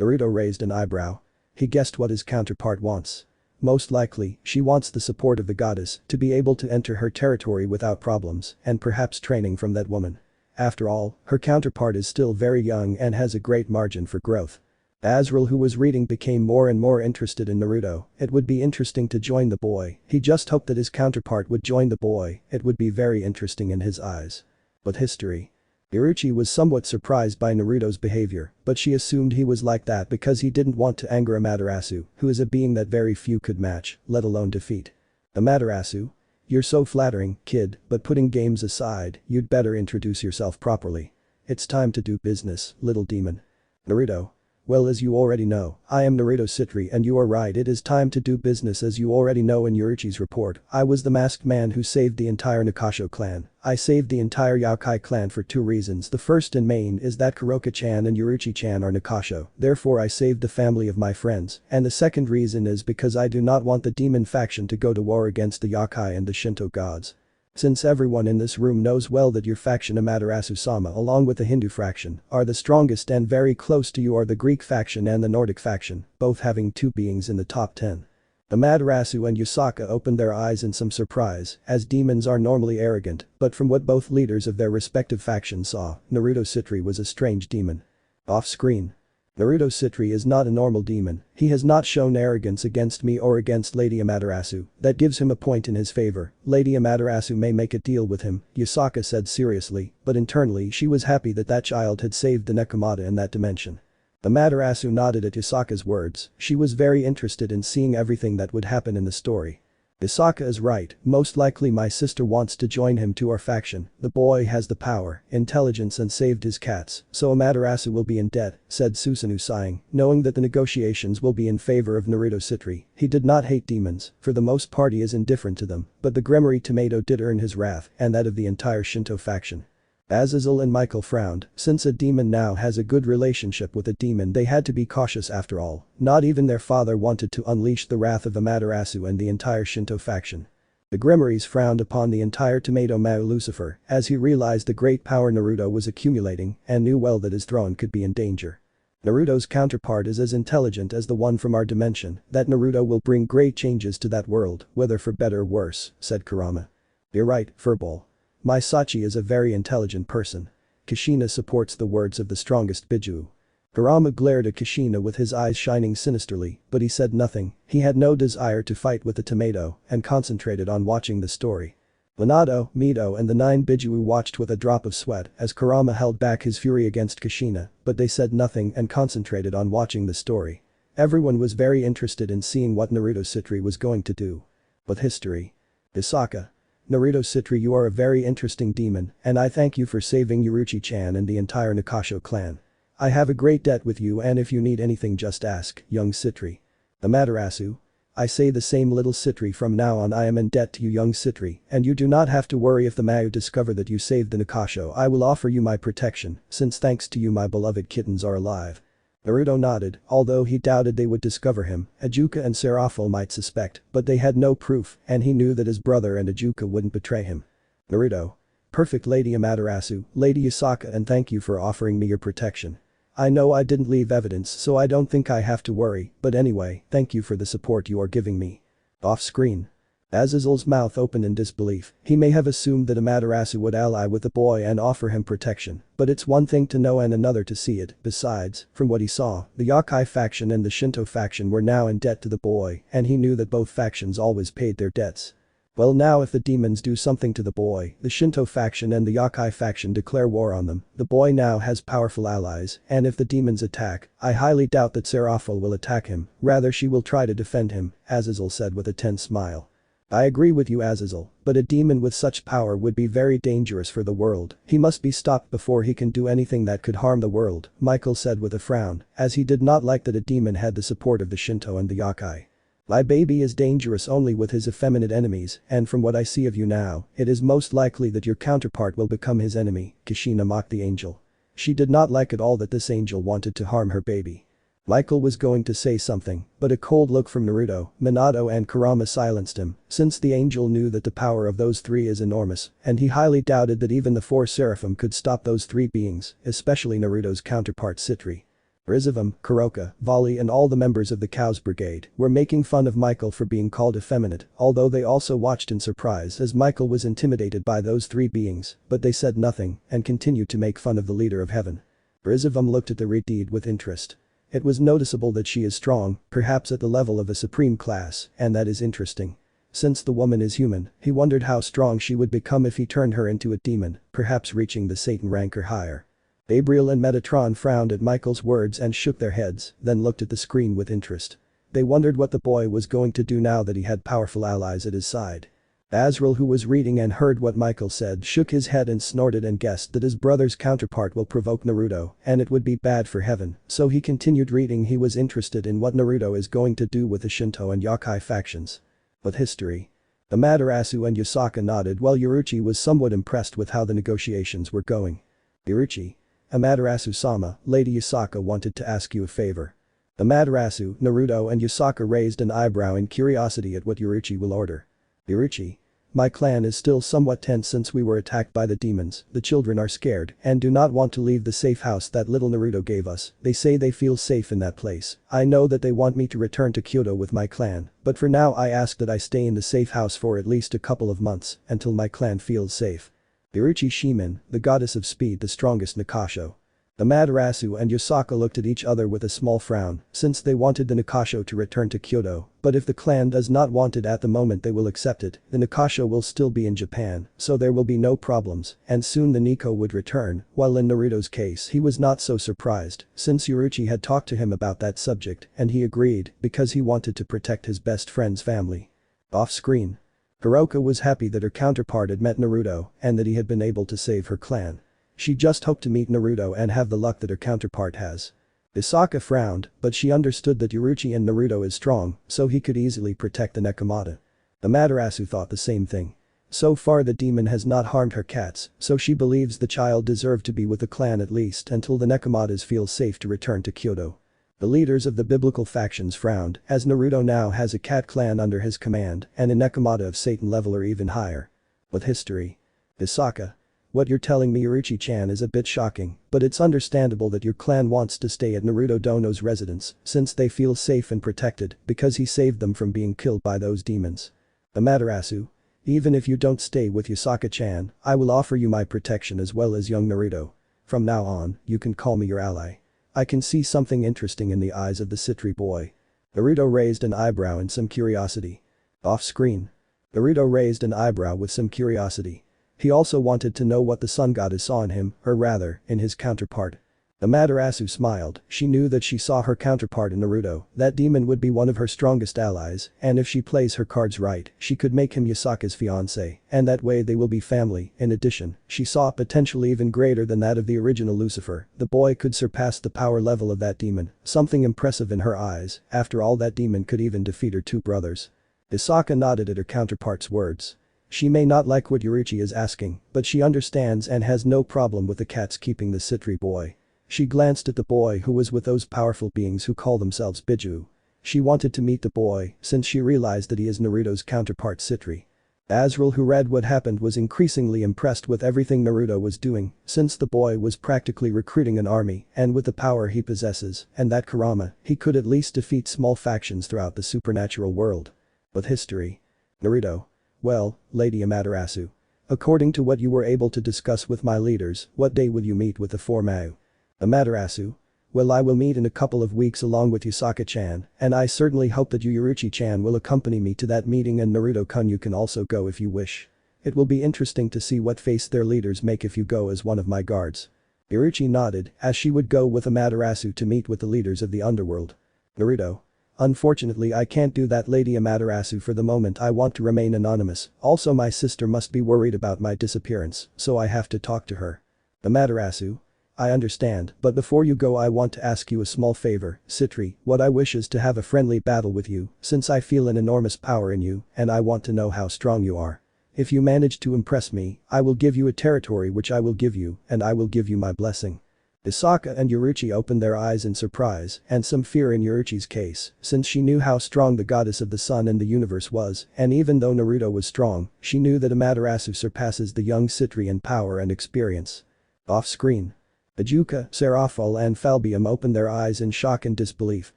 Naruto raised an eyebrow. He guessed what his counterpart wants. Most likely, she wants the support of the goddess to be able to enter her territory without problems, and perhaps training from that woman. After all, her counterpart is still very young and has a great margin for growth. Azrael, who was reading, became more and more interested in Naruto. It would be interesting to join the boy. He just hoped that his counterpart would join the boy. It would be very interesting in his eyes. But history. Orochi was somewhat surprised by Naruto's behavior, but she assumed he was like that because he didn't want to anger Amaterasu, who is a being that very few could match, let alone defeat. "Amaterasu? You're so flattering, kid, but putting games aside, you'd better introduce yourself properly. It's time to do business, little demon." Naruto. "Well, as you already know, I am Naruto Sitri, and you are right, it is time to do business. As you already know in Orochi's report, I was the masked man who saved the entire Nikasho clan. I saved the entire Yokai clan for two reasons. The first and main is that Kuroka-chan and Orochi-chan are Nikasho, therefore I saved the family of my friends, and the second reason is because I do not want the demon faction to go to war against the Yokai and the Shinto gods. Since everyone in this room knows well that your faction Amaterasu-sama along with the Hindu faction are the strongest, and very close to you are the Greek faction and the Nordic faction, both having two beings in the top 10. Amaterasu and Yusaka opened their eyes in some surprise, as demons are normally arrogant, but from what both leaders of their respective factions saw, Naruto Sitri was a strange demon. Off screen. Naruto Sitri is not a normal demon. He has not shown arrogance against me or against Lady Amaterasu. That gives him a point in his favor. Lady Amaterasu may make a deal with him, Yusaka said seriously, but internally she was happy that that child had saved the Nekomata in that dimension. Amaterasu nodded at Yusaka's words. She was very interested in seeing everything that would happen in the story. Yusaka is right, most likely my sister wants to join him to our faction. The boy has the power, intelligence and saved his cats, so Amaterasu will be in debt, said Susanoo sighing, knowing that the negotiations will be in favor of Naruto Sitri. He did not hate demons, for the most part he is indifferent to them, but the Gremory tomato did earn his wrath, and that of the entire Shinto faction. Azazel and Michael frowned. Since a demon now has a good relationship with a demon, they had to be cautious after all. Not even their father wanted to unleash the wrath of Amaterasu and the entire Shinto faction. The Grimories frowned upon the entire Tomato Mao Lucifer as he realized the great power Naruto was accumulating and knew well that his throne could be in danger. Naruto's counterpart is as intelligent as the one from our dimension. That Naruto will bring great changes to that world, whether for better or worse, said Kurama. You're right, Furball. My Sachi is a very intelligent person. Kushina supports the words of the strongest Biju. Kurama glared at Kushina with his eyes shining sinisterly, but he said nothing. He had no desire to fight with the tomato and concentrated on watching the story. Minato, Mito and the 9 Biju watched with a drop of sweat as Kurama held back his fury against Kushina, but they said nothing and concentrated on watching the story. Everyone was very interested in seeing what Naruto Sitri was going to do. With history. Hisaka. Naruto Sitri, you are a very interesting demon and I thank you for saving Uruchi-chan and the entire Nakasho clan. I have a great debt with you and if you need anything just ask, young Sitri. Amaterasu. I say the same, little Sitri, from now on I am in debt to you, young Sitri, and you do not have to worry if the Mayu discover that you saved the Nakasho. I will offer you my protection, since thanks to you my beloved kittens are alive. Naruto nodded, although he doubted they would discover him. Ajuka and Serafall might suspect, but they had no proof and he knew that his brother and Ajuka wouldn't betray him. Naruto. Perfect, Lady Amaterasu, Lady Hisaka, and thank you for offering me your protection. I know I didn't leave evidence so I don't think I have to worry, but anyway, thank you for the support you are giving me. Off screen. Azazel's mouth opened in disbelief. He may have assumed that Amaterasu would ally with the boy and offer him protection, but it's one thing to know and another to see it. Besides, from what he saw, the Yokai faction and the Shinto faction were now in debt to the boy and he knew that both factions always paid their debts. Well, now if the demons do something to the boy, the Shinto faction and the Yokai faction declare war on them, the boy now has powerful allies, and if the demons attack, I highly doubt that Serafall will attack him, rather she will try to defend him, Azazel said with a tense smile. I agree with you, Azazel, but a demon with such power would be very dangerous for the world. He must be stopped before he can do anything that could harm the world, Michael said with a frown, as he did not like that a demon had the support of the Shinto and the Yokai. My baby is dangerous only with his effeminate enemies, and from what I see of you now, it is most likely that your counterpart will become his enemy, Kushina mocked the angel. She did not like at all that this angel wanted to harm her baby. Michael was going to say something, but a cold look from Naruto, Minato and Kurama silenced him, since the angel knew that the power of those three is enormous, and he highly doubted that even the 4 Seraphim could stop those 3 beings, especially Naruto's counterpart Sitri. Rizavum, Kuroka, Volley and all the members of the Cows Brigade were making fun of Michael for being called effeminate, although they also watched in surprise as Michael was intimidated by those 3 beings, but they said nothing and continued to make fun of the leader of heaven. Rizavum looked at the Redeed with interest. It was noticeable that she is strong, perhaps at the level of a supreme class, and that is interesting. Since the woman is human, he wondered how strong she would become if he turned her into a demon, perhaps reaching the Satan rank or higher. Gabriel and Metatron frowned at Michael's words and shook their heads, then looked at the screen with interest. They wondered what the boy was going to do now that he had powerful allies at his side. Azrael, who was reading and heard what Michael said, shook his head and snorted and guessed that his brother's counterpart will provoke Naruto and it would be bad for heaven, so he continued reading. He was interested in what Naruto is going to do with the Shinto and Yokai factions. With history. Amaterasu and Yusaka nodded while Uruchi was somewhat impressed with how the negotiations were going. Uruchi. Amaterasu-sama, Lady Yusaka wanted to ask you a favor. Amaterasu, Naruto and Yusaka raised an eyebrow in curiosity at what Uruchi will order. Uruchi. My clan is still somewhat tense since we were attacked by the demons. The children are scared and do not want to leave the safe house that little Naruto gave us. They say they feel safe in that place. I know that they want me to return to Kyoto with my clan, but for now I ask that I stay in the safe house for at least a couple of months until my clan feels safe. Uruchi Shimin, the goddess of speed, the strongest Nakasho. Amaterasu and Yusaka looked at each other with a small frown, since they wanted the Nakasho to return to Kyoto, but if the clan does not want it at the moment they will accept it. The Nakasho will still be in Japan, so there will be no problems, and soon the Nico would return, while in Naruto's case he was not so surprised, since Uruchi had talked to him about that subject, and he agreed, because he wanted to protect his best friend's family. Off screen. Hiroka was happy that her counterpart had met Naruto and that he had been able to save her clan. She just hoped to meet Naruto and have the luck that her counterpart has. Hisaka frowned, but she understood that Uruchi and Naruto is strong, so he could easily protect the Nekomata. Amaterasu thought the same thing. So far the demon has not harmed her cats, so she believes the child deserved to be with the clan at least until the Nekomatas feel safe to return to Kyoto. The leaders of the biblical factions frowned, as Naruto now has a cat clan under his command and a Nekomata of Satan level or even higher. With history. Hisaka. What you're telling me, Uruchi-chan, is a bit shocking, but it's understandable that your clan wants to stay at Naruto Dono's residence since they feel safe and protected because he saved them from being killed by those demons. Amaterasu. Even if you don't stay with Yusaka-chan, I will offer you my protection as well as young Naruto. From now on, you can call me your ally. I can see something interesting in the eyes of the Sitri boy. Naruto raised an eyebrow in some curiosity. Off screen. Naruto raised an eyebrow with some curiosity. He also wanted to know what the sun goddess saw in him, or rather, in his counterpart. Amaterasu smiled. She knew that she saw her counterpart in Naruto, that demon would be one of her strongest allies, and if she plays her cards right, she could make him Yasaka's fiancé, and that way they will be family. In addition, she saw a potential even greater than that of the original Lucifer. The boy could surpass the power level of that demon, something impressive in her eyes. After all, that demon could even defeat her two brothers. Yasaka nodded at her counterpart's words. She may not like what Yorichi is asking, but she understands and has no problem with the cats keeping the sitri boy. She glanced at the boy who was with those powerful beings who call themselves Biju. She wanted to meet the boy since she realized that he is Naruto's counterpart Sitri. Azrael, who read what happened, was increasingly impressed with everything Naruto was doing since the boy was practically recruiting an army, and with the power he possesses and that Kurama, he could at least defeat small factions throughout the supernatural world. But history. Naruto. Well, Lady Amaterasu. According to what you were able to discuss with my leaders, what day will you meet with the four Mau? Amaterasu. Well, I will meet in a couple of weeks along with Yasaka-chan, and I certainly hope that you Yorichi-chan will accompany me to that meeting, and Naruto-kun, you can also go if you wish. It will be interesting to see what face their leaders make if you go as one of my guards. Yorichi nodded, as she would go with Amaterasu to meet with the leaders of the underworld. Naruto. Unfortunately, I can't do that, Lady Amaterasu. For the moment I want to remain anonymous. Also, my sister must be worried about my disappearance, so I have to talk to her. Amaterasu. I understand, but before you go I want to ask you a small favor, Sitri. What I wish is to have a friendly battle with you, since I feel an enormous power in you, and I want to know how strong you are. If you manage to impress me, I will give you a territory which I will give you, and I will give you my blessing. Yasaka and Yorichi opened their eyes in surprise and some fear in Yorichi's case, since she knew how strong the goddess of the sun and the universe was, and even though Naruto was strong, she knew that Amaterasu surpasses the young Sitri in power and experience. Off-screen. Ajuka, Serafall and Falbium opened their eyes in shock and disbelief,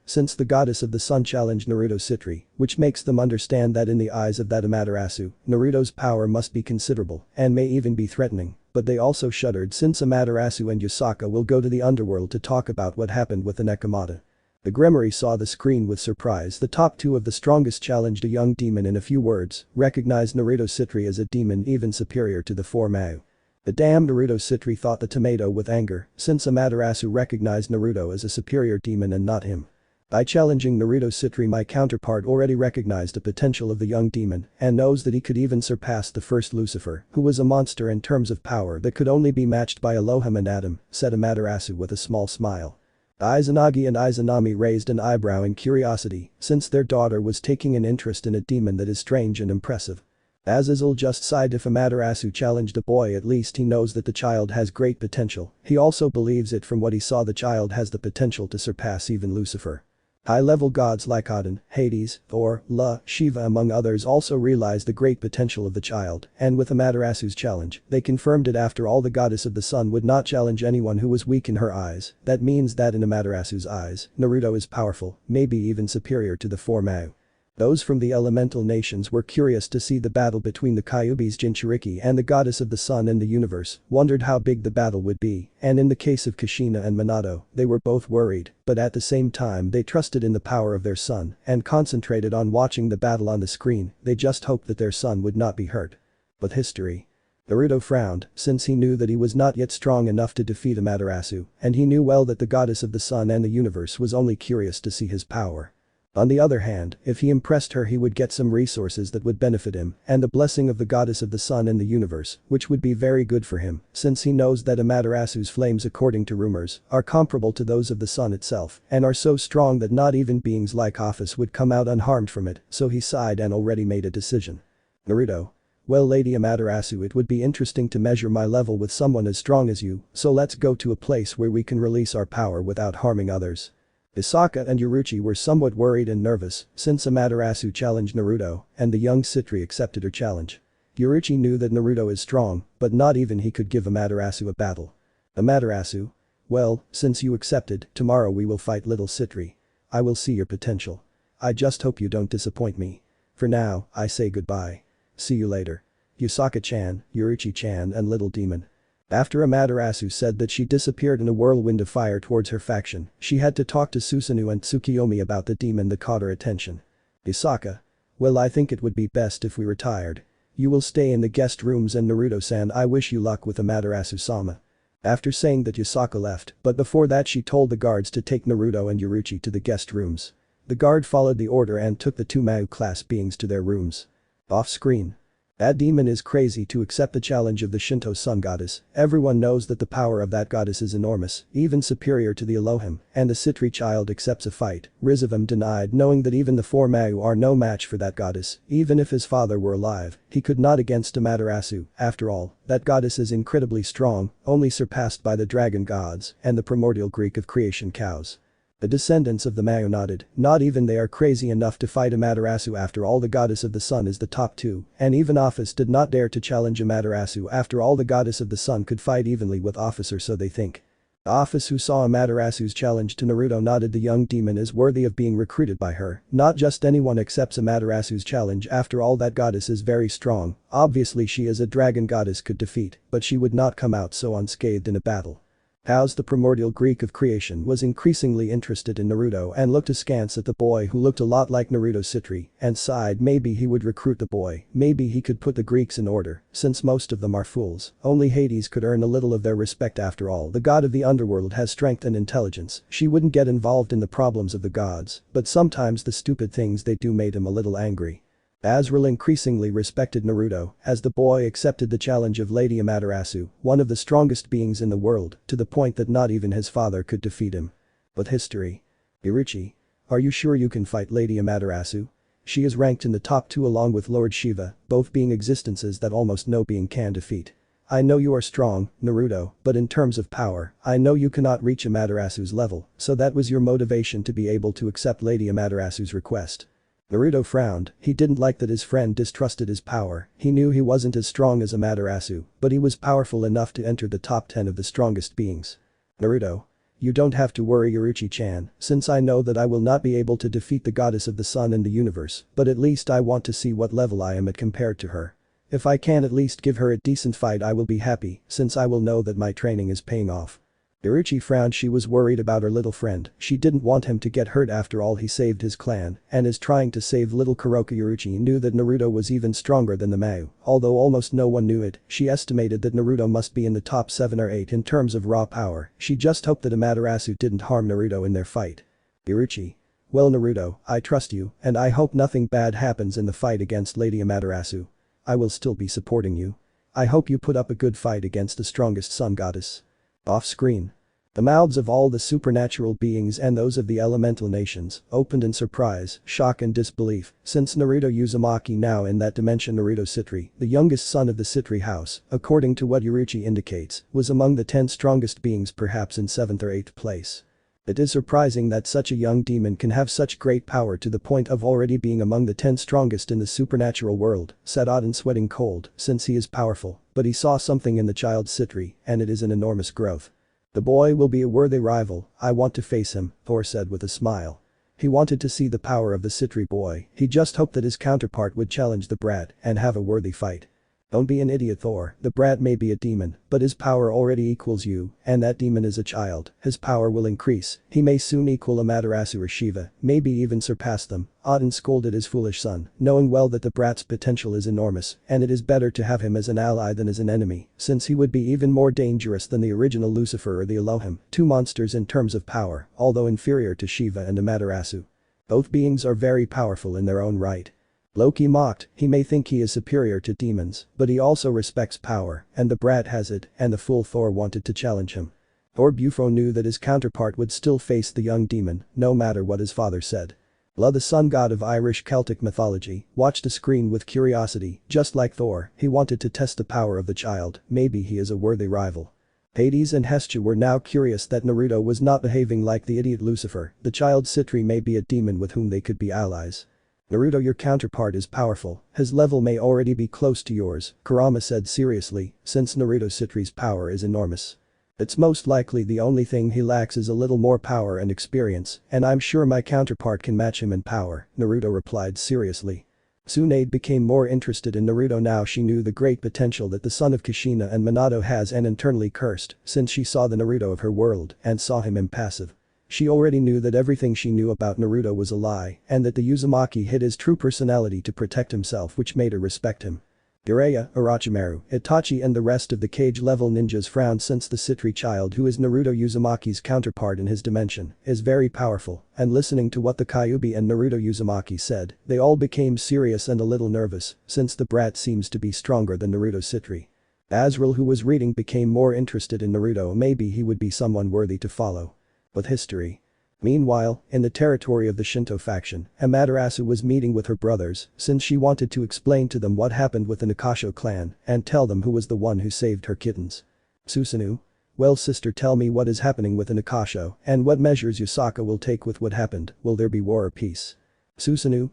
since the goddess of the sun challenged Naruto Sitri, which makes them understand that in the eyes of that Amaterasu, Naruto's power must be considerable and may even be threatening, but they also shuddered since Amaterasu and Yasaka will go to the underworld to talk about what happened with the Nekomata. The Gremory saw the screen with surprise. The top two of the strongest challenged a young demon in a few words, recognized Naruto Sitri as a demon even superior to the four Mau. The damned Naruto Sitri thought the tomato with anger, since Amaterasu recognized Naruto as a superior demon and not him. By challenging Naruto Sitri, my counterpart already recognized the potential of the young demon and knows that he could even surpass the first Lucifer, who was a monster in terms of power that could only be matched by Elohim and Adam, said Amaterasu with a small smile. Izanagi and Izanami raised an eyebrow in curiosity, since their daughter was taking an interest in a demon that is strange and impressive. Azazel just sighed. If Amaterasu challenged a boy, at least he knows that the child has great potential. He also believes it from what he saw. The child has the potential to surpass even Lucifer. High-level gods like Odin, Hades, Thor, La, Shiva among others also realized the great potential of the child, and with Amaterasu's challenge, they confirmed it. After all, the goddess of the sun would not challenge anyone who was weak in her eyes. That means that in Amaterasu's eyes, Naruto is powerful, maybe even superior to the four Mau. Those from the elemental nations were curious to see the battle between the Kyuubi's Jinchuriki and the goddess of the sun and the universe, wondered how big the battle would be, and in the case of Kushina and Minato, they were both worried, but at the same time they trusted in the power of their son and concentrated on watching the battle on the screen. They just hoped that their son would not be hurt. But history. Naruto frowned, since he knew that he was not yet strong enough to defeat Amaterasu, and he knew well that the goddess of the sun and the universe was only curious to see his power. On the other hand, if he impressed her, he would get some resources that would benefit him and the blessing of the goddess of the sun and the universe, which would be very good for him, since he knows that Amaterasu's flames, according to rumors, are comparable to those of the sun itself and are so strong that not even beings like Office would come out unharmed from it, so he sighed and already made a decision. Naruto. Well, Lady Amaterasu, it would be interesting to measure my level with someone as strong as you, so let's go to a place where we can release our power without harming others. Isaka and Yorichi were somewhat worried and nervous since Amaterasu challenged Naruto and the young Sitri accepted her challenge. Yorichi knew that Naruto is strong, but not even he could give Amaterasu a battle. Amaterasu. Well, since you accepted, tomorrow we will fight little Sitri. I will see your potential. I just hope you don't disappoint me. For now, I say goodbye. See you later. Yasaka-chan, Yorichi-chan and Little Demon. After Amaterasu said that she disappeared in a whirlwind of fire towards her faction, she had to talk to Susanoo and Tsukiyomi about the demon that caught her attention. Isaka. Well, I think it would be best if we retired. You will stay in the guest rooms and Naruto-san, I wish you luck with Amaterasu-sama. After saying that, Yusaka left, but before that she told the guards to take Naruto and Uruchi to the guest rooms. The guard followed the order and took the two Mao class beings to their rooms. Off screen. That demon is crazy to accept the challenge of the Shinto sun goddess. Everyone knows that the power of that goddess is enormous, even superior to the Elohim, and the Sitri child accepts a fight. Rizavim denied, knowing that even the four Mao are no match for that goddess. Even if his father were alive, he could not against Amaterasu. After all, that goddess is incredibly strong, only surpassed by the dragon gods and the primordial Greek of creation cows. The descendants of the Mao nodded, not even they are crazy enough to fight Amaterasu. After all, the goddess of the sun is the top two, and even Office did not dare to challenge Amaterasu. After all, the goddess of the sun could fight evenly with Office, or so they think. Office, who saw Amaterasu's challenge to Naruto, nodded. The young demon is worthy of being recruited by her. Not just anyone accepts Amaterasu's challenge. After all, that goddess is very strong. Obviously she is a dragon goddess could defeat, but she would not come out so unscathed in a battle. House, the primordial Greek of creation, was increasingly interested in Naruto and looked askance at the boy who looked a lot like Naruto Sitri and sighed. Maybe he would recruit the boy, maybe he could put the Greeks in order, since most of them are fools. Only Hades could earn a little of their respect. After all, the god of the underworld has strength and intelligence. She wouldn't get involved in the problems of the gods, but sometimes the stupid things they do made him a little angry. Azrael increasingly respected Naruto as the boy accepted the challenge of Lady Amaterasu, one of the strongest beings in the world, to the point that not even his father could defeat him. But history. Uruchi. Are you sure you can fight Lady Amaterasu? She is ranked in the top 2 along with Lord Shiva, both being existences that almost no being can defeat. I know you are strong, Naruto, but in terms of power, I know you cannot reach Amaterasu's level, so that was your motivation to be able to accept Lady Amaterasu's request. Naruto frowned. He didn't like that his friend distrusted his power. He knew he wasn't as strong as Amaterasu, but he was powerful enough to enter the top 10 of the strongest beings. Naruto. You don't have to worry, Uruchi-chan, since I know that I will not be able to defeat the goddess of the sun and the universe, but at least I want to see what level I am at compared to her. If I can at least give her a decent fight, I will be happy, since I will know that my training is paying off. Uruchi frowned. She was worried about her little friend. She didn't want him to get hurt. After all, he saved his clan and is trying to save little Kuroka. Uruchi knew that Naruto was even stronger than the Mao, although almost no one knew it. She estimated that Naruto must be in the top 7 or 8 in terms of raw power. She just hoped that Amaterasu didn't harm Naruto in their fight. Uruchi. Well, Naruto, I trust you, and I hope nothing bad happens in the fight against Lady Amaterasu. I will still be supporting you. I hope you put up a good fight against the strongest sun goddess. Off screen. The mouths of all the supernatural beings and those of the elemental nations opened in surprise, shock and disbelief, since Naruto Uzumaki, now in that dimension Naruto Sitri, the youngest son of the Sitri house, according to what Uruchi indicates, was among the 10 strongest beings, perhaps in 7th or 8th place. It is surprising that such a young demon can have such great power to the point of already being among the 10 strongest in the supernatural world, said Auden, sweating cold, since he is powerful, but he saw something in the child Sitri, and it is an enormous growth. The boy will be a worthy rival. I want to face him, Thor said with a smile. He wanted to see the power of the Sitri boy. He just hoped that his counterpart would challenge the brat and have a worthy fight. Don't be an idiot, Thor. The brat may be a demon, but his power already equals you, and that demon is a child. His power will increase. He may soon equal Amaterasu or Shiva, maybe even surpass them. Auden scolded his foolish son, knowing well that the brat's potential is enormous, and it is better to have him as an ally than as an enemy, since he would be even more dangerous than the original Lucifer or the Elohim, 2 monsters in terms of power, although inferior to Shiva and Amaterasu. Both beings are very powerful in their own right. Loki mocked. He may think he is superior to demons, but he also respects power, and the brat has it, and the fool Thor wanted to challenge him. Thor Bufo knew that his counterpart would still face the young demon, no matter what his father said. La, the sun god of Irish Celtic mythology, watched the screen with curiosity. Just like Thor, he wanted to test the power of the child. Maybe he is a worthy rival. Hades and Hestia were now curious that Naruto was not behaving like the idiot Lucifer. The child Sitri may be a demon with whom they could be allies. Naruto, your counterpart is powerful. His level may already be close to yours, Kurama said seriously, since Naruto Sitri's power is enormous. It's most likely the only thing he lacks is a little more power and experience, and I'm sure my counterpart can match him in power, Naruto replied seriously. Tsunade became more interested in Naruto now. She knew the great potential that the son of Kushina and Minato has, and internally cursed, since she saw the Naruto of her world and saw him impassive. She already knew that everything she knew about Naruto was a lie and that the Uzumaki hid his true personality to protect himself, which made her respect him. Jiraiya, Orochimaru, Itachi and the rest of the cage-level ninjas frowned since the Sitri child, who is Naruto Uzumaki's counterpart in his dimension, is very powerful, and listening to what the Kyuubi and Naruto Uzumaki said, they all became serious and a little nervous, since the brat seems to be stronger than Naruto Sitri. Azrael, who was reading, became more interested in Naruto. Maybe he would be someone worthy to follow. But history. Meanwhile, in the territory of the Shinto faction, Amaterasu was meeting with her brothers since she wanted to explain to them what happened with the Nakasho clan and tell them who was the one who saved her kittens. Susanoo? Well sister, tell me what is happening with the Nakasho and what measures Yusaka will take with what happened. Will there be war or peace? Susanoo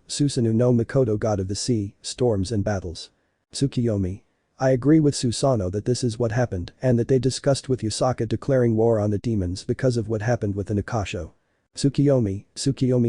no Mikoto, god of the sea, storms and battles. Tsukiyomi. I agree with Susanoo that this is what happened and that they discussed with Yusaka declaring war on the demons because of what happened with the Nakasho. Tsukiyomi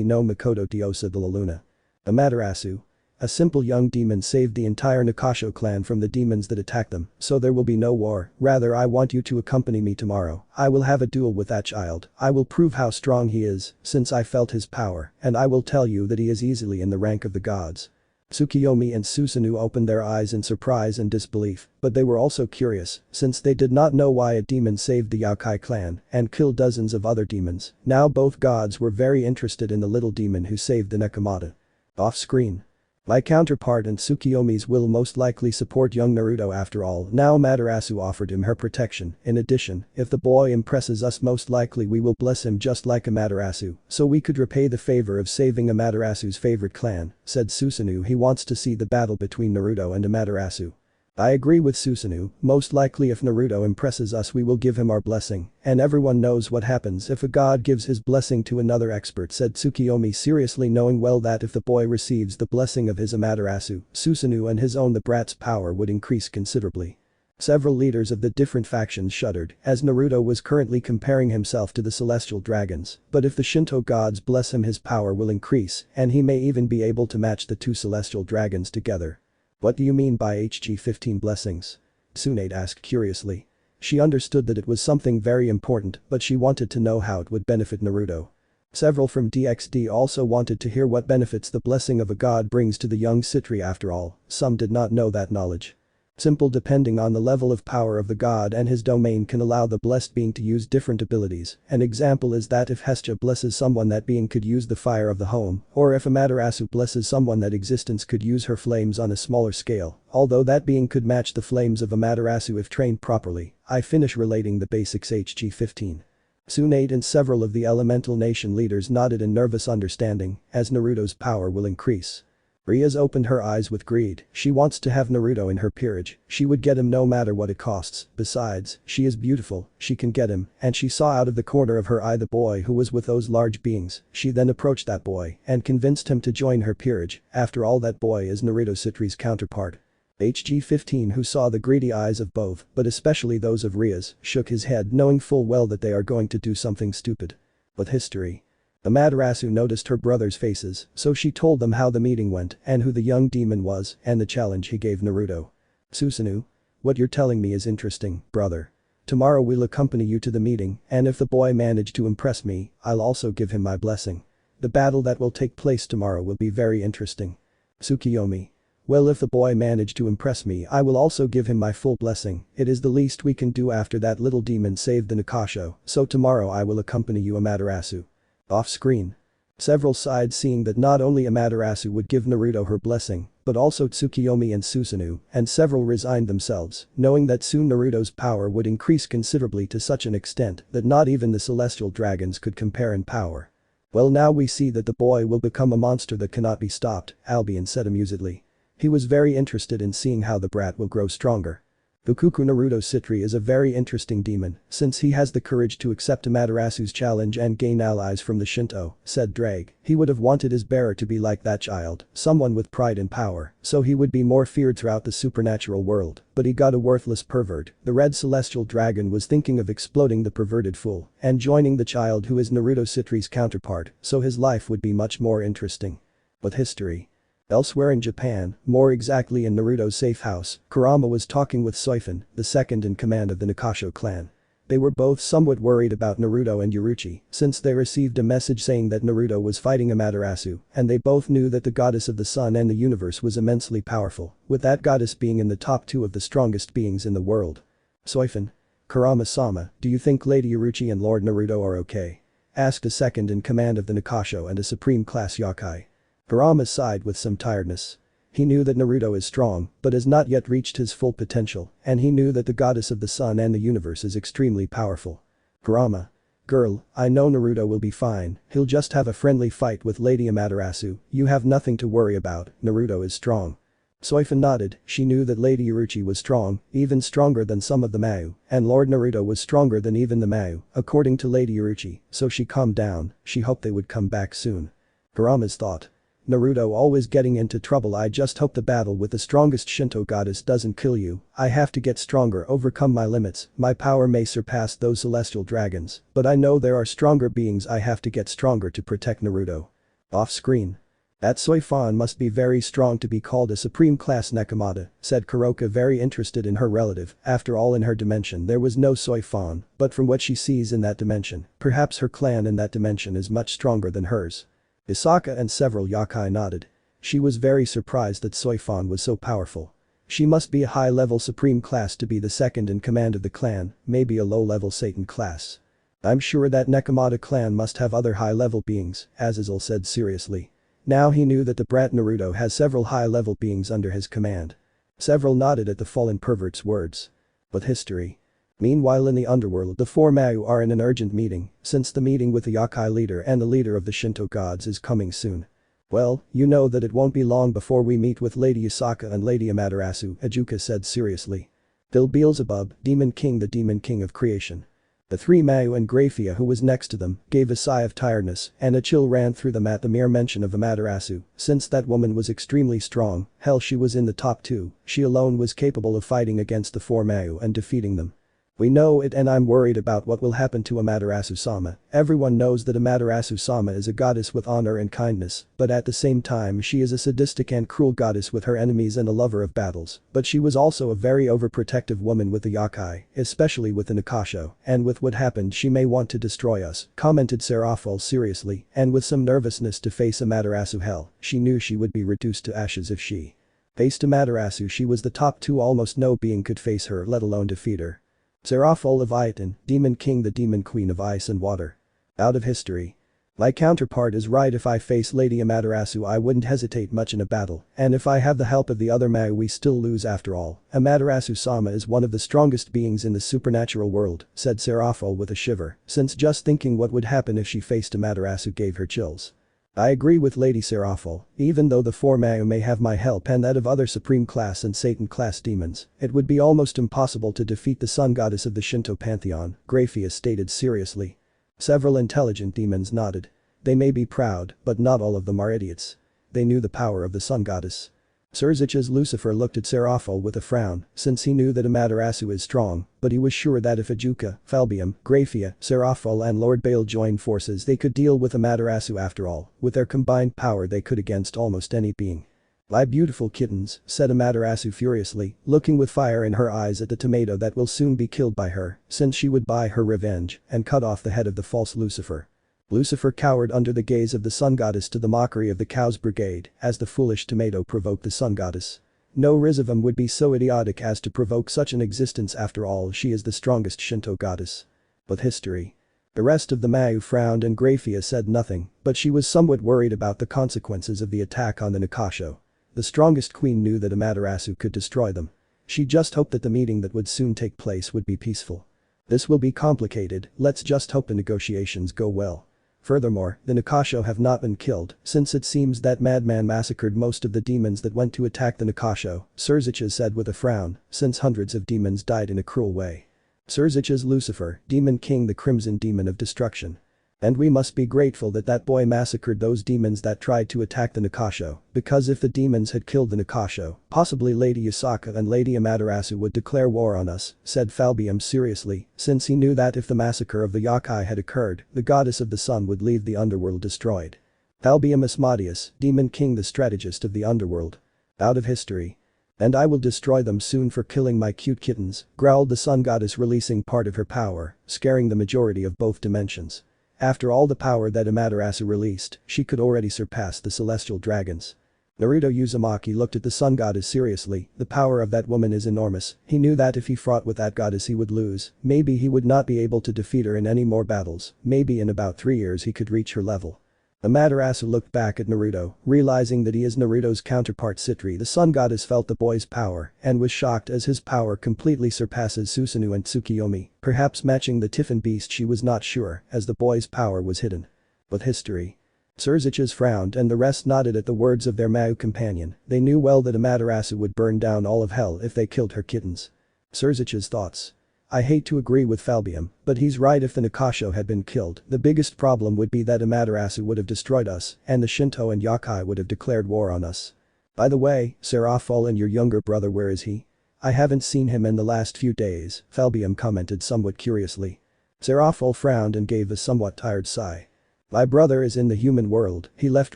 no Mikoto Diosa de la Luna. Amaterasu. A simple young demon saved the entire Nakasho clan from the demons that attacked them, so there will be no war. Rather, I want you to accompany me tomorrow. I will have a duel with that child. I will prove how strong he is, since I felt his power, and I will tell you that he is easily in the rank of the gods. Tsukiyomi and Susanoo opened their eyes in surprise and disbelief, but they were also curious, since they did not know why a demon saved the Yakai clan and killed dozens of other demons. Now both gods were very interested in the little demon who saved the Nekomata. Off-screen. My counterpart and Tsukiyomi's will most likely support young Naruto after all. Now Amaterasu offered him her protection. In addition, if the boy impresses us, most likely we will bless him just like Amaterasu, so we could repay the favor of saving Amaterasu's favorite clan, said Susanoo. He wants to see the battle between Naruto and Amaterasu. I agree with Susanoo, most likely if Naruto impresses us we will give him our blessing, and everyone knows what happens if a god gives his blessing to another expert, said Tsukiyomi seriously, knowing well that if the boy receives the blessing of his Amaterasu, Susanoo and his own, the brat's power would increase considerably. Several leaders of the different factions shuddered, as Naruto was currently comparing himself to the celestial dragons, but if the Shinto gods bless him his power will increase and he may even be able to match the two celestial dragons together. What do you mean by HG-15 blessings? Tsunade asked curiously. She understood that it was something very important, but she wanted to know how it would benefit Naruto. Several from DxD also wanted to hear what benefits the blessing of a god brings to the young Sitri. After all, some did not know that knowledge. Simple, depending on the level of power of the god and his domain can allow the blessed being to use different abilities. An example is that if Hestia blesses someone, that being could use the fire of the home, or if Amaterasu blesses someone, that existence could use her flames on a smaller scale, although that being could match the flames of Amaterasu if trained properly. I finish relating the basics. HG-15. Tsunade and several of the elemental nation leaders nodded in nervous understanding, as Naruto's power will increase. Rias opened her eyes with greed. She wants to have Naruto in her peerage. She would get him no matter what it costs. Besides, she is beautiful, she can get him, and she saw out of the corner of her eye the boy who was with those large beings. She then approached that boy and convinced him to join her peerage. After all, that boy is Naruto Sitri's counterpart. HG-15, who saw the greedy eyes of both, but especially those of Rias, shook his head, knowing full well that they are going to do something stupid. But history. Amaterasu noticed her brothers' faces, so she told them how the meeting went and who the young demon was and the challenge he gave Naruto. Susanoo? What you're telling me is interesting, brother. Tomorrow we'll accompany you to the meeting, and if the boy managed to impress me, I'll also give him my blessing. The battle that will take place tomorrow will be very interesting. Tsukiyomi. Well, if the boy managed to impress me, I will also give him my full blessing. It is the least we can do after that little demon saved the Nakasho, so tomorrow I will accompany you, Amaterasu. Off-screen. Several sighed, seeing that not only Amaterasu would give Naruto her blessing, but also Tsukiyomi and Susanoo, and several resigned themselves, knowing that soon Naruto's power would increase considerably to such an extent that not even the celestial dragons could compare in power. Well, now we see that the boy will become a monster that cannot be stopped, Albion said amusedly. He was very interested in seeing how the brat will grow stronger. Fukuku Naruto Sitri is a very interesting demon, since he has the courage to accept Amaterasu's challenge and gain allies from the Shinto, said Drake. He would have wanted his bearer to be like that child, someone with pride and power, so he would be more feared throughout the supernatural world, but he got a worthless pervert. The red celestial dragon was thinking of exploding the perverted fool and joining the child who is Naruto Sitri's counterpart, so his life would be much more interesting. But history. Elsewhere in Japan, more exactly in Naruto's safe house, Kurama was talking with Soifun, the second in command of the Nakasho clan. They were both somewhat worried about Naruto and Uruchi since they received a message saying that Naruto was fighting Amaterasu, and they both knew that the goddess of the sun and the universe was immensely powerful, with that goddess being in the top 2 of the strongest beings in the world. Soifin. Kurama-sama, do you think Lady Uruchi and Lord Naruto are okay? Asked a second in command of the Nikasho and a supreme class yokai. Kurama sighed with some tiredness. He knew that Naruto is strong, but has not yet reached his full potential, and he knew that the goddess of the sun and the universe is extremely powerful. Kurama. Girl, I know Naruto will be fine, he'll just have a friendly fight with Lady Amaterasu, you have nothing to worry about, Naruto is strong. Soifin nodded, she knew that Lady Uruchi was strong, even stronger than some of the Mau, and Lord Naruto was stronger than even the Mau, according to Lady Uruchi, so she calmed down, she hoped they would come back soon. Kurama's thought. Naruto always getting into trouble, I just hope the battle with the strongest Shinto goddess doesn't kill you, I have to get stronger, overcome my limits, my power may surpass those celestial dragons, but I know there are stronger beings, I have to get stronger to protect Naruto. Off screen. That Soifan must be very strong to be called a supreme class Nekomata, said Kuroka, very interested in her relative, after all in her dimension there was no Soifan, but from what she sees in that dimension, perhaps her clan in that dimension is much stronger than hers. Isaka and several yokai nodded. She was very surprised that Soifan was so powerful. She must be a high-level supreme class to be the second in command of the clan, maybe a low-level Satan class. I'm sure that Nekomata clan must have other high-level beings, Azazel said seriously. Now he knew that the brat Naruto has several high-level beings under his command. Several nodded at the fallen pervert's words. But history. Meanwhile in the underworld the 4 Mau are in an urgent meeting, since the meeting with the yokai leader and the leader of the Shinto gods is coming soon. Well, you know that it won't be long before we meet with Lady Usaka and Lady Amaterasu, Ajuka said seriously. Till Beelzebub, Demon King, the Demon King of Creation. The 3 Mau and Graphia, who was next to them, gave a sigh of tiredness and a chill ran through them at the mere mention of Amaterasu, since that woman was extremely strong, hell she was in the top 2, she alone was capable of fighting against the 4 Mau and defeating them. We know it and I'm worried about what will happen to Amaterasu-sama, everyone knows that Amaterasu-sama is a goddess with honor and kindness, but at the same time she is a sadistic and cruel goddess with her enemies and a lover of battles, but she was also a very overprotective woman with the yokai, especially with the Nikasho, and with what happened she may want to destroy us, commented Serafall seriously, and with some nervousness to face Amaterasu hell, she knew she would be reduced to ashes if she faced Amaterasu. She was the top 2, almost no being could face her, let alone defeat her. Serafall Leviathan, Demon King, the Demon Queen of Ice and Water. Out of history. My counterpart is right, if I face Lady Amaterasu I wouldn't hesitate much in a battle, and if I have the help of the other Mau we still lose after all. Amaterasu-sama is one of the strongest beings in the supernatural world, said Serafall with a shiver, since just thinking what would happen if she faced Amaterasu gave her chills. I agree with Lady Serafall, even though the 4 Mau may have my help and that of other supreme class and Satan class demons, it would be almost impossible to defeat the sun goddess of the Shinto pantheon, Graphia stated seriously. Several intelligent demons nodded. They may be proud, but not all of them are idiots. They knew the power of the sun goddess. Surzich's Lucifer looked at Serafall with a frown, since he knew that Amaterasu is strong, but he was sure that if Ajuka, Falbium, Graphia, Serafall and Lord Baal joined forces they could deal with Amaterasu after all, with their combined power they could against almost any being. My beautiful kittens, said Amaterasu furiously, looking with fire in her eyes at the tomato that will soon be killed by her, since she would buy her revenge and cut off the head of the false Lucifer. Lucifer cowered under the gaze of the sun goddess to the mockery of the cow's brigade as the foolish tomato provoked the sun goddess. No Rizavum would be so idiotic as to provoke such an existence, after all she is the strongest Shinto goddess. But history. The rest of the Mau frowned and Graphia said nothing, but she was somewhat worried about the consequences of the attack on the Nikasho. The strongest queen knew that Amaterasu could destroy them. She just hoped that the meeting that would soon take place would be peaceful. This will be complicated, let's just hope the negotiations go well. Furthermore, the Nikasho have not been killed, since it seems that madman massacred most of the demons that went to attack the Nikasho, Surzicha said with a frown, since hundreds of demons died in a cruel way. Surzicha's Lucifer, Demon King, the Crimson Demon of Destruction. And we must be grateful that that boy massacred those demons that tried to attack the Nikasho, because if the demons had killed the Nikasho, possibly Lady Usaka and Lady Amaterasu would declare war on us, said Falbium seriously, since he knew that if the massacre of the yokai had occurred, the goddess of the sun would leave the underworld destroyed. Falbium Asmodeus, Demon King, the strategist of the underworld. Out of history. And I will destroy them soon for killing my cute kittens, growled the sun goddess, releasing part of her power, scaring the majority of both dimensions. After all the power that Amaterasu released, she could already surpass the celestial dragons. Naruto Uzumaki looked at the sun goddess seriously. The power of that woman is enormous. He knew that if he fought with that goddess he would lose. Maybe he would not be able to defeat her in any more battles. Maybe in about 3 years he could reach her level. Amaterasu looked back at Naruto, realizing that he is Naruto's counterpart Sitri. The sun goddess felt the boy's power and was shocked as his power completely surpasses Susanoo and Tsukiyomi, perhaps matching the Tiffin beast. She was not sure, as the boy's power was hidden. But history. Surziches frowned and the rest nodded at the words of their Mau companion. They knew well that Amaterasu would burn down all of hell if they killed her kittens. Surziches thoughts. I hate to agree with Falbium, but he's right. If the Nakasho had been killed, the biggest problem would be that Amaterasu would have destroyed us and the Shinto and Yakai would have declared war on us. By the way, Serafall and your younger brother, where is he? I haven't seen him in the last few days, Falbium commented somewhat curiously. Serafall frowned and gave a somewhat tired sigh. My brother is in the human world, he left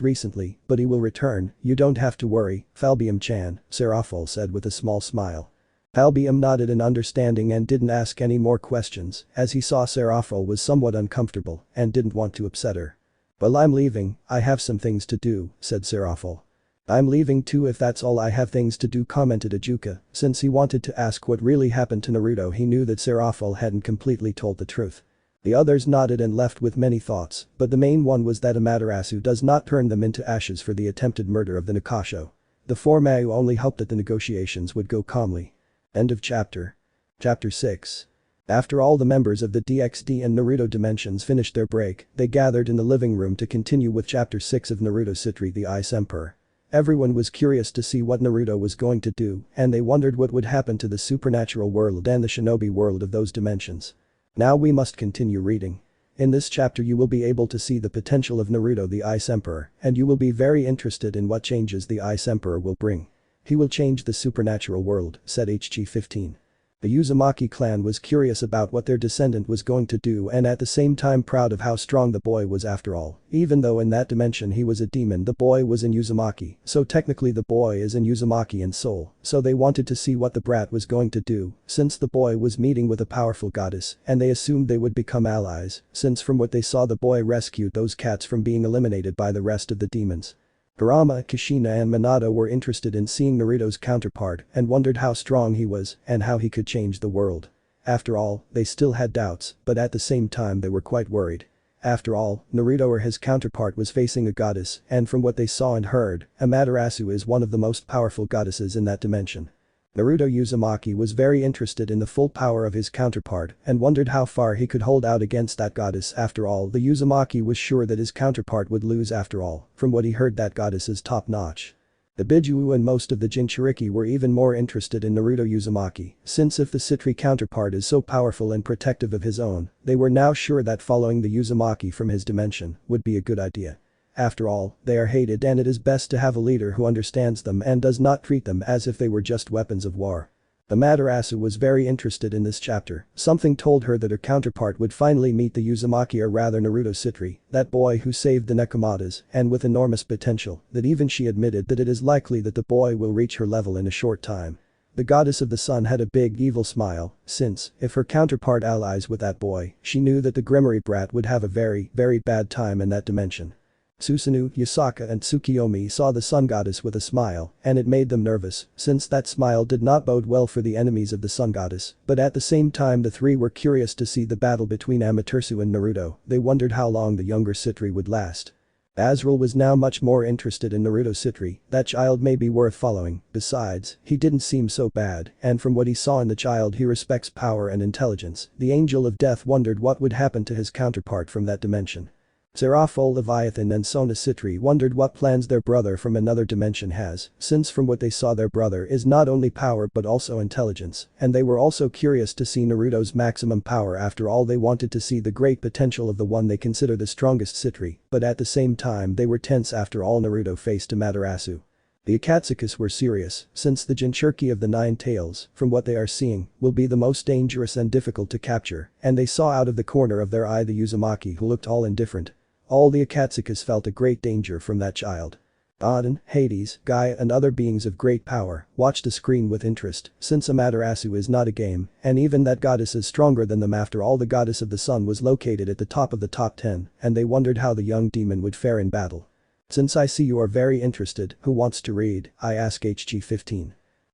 recently, but he will return, you don't have to worry, Falbium-chan, Serafall said with a small smile. Falbium nodded in understanding and didn't ask any more questions, as he saw Serafall was somewhat uncomfortable and didn't want to upset her. Well, I'm leaving, I have some things to do, said Serafall. I'm leaving too if that's all. I have things to do, commented Ajuka. Since he wanted to ask what really happened to Naruto, he knew that Serafall hadn't completely told the truth. The others nodded and left with many thoughts, but the main one was that Amaterasu does not turn them into ashes for the attempted murder of the Nakasho. The four Mau only hoped that the negotiations would go calmly. End of chapter. Chapter 6. After all the members of the DxD and Naruto dimensions finished their break, they gathered in the living room to continue with chapter 6 of Naruto Sitri, the Ice Emperor. Everyone was curious to see what Naruto was going to do, and they wondered what would happen to the supernatural world and the shinobi world of those dimensions. Now we must continue reading. In this chapter you will be able to see the potential of Naruto the Ice Emperor, and you will be very interested in what changes the Ice Emperor will bring. He will change the supernatural world, said HG-15. The Uzumaki clan was curious about what their descendant was going to do and at the same time proud of how strong the boy was after all. Even though in that dimension he was a demon, the boy was in Uzumaki, so technically the boy is in Uzumaki in soul, so they wanted to see what the brat was going to do, since the boy was meeting with a powerful goddess, and they assumed they would become allies, since from what they saw the boy rescued those cats from being eliminated by the rest of the demons. Kurama, Kushina and Hinata were interested in seeing Naruto's counterpart and wondered how strong he was and how he could change the world. After all, they still had doubts, but at the same time they were quite worried. After all, Naruto or his counterpart was facing a goddess, and from what they saw and heard, Amaterasu is one of the most powerful goddesses in that dimension. Naruto Uzumaki was very interested in the full power of his counterpart and wondered how far he could hold out against that goddess. After all, the Uzumaki was sure that his counterpart would lose. After all, from what he heard, that goddess is top-notch. The Bijuu and most of the Jinchuriki were even more interested in Naruto Uzumaki, since if the Sitri counterpart is so powerful and protective of his own, they were now sure that following the Uzumaki from his dimension would be a good idea. After all, they are hated and it is best to have a leader who understands them and does not treat them as if they were just weapons of war. Amaterasu was very interested in this chapter. Something told her that her counterpart would finally meet the Uzumaki, or rather Naruto Sitri, that boy who saved the Nekomatas, and with enormous potential, that even she admitted that it is likely that the boy will reach her level in a short time. The goddess of the sun had a big evil smile, since, if her counterpart allies with that boy, she knew that the Grimory brat would have a very, very bad time in that dimension. Susanoo, Yusaka and Tsukiyomi saw the sun goddess with a smile, and it made them nervous, since that smile did not bode well for the enemies of the sun goddess, but at the same time the three were curious to see the battle between Amaterasu and Naruto. They wondered how long the younger Sitri would last. Azrael was now much more interested in Naruto Sitri. That child may be worth following, besides, he didn't seem so bad, and from what he saw in the child he respects power and intelligence. The Angel of Death wondered what would happen to his counterpart from that dimension. Serafall, Leviathan and Sona Sitri wondered what plans their brother from another dimension has, since from what they saw their brother is not only power but also intelligence, and they were also curious to see Naruto's maximum power. After all, they wanted to see the great potential of the one they consider the strongest Sitri, but at the same time they were tense. After all, Naruto faced Amaterasu. The Akatsuki were serious, since the Jinchuriki of the Nine Tails, from what they are seeing, will be the most dangerous and difficult to capture, and they saw out of the corner of their eye the Uzumaki who looked all indifferent. All the Akatsuki felt a great danger from that child. Odin, Hades, Gaia and other beings of great power watched the screen with interest, since Amaterasu is not a game, and even that goddess is stronger than them. After all, the goddess of the sun was located at the top of the top 10, and they wondered how the young demon would fare in battle. Since I see you are very interested, who wants to read? I ask HG-15.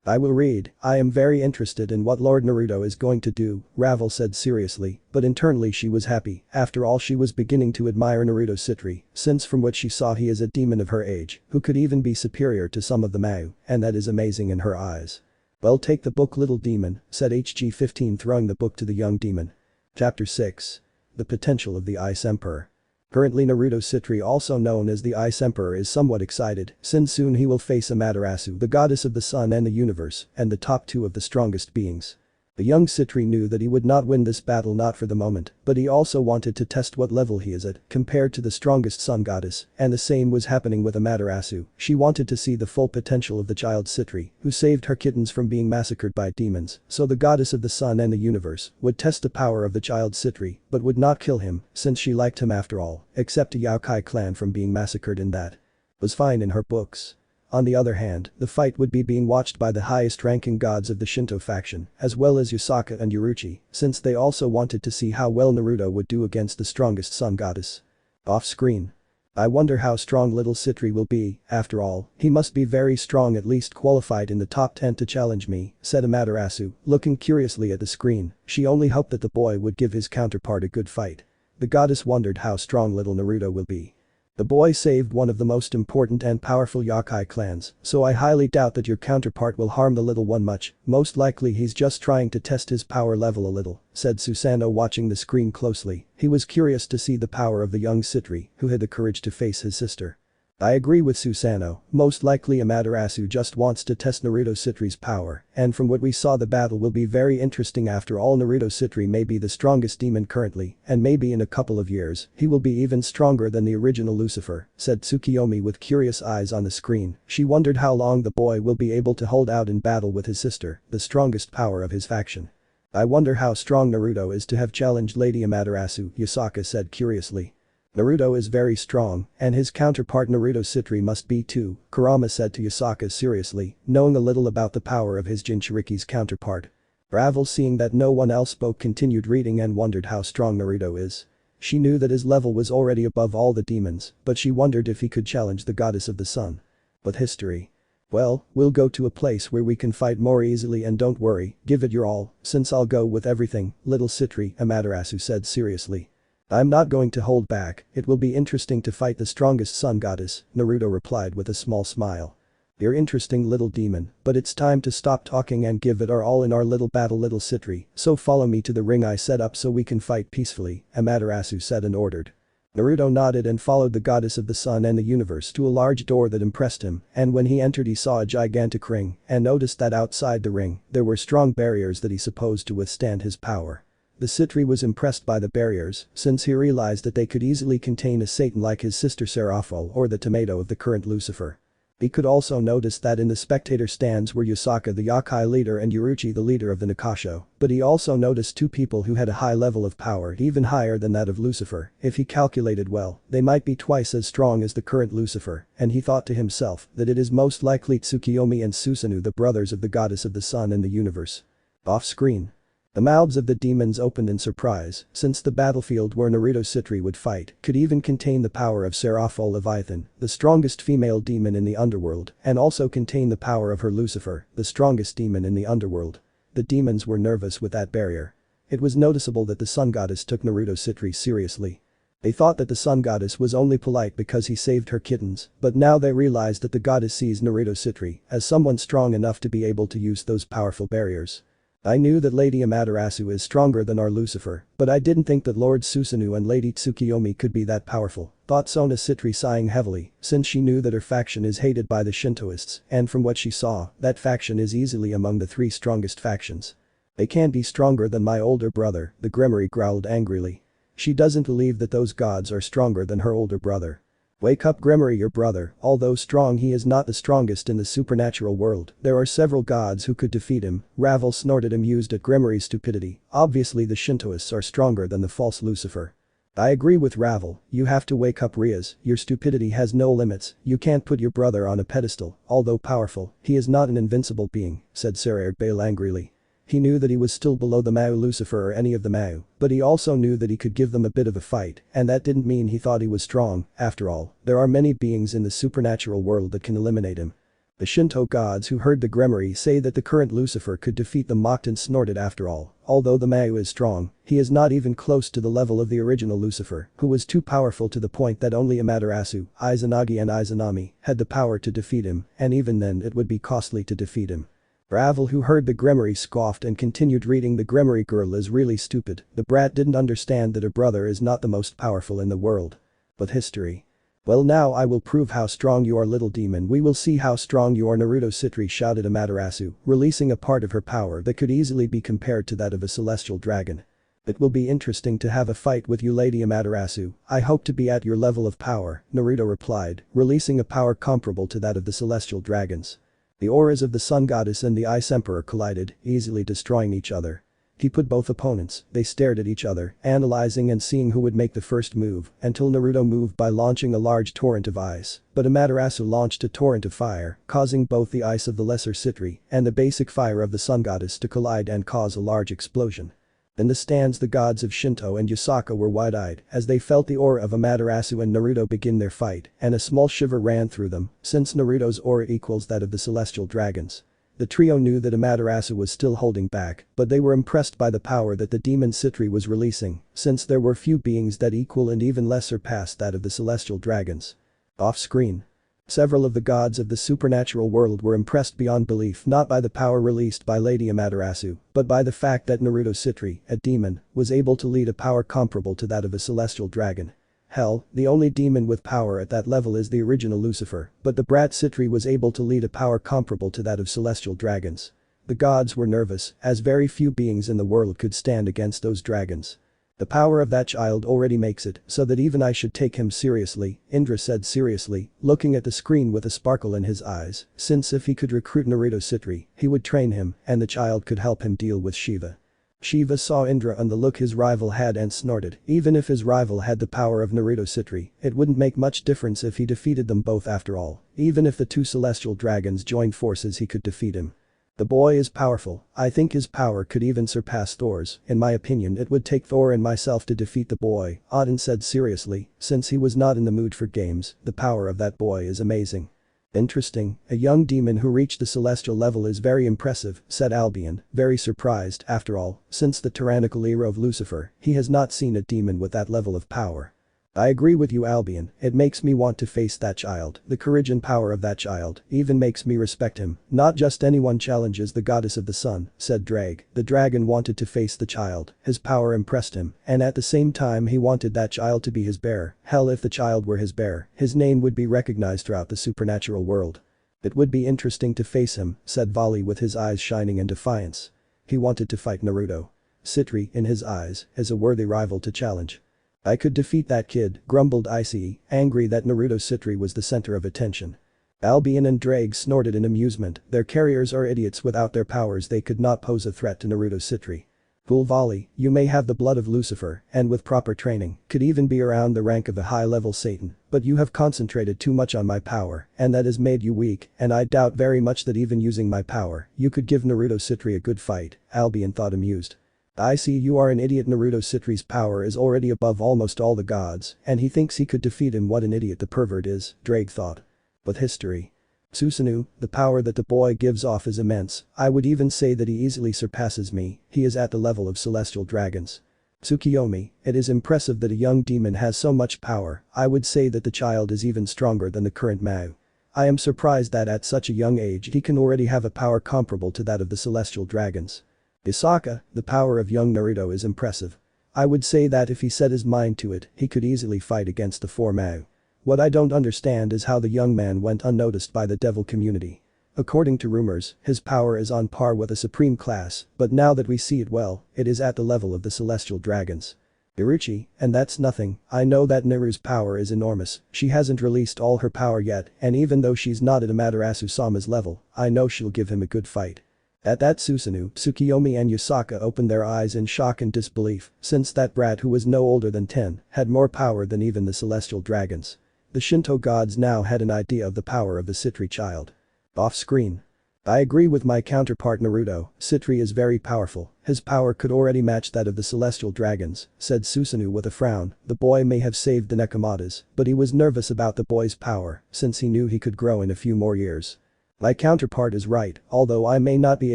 I will read. I am very interested in what Lord Naruto is going to do, Ravel said seriously, but internally she was happy. After all, she was beginning to admire Naruto's sitri, since from what she saw he is a demon of her age, who could even be superior to some of the Mau, and that is amazing in her eyes. Well, take the book, little demon, said HG-15, throwing the book to the young demon. Chapter 6. The potential of the Ice Emperor. Currently Naruto Sitri, also known as the Ice Emperor, is somewhat excited since soon he will face Amaterasu, the goddess of the sun and the universe, and the top 2 of the strongest beings. The young Sitri knew that he would not win this battle, not for the moment, but he also wanted to test what level he is at compared to the strongest sun goddess, and the same was happening with Amaterasu. She wanted to see the full potential of the child Sitri, who saved her kittens from being massacred by demons, so the goddess of the sun and the universe would test the power of the child Sitri, but would not kill him, since she liked him after all, except a Yokai clan from being massacred, and that was fine in her books. On the other hand, the fight would be being watched by the highest-ranking gods of the Shinto faction, as well as Yusaka and Yuruchi, since they also wanted to see how well Naruto would do against the strongest sun goddess. Off-screen. I wonder how strong little Sitri will be. After all, he must be very strong, at least qualified in the top 10 to challenge me, said Amaterasu, looking curiously at the screen. She only hoped that the boy would give his counterpart a good fight. The goddess wondered how strong little Naruto will be. The boy saved one of the most important and powerful Yokai clans, so I highly doubt that your counterpart will harm the little one much. Most likely he's just trying to test his power level a little, said Susanoo, watching the screen closely. He was curious to see the power of the young Sitri, who had the courage to face his sister. I agree with Susanoo, most likely Amaterasu just wants to test Naruto Sitri's power, and from what we saw the battle will be very interesting. After all, Naruto Sitri may be the strongest demon currently, and maybe in a couple of years, he will be even stronger than the original Lucifer, said Tsukiyomi with curious eyes on the screen. She wondered how long the boy will be able to hold out in battle with his sister, the strongest power of his faction. I wonder how strong Naruto is to have challenged Lady Amaterasu, Yusaka said curiously. Naruto is very strong, and his counterpart Naruto Sitri must be too, Kurama said to Yusaka seriously, knowing a little about the power of his Jinchuriki's counterpart. Ravel, seeing that no one else spoke, continued reading and wondered how strong Naruto is. She knew that his level was already above all the demons, but she wondered if he could challenge the goddess of the sun. But history. Well, we'll go to a place where we can fight more easily, and don't worry, give it your all, since I'll go with everything, little Sitri, Amaterasu said seriously. I'm not going to hold back. It will be interesting to fight the strongest sun goddess, Naruto replied with a small smile. You're interesting, little demon, but it's time to stop talking and give it our all in our little battle, little Sitri, so follow me to the ring I set up so we can fight peacefully, Amaterasu said and ordered. Naruto nodded and followed the goddess of the sun and the universe to a large door that impressed him, and when he entered he saw a gigantic ring and noticed that outside the ring there were strong barriers that he supposed to withstand his power. The Sitri was impressed by the barriers, since he realized that they could easily contain a Satan like his sister Serafall or the tomato of the current Lucifer. He could also notice that in the spectator stands were Yusaka, the Yokai leader, and Yuruchi, the leader of the Nakasho, but he also noticed two people who had a high level of power, even higher than that of Lucifer. If he calculated well, they might be twice as strong as the current Lucifer, and he thought to himself that it is most likely Tsukiyomi and Susanoo, the brothers of the goddess of the sun and the universe. Off-screen. The mouths of the demons opened in surprise, since the battlefield where Naruto Sitri would fight could even contain the power of Serafall Leviathan, the strongest female demon in the underworld, and also contain the power of her Lucifer, the strongest demon in the underworld. The demons were nervous with that barrier. It was noticeable that the sun goddess took Naruto Sitri seriously. They thought that the sun goddess was only polite because he saved her kittens, but now they realized that the goddess sees Naruto Sitri as someone strong enough to be able to use those powerful barriers. I knew that Lady Amaterasu is stronger than our Lucifer, but I didn't think that Lord Susanoo and Lady Tsukiyomi could be that powerful, thought Sona Sitri, sighing heavily, since she knew that her faction is hated by the Shintoists, and from what she saw, that faction is easily among the three strongest factions. They can't be stronger than my older brother, the Gremory growled angrily. She doesn't believe that those gods are stronger than her older brother. Wake up, Gremory, your brother, although strong, he is not the strongest in the supernatural world. There are several gods who could defeat him. Ravel snorted, amused at Gremory's stupidity. Obviously the Shintoists are stronger than the false Lucifer. I agree with Ravel, you have to wake up Rias, your stupidity has no limits, you can't put your brother on a pedestal, although powerful, he is not an invincible being, said Serafall angrily. He knew that he was still below the Mao Lucifer or any of the Mao, but he also knew that he could give them a bit of a fight, and that didn't mean he thought he was strong, after all, there are many beings in the supernatural world that can eliminate him. The Shinto gods who heard the Gremory say that the current Lucifer could defeat them mocked and snorted after all, although the Mao is strong, he is not even close to the level of the original Lucifer, who was too powerful to the point that only Amaterasu, Izanagi and Izanami had the power to defeat him, and even then it would be costly to defeat him. Ravel who heard the Gremory scoffed and continued reading. The Gremory girl is really stupid, the brat didn't understand that her brother is not the most powerful in the world. But history. Well now I will prove how strong you are little demon, we will see how strong you are Naruto sitri, shouted Amaterasu, releasing a part of her power that could easily be compared to that of a celestial dragon. It will be interesting to have a fight with you Lady Amaterasu, I hope to be at your level of power, Naruto replied, releasing a power comparable to that of the celestial dragons. The auras of the Sun Goddess and the Ice Emperor collided, easily destroying each other. He put both opponents, they stared at each other, analyzing and seeing who would make the first move, until Naruto moved by launching a large torrent of ice, but Amaterasu launched a torrent of fire, causing both the ice of the lesser sitri and the basic fire of the Sun Goddess to collide and cause a large explosion. In the stands the gods of Shinto and Yasaka were wide-eyed as they felt the aura of Amaterasu and Naruto begin their fight, and a small shiver ran through them, since Naruto's aura equals that of the celestial dragons. The trio knew that Amaterasu was still holding back, but they were impressed by the power that the demon Sitri was releasing, since there were few beings that equal and even less surpassed that of the celestial dragons. Off-screen. Several of the gods of the supernatural world were impressed beyond belief not by the power released by Lady Amaterasu, but by the fact that Naruto Sitri, a demon, was able to lead a power comparable to that of a celestial dragon. Hell, the only demon with power at that level is the original Lucifer, but the brat Sitri was able to lead a power comparable to that of celestial dragons. The gods were nervous, as very few beings in the world could stand against those dragons. The power of that child already makes it so that even I should take him seriously, Indra said seriously, looking at the screen with a sparkle in his eyes, since if he could recruit Naruto Sitri, he would train him, and the child could help him deal with Shiva. Shiva saw Indra and the look his rival had and snorted, even if his rival had the power of Naruto Sitri, it wouldn't make much difference if he defeated them both after all, even if the two celestial dragons joined forces he could defeat him. The boy is powerful, I think his power could even surpass Thor's, in my opinion it would take Thor and myself to defeat the boy, Odin said seriously, since he was not in the mood for games, the power of that boy is amazing. Interesting, a young demon who reached the celestial level is very impressive, said Albion, very surprised, after all, since the tyrannical era of Lucifer, he has not seen a demon with that level of power. I agree with you Albion, it makes me want to face that child, the courage and power of that child even makes me respect him, not just anyone challenges the goddess of the sun, said Drag, the dragon wanted to face the child, his power impressed him, and at the same time he wanted that child to be his bearer, hell if the child were his bearer, his name would be recognized throughout the supernatural world. It would be interesting to face him, said Vali with his eyes shining in defiance. He wanted to fight Naruto. Sitri, in his eyes, is a worthy rival to challenge. I could defeat that kid, grumbled Ice, angry that Naruto Sitri was the center of attention. Albion and Drag snorted in amusement, their carriers are idiots without their powers they could not pose a threat to Naruto Sitri. Fool Vali, you may have the blood of Lucifer, and with proper training, could even be around the rank of a high-level Satan, but you have concentrated too much on my power, and that has made you weak, and I doubt very much that even using my power, you could give Naruto Sitri a good fight, Albion thought amused. I see you are an idiot Naruto Sitri's power is already above almost all the gods, and he thinks he could defeat him what an idiot the pervert is, Drake thought. But history. Susanoo, the power that the boy gives off is immense, I would even say that he easily surpasses me, he is at the level of celestial dragons. Tsukiyomi, it is impressive that a young demon has so much power, I would say that the child is even stronger than the current Mao. I am surprised that at such a young age he can already have a power comparable to that of the celestial dragons. Isaka, the power of young Naruto is impressive. I would say that if he set his mind to it, he could easily fight against the four Mao. What I don't understand is how the young man went unnoticed by the devil community. According to rumors, his power is on par with a supreme class, but now that we see it well, it is at the level of the celestial dragons. Iruchi, and that's nothing, I know that Neru's power is enormous, she hasn't released all her power yet, and even though she's not at Amaterasu Sama's level, I know she'll give him a good fight. At that Susanoo, Tsukiyomi and Yusaka opened their eyes in shock and disbelief, since that brat who was no older than 10 had more power than even the celestial dragons. The Shinto gods now had an idea of the power of the Sitri child. Off-screen. I agree with my counterpart Naruto, Sitri is very powerful, his power could already match that of the celestial dragons, said Susanoo with a frown. The boy may have saved the Nekomatas, but he was nervous about the boy's power, since he knew he could grow in a few more years. My counterpart is right, although I may not be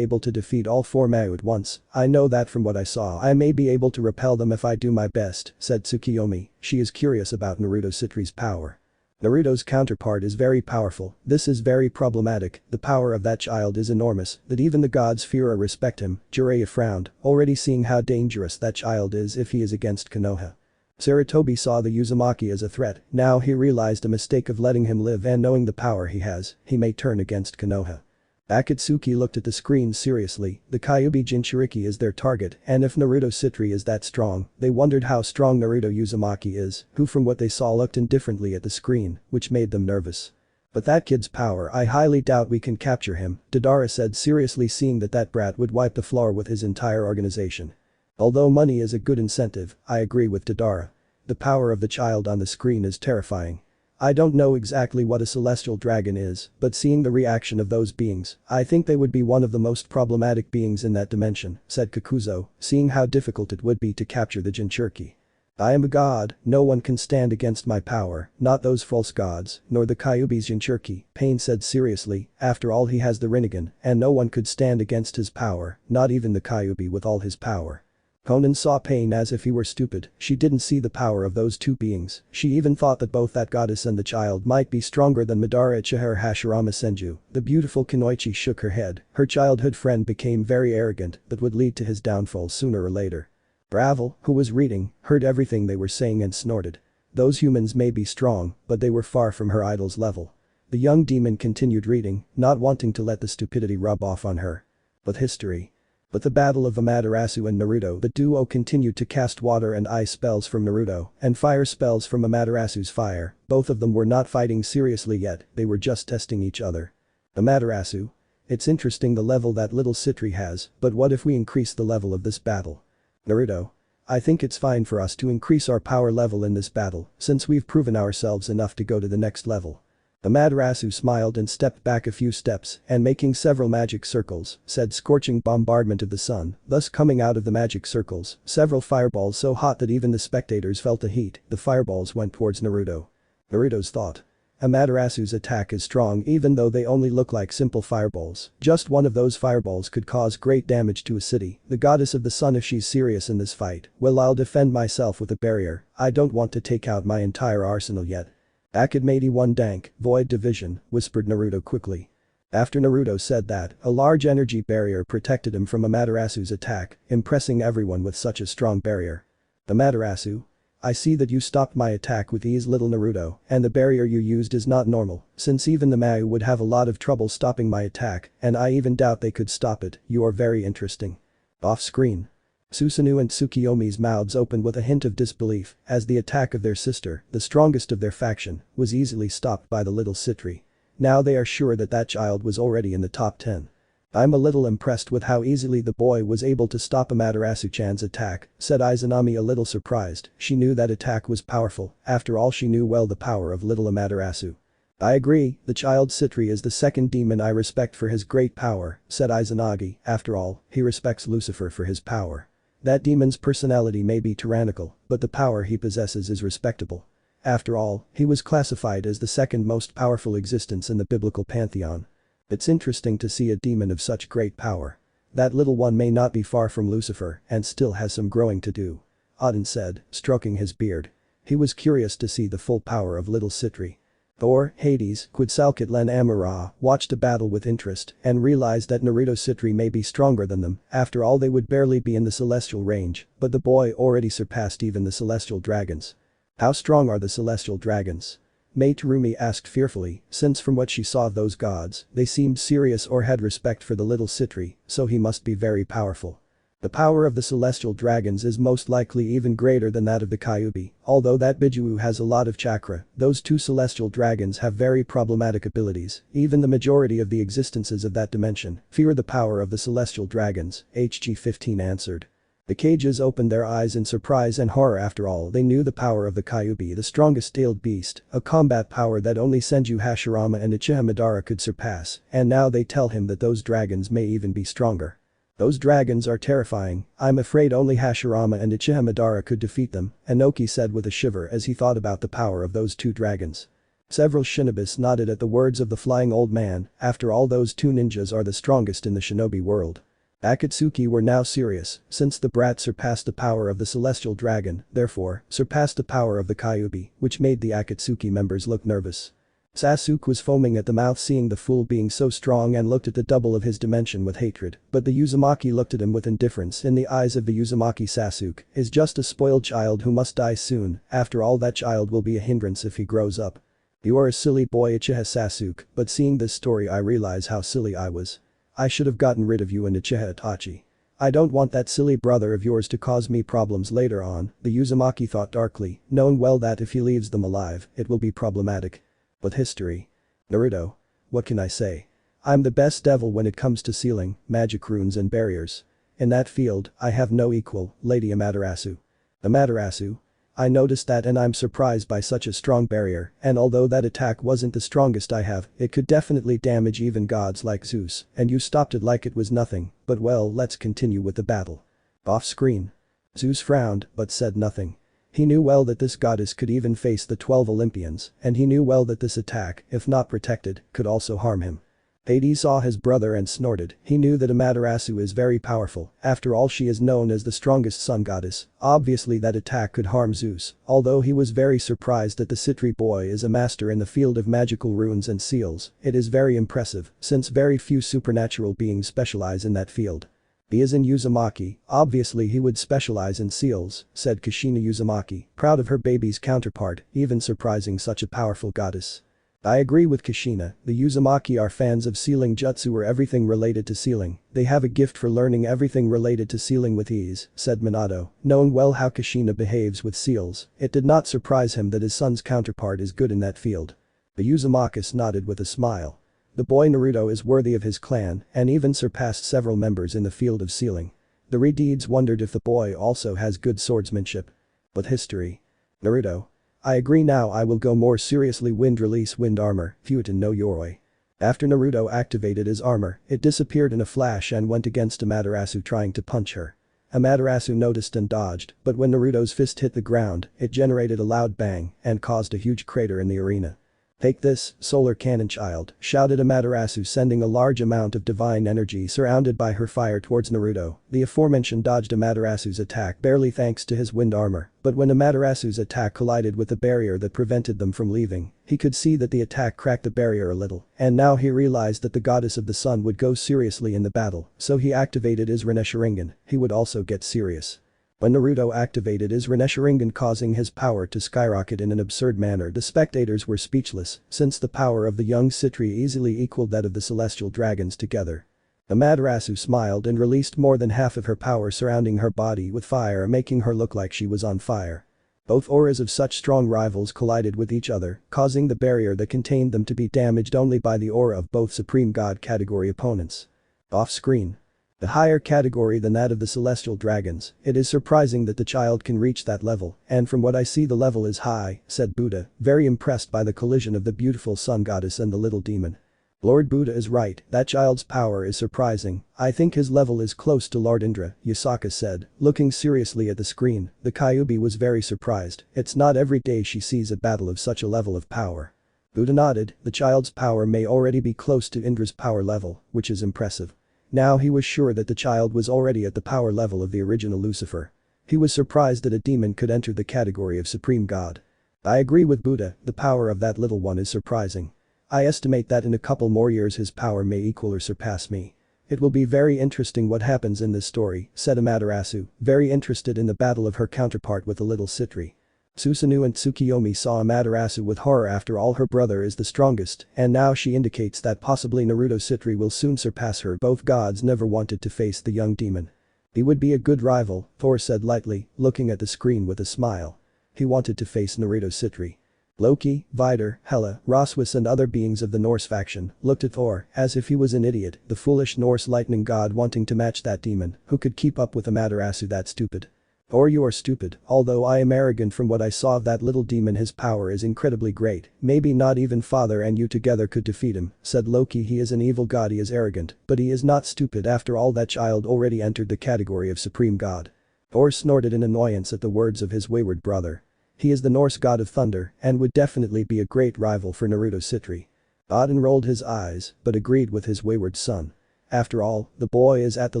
able to defeat all 4 Mao at once, I know that from what I saw I may be able to repel them if I do my best, said Tsukiyomi. She is curious about Naruto Sitri's power. Naruto's counterpart is very powerful, this is very problematic, the power of that child is enormous, that even the gods fear or respect him. Jiraiya frowned, already seeing how dangerous that child is if he is against Konoha. Sarutobi saw the Uzumaki as a threat, now he realized a mistake of letting him live and knowing the power he has, he may turn against Konoha. Akatsuki looked at the screen seriously, the Kyuubi Jinchuriki is their target and if Naruto Sitri is that strong, they wondered how strong Naruto Uzumaki is, who from what they saw looked indifferently at the screen, which made them nervous. But that kid's power I highly doubt we can capture him, Deidara said seriously seeing that brat would wipe the floor with his entire organization. Although money is a good incentive, I agree with Deidara. The power of the child on the screen is terrifying. I don't know exactly what a celestial dragon is, but seeing the reaction of those beings, I think they would be one of the most problematic beings in that dimension, said Kakuzo, seeing how difficult it would be to capture the Jinchuriki. I am a god, no one can stand against my power, not those false gods, nor the Kyuubi's Jinchuriki, Pain said seriously, after all he has the Rinnegan, and no one could stand against his power, not even the Kyuubi with all his power. Konan saw Pain as if he were stupid, she didn't see the power of those two beings, she even thought that both that goddess and the child might be stronger than Madara Ichiha Hashirama Senju. The beautiful Kunoichi shook her head, her childhood friend became very arrogant that would lead to his downfall sooner or later. Bravel, who was reading, heard everything they were saying and snorted. Those humans may be strong, but they were far from her idol's level. The young demon continued reading, not wanting to let the stupidity rub off on her. But history. But the battle of Amaterasu and Naruto, the duo continued to cast water and ice spells from Naruto and fire spells from Amaterasu's fire, both of them were not fighting seriously yet, they were just testing each other. Amaterasu. It's interesting the level that little Sitri has, but what if we increase the level of this battle? Naruto. I think it's fine for us to increase our power level in this battle, since we've proven ourselves enough to go to the next level. Amaterasu smiled and stepped back a few steps and making several magic circles, said scorching bombardment of the sun, thus coming out of the magic circles, several fireballs so hot that even the spectators felt the heat, the fireballs went towards Naruto. Naruto's thought. Amaterasu's attack is strong even though they only look like simple fireballs, just one of those fireballs could cause great damage to a city, the goddess of the sun if she's serious in this fight, well I'll defend myself with a barrier, I don't want to take out my entire arsenal yet. Akadmati 1 Dank, Void Division, whispered Naruto quickly. After Naruto said that, a large energy barrier protected him from Amaterasu's attack, impressing everyone with such a strong barrier. Amaterasu. I see that you stopped my attack with ease little Naruto, and the barrier you used is not normal, since even the Mao would have a lot of trouble stopping my attack, and I even doubt they could stop it, you are very interesting. Off-screen. Susanoo and Tsukiyomi's mouths opened with a hint of disbelief as the attack of their sister, the strongest of their faction, was easily stopped by the little Sitri. Now they are sure that child was already in the top 10. I'm a little impressed with how easily the boy was able to stop Amaterasu-chan's attack, said Izanami a little surprised, she knew that attack was powerful, after all she knew well the power of little Amaterasu. I agree, the child Sitri is the second demon I respect for his great power, said Izanagi, after all, he respects Lucifer for his power. That demon's personality may be tyrannical, but the power he possesses is respectable. After all, he was classified as the second most powerful existence in the biblical pantheon. It's interesting to see a demon of such great power. That little one may not be far from Lucifer and still has some growing to do. Auden said, stroking his beard. He was curious to see the full power of little Sitri. Thor, Hades, Quetzalcoatl and Amon-Ra watched a battle with interest and realized that Naruto Sitri may be stronger than them, after all they would barely be in the celestial range, but the boy already surpassed even the celestial dragons. How strong are the celestial dragons? Mei Terumi asked fearfully, since from what she saw of those gods, they seemed serious or had respect for the little Sitri, so he must be very powerful. The power of the celestial dragons is most likely even greater than that of the Kyuubi, although that Biju has a lot of chakra, those two celestial dragons have very problematic abilities, even the majority of the existences of that dimension fear the power of the celestial dragons, HG-15 answered. The cages opened their eyes in surprise and horror. After all, they knew the power of the Kyuubi, the strongest tailed beast, a combat power that only Senju Hashirama and Uchiha Madara could surpass, and now they tell him that those dragons may even be stronger. Those dragons are terrifying, I'm afraid only Hashirama and Uchiha Madara could defeat them, Inoki said with a shiver as he thought about the power of those two dragons. Several shinobis nodded at the words of the flying old man, after all those two ninjas are the strongest in the shinobi world. Akatsuki were now serious, since the brat surpassed the power of the celestial dragon, therefore, surpassed the power of the Kyuubi, which made the Akatsuki members look nervous. Sasuke was foaming at the mouth seeing the fool being so strong and looked at the double of his dimension with hatred, but the Uzumaki looked at him with indifference. In the eyes of the Uzumaki, Sasuke is just a spoiled child who must die soon, after all that child will be a hindrance if he grows up. You are a silly boy, Uchiha Sasuke, but seeing this story I realize how silly I was. I should have gotten rid of you and Uchiha Itachi. I don't want that silly brother of yours to cause me problems later on, the Uzumaki thought darkly, knowing well that if he leaves them alive, it will be problematic. But history. Naruto. What can I say? I'm the best devil when it comes to sealing, magic runes and barriers. In that field, I have no equal, Lady Amaterasu. Amaterasu? I noticed that and I'm surprised by such a strong barrier, and although that attack wasn't the strongest I have, it could definitely damage even gods like Zeus, and you stopped it like it was nothing, but well, let's continue with the battle. Off screen. Zeus frowned, but said nothing. He knew well that this goddess could even face the 12 Olympians, and he knew well that this attack, if not protected, could also harm him. Hades saw his brother and snorted, he knew that Amaterasu is very powerful, after all she is known as the strongest sun goddess, obviously that attack could harm Zeus, although he was very surprised that the Sitri boy is a master in the field of magical runes and seals, it is very impressive, since very few supernatural beings specialize in that field. He is in Uzumaki, obviously he would specialize in seals, said Kushina Uzumaki, proud of her baby's counterpart, even surprising such a powerful goddess. I agree with Kushina, the Uzumaki are fans of sealing jutsu or everything related to sealing, they have a gift for learning everything related to sealing with ease, said Minato, knowing well how Kushina behaves with seals, it did not surprise him that his son's counterpart is good in that field. The Uzumakis nodded with a smile. The boy Naruto is worthy of his clan and even surpassed several members in the field of sealing. The Redeeds wondered if the boy also has good swordsmanship. But history. Naruto. I agree now I will go more seriously wind release wind armor, Futon no Yoroi. After Naruto activated his armor, it disappeared in a flash and went against Amaterasu trying to punch her. Amaterasu noticed and dodged, but when Naruto's fist hit the ground, it generated a loud bang and caused a huge crater in the arena. Take this, solar cannon child, shouted Amaterasu sending a large amount of divine energy surrounded by her fire towards Naruto. The aforementioned dodged Amaterasu's attack barely thanks to his wind armor, but when Amaterasu's attack collided with the barrier that prevented them from leaving, he could see that the attack cracked the barrier a little, and now he realized that the goddess of the sun would go seriously in the battle, so he activated his Rinne-Sharingan, he would also get serious. When Naruto activated his Rinne-Sharingan causing his power to skyrocket in an absurd manner, the spectators were speechless, since the power of the young Sitri easily equaled that of the celestial dragons together. Amaterasu smiled and released more than half of her power surrounding her body with fire making her look like she was on fire. Both auras of such strong rivals collided with each other, causing the barrier that contained them to be damaged only by the aura of both Supreme God category opponents. Off-screen. The higher category than that of the celestial dragons, it is surprising that the child can reach that level, and from what I see the level is high, said Buddha, very impressed by the collision of the beautiful sun goddess and the little demon. Lord Buddha is right, that child's power is surprising, I think his level is close to Lord Indra, Yasaka said, looking seriously at the screen, the Kyuubi was very surprised, it's not every day she sees a battle of such a level of power. Buddha nodded, the child's power may already be close to Indra's power level, which is impressive. Now he was sure that the child was already at the power level of the original Lucifer. He was surprised that a demon could enter the category of supreme god. I agree with Buddha, the power of that little one is surprising. I estimate that in a couple more years his power may equal or surpass me. It will be very interesting what happens in this story, said Amaterasu, very interested in the battle of her counterpart with the little Sitri. Susanoo and Tsukiyomi saw Amaterasu with horror after all her brother is the strongest, and now she indicates that possibly Naruto Sitri will soon surpass her. Both gods never wanted to face the young demon. He would be a good rival, Thor said lightly, looking at the screen with a smile. He wanted to face Naruto's sitri. Loki, Vidar, Hela, Roswus and other beings of the Norse faction looked at Thor as if he was an idiot, the foolish Norse lightning god wanting to match that demon who could keep up with Amaterasu that stupid. Or you are stupid, although I am arrogant from what I saw of that little demon his power is incredibly great, maybe not even father and you together could defeat him, said Loki he is an evil god he is arrogant, but he is not stupid after all that child already entered the category of supreme god. Thor snorted in annoyance at the words of his wayward brother. He is the Norse god of thunder and would definitely be a great rival for Naruto's sitri. Odin rolled his eyes, but agreed with his wayward son. After all, the boy is at the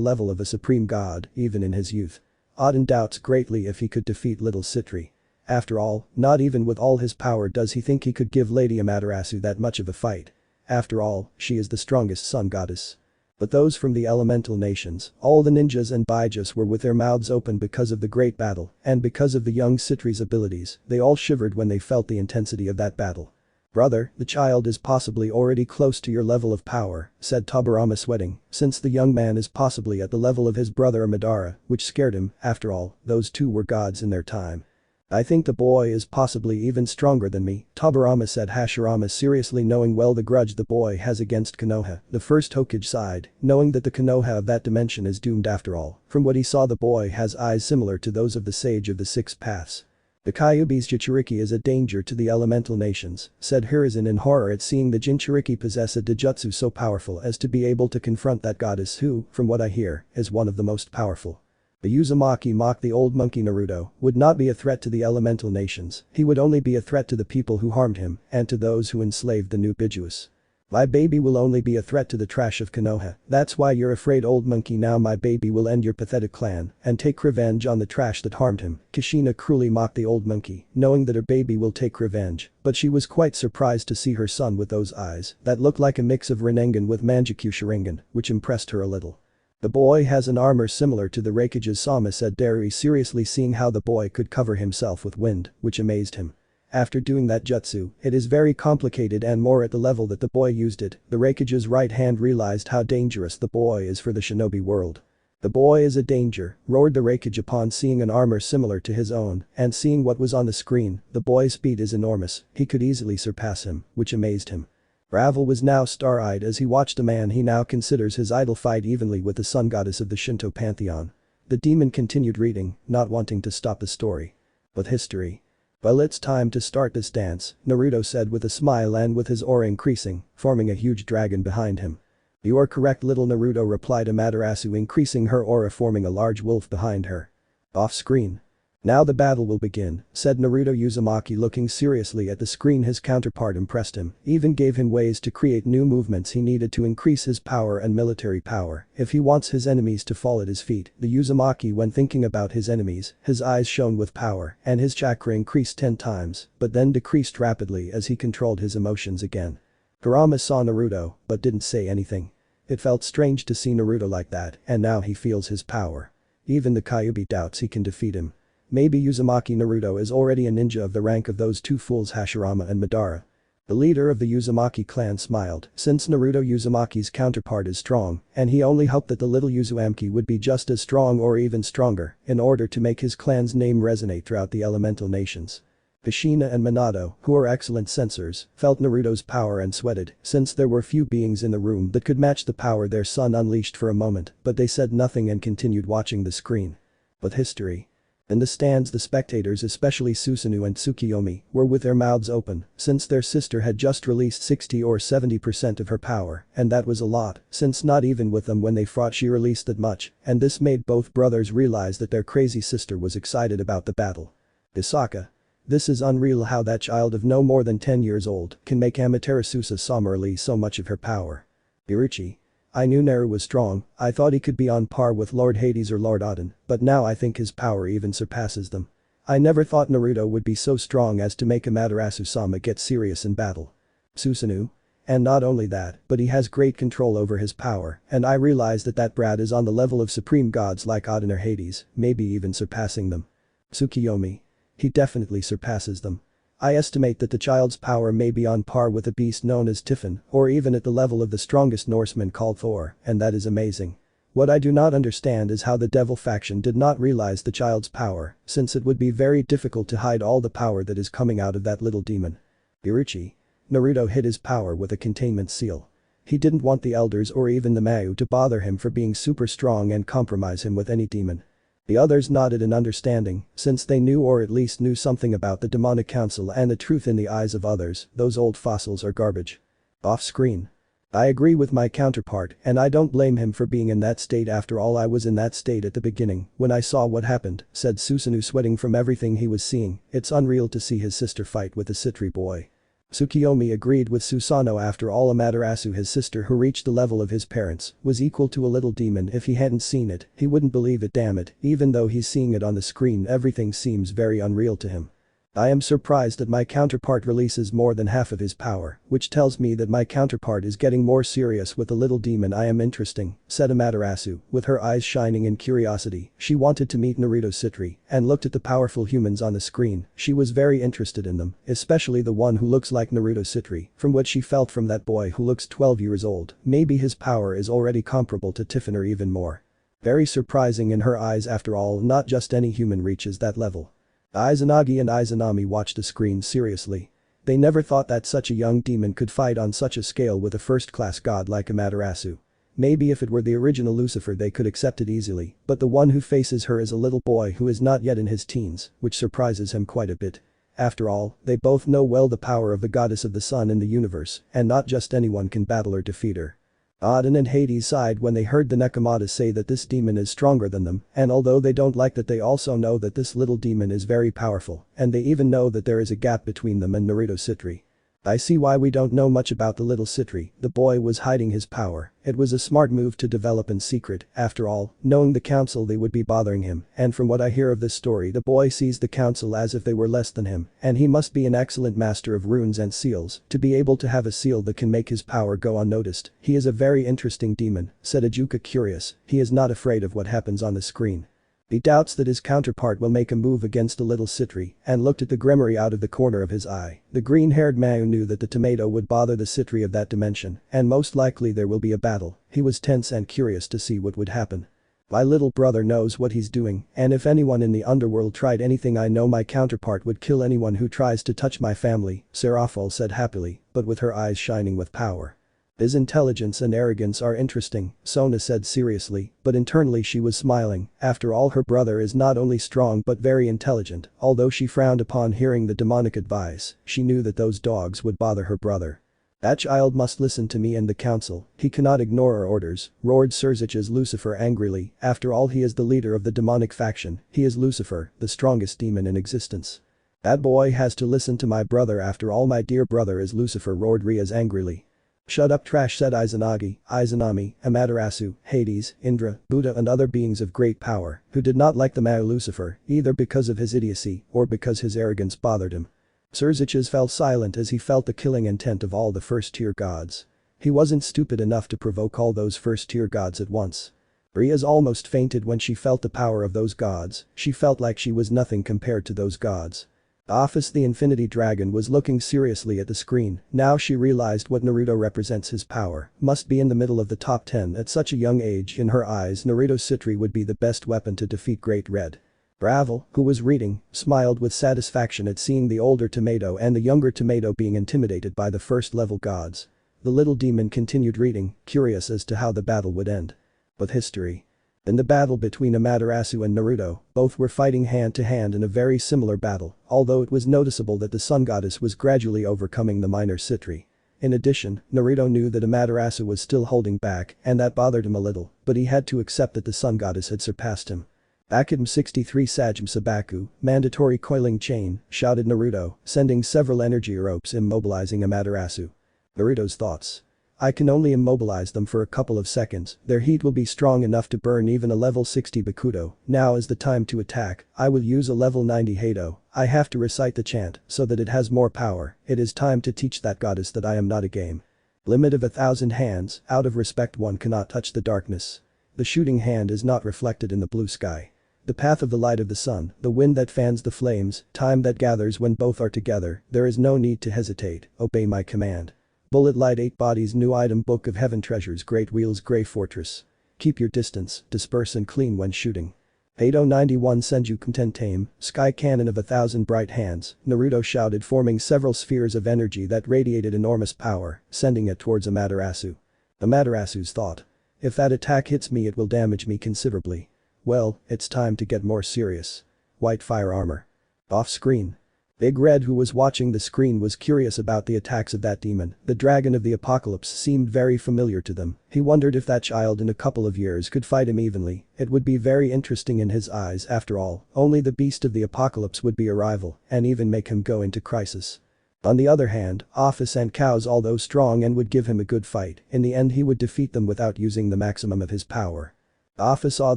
level of a supreme god, even in his youth. Odin doubts greatly if he could defeat little sitri. After all, not even with all his power does he think he could give Lady Amaterasu that much of a fight. After all, she is the strongest sun goddess. But those from the elemental nations, all the ninjas and Baijas were with their mouths open because of the great battle, and because of the young Citri's abilities, they all shivered when they felt the intensity of that battle. Brother, the child is possibly already close to your level of power, said Tobirama sweating, since the young man is possibly at the level of his brother Madara, which scared him, after all, those two were gods in their time. I think the boy is possibly even stronger than me, Tobirama said Hashirama seriously knowing well the grudge the boy has against Konoha. The first Hokage sighed, knowing that the Konoha of that dimension is doomed after all. From what he saw the boy has eyes similar to those of the Sage of the Six Paths. The Kyuubi's Jinchuriki is a danger to the elemental nations, said Hiruzen in horror at seeing the Jinchuriki possess a Dijutsu so powerful as to be able to confront that goddess who, from what I hear, is one of the most powerful. The Uzumaki mocked the old monkey Naruto would not be a threat to the elemental nations, he would only be a threat to the people who harmed him and to those who enslaved the new Bijuus. My baby will only be a threat to the trash of Konoha, that's why you're afraid old monkey now my baby will end your pathetic clan and take revenge on the trash that harmed him. Kushina cruelly mocked the old monkey, knowing that her baby will take revenge, but she was quite surprised to see her son with those eyes that looked like a mix of Rinnegan with Mangekyo Sharingan, which impressed her a little. The boy has an armor similar to the Raikage's Sama said Darui seriously seeing how the boy could cover himself with wind, which amazed him. After doing that jutsu, it is very complicated and more at the level that the boy used it, the Raikage's right hand realized how dangerous the boy is for the shinobi world. The boy is a danger, roared the Raikage upon seeing an armor similar to his own, and seeing what was on the screen, the boy's speed is enormous, he could easily surpass him, which amazed him. Ravel was now star-eyed as he watched a man he now considers his idol fight evenly with the sun goddess of the Shinto pantheon. The demon continued reading, not wanting to stop the story. But history. Well, it's time to start this dance, Naruto said with a smile and with his aura increasing, forming a huge dragon behind him. You are correct little Naruto replied Amaterasu increasing her aura forming a large wolf behind her. Off screen. Now the battle will begin, said Naruto Uzumaki looking seriously at the screen his counterpart impressed him, even gave him ways to create new movements he needed to increase his power and military power if he wants his enemies to fall at his feet. The Uzumaki when thinking about his enemies, his eyes shone with power and his chakra increased 10 times, but then decreased rapidly as he controlled his emotions again. Kurama saw Naruto, but didn't say anything. It felt strange to see Naruto like that and now he feels his power. Even the Kyuubi doubts he can defeat him. Maybe Uzumaki Naruto is already a ninja of the rank of those two fools Hashirama and Madara. The leader of the Uzumaki clan smiled since Naruto Uzumaki's counterpart is strong and he only hoped that the little Uzumaki would be just as strong or even stronger in order to make his clan's name resonate throughout the elemental nations. Kushina and Minato, who are excellent sensors, felt Naruto's power and sweated since there were few beings in the room that could match the power their son unleashed for a moment but they said nothing and continued watching the screen. But history. In the stands the spectators especially Susanoo and Tsukiyomi were with their mouths open since their sister had just released 60 or 70% of her power and that was a lot since not even with them when they fought she released that much and this made both brothers realize that their crazy sister was excited about the battle. Isaka. This is unreal how that child of no more than 10 years old can make Amaterasu Sama release so much of her power. Iruchi. I knew Naru was strong, I thought he could be on par with Lord Hades or Lord Odin, but now I think his power even surpasses them. I never thought Naruto would be so strong as to make Amaterasu Sama get serious in battle. Susanoo. And not only that, but he has great control over his power, and I realize that that brat is on the level of supreme gods like Odin or Hades, maybe even surpassing them. Tsukiyomi. He definitely surpasses them. I estimate that the child's power may be on par with a beast known as Tiffin or even at the level of the strongest Norseman called Thor, and that is amazing. What I do not understand is how the devil faction did not realize the child's power, since it would be very difficult to hide all the power that is coming out of that little demon. Iruchi. Naruto hid his power with a containment seal. He didn't want the elders or even the Mayu to bother him for being super strong and compromise him with any demon. The others nodded in understanding, since they knew or at least knew something about the demonic council and the truth in the eyes of others, those old fossils are garbage. Off screen. I agree with my counterpart and I don't blame him for being in that state. After all, I was in that state at the beginning when I saw what happened, said Susanoo, sweating from everything he was seeing. It's unreal to see his sister fight with the Sitri boy. Tsukiyomi agreed with Susanoo. After all, Amaterasu, his sister who reached the level of his parents, was equal to a little demon. If he hadn't seen it, he wouldn't believe it. Damn it, even though he's seeing it on the screen, everything seems very unreal to him. I am surprised that my counterpart releases more than half of his power, which tells me that my counterpart is getting more serious with the little demon. I am interesting, said Amaterasu, with her eyes shining in curiosity. She wanted to meet Naruto Sitri and looked at the powerful humans on the screen. She was very interested in them, especially the one who looks like Naruto Sitri, from what she felt from that boy who looks 12 years old. Maybe his power is already comparable to Tiffin or even more. Very surprising in her eyes. After all, not just any human reaches that level. Izanagi and Izanami watched the screen seriously. They never thought that such a young demon could fight on such a scale with a first-class god like Amaterasu. Maybe if it were the original Lucifer they could accept it easily, but the one who faces her is a little boy who is not yet in his teens, which surprises him quite a bit. After all, they both know well the power of the goddess of the sun in the universe, and not just anyone can battle or defeat her. Aden and Hades sighed when they heard the Nekomata say that this demon is stronger than them, and although they don't like that, they also know that this little demon is very powerful, and they even know that there is a gap between them and Naruto Sitri. I see why we don't know much about the little Sitri. The boy was hiding his power. It was a smart move to develop in secret. After all, knowing the council, they would be bothering him, and from what I hear of this story, the boy sees the council as if they were less than him, and he must be an excellent master of runes and seals to be able to have a seal that can make his power go unnoticed. He is a very interesting demon, said Ajuka, curious. He is not afraid of what happens on the screen. He doubts that his counterpart will make a move against the little Sitri and looked at the Gremory out of the corner of his eye. The green-haired Mayu knew that the tomato would bother the Sitri of that dimension and most likely there will be a battle. He was tense and curious to see what would happen. My little brother knows what he's doing, and if anyone in the underworld tried anything, I know my counterpart would kill anyone who tries to touch my family, Serafall said happily, but with her eyes shining with power. His intelligence and arrogance are interesting, Sona said seriously, but internally she was smiling. After all, her brother is not only strong but very intelligent. Although she frowned upon hearing the demonic advice, she knew that those dogs would bother her brother. That child must listen to me and the council. He cannot ignore our orders, roared Serzich's Lucifer angrily. After all, he is the leader of the demonic faction. He is Lucifer, the strongest demon in existence. That boy has to listen to my brother. After all, my dear brother is Lucifer, roared Riaz angrily. Shut up, trash, said Izanagi, Izanami, Amaterasu, Hades, Indra, Buddha and other beings of great power who did not like the Mayu Lucifer either because of his idiocy or because his arrogance bothered him. Serzich's fell silent as he felt the killing intent of all the first-tier gods. He wasn't stupid enough to provoke all those first-tier gods at once. Riaz almost fainted when she felt the power of those gods. She felt like she was nothing compared to those gods. Office the Infinity Dragon was looking seriously at the screen. Now she realized what Naruto represents. His power must be in the middle of the top 10 at such a young age. In her eyes, Naruto Sitri would be the best weapon to defeat Great Red. Bravel, who was reading, smiled with satisfaction at seeing the older tomato and the younger tomato being intimidated by the first-level gods. The little demon continued reading, curious as to how the battle would end. But history. In the battle between Amaterasu and Naruto, both were fighting hand-to-hand in a very similar battle, although it was noticeable that the Sun Goddess was gradually overcoming the minor Sitri. In addition, Naruto knew that Amaterasu was still holding back, and that bothered him a little, but he had to accept that the Sun Goddess had surpassed him. Akadem 63 Sajum Sabaku, mandatory coiling chain, shouted Naruto, sending several energy ropes immobilizing Amaterasu. Naruto's thoughts. I can only immobilize them for a couple of seconds. Their heat will be strong enough to burn even a level 60 Bakudo. Now is the time to attack. I will use a level 90 Heido. I have to recite the chant so that it has more power. It is time to teach that goddess that I am not a game. Limit of 1,000 hands. Out of respect, one cannot touch the darkness. The shooting hand is not reflected in the blue sky. The path of the light of the sun, the wind that fans the flames, time that gathers when both are together. There is no need to hesitate. Obey my command. Bullet Light 8 Bodies New Item Book of Heaven Treasures Great Wheels Grey Fortress. Keep your distance, disperse and clean when shooting. 8091 Senju Contentame, Sky Cannon of 1,000 bright hands, Naruto shouted, forming several spheres of energy that radiated enormous power, sending it towards Amaterasu. Amaterasu's thought. If that attack hits me it will damage me considerably. Well, it's time to get more serious. White fire armor. Off screen. Big Red, who was watching the screen, was curious about the attacks of that demon. The dragon of the apocalypse seemed very familiar to them. He wondered if that child in a couple of years could fight him evenly. It would be very interesting in his eyes after all. Only the beast of the apocalypse would be a rival and even make him go into crisis. On the other hand, Office and Cows, although strong and would give him a good fight, in the end he would defeat them without using the maximum of his power. Office saw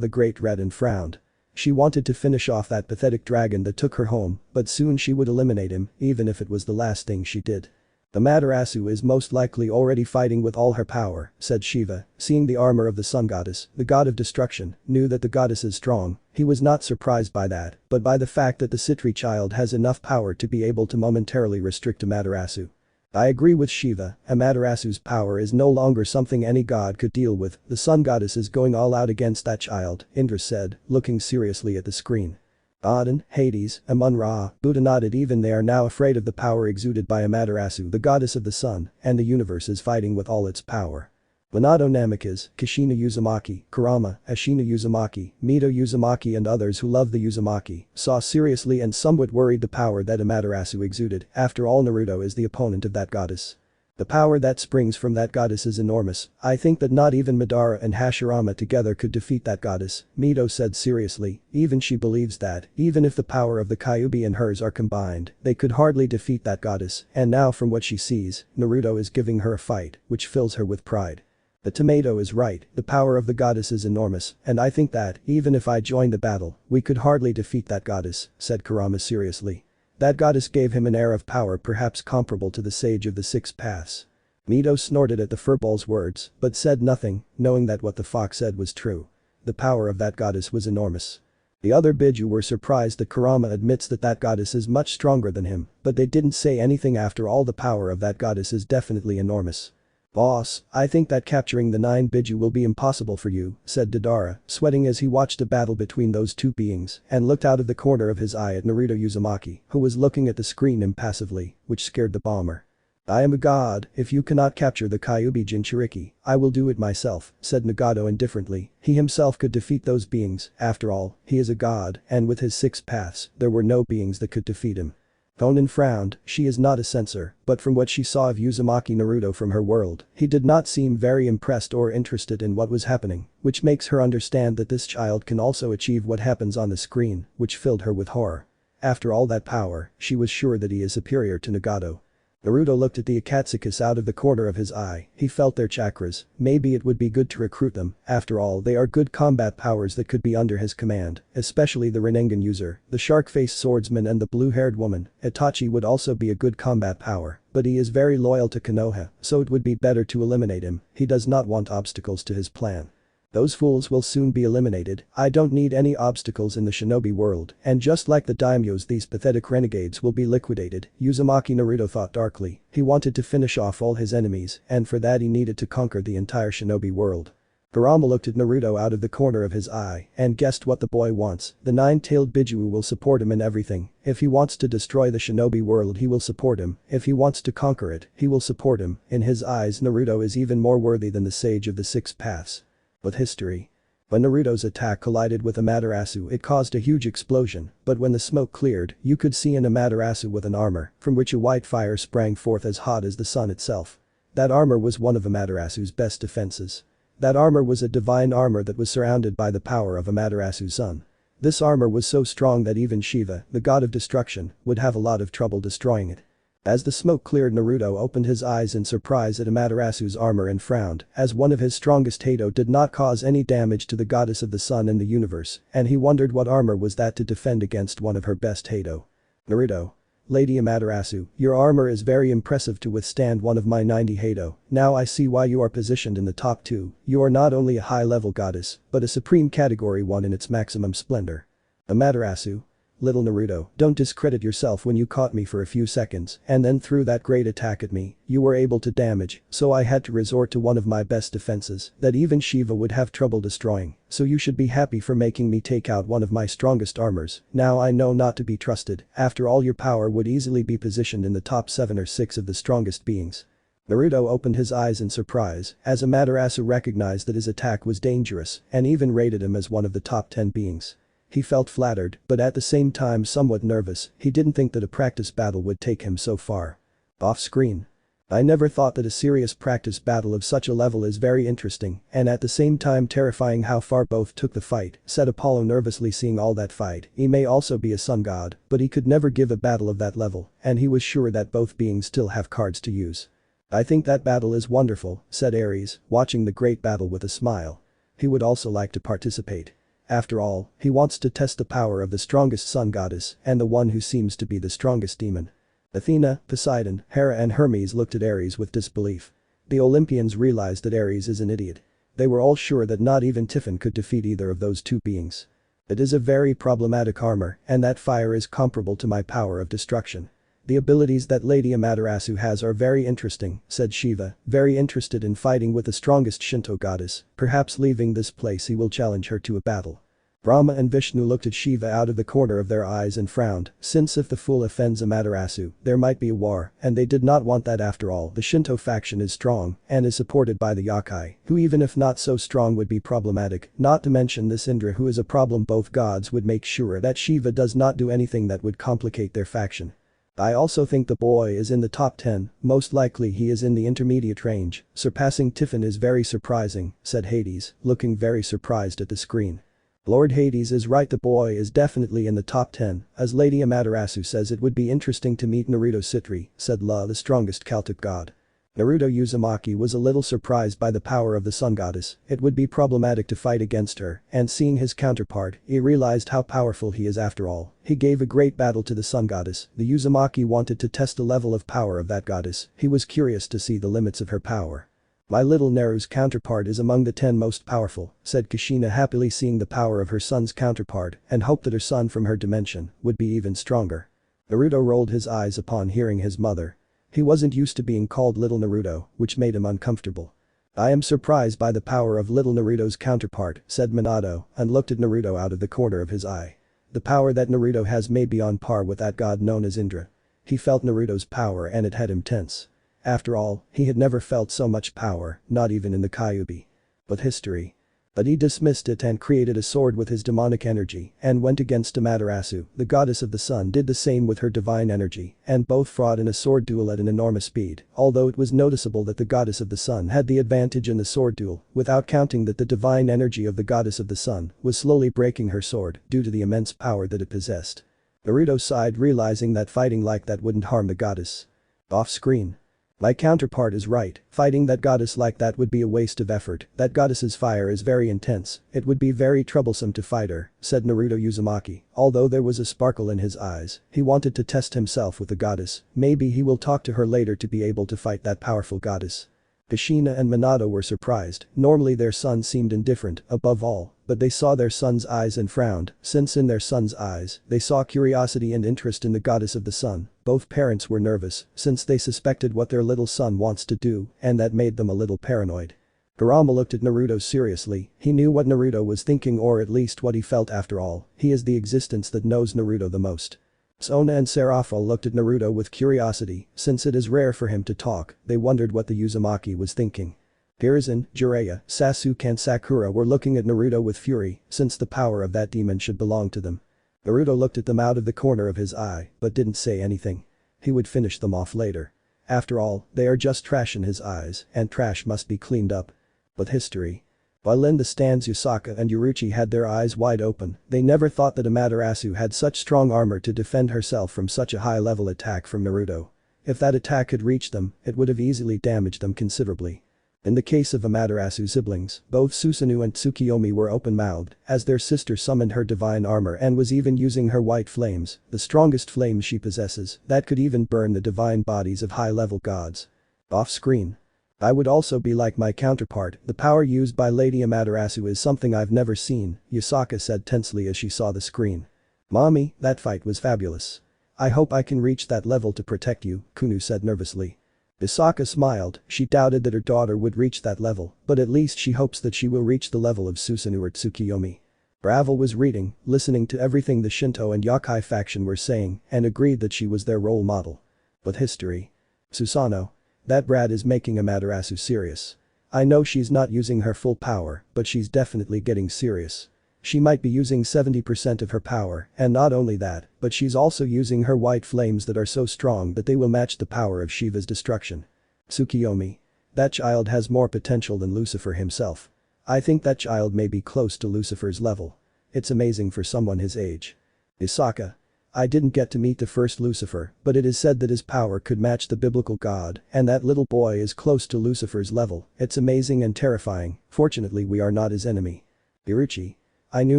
the Great Red and frowned. She wanted to finish off that pathetic dragon that took her home, but soon she would eliminate him, even if it was the last thing she did. The Amaterasu is most likely already fighting with all her power, said Shiva, seeing the armor of the sun goddess, the god of destruction, knew that the goddess is strong. He was not surprised by that, but by the fact that the Sitri child has enough power to be able to momentarily restrict Amaterasu. I agree with Shiva, Amaterasu's power is no longer something any god could deal with. The sun goddess is going all out against that child, Indra said, looking seriously at the screen. Odin, Hades, Amun-Ra, Buddha nodded. Even they are now afraid of the power exuded by Amaterasu, the goddess of the sun, and the universe is fighting with all its power. Minato Namikaze, Kushina Uzumaki, Kurama, Ashina Uzumaki, Mito Uzumaki and others who love the Uzumaki saw seriously and somewhat worried the power that Amaterasu exuded. After all, Naruto is the opponent of that goddess. The power that springs from that goddess is enormous. I think that not even Madara and Hashirama together could defeat that goddess, Mito said seriously. Even she believes that, even if the power of the Kyuubi and hers are combined, they could hardly defeat that goddess, and now from what she sees, Naruto is giving her a fight, which fills her with pride. The tomato is right, the power of the goddess is enormous, and I think that, even if I join the battle, we could hardly defeat that goddess, said Kurama seriously. That goddess gave him an air of power perhaps comparable to the sage of the six paths. Mito snorted at the furball's words, but said nothing, knowing that what the fox said was true. The power of that goddess was enormous. The other Biju were surprised that Kurama admits that that goddess is much stronger than him, but they didn't say anything. After all, the power of that goddess is definitely enormous. Boss, I think that capturing the 9 Biju will be impossible for you, said Deidara, sweating as he watched a battle between those two beings and looked out of the corner of his eye at Naruto Uzumaki, who was looking at the screen impassively, which scared the bomber. I am a god, if you cannot capture the Kyuubi Jinchuriki, I will do it myself, said Nagato indifferently. He himself could defeat those beings, after all, he is a god, and with his 6 paths, there were no beings that could defeat him. Konan frowned. She is not a censor, but from what she saw of Uzumaki Naruto from her world, he did not seem very impressed or interested in what was happening, which makes her understand that this child can also achieve what happens on the screen, which filled her with horror. After all that power, she was sure that he is superior to Nagato. Naruto looked at the Akatsuki out of the corner of his eye. He felt their chakras. Maybe it would be good to recruit them. After all, they are good combat powers that could be under his command, especially the Rinnegan user, the shark-faced swordsman and the blue-haired woman. Itachi would also be a good combat power, but he is very loyal to Konoha, so it would be better to eliminate him. He does not want obstacles to his plan. Those fools will soon be eliminated. I don't need any obstacles in the shinobi world, and just like the daimyos, these pathetic renegades will be liquidated, Uzumaki Naruto thought darkly. He wanted to finish off all his enemies, and for that he needed to conquer the entire shinobi world. Kurama looked at Naruto out of the corner of his eye and guessed what the boy wants. The 9-tailed Biju will support him in everything. If he wants to destroy the shinobi world, he will support him. If he wants to conquer it, he will support him. In his eyes, Naruto is even more worthy than the sage of the 6 paths. With history. When Naruto's attack collided with Amaterasu, it caused a huge explosion, but when the smoke cleared, you could see an Amaterasu with an armor, from which a white fire sprang forth as hot as the sun itself. That armor was one of Amaterasu's best defenses. That armor was a divine armor that was surrounded by the power of Amaterasu's sun. This armor was so strong that even Shiva, the god of destruction, would have a lot of trouble destroying it. As the smoke cleared, Naruto opened his eyes in surprise at Amaterasu's armor and frowned, as one of his strongest Hado did not cause any damage to the goddess of the sun and the universe, and he wondered what armor was that to defend against one of her best Hado. Naruto. Lady Amaterasu, your armor is very impressive to withstand one of my 90 Hado. Now I see why you are positioned in the top 2. You are not only a high-level goddess, but a supreme category 1 in its maximum splendor. Amaterasu. little Naruto, don't discredit yourself when you caught me for a few seconds and then threw that great attack at me, you were able to damage, so I had to resort to one of my best defenses that even Shiva would have trouble destroying, so you should be happy for making me take out one of my strongest armors, now I know not to be trusted, after all your power would easily be positioned in the top 7 or 6 of the strongest beings. Naruto opened his eyes in surprise as Amaterasu recognized that his attack was dangerous and even rated him as one of the top 10 beings. He felt flattered, but at the same time somewhat nervous, he didn't think that a practice battle would take him so far. Off screen. I never thought that a serious practice battle of such a level is very interesting and at the same time terrifying how far both took the fight, said Apollo nervously seeing all that fight. He may also be a sun god, but he could never give a battle of that level, and he was sure that both beings still have cards to use. I think that battle is wonderful, said Ares, watching the great battle with a smile. He would also like to participate. After all, he wants to test the power of the strongest sun goddess and the one who seems to be the strongest demon. Athena, Poseidon, Hera and Hermes looked at Ares with disbelief. The Olympians realized that Ares is an idiot. They were all sure that not even Tiffin could defeat either of those two beings. It is a very problematic armor and that fire is comparable to my power of destruction. The abilities that Lady Amaterasu has are very interesting, said Shiva, very interested in fighting with the strongest Shinto goddess, perhaps leaving this place he will challenge her to a battle. Brahma and Vishnu looked at Shiva out of the corner of their eyes and frowned, since if the fool offends Amaterasu, there might be a war, and they did not want that after all. The Shinto faction is strong and is supported by the Yokai, who even if not so strong would be problematic, not to mention this Indra who is a problem. Both gods would make sure that Shiva does not do anything that would complicate their faction. I also think the boy is in the top 10, most likely he is in the intermediate range, surpassing Tiffin is very surprising, said Hades, looking very surprised at the screen. Lord Hades is right, the boy is definitely in the top 10, as Lady Amaterasu says it would be interesting to meet Naruto Sitri, said La, the strongest Celtic god. Naruto Uzumaki was a little surprised by the power of the sun goddess, it would be problematic to fight against her, and seeing his counterpart, he realized how powerful he is after all. He gave a great battle to the sun goddess, the Uzumaki wanted to test the level of power of that goddess, he was curious to see the limits of her power. My little Naru's counterpart is among the 10 most powerful, said Kushina happily seeing the power of her son's counterpart and hoped that her son from her dimension would be even stronger. Naruto rolled his eyes upon hearing his mother. He wasn't used to being called little Naruto, which made him uncomfortable. I am surprised by the power of little Naruto's counterpart, said Minato, and looked at Naruto out of the corner of his eye. The power that Naruto has may be on par with that god known as Indra. He felt Naruto's power and it had him tense. After all, he had never felt so much power, not even in the Kyuubi. But history. But he dismissed it and created a sword with his demonic energy and went against Amaterasu, the goddess of the sun did the same with her divine energy, and both fought in a sword duel at an enormous speed, although it was noticeable that the goddess of the sun had the advantage in the sword duel, without counting that the divine energy of the goddess of the sun was slowly breaking her sword due to the immense power that it possessed. Naruto sighed realizing that fighting like that wouldn't harm the goddess. Off screen. My counterpart is right, fighting that goddess like that would be a waste of effort, that goddess's fire is very intense, it would be very troublesome to fight her, said Naruto Uzumaki, although there was a sparkle in his eyes, he wanted to test himself with the goddess, maybe he will talk to her later to be able to fight that powerful goddess. Kushina and Minato were surprised, normally their son seemed indifferent, above all, but they saw their son's eyes and frowned, since in their son's eyes, they saw curiosity and interest in the goddess of the sun. Both parents were nervous, since they suspected what their little son wants to do, and that made them a little paranoid. Kurama looked at Naruto seriously, he knew what Naruto was thinking or at least what he felt after all, he is the existence that knows Naruto the most. Sona and Serafall looked at Naruto with curiosity, since it is rare for him to talk, they wondered what the Uzumaki was thinking. Hiruzen, Jiraiya, Sasuke and Sakura were looking at Naruto with fury, since the power of that demon should belong to them. Naruto looked at them out of the corner of his eye, but didn't say anything. He would finish them off later. After all, they are just trash in his eyes, and trash must be cleaned up. But history. While in the stands Yusaka and Yuruchi had their eyes wide open, they never thought that Amaterasu had such strong armor to defend herself from such a high-level attack from Naruto. If that attack had reached them, it would have easily damaged them considerably. In the case of Amaterasu's siblings, both Susanoo and Tsukiyomi were open-mouthed, as their sister summoned her divine armor and was even using her white flames, the strongest flames she possesses, that could even burn the divine bodies of high-level gods. Off-screen. I would also be like my counterpart, the power used by Lady Amaterasu is something I've never seen, Yusaka said tensely as she saw the screen. Mommy, that fight was fabulous. I hope I can reach that level to protect you, Kunu said nervously. Misaka smiled, she doubted that her daughter would reach that level, but at least she hopes that she will reach the level of Susanoo or Tsukiyomi. Bravel was reading, listening to everything the Shinto and Yokai faction were saying, and agreed that she was their role model. But history. Susanoo. That brat is making Amaterasu serious. I know she's not using her full power, but she's definitely getting serious. She might be using 70% of her power, and not only that, but she's also using her white flames that are so strong that they will match the power of Shiva's destruction. Tsukiyomi. That child has more potential than Lucifer himself. I think that child may be close to Lucifer's level. It's amazing for someone his age. Isaka. I didn't get to meet the first Lucifer, but it is said that his power could match the biblical god, and that little boy is close to Lucifer's level. It's amazing and terrifying. Fortunately we are not his enemy. Iruchi. I knew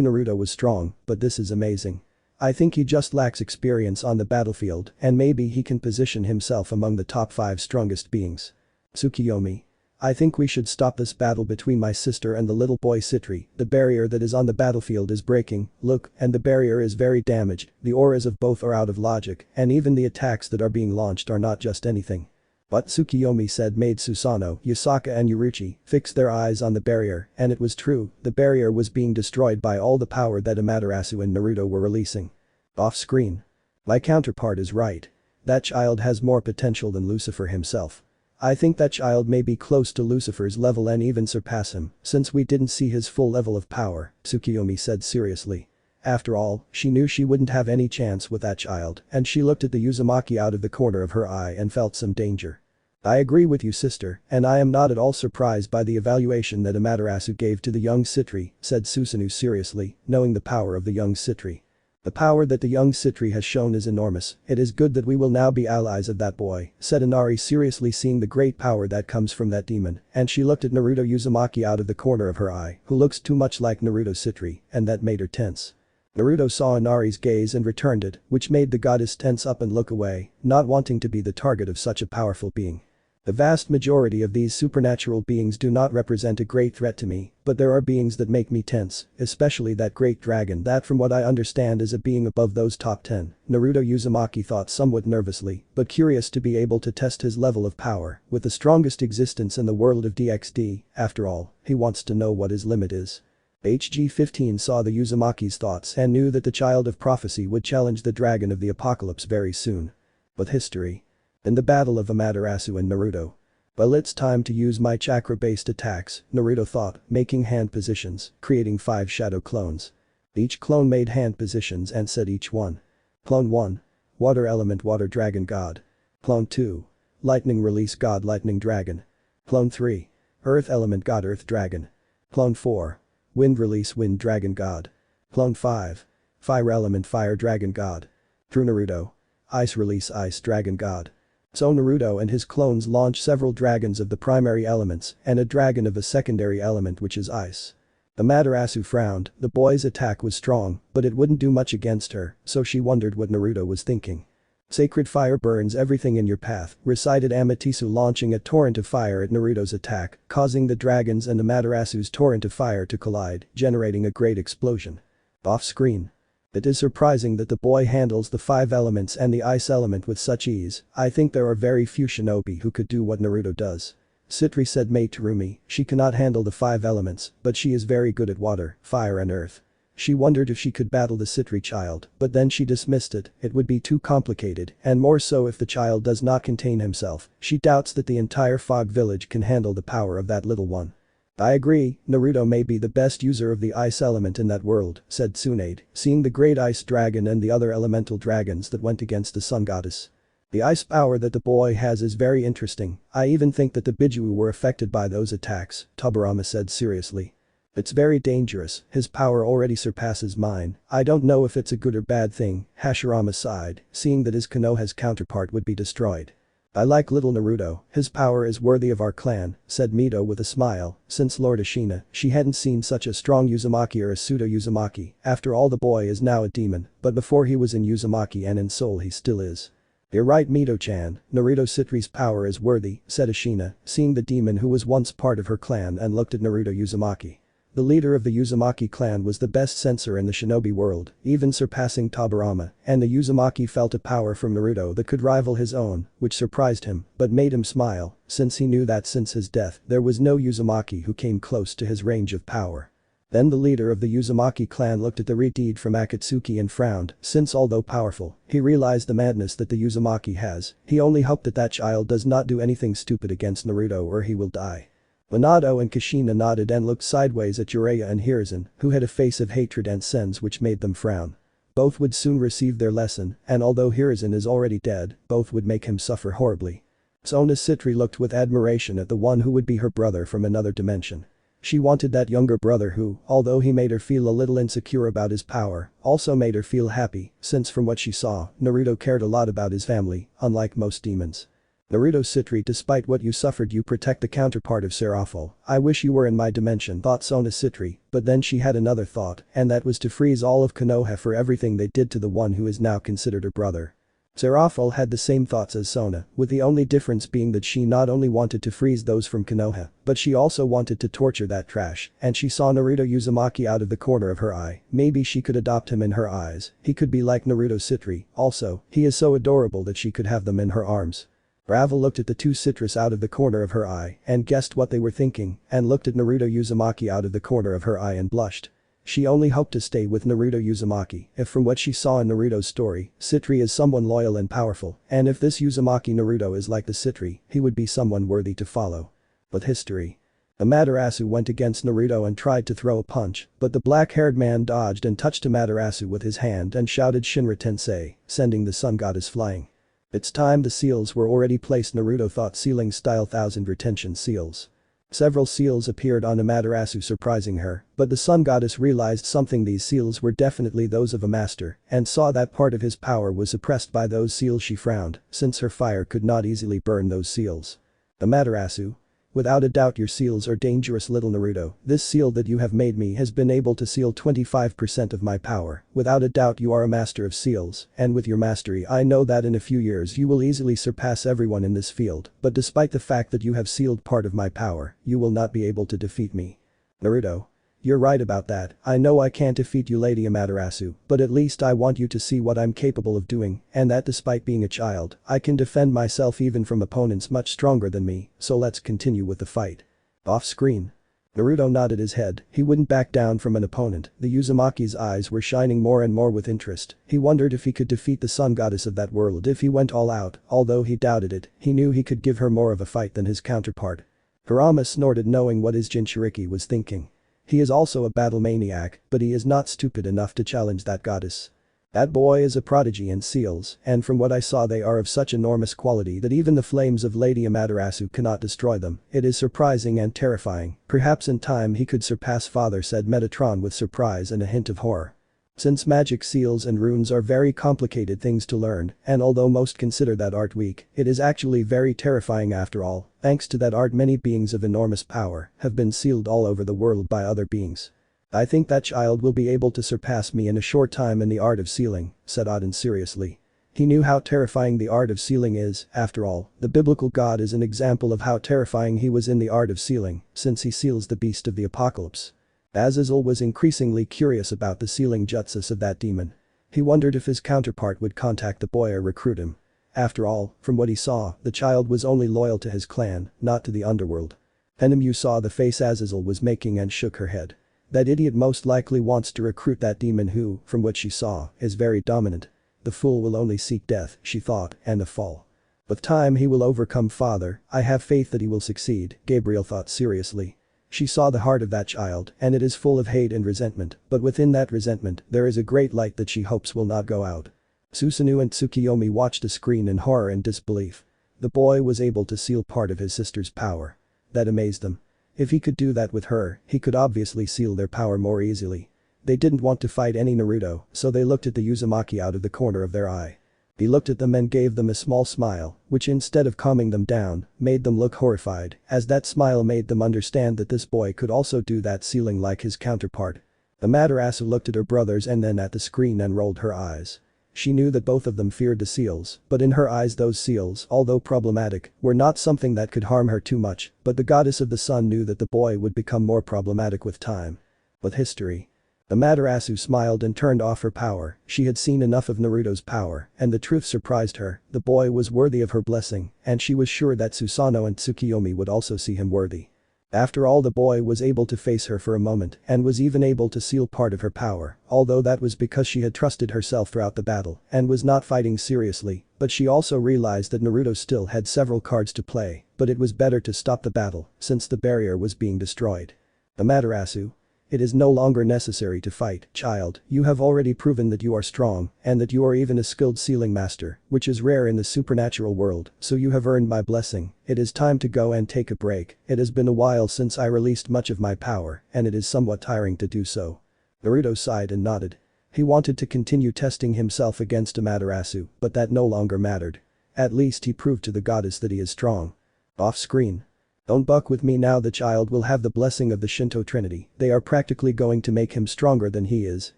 Naruto was strong, but this is amazing. I think he just lacks experience on the battlefield, and maybe he can position himself among the top 5 strongest beings. Tsukiyomi. I think we should stop this battle between my sister and the little boy Sitri. The barrier that is on the battlefield is breaking, look, and the barrier is very damaged, the auras of both are out of logic, and even the attacks that are being launched are not just anything. But Tsukiyomi said made Susanoo, Yusaka and Yuruchi fix their eyes on the barrier, and it was true, the barrier was being destroyed by all the power that Amaterasu and Naruto were releasing. Off screen. My counterpart is right. That child has more potential than Lucifer himself. I think that child may be close to Lucifer's level and even surpass him, since we didn't see his full level of power, Tsukiyomi said seriously. After all, she knew she wouldn't have any chance with that child, and she looked at the Uzumaki out of the corner of her eye and felt some danger. I agree with you sister, and I am not at all surprised by the evaluation that Amaterasu gave to the young Sitri, said Susanoo seriously, knowing the power of the young Sitri. The power that the young Sitri has shown is enormous, it is good that we will now be allies of that boy, said Inari seriously seeing the great power that comes from that demon, and she looked at Naruto Uzumaki out of the corner of her eye, who looks too much like Naruto Sitri, and that made her tense. Naruto saw Inari's gaze and returned it, which made the goddess tense up and look away, not wanting to be the target of such a powerful being. The vast majority of these supernatural beings do not represent a great threat to me, but there are beings that make me tense, especially that great dragon that from what I understand is a being above those top 10, Naruto Uzumaki thought somewhat nervously, but curious to be able to test his level of power, with the strongest existence in the world of DxD, after all, he wants to know what his limit is. HG-15 saw the Uzumaki's thoughts and knew that the child of prophecy would challenge the dragon of the apocalypse very soon. But history. In the battle of Amaterasu and Naruto. Well, it's time to use my chakra-based attacks, Naruto thought, making hand positions, creating 5 shadow clones. Each clone made hand positions and said each one. Clone 1. Water element water dragon god. Clone 2. Lightning release god lightning dragon. Clone 3. Earth element god earth dragon. Clone 4. Wind release wind dragon god. Clone 5. Fire element fire dragon god. Through Naruto. Ice release ice dragon god. So Naruto and his clones launch several dragons of the primary elements and a dragon of a secondary element which is ice. Amaterasu frowned, the boy's attack was strong, but it wouldn't do much against her, so she wondered what Naruto was thinking. Sacred fire burns everything in your path, recited Amaterasu launching a torrent of fire at Naruto's attack, causing the dragons and Amaterasu's torrent of fire to collide, generating a great explosion. Off screen. It is surprising that the boy handles the 5 elements and the ice element with such ease, I think there are very few shinobi who could do what Naruto does. Sitri said Mei Terumi, she cannot handle the 5 elements, but she is very good at water, fire and earth. She wondered if she could battle the Sitri child, but then she dismissed it would be too complicated, and more so if the child does not contain himself, she doubts that the entire fog village can handle the power of that little one. I agree, Naruto may be the best user of the ice element in that world, said Tsunade, seeing the great ice dragon and the other elemental dragons that went against the sun goddess. The ice power that the boy has is very interesting, I even think that the Biju were affected by those attacks, Tobirama said seriously. It's very dangerous, his power already surpasses mine, I don't know if it's a good or bad thing, Hashirama sighed, seeing that his Konoha's counterpart would be destroyed. I like little Naruto, his power is worthy of our clan, said Mito with a smile, since Lord Ashina, she hadn't seen such a strong Uzumaki or a pseudo Uzumaki, after all the boy is now a demon, but before he was in Uzumaki and in soul he still is. You're right Mito-chan, Naruto Sitri's power is worthy, said Ashina, seeing the demon who was once part of her clan and looked at Naruto Uzumaki. The leader of the Uzumaki clan was the best censor in the shinobi world, even surpassing Tobirama, and the Uzumaki felt a power from Naruto that could rival his own, which surprised him, but made him smile, since he knew that since his death, there was no Uzumaki who came close to his range of power. Then the leader of the Uzumaki clan looked at the deed from Akatsuki and frowned, since although powerful, he realized the madness that the Uzumaki has. He only hoped that that child does not do anything stupid against Naruto or he will die. Minato and Kushina nodded and looked sideways at Jiraiya and Hiruzen, who had a face of hatred and sense which made them frown. Both would soon receive their lesson, and although Hiruzen is already dead, both would make him suffer horribly. Sona's Sitri looked with admiration at the one who would be her brother from another dimension. She wanted that younger brother who, although he made her feel a little insecure about his power, also made her feel happy, since from what she saw, Naruto cared a lot about his family, unlike most demons. Naruto Sitri, despite what you suffered, you protect the counterpart of Serafall. I wish you were in my dimension, thought Sona Sitri, but then she had another thought, and that was to freeze all of Konoha for everything they did to the one who is now considered her brother. Serafall had the same thoughts as Sona, with the only difference being that she not only wanted to freeze those from Konoha, but she also wanted to torture that trash, and she saw Naruto Uzumaki out of the corner of her eye. Maybe she could adopt him in her eyes. He could be like Naruto Sitri. Also, he is so adorable that she could have them in her arms. Ravel looked at the two citrus out of the corner of her eye and guessed what they were thinking, and looked at Naruto Uzumaki out of the corner of her eye and blushed. She only hoped to stay with Naruto Uzumaki if from what she saw in Naruto's story, Sitri is someone loyal and powerful, and if this Uzumaki Naruto is like the Sitri, he would be someone worthy to follow. But history. Amaterasu went against Naruto and tried to throw a punch, but the black-haired man dodged and touched Amaterasu with his hand and shouted Shinra Tensei, sending the sun goddess flying. It's time. The seals were already placed. Naruto thought sealing-style 1000 retention seals. Several seals appeared on Amaterasu, surprising her, but the sun goddess realized something. These seals were definitely those of a master, and saw that part of his power was suppressed by those seals. She frowned, since her fire could not easily burn those seals. Amaterasu. Without a doubt your seals are dangerous, little Naruto. This seal that you have made me has been able to seal 25% of my power. Without a doubt you are a master of seals, and with your mastery I know that in a few years you will easily surpass everyone in this field, but despite the fact that you have sealed part of my power, you will not be able to defeat me. Naruto. You're right about that. I know I can't defeat you, Lady Amaterasu, but at least I want you to see what I'm capable of doing, and that despite being a child, I can defend myself even from opponents much stronger than me, so let's continue with the fight. Off screen. Naruto nodded his head. He wouldn't back down from an opponent. The Uzumaki's eyes were shining more and more with interest. He wondered if he could defeat the sun goddess of that world if he went all out. Although he doubted it, he knew he could give her more of a fight than his counterpart. Kurama snorted, knowing what his Jinchuriki was thinking. He is also a battle maniac, but he is not stupid enough to challenge that goddess. That boy is a prodigy in seals, and from what I saw they are of such enormous quality that even the flames of Lady Amaterasu cannot destroy them. It is surprising and terrifying. Perhaps in time he could surpass father, said Metatron with surprise and a hint of horror. Since magic seals and runes are very complicated things to learn, and although most consider that art weak, it is actually very terrifying after all. Thanks to that art many beings of enormous power have been sealed all over the world by other beings. I think that child will be able to surpass me in a short time in the art of sealing, said Odin seriously. He knew how terrifying the art of sealing is. After all, the biblical god is an example of how terrifying he was in the art of sealing, since he seals the beast of the apocalypse. Azazel was increasingly curious about the sealing jutsus of that demon. He wondered if his counterpart would contact the boy or recruit him. After all, from what he saw, the child was only loyal to his clan, not to the underworld. Enemu saw the face Azazel was making and shook her head. That idiot most likely wants to recruit that demon who, from what she saw, is very dominant. The fool will only seek death, she thought, and the fall. With time he will overcome father. I have faith that he will succeed, Gabriel thought seriously. She saw the heart of that child, and it is full of hate and resentment, but within that resentment, there is a great light that she hopes will not go out. Susanoo and Tsukiyomi watched the screen in horror and disbelief. The boy was able to seal part of his sister's power. That amazed them. If he could do that with her, he could obviously seal their power more easily. They didn't want to fight any Naruto, so they looked at the Uzumaki out of the corner of their eye. He looked at them and gave them a small smile, which instead of calming them down, made them look horrified, as that smile made them understand that this boy could also do that sealing like his counterpart. Amaterasu looked at her brothers and then at the screen and rolled her eyes. She knew that both of them feared the seals, but in her eyes those seals, although problematic, were not something that could harm her too much, but the goddess of the sun knew that the boy would become more problematic with time. With history. Amaterasu smiled and turned off her power. She had seen enough of Naruto's power, and the truth surprised her. The boy was worthy of her blessing, and she was sure that Susanoo and Tsukiyomi would also see him worthy. After all, the boy was able to face her for a moment and was even able to seal part of her power, although that was because she had trusted herself throughout the battle and was not fighting seriously, but she also realized that Naruto still had several cards to play, but it was better to stop the battle since the barrier was being destroyed. Amaterasu. It is no longer necessary to fight, child, you have already proven that you are strong and that you are even a skilled sealing master, which is rare in the supernatural world, so you have earned my blessing. It is time to go and take a break. It has been a while since I released much of my power and it is somewhat tiring to do so. Naruto sighed and nodded. He wanted to continue testing himself against Amaterasu, but that no longer mattered. At least he proved to the goddess that he is strong. Off screen. Don't buck with me now, the child will have the blessing of the Shinto Trinity. They are practically going to make him stronger than he is,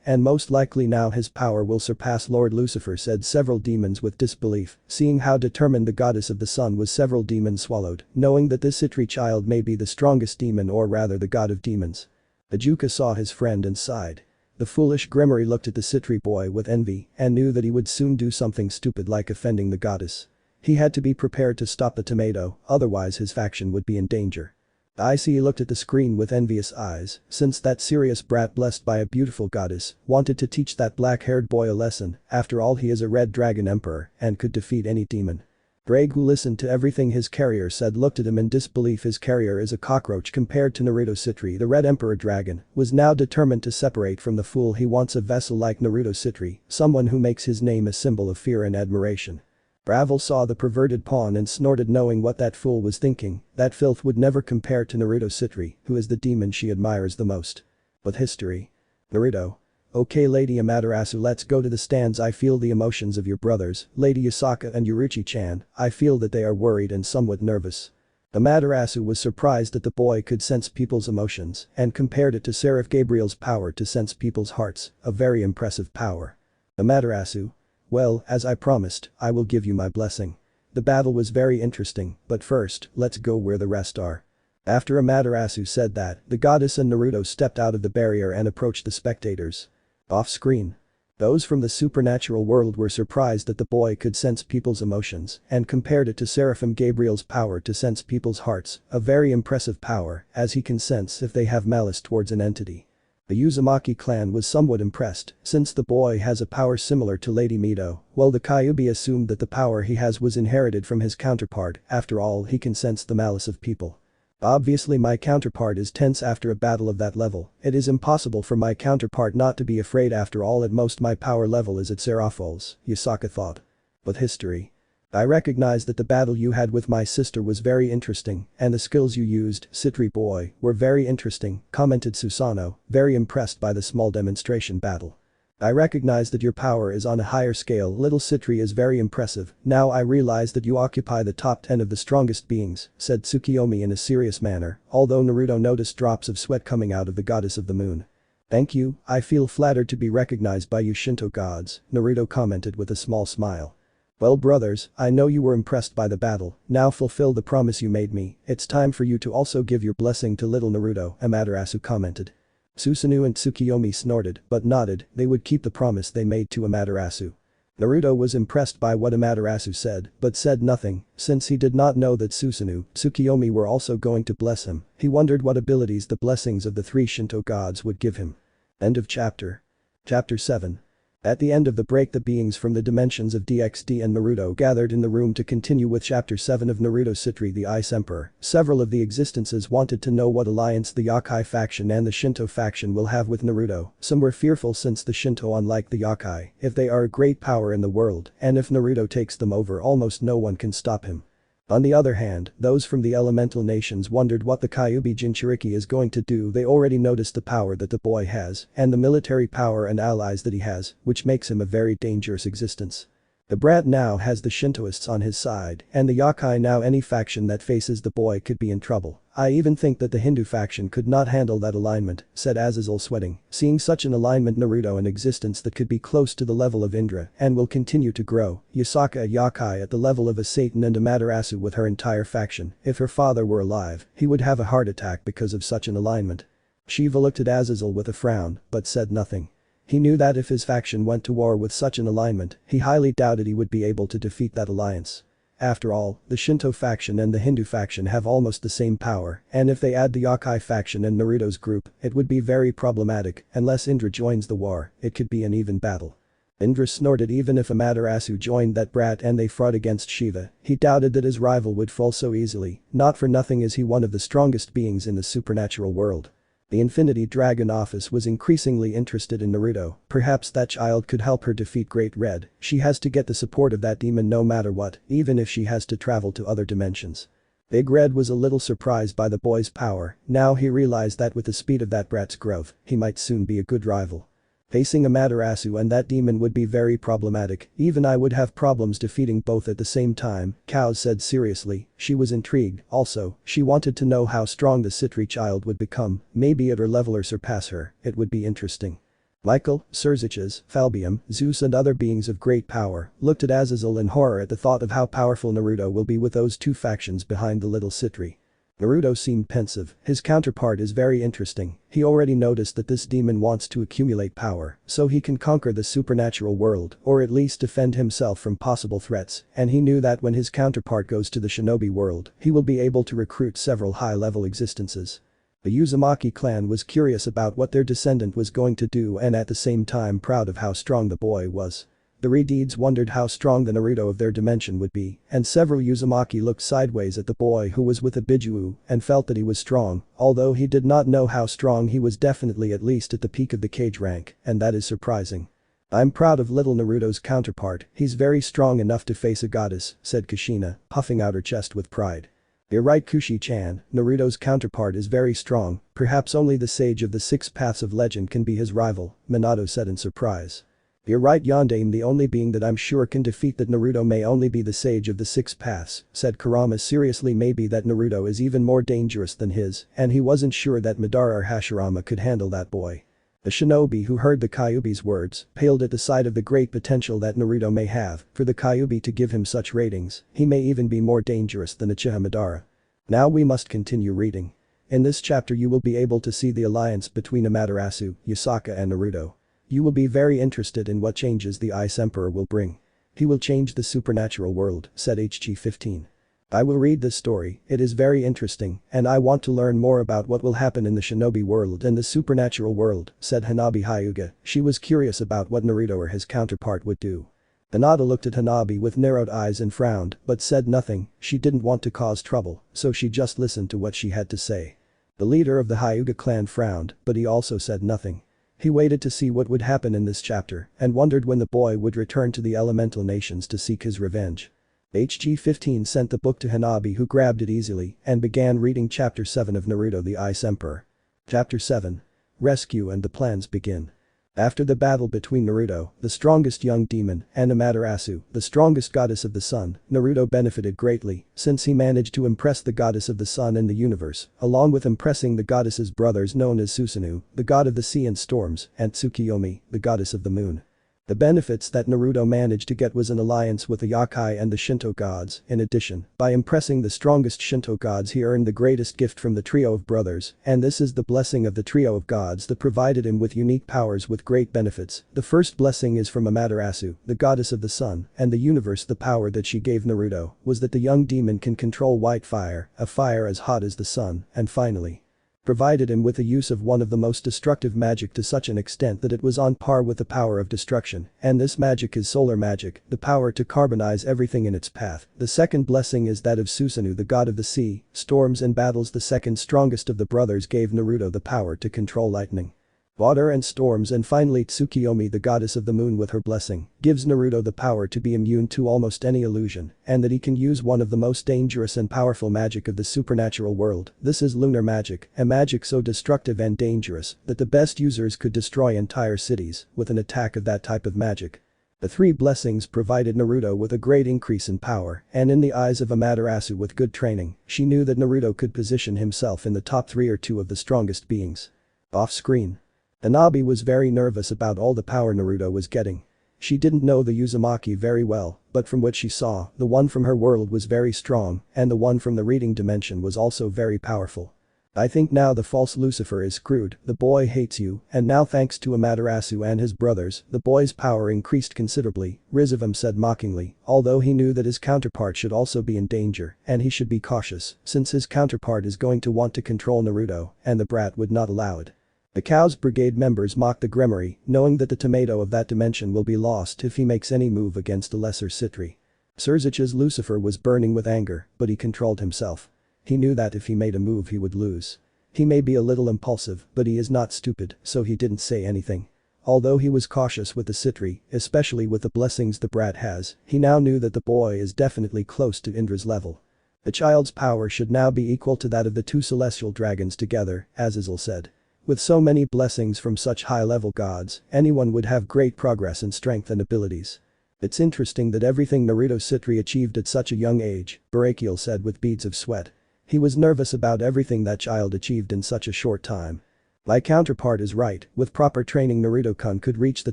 and most likely now his power will surpass Lord Lucifer, said several demons with disbelief. Seeing how determined the goddess of the sun was, several demons swallowed, knowing that this sitri child may be the strongest demon, or rather the god of demons. Ajuka saw his friend and sighed. The foolish Grimmery looked at the sitri boy with envy and knew that he would soon do something stupid like offending the goddess. He had to be prepared to stop the tomato, otherwise his faction would be in danger. Ice looked at the screen with envious eyes, since that serious brat blessed by a beautiful goddess wanted to teach that black-haired boy a lesson. After all, he is a red dragon emperor and could defeat any demon. Greg, who listened to everything his carrier said, looked at him in disbelief. His carrier is a cockroach compared to Naruto. Sitri, the red emperor dragon, was now determined to separate from the fool. He wants a vessel like Naruto. Sitri, someone who makes his name a symbol of fear and admiration. Ravel saw the perverted pawn and snorted, knowing what that fool was thinking. That filth would never compare to Naruto. Sitri, who is the demon she admires the most. With history. Naruto. Okay, Lady Amaterasu, let's go to the stands. I feel the emotions of your brothers, Lady Yasaka and Yuruchi-chan. I feel that they are worried and somewhat nervous. Amaterasu was surprised that the boy could sense people's emotions and compared it to Seraph Gabriel's power to sense people's hearts, a very impressive power. Amaterasu. Well, as I promised, I will give you my blessing. The battle was very interesting, but first, let's go where the rest are. After Amaterasu said that, the goddess and Naruto stepped out of the barrier and approached the spectators. Off screen. Those from the supernatural world were surprised that the boy could sense people's emotions and compared it to Seraphim Gabriel's power to sense people's hearts, a very impressive power, as he can sense if they have malice towards an entity. The Uzumaki clan was somewhat impressed, since the boy has a power similar to Lady Mito, while the Kyuubi assumed that the power he has was inherited from his counterpart. After all, he can sense the malice of people. Obviously my counterpart is tense after a battle of that level. It is impossible for my counterpart not to be afraid. After all, at most my power level is at Serafall's, Yasaka thought. With history. I recognize that the battle you had with my sister was very interesting, and the skills you used, Sitri boy, were very interesting, commented Susanoo, very impressed by the small demonstration battle. I recognize that your power is on a higher scale. Little Sitri is very impressive. Now I realize that you occupy the top 10 of the strongest beings, said Tsukiyomi in a serious manner, although Naruto noticed drops of sweat coming out of the goddess of the moon. Thank you, I feel flattered to be recognized by you Shinto gods, Naruto commented with a small smile. Well brothers, I know you were impressed by the battle, now fulfill the promise you made me. It's time for you to also give your blessing to little Naruto, Amaterasu commented. Susanoo and Tsukiyomi snorted but nodded. They would keep the promise they made to Amaterasu. Naruto was impressed by what Amaterasu said but said nothing, since he did not know that Susanoo, Tsukiyomi were also going to bless him. He wondered what abilities the blessings of the three Shinto gods would give him. End of chapter. Chapter 7. At the end of the break, the beings from the dimensions of DxD and Naruto gathered in the room to continue with Chapter 7 of Naruto. Sitri, the Ice Emperor. Several of the existences wanted to know what alliance the Yokai faction and the Shinto faction will have with Naruto. Some were fearful since the Shinto, unlike the Yokai, if they are a great power in the world, and if Naruto takes them over, almost no one can stop him. On the other hand, those from the elemental nations wondered what the Kyuubi Jinchuriki is going to do. They already noticed the power that the boy has and the military power and allies that he has, which makes him a very dangerous existence. The brat now has the Shintoists on his side, and the Yokai now any faction that faces the boy could be in trouble. I even think that the Hindu faction could not handle that alignment, said Azazel sweating, seeing such an alignment Naruto in existence that could be close to the level of Indra and will continue to grow, Yasaka a Yakai at the level of a Satan and a Amaterasu with her entire faction, if her father were alive, he would have a heart attack because of such an alignment. Shiva looked at Azazel with a frown, but said nothing. He knew that if his faction went to war with such an alignment, he highly doubted he would be able to defeat that alliance. After all, the Shinto faction and the Hindu faction have almost the same power, and if they add the Yakai faction and Naruto's group, it would be very problematic. Unless Indra joins the war, it could be an even battle. Indra snorted. Even if Amaterasu joined that brat and they fought against Shiva, he doubted that his rival would fall so easily. Not for nothing is he one of the strongest beings in the supernatural world. The Infinity Dragon office was increasingly interested in Naruto. Perhaps that child could help her defeat Great Red. She has to get the support of that demon no matter what, even if she has to travel to other dimensions. Big Red was a little surprised by the boy's power. Now he realized that with the speed of that brat's growth, he might soon be a good rival. Facing Amaterasu and that demon would be very problematic. Even I would have problems defeating both at the same time, Kao said seriously. She was intrigued. Also, she wanted to know how strong the Sitri child would become, maybe at her level or surpass her. It would be interesting. Michael, Serziches, Falbium, Zeus and other beings of great power looked at Azazel in horror at the thought of how powerful Naruto will be with those two factions behind the little Sitri. Naruto seemed pensive. His counterpart is very interesting. He already noticed that this demon wants to accumulate power, so he can conquer the supernatural world, or at least defend himself from possible threats, and he knew that when his counterpart goes to the shinobi world, he will be able to recruit several high-level existences. The Uzumaki clan was curious about what their descendant was going to do and at the same time proud of how strong the boy was. The Redeeds wondered how strong the Naruto of their dimension would be, and several Uzumaki looked sideways at the boy who was with the Bijuu and felt that he was strong, although he did not know how strong he was. Definitely at least at the peak of the Kage rank, and that is surprising. I'm proud of little Naruto's counterpart, he's very strong enough to face a goddess, said Kushina, puffing out her chest with pride. You're right Kushi-chan, Naruto's counterpart is very strong, perhaps only the sage of the six paths of legend can be his rival, Minato said in surprise. You're right Yondaime, the only being that I'm sure can defeat that Naruto may only be the sage of the six paths, said Kurama seriously. Maybe that Naruto is even more dangerous than his, and he wasn't sure that Madara or Hashirama could handle that boy. The shinobi who heard the Kyuubi's words paled at the sight of the great potential that Naruto may have. For the Kyuubi to give him such ratings, he may even be more dangerous than Uchiha Madara. Now we must continue reading. In this chapter you will be able to see the alliance between Amaterasu, Yasaka and Naruto. You will be very interested in what changes the Ice Emperor will bring. He will change the supernatural world, said HG-15. I will read this story, it is very interesting, and I want to learn more about what will happen in the shinobi world and the supernatural world, said Hanabi Hyuga. She was curious about what Naruto or his counterpart would do. Hinata looked at Hanabi with narrowed eyes and frowned, but said nothing. She didn't want to cause trouble, so she just listened to what she had to say. The leader of the Hyuga clan frowned, but he also said nothing. He waited to see what would happen in this chapter and wondered when the boy would return to the elemental nations to seek his revenge. HG-15 sent the book to Hanabi, who grabbed it easily and began reading chapter 7 of Naruto the Ice Emperor. Chapter 7. Rescue and the plans begin. After the battle between Naruto, the strongest young demon, and Amaterasu, the strongest goddess of the sun, Naruto benefited greatly, since he managed to impress the goddess of the sun and the universe, along with impressing the goddess's brothers known as Susanoo, the god of the sea and storms, and Tsukiyomi, the goddess of the moon. The benefits that Naruto managed to get was an alliance with the Yakai and the Shinto gods. In addition, by impressing the strongest Shinto gods he earned the greatest gift from the trio of brothers, and this is the blessing of the trio of gods that provided him with unique powers with great benefits. The first blessing is from Amaterasu, the goddess of the sun, and the universe. The power that she gave Naruto was that the young demon can control white fire, a fire as hot as the sun, and finally, provided him with the use of one of the most destructive magic to such an extent that it was on par with the power of destruction, and this magic is solar magic, the power to carbonize everything in its path. The second blessing is that of Susanoo, the god of the sea, storms and battles. The second strongest of the brothers gave Naruto the power to control lightning, water and storms, and finally Tsukiyomi, the goddess of the moon, with her blessing, gives Naruto the power to be immune to almost any illusion, and that he can use one of the most dangerous and powerful magic of the supernatural world. This is lunar magic, a magic so destructive and dangerous that the best users could destroy entire cities with an attack of that type of magic. The three blessings provided Naruto with a great increase in power, and in the eyes of Amaterasu with good training, she knew that Naruto could position himself in the top 3 or 2 of the strongest beings. Off-screen. Hanabi was very nervous about all the power Naruto was getting. She didn't know the Uzumaki very well, but from what she saw, the one from her world was very strong, and the one from the reading dimension was also very powerful. I think now the false Lucifer is screwed, the boy hates you, and now thanks to Amaterasu and his brothers, the boy's power increased considerably, Rizavum said mockingly, although he knew that his counterpart should also be in danger, and he should be cautious, since his counterpart is going to want to control Naruto, and the brat would not allow it. The Chaos Brigade members mocked the Gremory, knowing that the tomato of that dimension will be lost if he makes any move against the lesser Sitri. Surzich's Lucifer was burning with anger, but he controlled himself. He knew that if he made a move he would lose. He may be a little impulsive, but he is not stupid, so he didn't say anything. Although he was cautious with the Sitri, especially with the blessings the brat has, he now knew that the boy is definitely close to Indra's level. The child's power should now be equal to that of the 2 celestial dragons together, as Izel said. With so many blessings from such high-level gods, anyone would have great progress in strength and abilities. It's interesting that everything Naruto Sitri achieved at such a young age, Maguekio said with beads of sweat. He was nervous about everything that child achieved in such a short time. My counterpart is right, with proper training Naruto-kun could reach the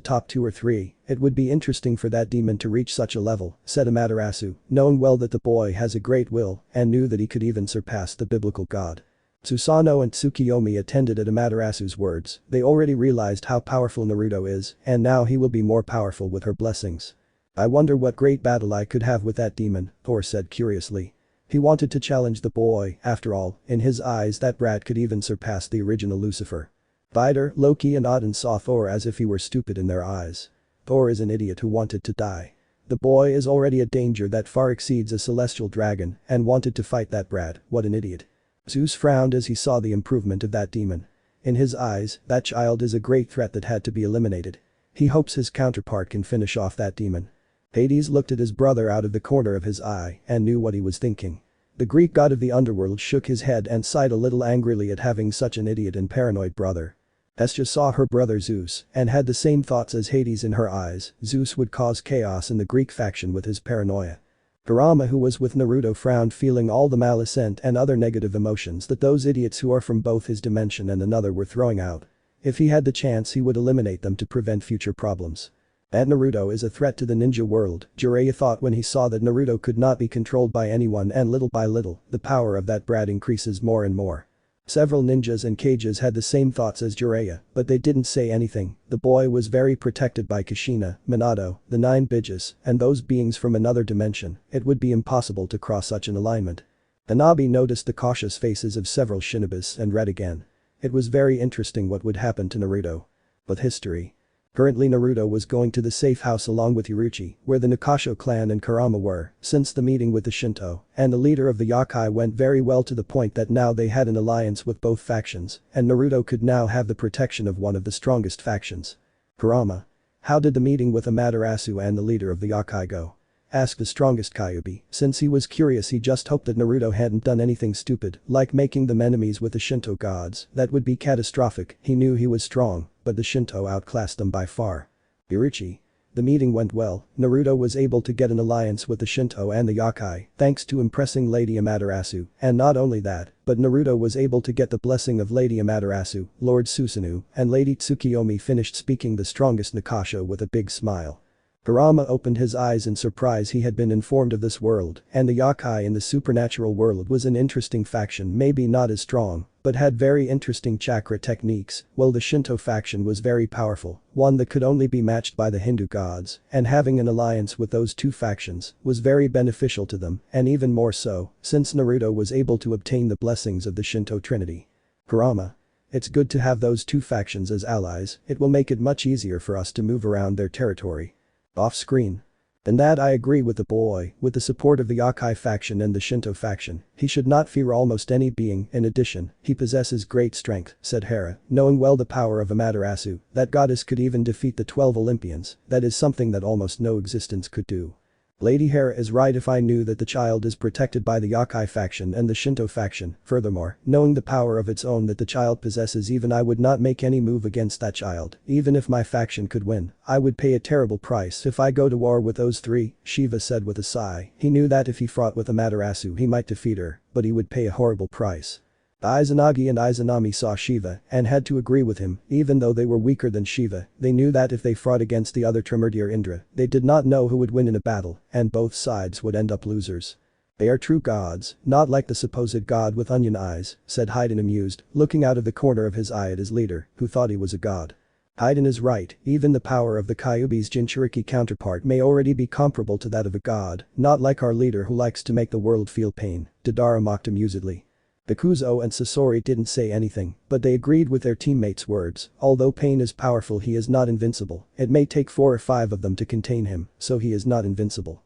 top 2 or 3, it would be interesting for that demon to reach such a level, said Amaterasu, knowing well that the boy has a great will and knew that he could even surpass the biblical god. Susanoo and Tsukiyomi attended at Amaterasu's words, they already realized how powerful Naruto is, and now he will be more powerful with her blessings. I wonder what great battle I could have with that demon, Thor said curiously. He wanted to challenge the boy, after all, in his eyes that brat could even surpass the original Lucifer. Vidar, Loki and Odin saw Thor as if he were stupid in their eyes. Thor is an idiot who wanted to die. The boy is already a danger that far exceeds a celestial dragon and wanted to fight that brat, what an idiot. Zeus frowned as he saw the improvement of that demon. In his eyes, that child is a great threat that had to be eliminated. He hopes his counterpart can finish off that demon. Hades looked at his brother out of the corner of his eye and knew what he was thinking. The Greek god of the underworld shook his head and sighed a little angrily at having such an idiot and paranoid brother. Hestia saw her brother Zeus and had the same thoughts as Hades in her eyes, Zeus would cause chaos in the Greek faction with his paranoia. Kurama, who was with Naruto, frowned, feeling all the malicent and other negative emotions that those idiots who are from both his dimension and another were throwing out. If he had the chance he would eliminate them to prevent future problems. And Naruto is a threat to the ninja world, Jiraiya thought when he saw that Naruto could not be controlled by anyone, and little by little, the power of that brat increases more and more. Several ninjas and cages had the same thoughts as Jiraiya, but they didn't say anything. The boy was very protected by Kushina, Minato, the 9 Bijis, and those beings from another dimension. It would be impossible to cross such an alignment. Hanabi noticed the cautious faces of several shinobis and read again. It was very interesting what would happen to Naruto. But history. Currently Naruto was going to the safe house along with Uruchi, where the Nakasho clan and Kurama were, since the meeting with the Shinto, and the leader of the Yokai went very well to the point that now they had an alliance with both factions, and Naruto could now have the protection of one of the strongest factions. Kurama. How did the meeting with Amaterasu and the leader of the Yokai go? Asked the strongest Kyuubi. Since he was curious, he just hoped that Naruto hadn't done anything stupid, like making them enemies with the Shinto gods. That would be catastrophic. He knew he was strong, but the Shinto outclassed them by far. Uruchi. The meeting went well. Naruto was able to get an alliance with the Shinto and the Yokai, thanks to impressing Lady Amaterasu, and not only that, but Naruto was able to get the blessing of Lady Amaterasu, Lord Susanoo, and Lady Tsukiyomi finished speaking the strongest Nakasho with a big smile. Kurama opened his eyes in surprise. He had been informed of this world, and the Yokai in the supernatural world was an interesting faction, maybe not as strong, but had very interesting chakra techniques, while the Shinto faction was very powerful, one that could only be matched by the Hindu gods, and having an alliance with those two factions was very beneficial to them, and even more so, since Naruto was able to obtain the blessings of the Shinto Trinity. Kurama. It's good to have those two factions as allies, it will make it much easier for us to move around their territory. Off-screen. In that I agree with the boy, with the support of the Yokai faction and the Shinto faction, he should not fear almost any being. In addition, he possesses great strength, said Hera, knowing well the power of Amaterasu, that goddess could even defeat the 12 Olympians, that is something that almost no existence could do. Lady Hera is right if I knew that the child is protected by the Yokai faction and the Shinto faction. Furthermore, knowing the power of its own that the child possesses, even I would not make any move against that child. Even if my faction could win, I would pay a terrible price if I go to war with those three, Shiva said with a sigh. He knew that if he fought with Amaterasu he might defeat her, but he would pay a horrible price. Izanagi and Izanami saw Shiva and had to agree with him. Even though they were weaker than Shiva, they knew that if they fought against the other Primordial Indra, they did not know who would win in a battle, and both sides would end up losers. They are true gods, not like the supposed god with onion eyes, said Haiden amused, looking out of the corner of his eye at his leader, who thought he was a god. Haiden is right, even the power of the Kyuubi's Jinchuriki counterpart may already be comparable to that of a god, not like our leader who likes to make the world feel pain, Deidara mocked amusedly. Bakuzo and Sasori didn't say anything, but they agreed with their teammates' words. Although Pain is powerful, he is not invincible. It may take 4 or 5 of them to contain him, so he is not invincible.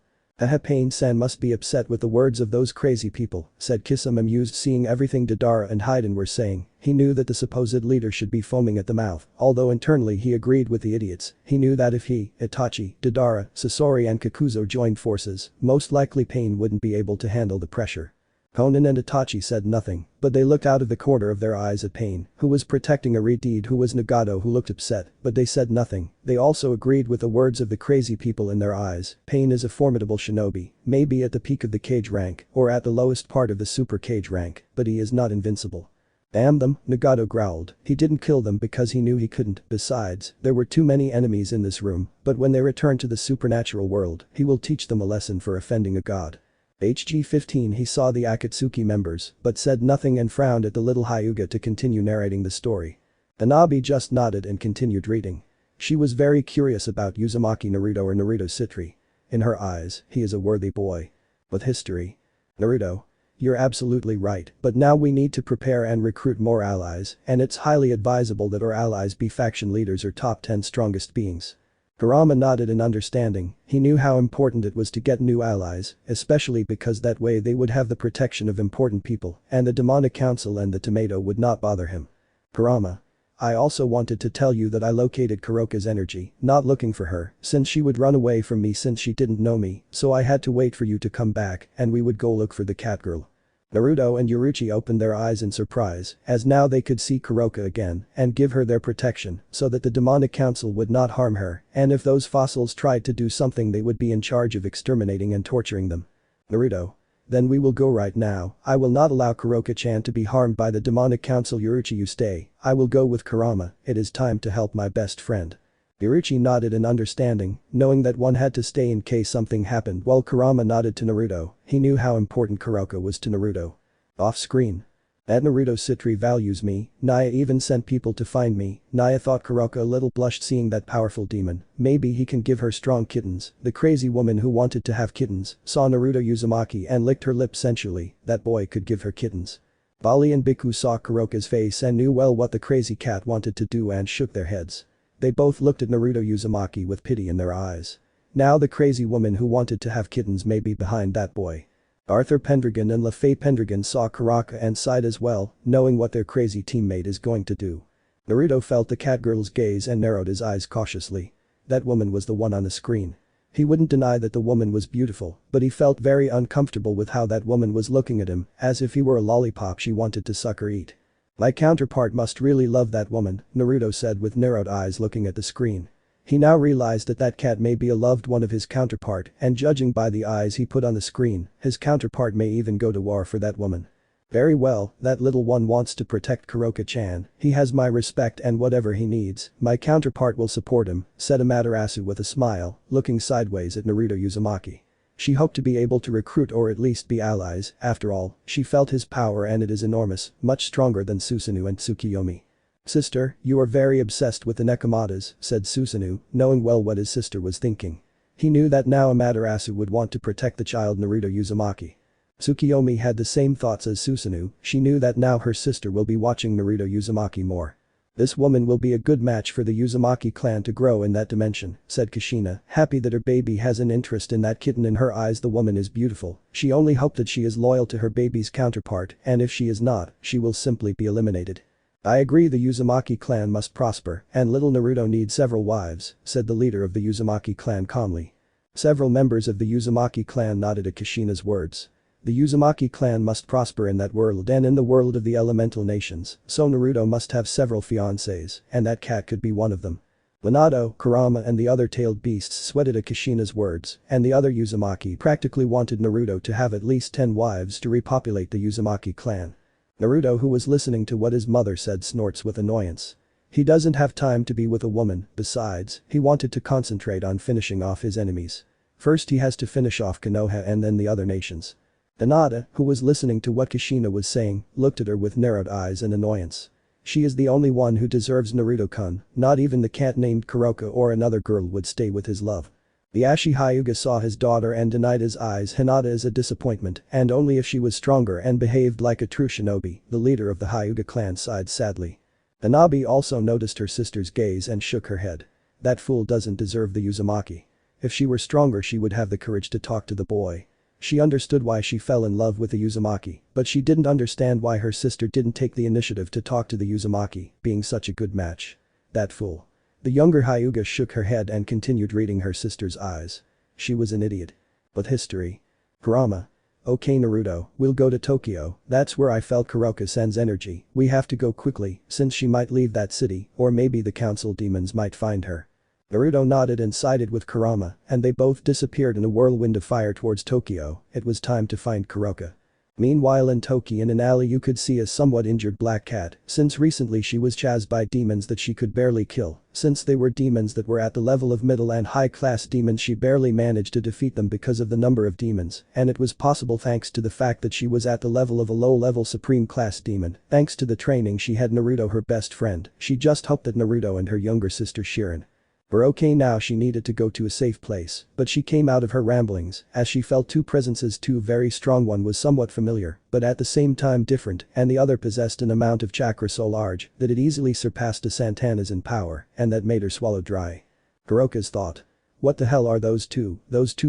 Pain-san must be upset with the words of those crazy people, said Kisame amused, seeing everything Deidara and Haiden were saying. He knew that the supposed leader should be foaming at the mouth, although internally he agreed with the idiots. He knew that if he, Itachi, Deidara, Sasori and Kakuzo joined forces, most likely Pain wouldn't be able to handle the pressure. Konan and Itachi said nothing, but they looked out of the corner of their eyes at Pain, who was protecting a Redeed who was Nagato, who looked upset, but they said nothing. They also agreed with the words of the crazy people in their eyes. Pain is a formidable shinobi, maybe at the peak of the cage rank, or at the lowest part of the super cage rank, but he is not invincible. Damn them, Nagato growled. He didn't kill them because he knew he couldn't. Besides, there were too many enemies in this room, but when they return to the supernatural world, he will teach them a lesson for offending a god. HG-15 He saw the Akatsuki members, but said nothing and frowned at the little Hyuga to continue narrating the story. Hanabi just nodded and continued reading. She was very curious about Uzumaki Naruto or Naruto Sitri. In her eyes, he is a worthy boy. With history. Naruto. You're absolutely right, but now we need to prepare and recruit more allies, and it's highly advisable that our allies be faction leaders or top 10 strongest beings. Kurama nodded in understanding. He knew how important it was to get new allies, especially because that way they would have the protection of important people, and the demonic council and the tomato would not bother him. Kurama. I also wanted to tell you that I located Kuroka's energy, not looking for her, since she would run away from me since she didn't know me, so I had to wait for you to come back and we would go look for the cat girl. Naruto and Yuruchi opened their eyes in surprise, as now they could see Kuroka again and give her their protection so that the demonic council would not harm her, and if those fossils tried to do something they would be in charge of exterminating and torturing them. Naruto. Then we will go right now. I will not allow Kuroka-chan to be harmed by the demonic council. Yuruchi, you stay. I will go with Kurama. It is time to help my best friend. Yuruchi nodded in understanding, knowing that one had to stay in case something happened, while Kurama nodded to Naruto. He knew how important Kuroka was to Naruto. Off screen. That Naruto Sitri values me. Naya even sent people to find me. Naya thought Kuroka a little blushed seeing that powerful demon. Maybe he can give her strong kittens. The crazy woman who wanted to have kittens saw Naruto Uzumaki and licked her lips sensually. That boy could give her kittens. Bali and Biku saw Kuroka's face and knew well what the crazy cat wanted to do and shook their heads. They both looked at Naruto Uzumaki with pity in their eyes. Now the crazy woman who wanted to have kittens may be behind that boy. Arthur Pendragon and LaFay Pendragon saw Kuraka and sighed as well, knowing what their crazy teammate is going to do. Naruto felt the catgirl's gaze and narrowed his eyes cautiously. That woman was the one on the screen. He wouldn't deny that the woman was beautiful, but he felt very uncomfortable with how that woman was looking at him, as if he were a lollipop she wanted to suck or eat. My counterpart must really love that woman, Naruto said with narrowed eyes looking at the screen. He now realized that that cat may be a loved one of his counterpart, and judging by the eyes he put on the screen, his counterpart may even go to war for that woman. Very well, that little one wants to protect Kuroka-chan. He has my respect and whatever he needs, my counterpart will support him, said Amaterasu with a smile, looking sideways at Naruto Uzumaki. She hoped to be able to recruit or at least be allies. After all, she felt his power and it is enormous, much stronger than Susanoo and Tsukiyomi. Sister, you are very obsessed with the Nekomatas, said Susanoo, knowing well what his sister was thinking. He knew that now Amaterasu would want to protect the child Naruto Uzumaki. Tsukiyomi had the same thoughts as Susanoo. She knew that now her sister will be watching Naruto Uzumaki more. This woman will be a good match for the Uzumaki clan to grow in that dimension, said Kushina, happy that her baby has an interest in that kitten. In her eyes the woman is beautiful. She only hoped that she is loyal to her baby's counterpart, and if she is not, she will simply be eliminated. I agree, the Uzumaki clan must prosper, and little Naruto needs several wives, said the leader of the Uzumaki clan calmly. Several members of the Uzumaki clan nodded at Kushina's words. The Uzumaki clan must prosper in that world and in the world of the elemental nations, so Naruto must have several fiancés, and that cat could be one of them. Minato, Kurama and the other tailed beasts sweated at Kushina's words, and the other Uzumaki practically wanted Naruto to have at least 10 wives to repopulate the Uzumaki clan. Naruto, who was listening to what his mother said, snorts with annoyance. He doesn't have time to be with a woman, besides, he wanted to concentrate on finishing off his enemies. First he has to finish off Konoha and then the other nations. Hinata, who was listening to what Kushina was saying, looked at her with narrowed eyes and annoyance. She is the only one who deserves Naruto-kun, not even the cat named Kuroka or another girl would stay with his love. The Ashi Hyuga saw his daughter and denied his eyes Hinata is a disappointment, and only if she was stronger and behaved like a true shinobi, the leader of the Hyuga clan sighed sadly. Hanabi also noticed her sister's gaze and shook her head. That fool doesn't deserve the Uzumaki. If she were stronger she would have the courage to talk to the boy. She understood why she fell in love with the Uzumaki, but she didn't understand why her sister didn't take the initiative to talk to the Uzumaki, being such a good match. That fool. The younger Hyuga shook her head and continued reading her sister's eyes. She was an idiot. But history. Kurama. Okay Naruto, we'll go to Tokyo, that's where I felt Kuroka-san's energy, we have to go quickly, since she might leave that city, or maybe the council demons might find her. Naruto nodded and sided with Kurama, and they both disappeared in a whirlwind of fire towards Tokyo. It was time to find Kuroka. Meanwhile in Tokyo in an alley you could see a somewhat injured black cat, since recently she was chased by demons that she could barely kill, since they were demons that were at the level of middle and high class demons she barely managed to defeat them because of the number of demons, and it was possible thanks to the fact that she was at the level of a low-level supreme class demon, thanks to the training she had Naruto her best friend, she just hoped that Naruto and her younger sister Shirin were okay now. She needed to go to a safe place, but she came out of her ramblings as she felt two presences, two very strong. One was somewhat familiar, but at the same time different, and the other possessed an amount of chakra so large that it easily surpassed a Santana's in power, and that made her swallow dry. Kuroka's thought. What the hell are those two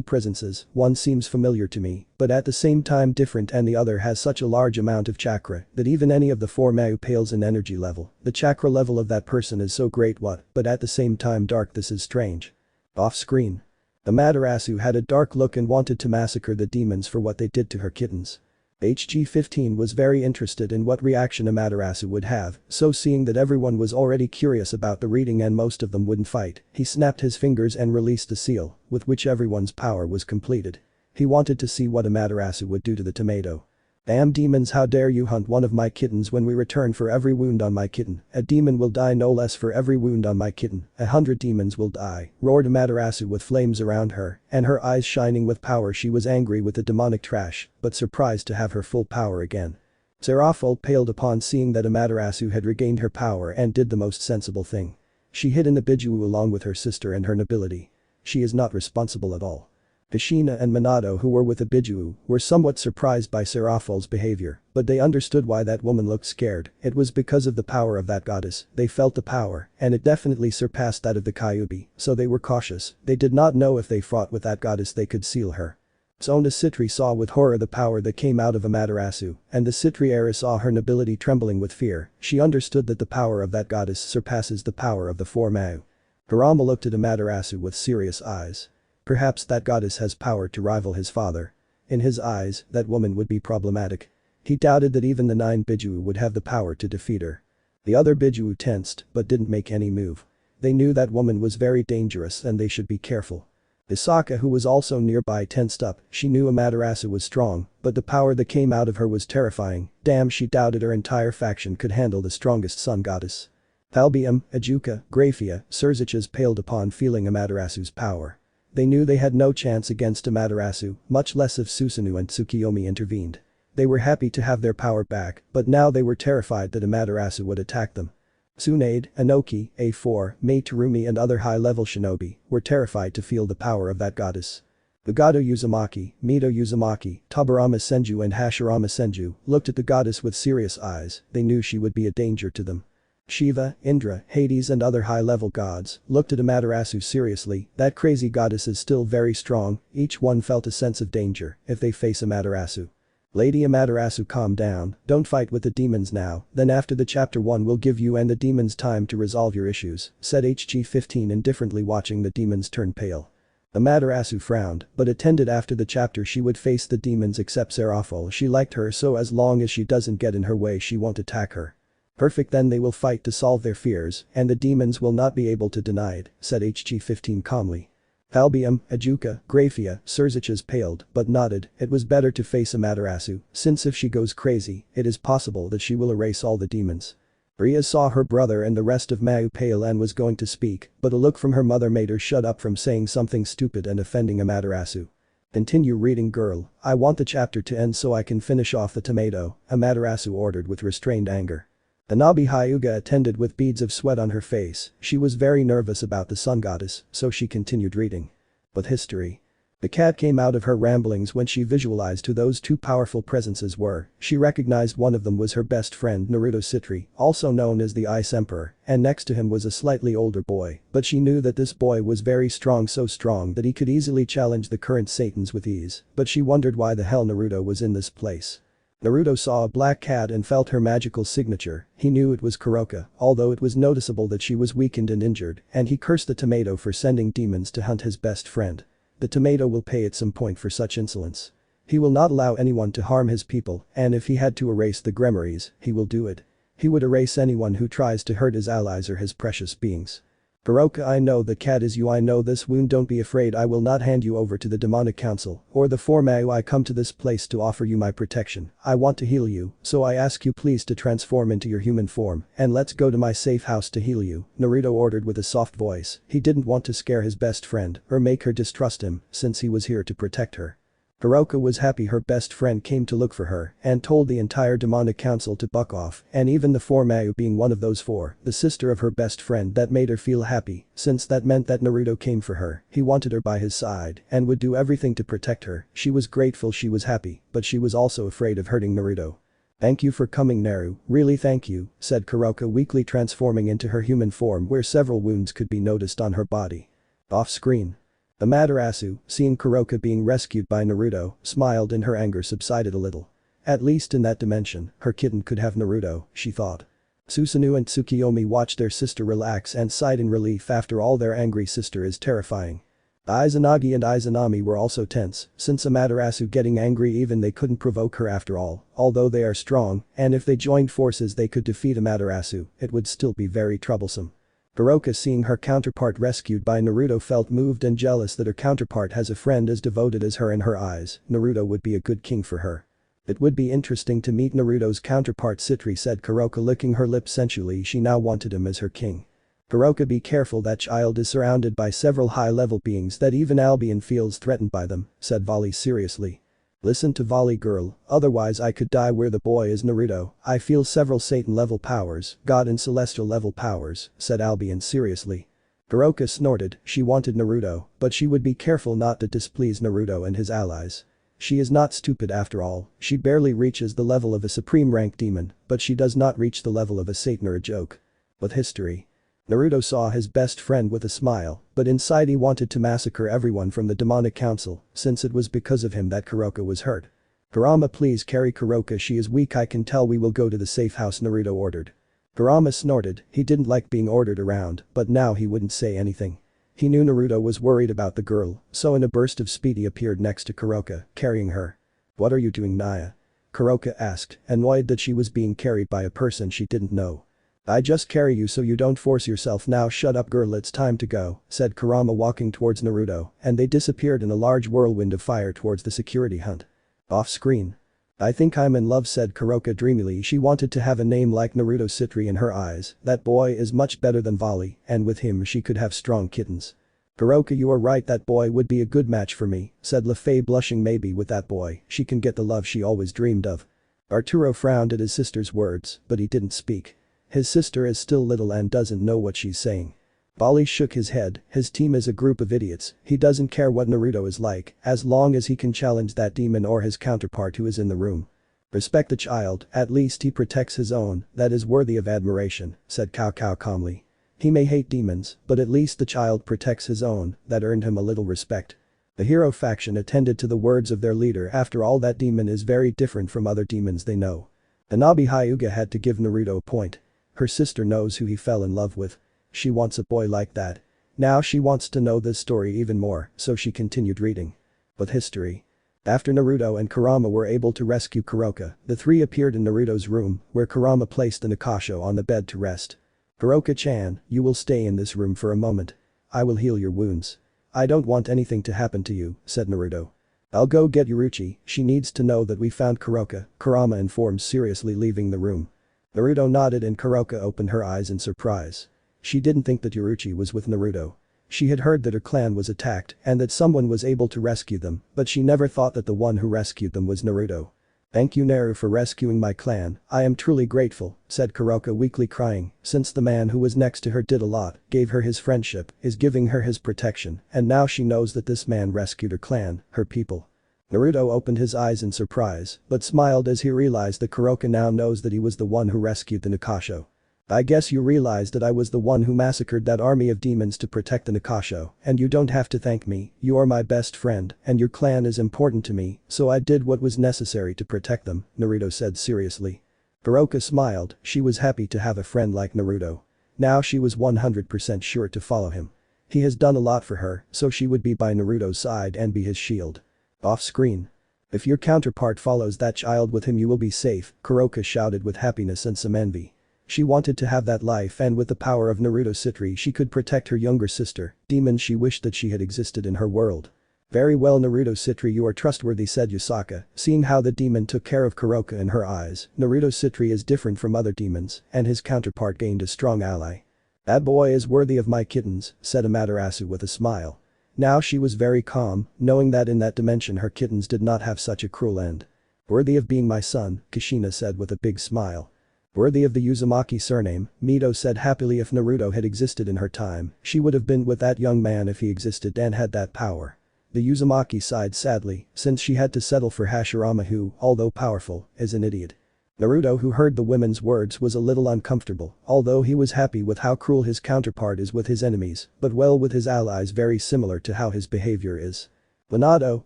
presences, one seems familiar to me, but at the same time different, and the other has such a large amount of chakra that even any of the four Mau pales in energy level. The chakra level of that person is so great but at the same time dark. This is strange. Off screen. Amaterasu had a dark look and wanted to massacre the demons for what they did to her kittens. HG-15 was very interested in what reaction Amaterasu would have, so seeing that everyone was already curious about the reading and most of them wouldn't fight, he snapped his fingers and released a seal, with which everyone's power was completed. He wanted to see what Amaterasu would do to the tomato. Damn demons, how dare you hunt one of my kittens when we return. For every wound on my kitten, a demon will die, no less. For every wound on my kitten, 100 demons will die, roared Amaterasu with flames around her, and her eyes shining with power. She was angry with the demonic trash, but surprised to have her full power again. Serafall paled upon seeing that Amaterasu had regained her power and did the most sensible thing. She hid in the Bijuu along with her sister and her nobility. She is not responsible at all. Kushina and Minato, who were with the Bijuu, were somewhat surprised by Serafall's behavior, but they understood why that woman looked scared. It was because of the power of that goddess. They felt the power, and it definitely surpassed that of the Kyuubi, so they were cautious. They did not know if they fought with that goddess they could seal her. Sona Sitri saw with horror the power that came out of Amaterasu, and the Sitri era saw her nobility trembling with fear. She understood that the power of that goddess surpasses the power of the four Mau. Kurama looked at Amaterasu with serious eyes. Perhaps that goddess has power to rival his father. In his eyes, that woman would be problematic. He doubted that even the 9 Bijuu would have the power to defeat her. The other Bijuu tensed, but didn't make any move. They knew that woman was very dangerous and they should be careful. Hisaka, who was also nearby, tensed up. She knew Amaterasu was strong, but the power that came out of her was terrifying. Damn, she doubted her entire faction could handle the strongest sun goddess. Albium, Ajuka, Graphia, Surziches paled upon feeling Amaterasu's power. They knew they had no chance against Amaterasu, much less if Susanoo and Tsukiyomi intervened. They were happy to have their power back, but now they were terrified that Amaterasu would attack them. Tsunade, Inoki, A4, Mei Terumi and other high-level shinobi were terrified to feel the power of that goddess. Bugado Uzumaki, Mito Uzumaki, Tabarama Senju and Hashirama Senju looked at the goddess with serious eyes. They knew she would be a danger to them. Shiva, Indra, Hades and other high-level gods looked at Amaterasu seriously. That crazy goddess is still very strong. Each one felt a sense of danger if they face Amaterasu. Lady Amaterasu, calm down, don't fight with the demons now, then after the chapter 1 will give you and the demons time to resolve your issues, said HG-15 indifferently, watching the demons turn pale. Amaterasu frowned, but attended after the chapter she would face the demons except Serafall. She liked her, so as long as she doesn't get in her way she won't attack her. Perfect, then they will fight to solve their fears, and the demons will not be able to deny it, said HG-15 calmly. Albium, Ajuka, Graphia, Surziches paled, but nodded. It was better to face Amaterasu, since if she goes crazy, it is possible that she will erase all the demons. Ria saw her brother and the rest of Mau pale and was going to speak, but a look from her mother made her shut up from saying something stupid and offending Amaterasu. Continue reading, girl, I want the chapter to end so I can finish off the tomato, Amaterasu ordered with restrained anger. Anabi Hyuga attended with beads of sweat on her face. She was very nervous about the sun goddess, so she continued reading. But history. The cat came out of her ramblings when she visualized who those two powerful presences were. She recognized one of them was her best friend Naruto Sitri, also known as the Ice Emperor, and next to him was a slightly older boy, but she knew that this boy was very strong, so strong that he could easily challenge the current Satans with ease, but she wondered why the hell Naruto was in this place. Naruto saw a black cat and felt her magical signature. He knew it was Kuroka, although it was noticeable that she was weakened and injured, and he cursed the tomato for sending demons to hunt his best friend. The tomato will pay at some point for such insolence. He will not allow anyone to harm his people, and if he had to erase the Gremories, he will do it. He would erase anyone who tries to hurt his allies or his precious beings. Kuroka, I know the cat is you, I know this wound, don't be afraid, I will not hand you over to the demonic council or the Formau. I come to this place to offer you my protection. I want to heal you, so I ask you please to transform into your human form and let's go to my safe house to heal you, Naruto ordered with a soft voice. He didn't want to scare his best friend or make her distrust him since he was here to protect her. Kuroka was happy her best friend came to look for her and told the entire demonic council to buck off, and even the Formau being one of those four, the sister of her best friend, that made her feel happy since that meant that Naruto came for her. He wanted her by his side and would do everything to protect her. She was grateful, she was happy, but she was also afraid of hurting Naruto. Thank you for coming, Naru, really thank you, said Kuroka, weakly transforming into her human form where several wounds could be noticed on her body. Off screen. Amaterasu, seeing Kuroka being rescued by Naruto, smiled and her anger subsided a little. At least in that dimension, her kitten could have Naruto, she thought. Susanoo and Tsukiyomi watched their sister relax and sighed in relief. After all, their angry sister is terrifying. Izanagi and Izanami were also tense, since Amaterasu getting angry, even they couldn't provoke her after all, although they are strong, and if they joined forces they could defeat Amaterasu, it would still be very troublesome. Kuroka, seeing her counterpart rescued by Naruto, felt moved and jealous that her counterpart has a friend as devoted as her. In her eyes, Naruto would be a good king for her. It would be interesting to meet Naruto's counterpart Sitri, said Kuroka, licking her lips sensually. She now wanted him as her king. Kuroka, be careful, that child is surrounded by several high-level beings that even Albion feels threatened by them, said Vali seriously. Listen to Vali, girl, otherwise I could die. Where the boy is Naruto, I feel several Satan-level powers, God and Celestial-level powers, said Albion seriously. Kuroka snorted. She wanted Naruto, but she would be careful not to displease Naruto and his allies. She is not stupid after all, she barely reaches the level of a supreme rank demon, but she does not reach the level of a Satan or a joke. But history. Naruto saw his best friend with a smile, but inside he wanted to massacre everyone from the demonic council, since it was because of him that Kuroka was hurt. Kurama, please carry Kuroka, she is weak, I can tell. We will go to the safe house, Naruto ordered. Kurama snorted. He didn't like being ordered around, but now he wouldn't say anything. He knew Naruto was worried about the girl, so in a burst of speed he appeared next to Kuroka, carrying her. What are you doing, Naya? Kuroka asked, annoyed that she was being carried by a person she didn't know. I just carry you so you don't force yourself. Now shut up, girl, it's time to go, said Kurama, walking towards Naruto, and they disappeared in a large whirlwind of fire towards the security hunt. Off screen. I think I'm in love, said Kuroka dreamily. She wanted to have a name like Naruto. Sitri in her eyes, that boy is much better than Vali, and with him she could have strong kittens. Kuroka, you are right, that boy would be a good match for me, said Lefay, blushing. Maybe with that boy, she can get the love she always dreamed of. Arturo frowned at his sister's words, but he didn't speak. His sister is still little and doesn't know what she's saying. Bali shook his head. His team is a group of idiots. He doesn't care what Naruto is like, as long as he can challenge that demon or his counterpart who is in the room. Respect the child, at least he protects his own, that is worthy of admiration, said Cao Cao calmly. He may hate demons, but at least the child protects his own, that earned him a little respect. The hero faction attended to the words of their leader. After all, that demon is very different from other demons they know. Hanabi Hyuga had to give Naruto a point. Her sister knows who he fell in love with. She wants a boy like that. Now she wants to know this story even more, so she continued reading. With history. After Naruto and Kurama were able to rescue Kuroka, the three appeared in Naruto's room, where Kurama placed the Nakasho on the bed to rest. Kuroka-chan, you will stay in this room for a moment. I will heal your wounds. I don't want anything to happen to you, said Naruto. I'll go get Yuruchi, she needs to know that we found Kuroka, Kurama informed, seriously leaving the room. Naruto nodded and Kuroka opened her eyes in surprise. She didn't think that Yuruchi was with Naruto. She had heard that her clan was attacked and that someone was able to rescue them, but she never thought that the one who rescued them was Naruto. Thank you Naru for rescuing my clan, I am truly grateful, said Kuroka weakly crying, since the man who was next to her did a lot, gave her his friendship, is giving her his protection, and now she knows that this man rescued her clan, her people. Naruto opened his eyes in surprise, but smiled as he realized that Kuroka now knows that he was the one who rescued the Nakasho. I guess you realized that I was the one who massacred that army of demons to protect the Nakasho, and you don't have to thank me, you are my best friend, and your clan is important to me, so I did what was necessary to protect them, Naruto said seriously. Kuroka smiled, she was happy to have a friend like Naruto. Now she was 100% sure to follow him. He has done a lot for her, so she would be by Naruto's side and be his shield. Off screen. If your counterpart follows that child with him you will be safe, Kuroka shouted with happiness and some envy. She wanted to have that life and with the power of Naruto Sitri she could protect her younger sister, demons she wished that she had existed in her world. Very well Naruto Sitri, you are trustworthy, said Yusaka, seeing how the demon took care of Kuroka in her eyes. Naruto Sitri is different from other demons, and his counterpart gained a strong ally. That boy is worthy of my kittens, said Amaterasu with a smile. Now she was very calm, knowing that in that dimension her kittens did not have such a cruel end. Worthy of being my son, Kushina said with a big smile. Worthy of the Uzumaki surname, Mito said happily. If Naruto had existed in her time, she would have been with that young man if he existed and had that power. The Uzumaki sighed sadly, since she had to settle for Hashirama who, although powerful, is an idiot. Naruto, who heard the women's words, was a little uncomfortable, although he was happy with how cruel his counterpart is with his enemies, but well with his allies, very similar to how his behavior is. Minato,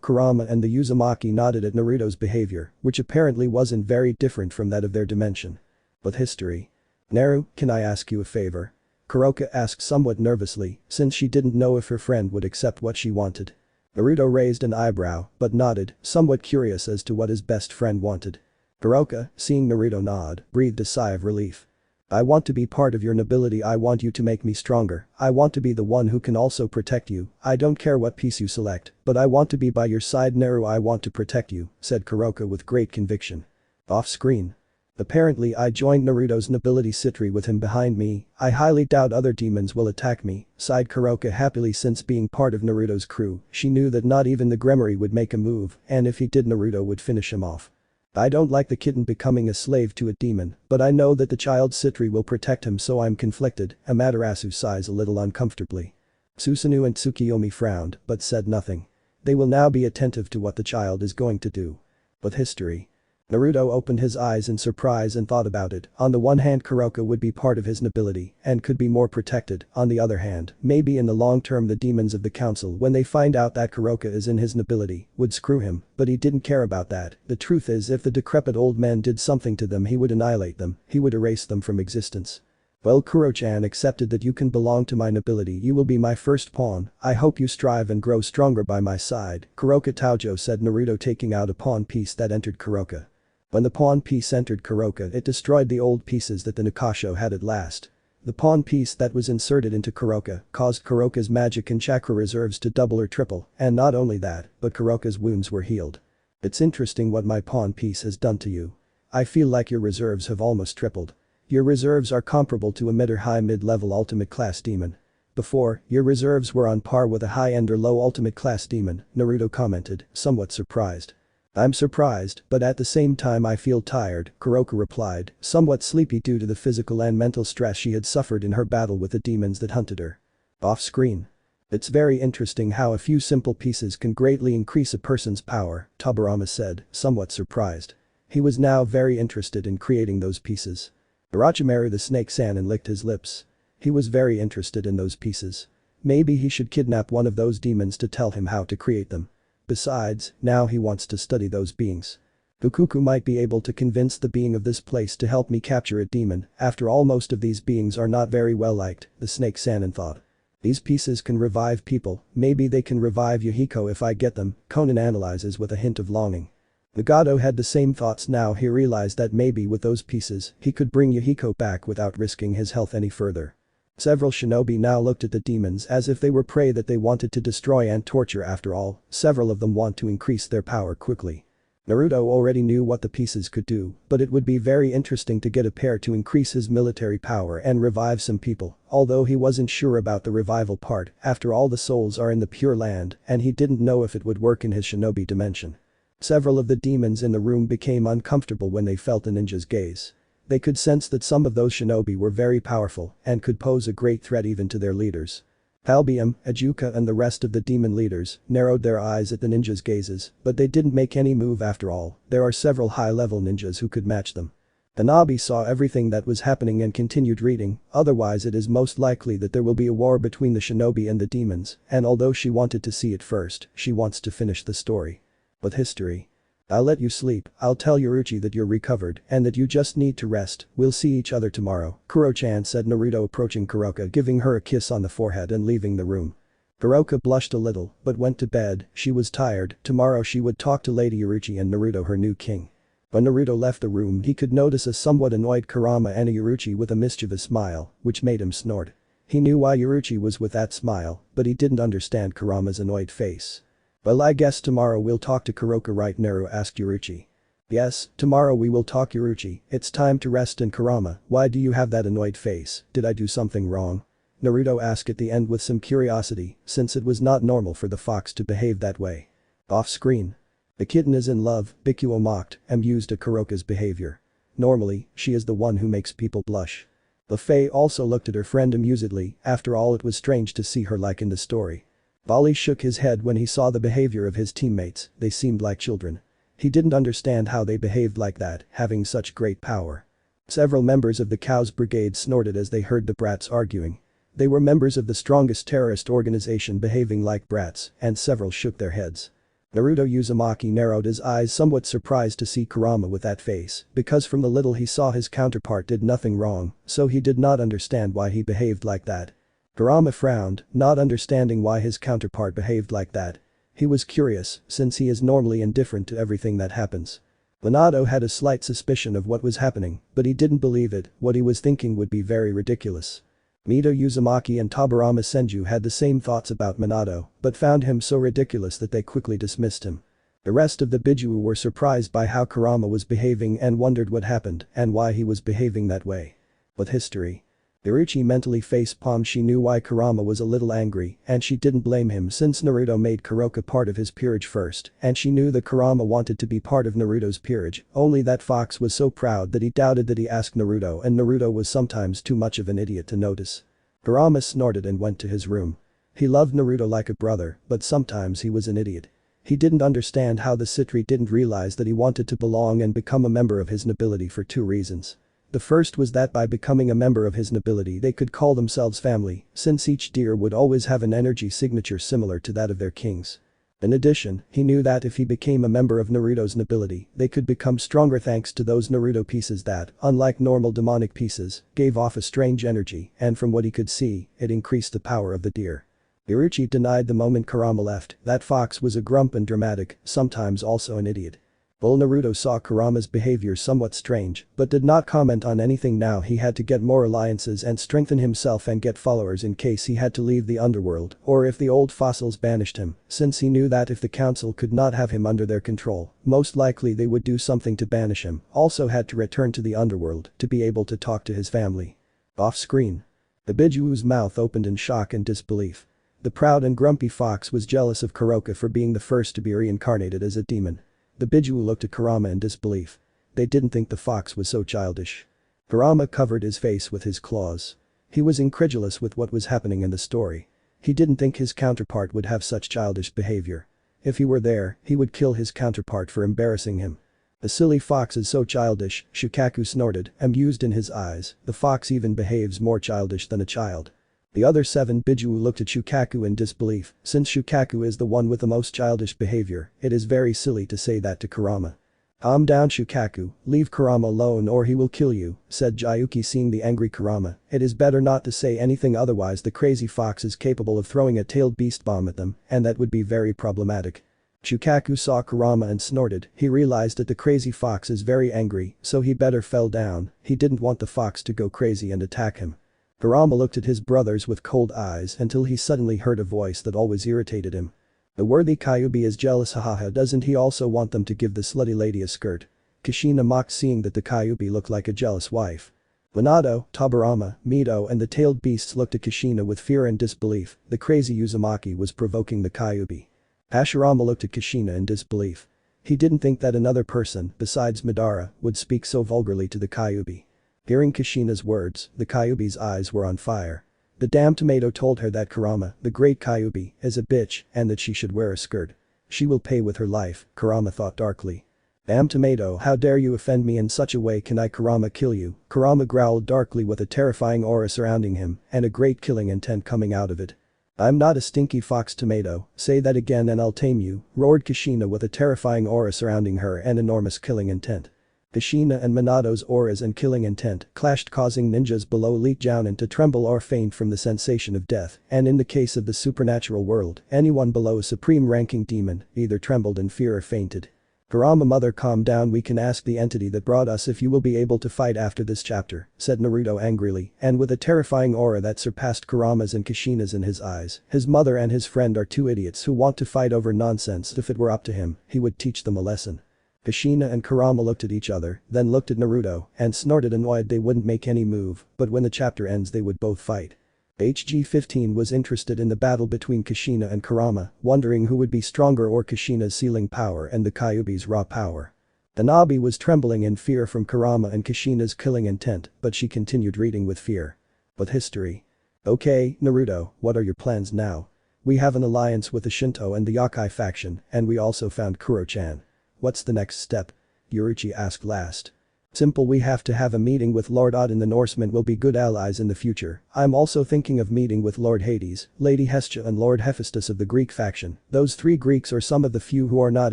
Kurama and the Uzumaki nodded at Naruto's behavior, which apparently wasn't very different from that of their dimension. With history. Naru, can I ask you a favor? Kuroka asked somewhat nervously, since she didn't know if her friend would accept what she wanted. Naruto raised an eyebrow, but nodded, somewhat curious as to what his best friend wanted. Kuroka, seeing Naruto nod, breathed a sigh of relief. I want to be part of your nobility, I want you to make me stronger, I want to be the one who can also protect you, I don't care what piece you select, but I want to be by your side Naru, I want to protect you, said Kuroka with great conviction. Off screen. Apparently I joined Naruto's nobility Sitri with him behind me, I highly doubt other demons will attack me, sighed Kuroka happily. Since being part of Naruto's crew, she knew that not even the Gremory would make a move, and if he did Naruto would finish him off. I don't like the kitten becoming a slave to a demon, but I know that the child Sitri will protect him, so I'm conflicted, Amaterasu sighs a little uncomfortably. Susanoo and Tsukiyomi frowned, but said nothing. They will now be attentive to what the child is going to do. With history. Naruto opened his eyes in surprise and thought about it. On the one hand, Kuroka would be part of his nobility and could be more protected. On the other hand, maybe in the long term the demons of the council, when they find out that Kuroka is in his nobility, would screw him, but he didn't care about that. The truth is, if the decrepit old men did something to them, he would annihilate them, he would erase them from existence. Well, Kuro-chan accepted that you can belong to my nobility, you will be my first pawn, I hope you strive and grow stronger by my side, Kuroka Taojo said, Naruto taking out a pawn piece that entered Kuroka. When the pawn piece entered Kuroka, it destroyed the old pieces that the Nakasho had at last. The pawn piece that was inserted into Kuroka caused Kuroka's magic and chakra reserves to double or triple, and not only that, but Kuroka's wounds were healed. It's interesting what my pawn piece has done to you. I feel like your reserves have almost tripled. Your reserves are comparable to a mid or high mid-level ultimate class demon. Before, your reserves were on par with a high-end or low ultimate class demon, Naruto commented, somewhat surprised. I'm surprised, but at the same time I feel tired, Kuroka replied, somewhat sleepy due to the physical and mental stress she had suffered in her battle with the demons that hunted her. Off screen. It's very interesting how a few simple pieces can greatly increase a person's power, Tobirama said, somewhat surprised. He was now very interested in creating those pieces. Orochimaru the snake Sannin licked his lips. He was very interested in those pieces. Maybe he should kidnap one of those demons to tell him how to create them. Besides, now he wants to study those beings. Fukuku might be able to convince the being of this place to help me capture a demon, after all most of these beings are not very well liked, the snake Sannin thought. These pieces can revive people, maybe they can revive Yahiko if I get them, Conan analyzes with a hint of longing. Nagato had the same thoughts now he realized that maybe with those pieces, he could bring Yahiko back without risking his health any further. Several shinobi now looked at the demons as if they were prey that they wanted to destroy and torture after all, several of them want to increase their power quickly. Naruto already knew what the pieces could do, but it would be very interesting to get a pair to increase his military power and revive some people, although he wasn't sure about the revival part, after all the souls are in the Pure Land and he didn't know if it would work in his shinobi dimension. Several of the demons in the room became uncomfortable when they felt the ninja's gaze. They could sense that some of those shinobi were very powerful and could pose a great threat even to their leaders. Albium, Ajuka and the rest of the demon leaders narrowed their eyes at the ninjas' gazes, but they didn't make any move after all, there are several high-level ninjas who could match them. Hanabi saw everything that was happening and continued reading, otherwise it is most likely that there will be a war between the shinobi and the demons, and although she wanted to see it first, she wants to finish the story. With history. I'll let you sleep, I'll tell Yoruchi that you're recovered and that you just need to rest, we'll see each other tomorrow, Kuro-chan said, Naruto approaching Kuroka, giving her a kiss on the forehead and leaving the room. Kuroka blushed a little but went to bed, she was tired, tomorrow she would talk to Lady Yoruchi and Naruto her new king. When Naruto left the room he could notice a somewhat annoyed Kurama and a Yoruchi with a mischievous smile, which made him snort. He knew why Yoruchi was with that smile, but he didn't understand Kurama's annoyed face. Well, I guess tomorrow we'll talk to Kuroka, right? Naru asked Yoruchi. Yes, tomorrow we will talk, Yoruchi, it's time to rest. And Kurama, why do you have that annoyed face, did I do something wrong? Naruto asked at the end with some curiosity, since it was not normal for the fox to behave that way. Off screen. The kitten is in love, Bikuo mocked, amused at Kuroka's behavior. Normally, she is the one who makes people blush. Lefei also looked at her friend amusedly, after all it was strange to see her like in the story. Bali shook his head when he saw the behavior of his teammates, they seemed like children. He didn't understand how they behaved like that, having such great power. Several members of the Cows Brigade snorted as they heard the brats arguing. They were members of the strongest terrorist organization behaving like brats, and several shook their heads. Naruto Uzumaki narrowed his eyes, somewhat surprised to see Kurama with that face, because from the little he saw his counterpart did nothing wrong, so he did not understand why he behaved like that. Kurama frowned, not understanding why his counterpart behaved like that. He was curious, since he is normally indifferent to everything that happens. Minato had a slight suspicion of what was happening, but he didn't believe it, what he was thinking would be very ridiculous. Mito Uzumaki and Tabarama Senju had the same thoughts about Minato, but found him so ridiculous that they quickly dismissed him. The rest of the Biju were surprised by how Kurama was behaving and wondered what happened and why he was behaving that way. With history. Yoruchi mentally facepalmed. She knew why Kurama was a little angry and she didn't blame him since Naruto made Kuroka part of his peerage first, and she knew that Kurama wanted to be part of Naruto's peerage, only that fox was so proud that he doubted that he asked Naruto, and Naruto was sometimes too much of an idiot to notice. Kurama snorted and went to his room. He loved Naruto like a brother, but sometimes he was an idiot. He didn't understand how the sitri didn't realize that he wanted to belong and become a member of his nobility for two reasons. The first was that by becoming a member of his nobility they could call themselves family, since each deer would always have an energy signature similar to that of their kings. In addition, he knew that if he became a member of Naruto's nobility, they could become stronger thanks to those Naruto pieces that, unlike normal demonic pieces, gave off a strange energy, and from what he could see, it increased the power of the deer. Yoruchi denied the moment Kurama left, that fox was a grump and dramatic, sometimes also an idiot. While Naruto saw Kurama's behavior somewhat strange, but did not comment on anything. Now he had to get more alliances and strengthen himself and get followers in case he had to leave the underworld or if the old fossils banished him, since he knew that if the council could not have him under their control, most likely they would do something to banish him, also had to return to the underworld to be able to talk to his family. Off screen. The Bijuu's mouth opened in shock and disbelief. The proud and grumpy fox was jealous of Kuroka for being the first to be reincarnated as a demon. The Biju looked at Kurama in disbelief. They didn't think the fox was so childish. Kurama covered his face with his claws. He was incredulous with what was happening in the story. He didn't think his counterpart would have such childish behavior. If he were there, he would kill his counterpart for embarrassing him. The silly fox is so childish, Shukaku snorted, amused in his eyes, the fox even behaves more childish than a child. The other 7 Biju looked at Shukaku in disbelief, since Shukaku is the one with the most childish behavior, it is very silly to say that to Kurama. "Calm down Shukaku, leave Kurama alone or he will kill you," said Jayuki seeing the angry Kurama. "It is better not to say anything otherwise the crazy fox is capable of throwing a tailed beast bomb at them and that would be very problematic." Shukaku saw Kurama and snorted, he realized that the crazy fox is very angry so he better fell down, he didn't want the fox to go crazy and attack him. Kurama looked at his brothers with cold eyes until he suddenly heard a voice that always irritated him. "The worthy Kyuubi is jealous, hahaha, doesn't he also want them to give the slutty lady a skirt?" Kushina mocked seeing that the Kyuubi looked like a jealous wife. Minato, Tobirama, Mito and the tailed beasts looked at Kushina with fear and disbelief, the crazy Uzumaki was provoking the Kyuubi. Hashirama looked at Kushina in disbelief. He didn't think that another person, besides Madara, would speak so vulgarly to the Kyuubi. Hearing Kushina's words, the Kyuubi's eyes were on fire. The damn tomato told her that Kurama, the great Kyuubi, is a bitch and that she should wear a skirt. She will pay with her life, Kurama thought darkly. "Damn tomato, how dare you offend me in such a way, can I Kurama kill you?" Kurama growled darkly with a terrifying aura surrounding him and a great killing intent coming out of it. "I'm not a stinky fox tomato, say that again and I'll tame you," roared Kushina with a terrifying aura surrounding her and enormous killing intent. Kushina and Minato's auras and killing intent clashed causing ninjas below Elite Jounin to tremble or faint from the sensation of death and in the case of the supernatural world, anyone below a supreme ranking demon either trembled in fear or fainted. "Kurama mother calm down, we can ask the entity that brought us if you will be able to fight after this chapter," said Naruto angrily and with a terrifying aura that surpassed Kurama's and Kushina's in his eyes. His mother and his friend are two idiots who want to fight over nonsense. If it were up to him, he would teach them a lesson. Kushina and Kurama looked at each other, then looked at Naruto and snorted annoyed they wouldn't make any move, but when the chapter ends they would both fight. HG-15 was interested in the battle between Kushina and Kurama, wondering who would be stronger or Kushina's sealing power and the Kyuubi's raw power. Tanabe was trembling in fear from Kurama and Kushina's killing intent, but she continued reading with fear. "But history. Okay, Naruto, what are your plans now? We have an alliance with the Shinto and the Yakai faction, and we also found Kuro-chan. What's the next step?" Yuruchi asked last. "Simple, we have to have a meeting with Lord Odin, the Norsemen will be good allies in the future. I'm also thinking of meeting with Lord Hades, Lady Hestia and Lord Hephaestus of the Greek faction. Those three Greeks are some of the few who are not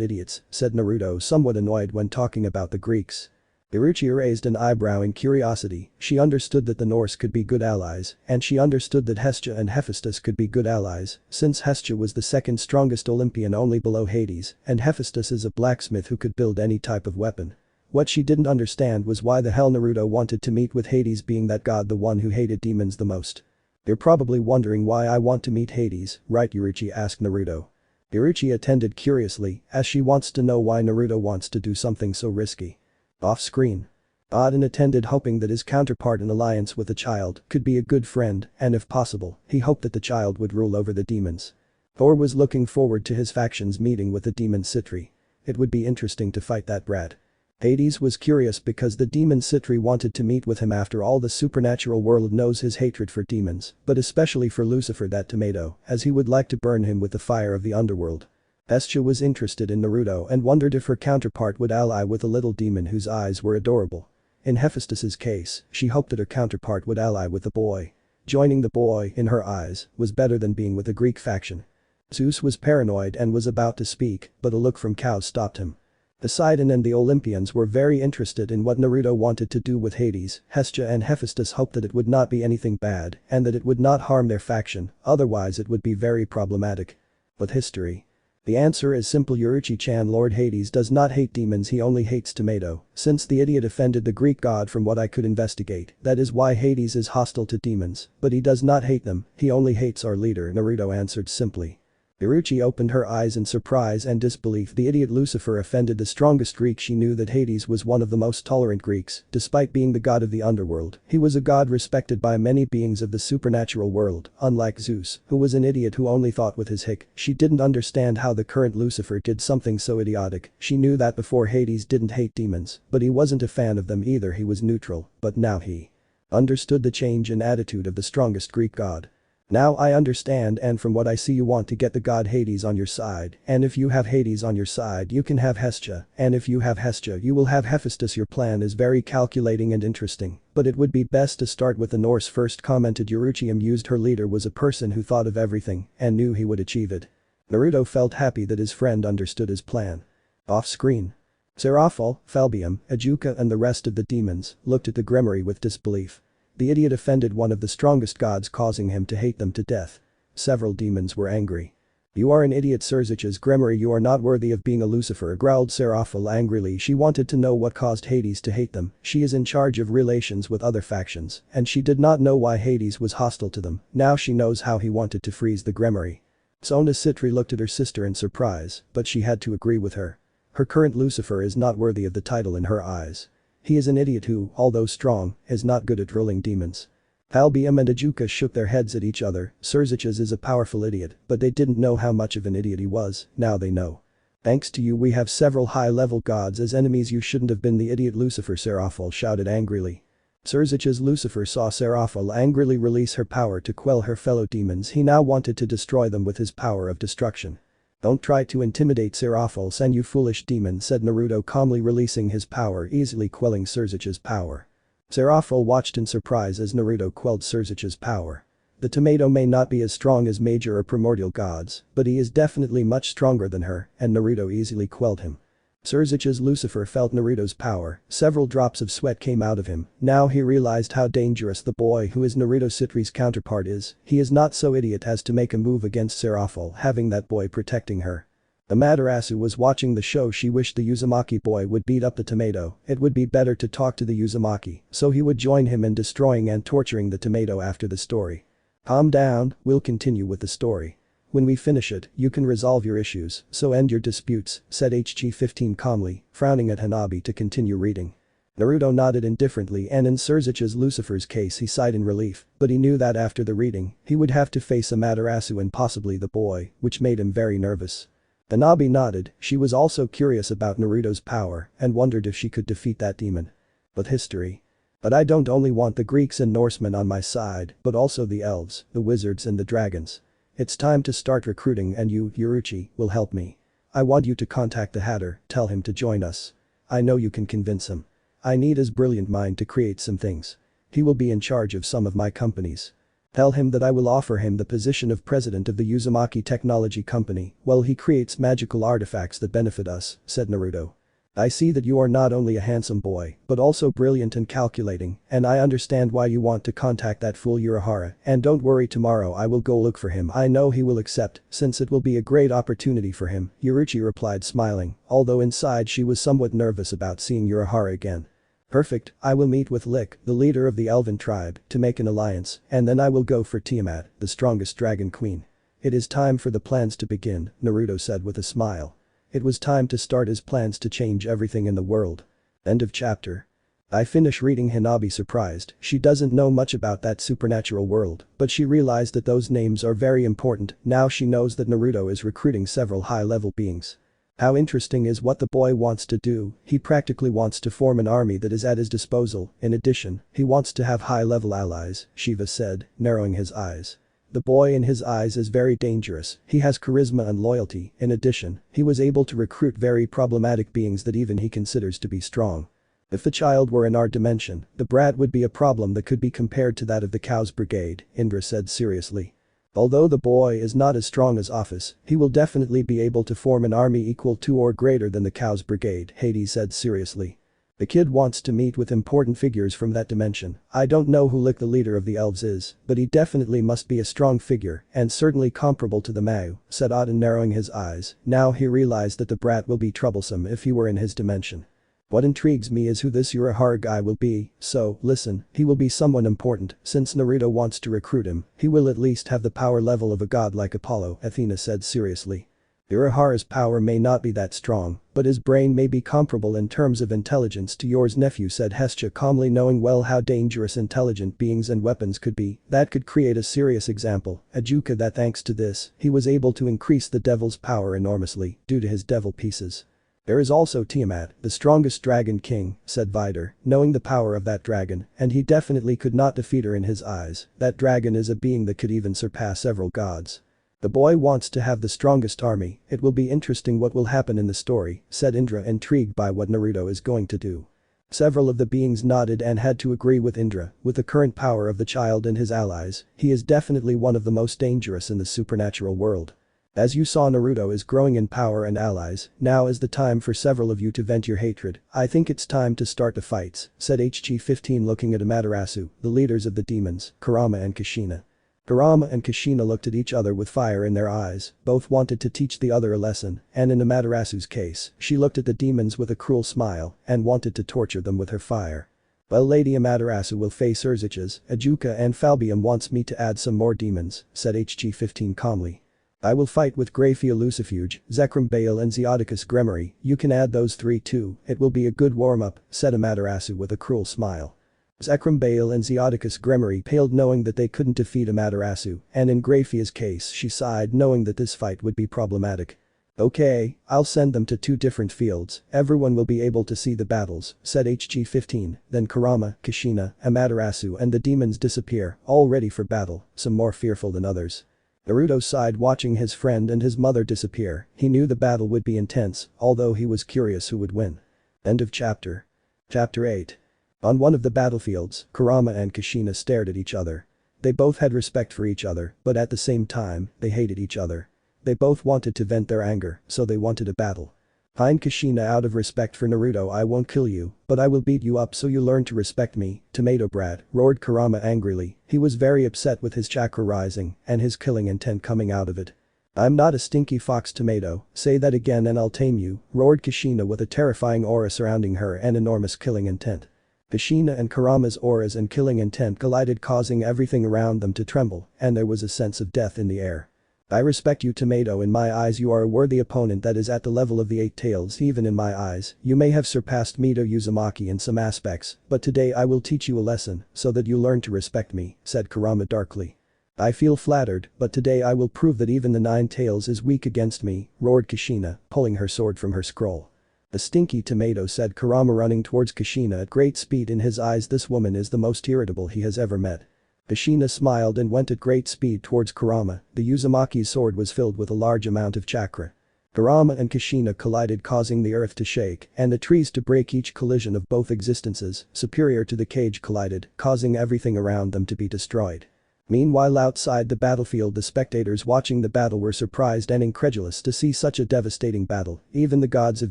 idiots," said Naruto somewhat annoyed when talking about the Greeks. Yuruchi raised an eyebrow in curiosity, she understood that the Norse could be good allies, and she understood that Hestia and Hephaestus could be good allies, since Hestia was the second strongest Olympian only below Hades, and Hephaestus is a blacksmith who could build any type of weapon. What she didn't understand was why the hell Naruto wanted to meet with Hades, being that god the one who hated demons the most. "You're probably wondering why I want to meet Hades, right?" Yuruchi asked Naruto. Yuruchi attended curiously, as she wants to know why Naruto wants to do something so risky. Off-screen. Odin attended hoping that his counterpart in alliance with the child could be a good friend and if possible, he hoped that the child would rule over the demons. Thor was looking forward to his faction's meeting with the demon Sitri. It would be interesting to fight that brat. Hades was curious because the demon Sitri wanted to meet with him. After all, the supernatural world knows his hatred for demons, but especially for Lucifer, that tomato, as he would like to burn him with the fire of the underworld. Hestia was interested in Naruto and wondered if her counterpart would ally with a little demon whose eyes were adorable. In Hephaestus's case, she hoped that her counterpart would ally with the boy. Joining the boy, in her eyes, was better than being with the Greek faction. Zeus was paranoid and was about to speak, but a look from Chaos stopped him. Poseidon and the Olympians were very interested in what Naruto wanted to do with Hades. Hestia and Hephaestus hoped that it would not be anything bad and that it would not harm their faction, otherwise it would be very problematic. But history. The answer is simple. Yuruchi-chan, Lord Hades does not hate demons, he only hates tomato. Since the idiot offended the Greek god, from what I could investigate, that is why Hades is hostile to demons, but he does not hate them, he only hates our leader, Naruto answered simply. Yuruchi opened her eyes in surprise and disbelief. The idiot Lucifer offended the strongest Greek. She knew that Hades was one of the most tolerant Greeks, despite being the god of the underworld. He was a god respected by many beings of the supernatural world, unlike Zeus, who was an idiot who only thought with his hick. She didn't understand how the current Lucifer did something so idiotic. She knew that before Hades didn't hate demons, but he wasn't a fan of them either, he was neutral, but now he understood the change in attitude of the strongest Greek god. Now I understand, and from what I see you want to get the god Hades on your side, and if you have Hades on your side you can have Hestia, and if you have Hestia you will have Hephaestus. Your plan is very calculating and interesting, but it would be best to start with the Norse first, commented Yuruchi, amused. Her leader was a person who thought of everything and knew he would achieve it. Naruto felt happy that his friend understood his plan. Off screen. Serafall, Falbium, Ajuka and the rest of the demons looked at the Grimoire with disbelief. The idiot offended one of the strongest gods, causing him to hate them to death. Several demons were angry. "You are an idiot, Serzich's Grimoire, you are not worthy of being a Lucifer," growled Serafall angrily. She wanted to know what caused Hades to hate them. She is in charge of relations with other factions, and she did not know why Hades was hostile to them. Now she knows how he wanted to freeze the Grimoire. Sona Sitri looked at her sister in surprise, but she had to agree with her. Her current Lucifer is not worthy of the title in her eyes. He is an idiot who, although strong, is not good at ruling demons. Falbium and Ajuka shook their heads at each other. Serzich's is a powerful idiot, but they didn't know how much of an idiot he was. Now they know. "Thanks to you we have several high-level gods as enemies. You shouldn't have been the idiot Lucifer," Serafall shouted angrily. Serzich's Lucifer saw Serafall angrily release her power to quell her fellow demons. He now wanted to destroy them with his power of destruction. "Don't try to intimidate Serafall-san, you foolish demon," said Naruto calmly, releasing his power, easily quelling Serzich's power. Serafall watched in surprise as Naruto quelled Serzich's power. The tomato may not be as strong as major or primordial gods, but he is definitely much stronger than her, and Naruto easily quelled him. Serzich's Lucifer felt Naruto's power, several drops of sweat came out of him. Now he realized how dangerous the boy who is Naruto Sitri's counterpart is. He is not so idiot as to make a move against Serafall, having that boy protecting her. Amaterasu was watching the show. She wished the Uzumaki boy would beat up the tomato. It would be better to talk to the Uzumaki, so he would join him in destroying and torturing the tomato after the story. "Calm down, we'll continue with the story. When we finish it, you can resolve your issues, so end your disputes," said HG-15 calmly, frowning at Hanabi to continue reading. Naruto nodded indifferently, and in Serzich's Lucifer's case he sighed in relief, but he knew that after the reading, he would have to face Amaterasu and possibly the boy, which made him very nervous. Hanabi nodded. She was also curious about Naruto's power and wondered if she could defeat that demon. "But history. But I don't only want the Greeks and Norsemen on my side, but also the elves, the wizards and the dragons. It's time to start recruiting, and you, Yoruichi, will help me. I want you to contact the Hatter, tell him to join us. I know you can convince him. I need his brilliant mind to create some things. He will be in charge of some of my companies. Tell him that I will offer him the position of president of the Uzumaki Technology Company while he creates magical artifacts that benefit us," said Naruto. "I see that you are not only a handsome boy, but also brilliant and calculating, and I understand why you want to contact that fool Urahara, and don't worry, tomorrow I will go look for him. I know he will accept, since it will be a great opportunity for him," Yoruichi replied smiling, although inside she was somewhat nervous about seeing Urahara again. "Perfect, I will meet with Lick, the leader of the Elven tribe, to make an alliance, and then I will go for Tiamat, the strongest dragon queen. It is time for the plans to begin," Naruto said with a smile. It was time to start his plans to change everything in the world. End of chapter. I finish reading. Hanabi surprised. She doesn't know much about that supernatural world, but she realized that those names are very important. Now she knows that Naruto is recruiting several high-level beings. How interesting is what the boy wants to do. He practically wants to form an army that is at his disposal. In addition, he wants to have high-level allies, Shiva said, narrowing his eyes. The boy in his eyes is very dangerous. He has charisma and loyalty. In addition, he was able to recruit very problematic beings that even he considers to be strong. If the child were in our dimension, the brat would be a problem that could be compared to that of the Cows Brigade, Indra said seriously. Although the boy is not as strong as Office, he will definitely be able to form an army equal to or greater than the Cows Brigade, Hades said seriously. The kid wants to meet with important figures from that dimension. I don't know who Lick, the leader of the elves, is, but he definitely must be a strong figure and certainly comparable to the Mau, said Auden, narrowing his eyes. Now he realized that the brat will be troublesome if he were in his dimension. What intrigues me is who this Urahara guy will be, so, listen, he will be someone important. Since Naruto wants to recruit him, he will at least have the power level of a god like Apollo, Athena said seriously. Urahara's power may not be that strong, but his brain may be comparable in terms of intelligence to yours, nephew, said Hestia calmly, knowing well how dangerous intelligent beings and weapons could be. That could create a serious example, Ajuka, that thanks to this, he was able to increase the devil's power enormously due to his devil pieces. There is also Tiamat, the strongest dragon king, said Vidar, knowing the power of that dragon, and he definitely could not defeat her in his eyes. That dragon is a being that could even surpass several gods. The boy wants to have the strongest army. It will be interesting what will happen in the story, said Indra, intrigued by what Naruto is going to do. Several of the beings nodded and had to agree with Indra. With the current power of the child and his allies, he is definitely one of the most dangerous in the supernatural world. As you saw, Naruto is growing in power and allies, now is the time for several of you to vent your hatred. I think it's time to start the fights, said HG-15 looking at Amaterasu, the leaders of the demons, Kurama and Kushina. Kurama and Kushina looked at each other with fire in their eyes, both wanted to teach the other a lesson, and in Amaterasu's case, she looked at the demons with a cruel smile and wanted to torture them with her fire. Well, Lady Amaterasu will face Urzuchas, Ajuka and Falbium wants me to add some more demons, said HG-15 calmly. I will fight with Graphia Lucifuge, Zekrom Bale and Zeoticus Gremory, you can add those 3 too, it will be a good warm-up, said Amaterasu with a cruel smile. Zekrom Bale and Zeoticus Gremory paled knowing that they couldn't defeat Amaterasu, and in Graphia's case she sighed knowing that this fight would be problematic. Okay, I'll send them to 2 different fields, everyone will be able to see the battles, said HG-15, then Kurama, Kushina, Amaterasu and the demons disappear, all ready for battle, some more fearful than others. Naruto sighed watching his friend and his mother disappear, he knew the battle would be intense, although he was curious who would win. End of chapter. Chapter 8. On one of the battlefields, Kurama and Kushina stared at each other. They both had respect for each other, but at the same time, they hated each other. They both wanted to vent their anger, so they wanted a battle. Fine Kushina, out of respect for Naruto I won't kill you, but I will beat you up so you learn to respect me, tomato brat, roared Kurama angrily, he was very upset with his chakra rising and his killing intent coming out of it. I'm not a stinky fox tomato, say that again and I'll tame you, roared Kushina with a terrifying aura surrounding her and enormous killing intent. Kushina and Kurama's auras and killing intent collided causing everything around them to tremble, and there was a sense of death in the air. I respect you tomato, in my eyes you are a worthy opponent that is at the level of the 8 tails, even in my eyes, you may have surpassed me to Uzumaki in some aspects, but today I will teach you a lesson, so that you learn to respect me, said Kurama darkly. I feel flattered, but today I will prove that even the 9 tails is weak against me, roared Kushina, pulling her sword from her scroll. A stinky tomato, said Kurama running towards Kushina at great speed, in his eyes this woman is the most irritable he has ever met. Kushina smiled and went at great speed towards Kurama, the Uzumaki's sword was filled with a large amount of chakra. Kurama and Kushina collided causing the earth to shake and the trees to break, each collision of both existences, superior to the cage, collided, causing everything around them to be destroyed. Meanwhile outside the battlefield the spectators watching the battle were surprised and incredulous to see such a devastating battle, even the gods of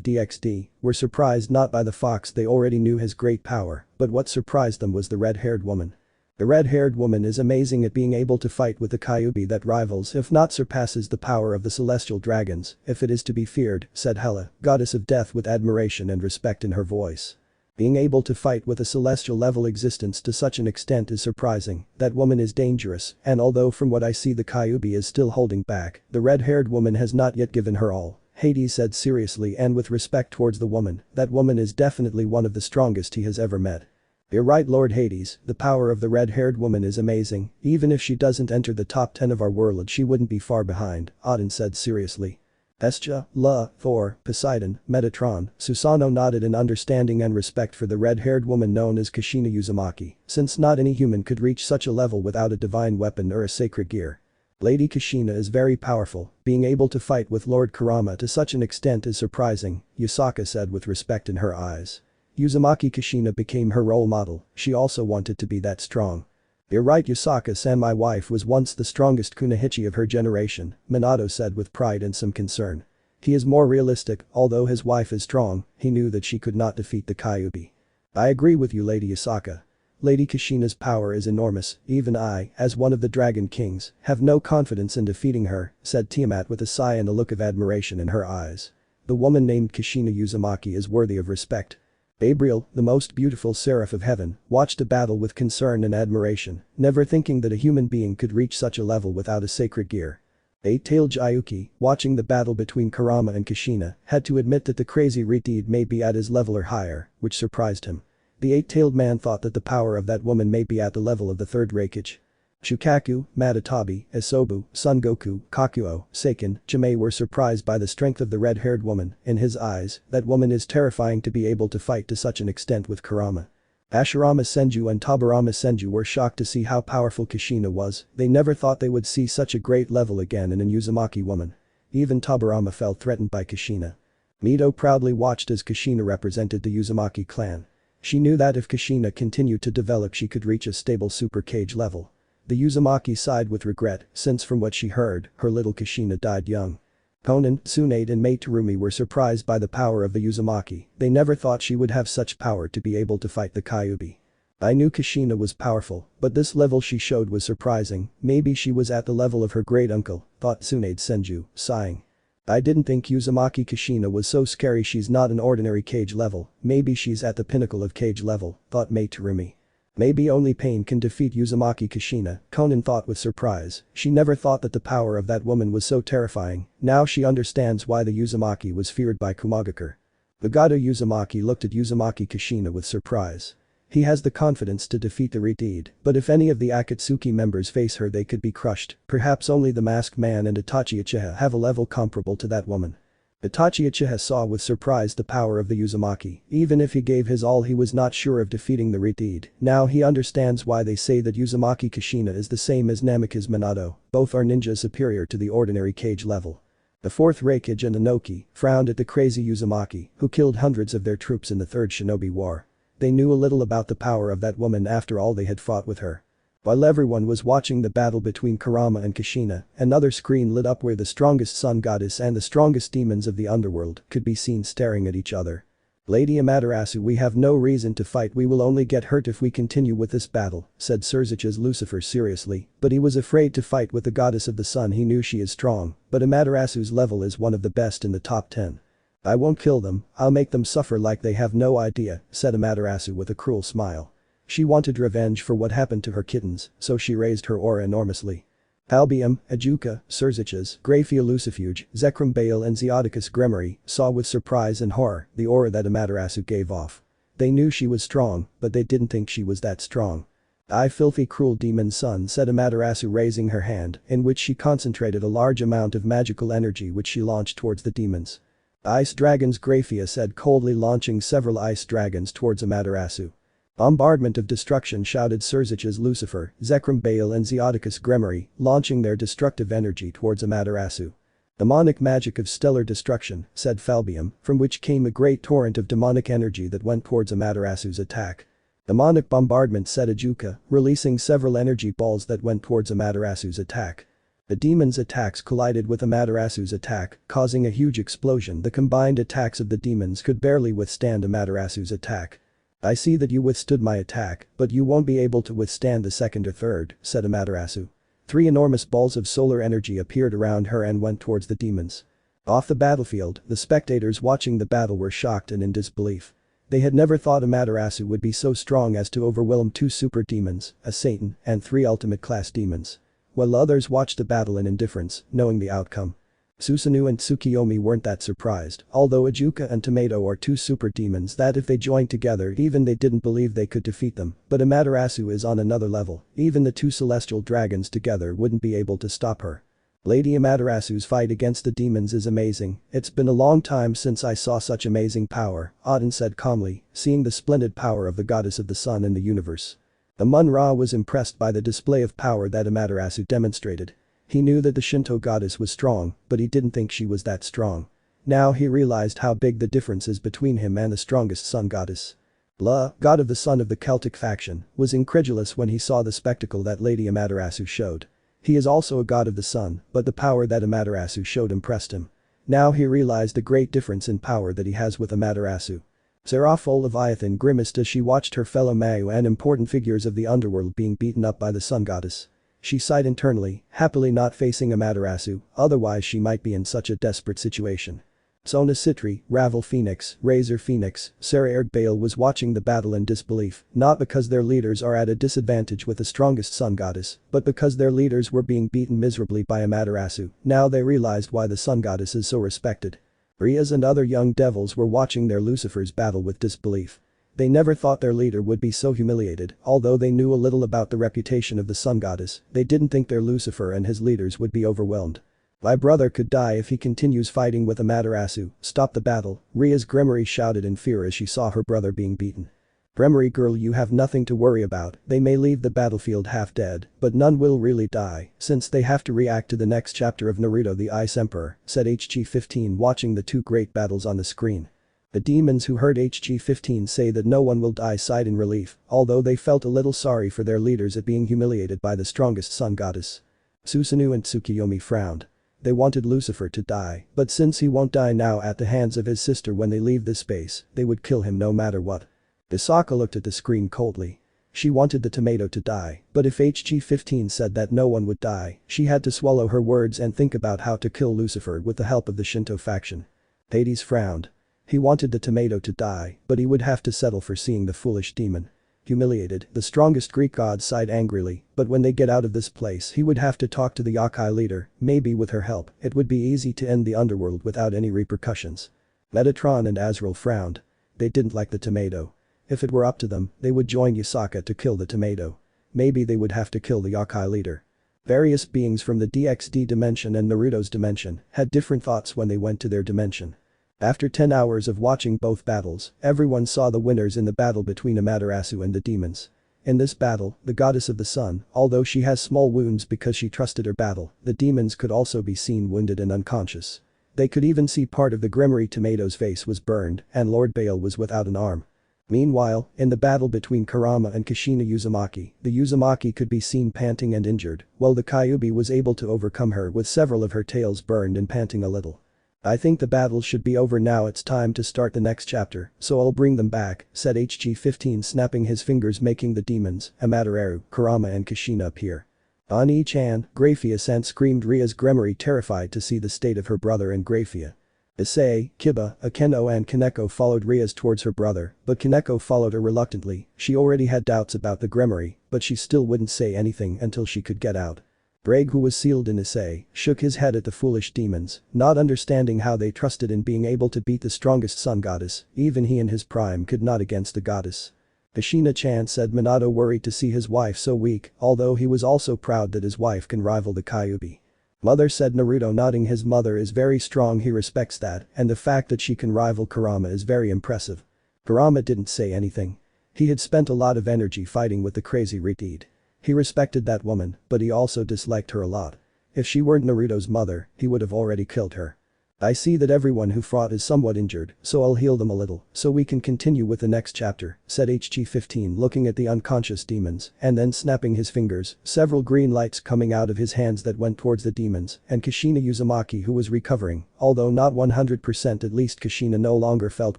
DxD were surprised not by the fox, they already knew his great power, but what surprised them was the red-haired woman. The red-haired woman is amazing at being able to fight with the Kyuubi that rivals if not surpasses the power of the celestial dragons, if it is to be feared, said Hela, goddess of death with admiration and respect in her voice. Being able to fight with a celestial level existence to such an extent is surprising, that woman is dangerous, and although from what I see the Kyuubi is still holding back, the red-haired woman has not yet given her all, Hades said seriously and with respect towards the woman, that woman is definitely one of the strongest he has ever met. You're right, Lord Hades, the power of the red-haired woman is amazing, even if she doesn't enter the top 10 of our world she wouldn't be far behind, Odin said seriously. Hestia, La, Thor, Poseidon, Metatron, Susanoo nodded in understanding and respect for the red-haired woman known as Kushina Uzumaki, since not any human could reach such a level without a divine weapon or a sacred gear. Lady Kushina is very powerful, being able to fight with Lord Kurama to such an extent is surprising, Yusaka said with respect in her eyes. Uzumaki Kushina became her role model, she also wanted to be that strong. You're right, Yusaka-san, my wife was once the strongest kunoichi of her generation, Minato said with pride and some concern. He is more realistic, although his wife is strong, he knew that she could not defeat the Kyuubi. I agree with you, Lady Yusaka. Lady Kushina's power is enormous, even I, as one of the Dragon Kings, have no confidence in defeating her, said Tiamat with a sigh and a look of admiration in her eyes. The woman named Kushina Uzumaki is worthy of respect. Gabriel, the most beautiful seraph of heaven, watched the battle with concern and admiration, never thinking that a human being could reach such a level without a sacred gear. Eight-tailed Jayuki, watching the battle between Kurama and Kushina, had to admit that the crazy Redeed may be at his level or higher, which surprised him. The eight-tailed man thought that the power of that woman may be at the level of the third Reikage. Shukaku, Matatabi, Isobu, Son Goku, Kakuo, Seiken, Jimei were surprised by the strength of the red-haired woman, in his eyes, that woman is terrifying to be able to fight to such an extent with Kurama. Ashirama Senju and Tabarama Senju were shocked to see how powerful Kushina was, they never thought they would see such a great level again in an Uzumaki woman. Even Tabarama felt threatened by Kushina. Mito proudly watched as Kushina represented the Uzumaki clan. She knew that if Kushina continued to develop she could reach a stable super cage level. The Uzumaki sighed with regret, since from what she heard, her little Kushina died young. Konan, Tsunade and Mate Terumi were surprised by the power of the Uzumaki, they never thought she would have such power to be able to fight the Kyuubi. I knew Kushina was powerful, but this level she showed was surprising, maybe she was at the level of her great uncle, thought Tsunade Senju, sighing. I didn't think Uzumaki Kushina was so scary, she's not an ordinary cage level, maybe she's at the pinnacle of cage level, thought Mate Terumi. Maybe only pain can defeat Uzumaki Kushina, Konan thought with surprise, she never thought that the power of that woman was so terrifying, now she understands why the Uzumaki was feared by Kumagakure. The god of Uzumaki looked at Uzumaki Kushina with surprise. He has the confidence to defeat the Redeed, but if any of the Akatsuki members face her they could be crushed, perhaps only the Masked Man and Itachi Uchiha have a level comparable to that woman. Itachi Uchiha saw with surprise the power of the Uzumaki, even if he gave his all he was not sure of defeating the Redeed, now he understands why they say that Uzumaki Kushina is the same as Namikaze Minato, both are ninjas superior to the ordinary cage level. The 4th Reikage and Inoki frowned at the crazy Uzumaki, who killed hundreds of their troops in the 3rd Shinobi War. They knew a little about the power of that woman after all they had fought with her. While everyone was watching the battle between Kurama and Kushina, another screen lit up where the strongest sun goddess and the strongest demons of the underworld could be seen staring at each other. Lady Amaterasu, we have no reason to fight, we will only get hurt if we continue with this battle, said Surzich's Lucifer seriously, but he was afraid to fight with the goddess of the sun. He knew she is strong, but Amaterasu's level is one of the best in the top 10. I won't kill them, I'll make them suffer like they have no idea, said Amaterasu with a cruel smile. She wanted revenge for what happened to her kittens, so she raised her aura enormously. Albium, Ajuka, Surzich's, Graphia Lucifuge, Zekrom Bale and Zeoticus Gremory saw with surprise and horror the aura that Amaterasu gave off. They knew she was strong, but they didn't think she was that strong. I filthy cruel demon son, said Amaterasu raising her hand, in which she concentrated a large amount of magical energy which she launched towards the demons. Ice dragons, Graphia said coldly, launching several ice dragons towards Amaterasu. Bombardment of destruction, shouted Surzich's Lucifer, Zekrom Bale and Zeoticus Gremory, launching their destructive energy towards Amaterasu. Demonic magic of stellar destruction, said Falbium, from which came a great torrent of demonic energy that went towards Amaterasu's attack. Demonic bombardment, said Ajuka, releasing several energy balls that went towards Amaterasu's attack. The demons' attacks collided with Amaterasu's attack, causing a huge explosion. The combined attacks of the demons could barely withstand Amaterasu's attack. I see that you withstood my attack, but you won't be able to withstand the second or third, said Amaterasu. 3 enormous balls of solar energy appeared around her and went towards the demons. Off the battlefield, the spectators watching the battle were shocked and in disbelief. They had never thought Amaterasu would be so strong as to overwhelm 2 super demons, a Satan, and 3 ultimate class demons. While others watched the battle in indifference, knowing the outcome. Susanoo and Tsukiyomi weren't that surprised, although Ajuka and Tomato are 2 super demons that if they joined together even they didn't believe they could defeat them, but Amaterasu is on another level, even the 2 celestial dragons together wouldn't be able to stop her. Lady Amaterasu's fight against the demons is amazing, it's been a long time since I saw such amazing power, Auden said calmly, seeing the splendid power of the goddess of the sun in the universe. Amun-Ra was impressed by the display of power that Amaterasu demonstrated. He knew that the Shinto goddess was strong, but he didn't think she was that strong. Now he realized how big the difference is between him and the strongest sun goddess. La, god of the sun of the Celtic faction, was incredulous when he saw the spectacle that Lady Amaterasu showed. He is also a god of the sun, but the power that Amaterasu showed impressed him. Now he realized the great difference in power that he has with Amaterasu. Serafall Leviathan grimaced as she watched her fellow Mayu and important figures of the underworld being beaten up by the sun goddess. She sighed internally, happily not facing Amaterasu, otherwise she might be in such a desperate situation. Sona Sitri, Ravel Phoenix, Razor Phoenix, Sarah Bale was watching the battle in disbelief, not because their leaders are at a disadvantage with the strongest sun goddess, but because their leaders were being beaten miserably by Amaterasu. Now they realized why the sun goddess is so respected. Rias and other young devils were watching their Lucifers battle with disbelief. They never thought their leader would be so humiliated, although they knew a little about the reputation of the sun goddess, they didn't think their Lucifer and his leaders would be overwhelmed. My brother could die if he continues fighting with Amaterasu, stop the battle, Ria's Gremory shouted in fear as she saw her brother being beaten. Gremory girl, you have nothing to worry about, they may leave the battlefield half dead, but none will really die, since they have to react to the next chapter of Naruto the Ice Emperor, said HG-15 watching the 2 great battles on the screen. The demons who heard HG-15 say that no one will die sighed in relief, although they felt a little sorry for their leaders at being humiliated by the strongest sun goddess. Susanoo and Tsukiyomi frowned. They wanted Lucifer to die, but since he won't die now at the hands of his sister when they leave this space, they would kill him no matter what. Hisaka looked at the screen coldly. She wanted the tomato to die, but if HG-15 said that no one would die, she had to swallow her words and think about how to kill Lucifer with the help of the Shinto faction. Hades frowned. He wanted the tomato to die, but he would have to settle for seeing the foolish demon. Humiliated, the strongest Greek god sighed angrily, but when they get out of this place he would have to talk to the yokai leader, maybe with her help, it would be easy to end the underworld without any repercussions. Metatron and Azrael frowned. They didn't like the tomato. If it were up to them, they would join Hisaka to kill the tomato. Maybe they would have to kill the yokai leader. Various beings from the DxD dimension and Naruto's dimension had different thoughts when they went to their dimension. After 10 hours of watching both battles, everyone saw the winners in the battle between Amaterasu and the demons. In this battle, the goddess of the sun, although she has small wounds because she trusted her battle, the demons could also be seen wounded and unconscious. They could even see part of the Grimmery tomato's face was burned and Lord Bale was without an arm. Meanwhile, in the battle between Kurama and Kushina Uzumaki, the Uzumaki could be seen panting and injured, while the Kyuubi was able to overcome her with several of her tails burned and panting a little. I think the battle should be over now, it's time to start the next chapter, so I'll bring them back, said HG-15 snapping his fingers making the demons, Amaterasu, Kurama and Kushina appear. On each hand, Graphia-san screamed Ria's Grimmery terrified to see the state of her brother and Graphia. Issei, Kiba, Akeno and Kaneko followed Ria's towards her brother, but Kaneko followed her reluctantly, she already had doubts about the Grimmery, but she still wouldn't say anything until she could get out. Brage, who was sealed in Issei, shook his head at the foolish demons, not understanding how they trusted in being able to beat the strongest sun goddess, even he in his prime could not against the goddess. Kushina-chan said Minato worried to see his wife so weak, although he was also proud that his wife can rival the Kyuubi. Mother said Naruto nodding his mother is very strong, he respects that, and the fact that she can rival Kurama is very impressive. Kurama didn't say anything. He had spent a lot of energy fighting with the crazy Reed. He respected that woman, but he also disliked her a lot. If she weren't Naruto's mother, he would have already killed her. I see that everyone who fought is somewhat injured, so I'll heal them a little, so we can continue with the next chapter, said HG-15 looking at the unconscious demons, and then snapping his fingers, several green lights coming out of his hands that went towards the demons, and Kushina Uzumaki who was recovering, although not 100% at least Kushina no longer felt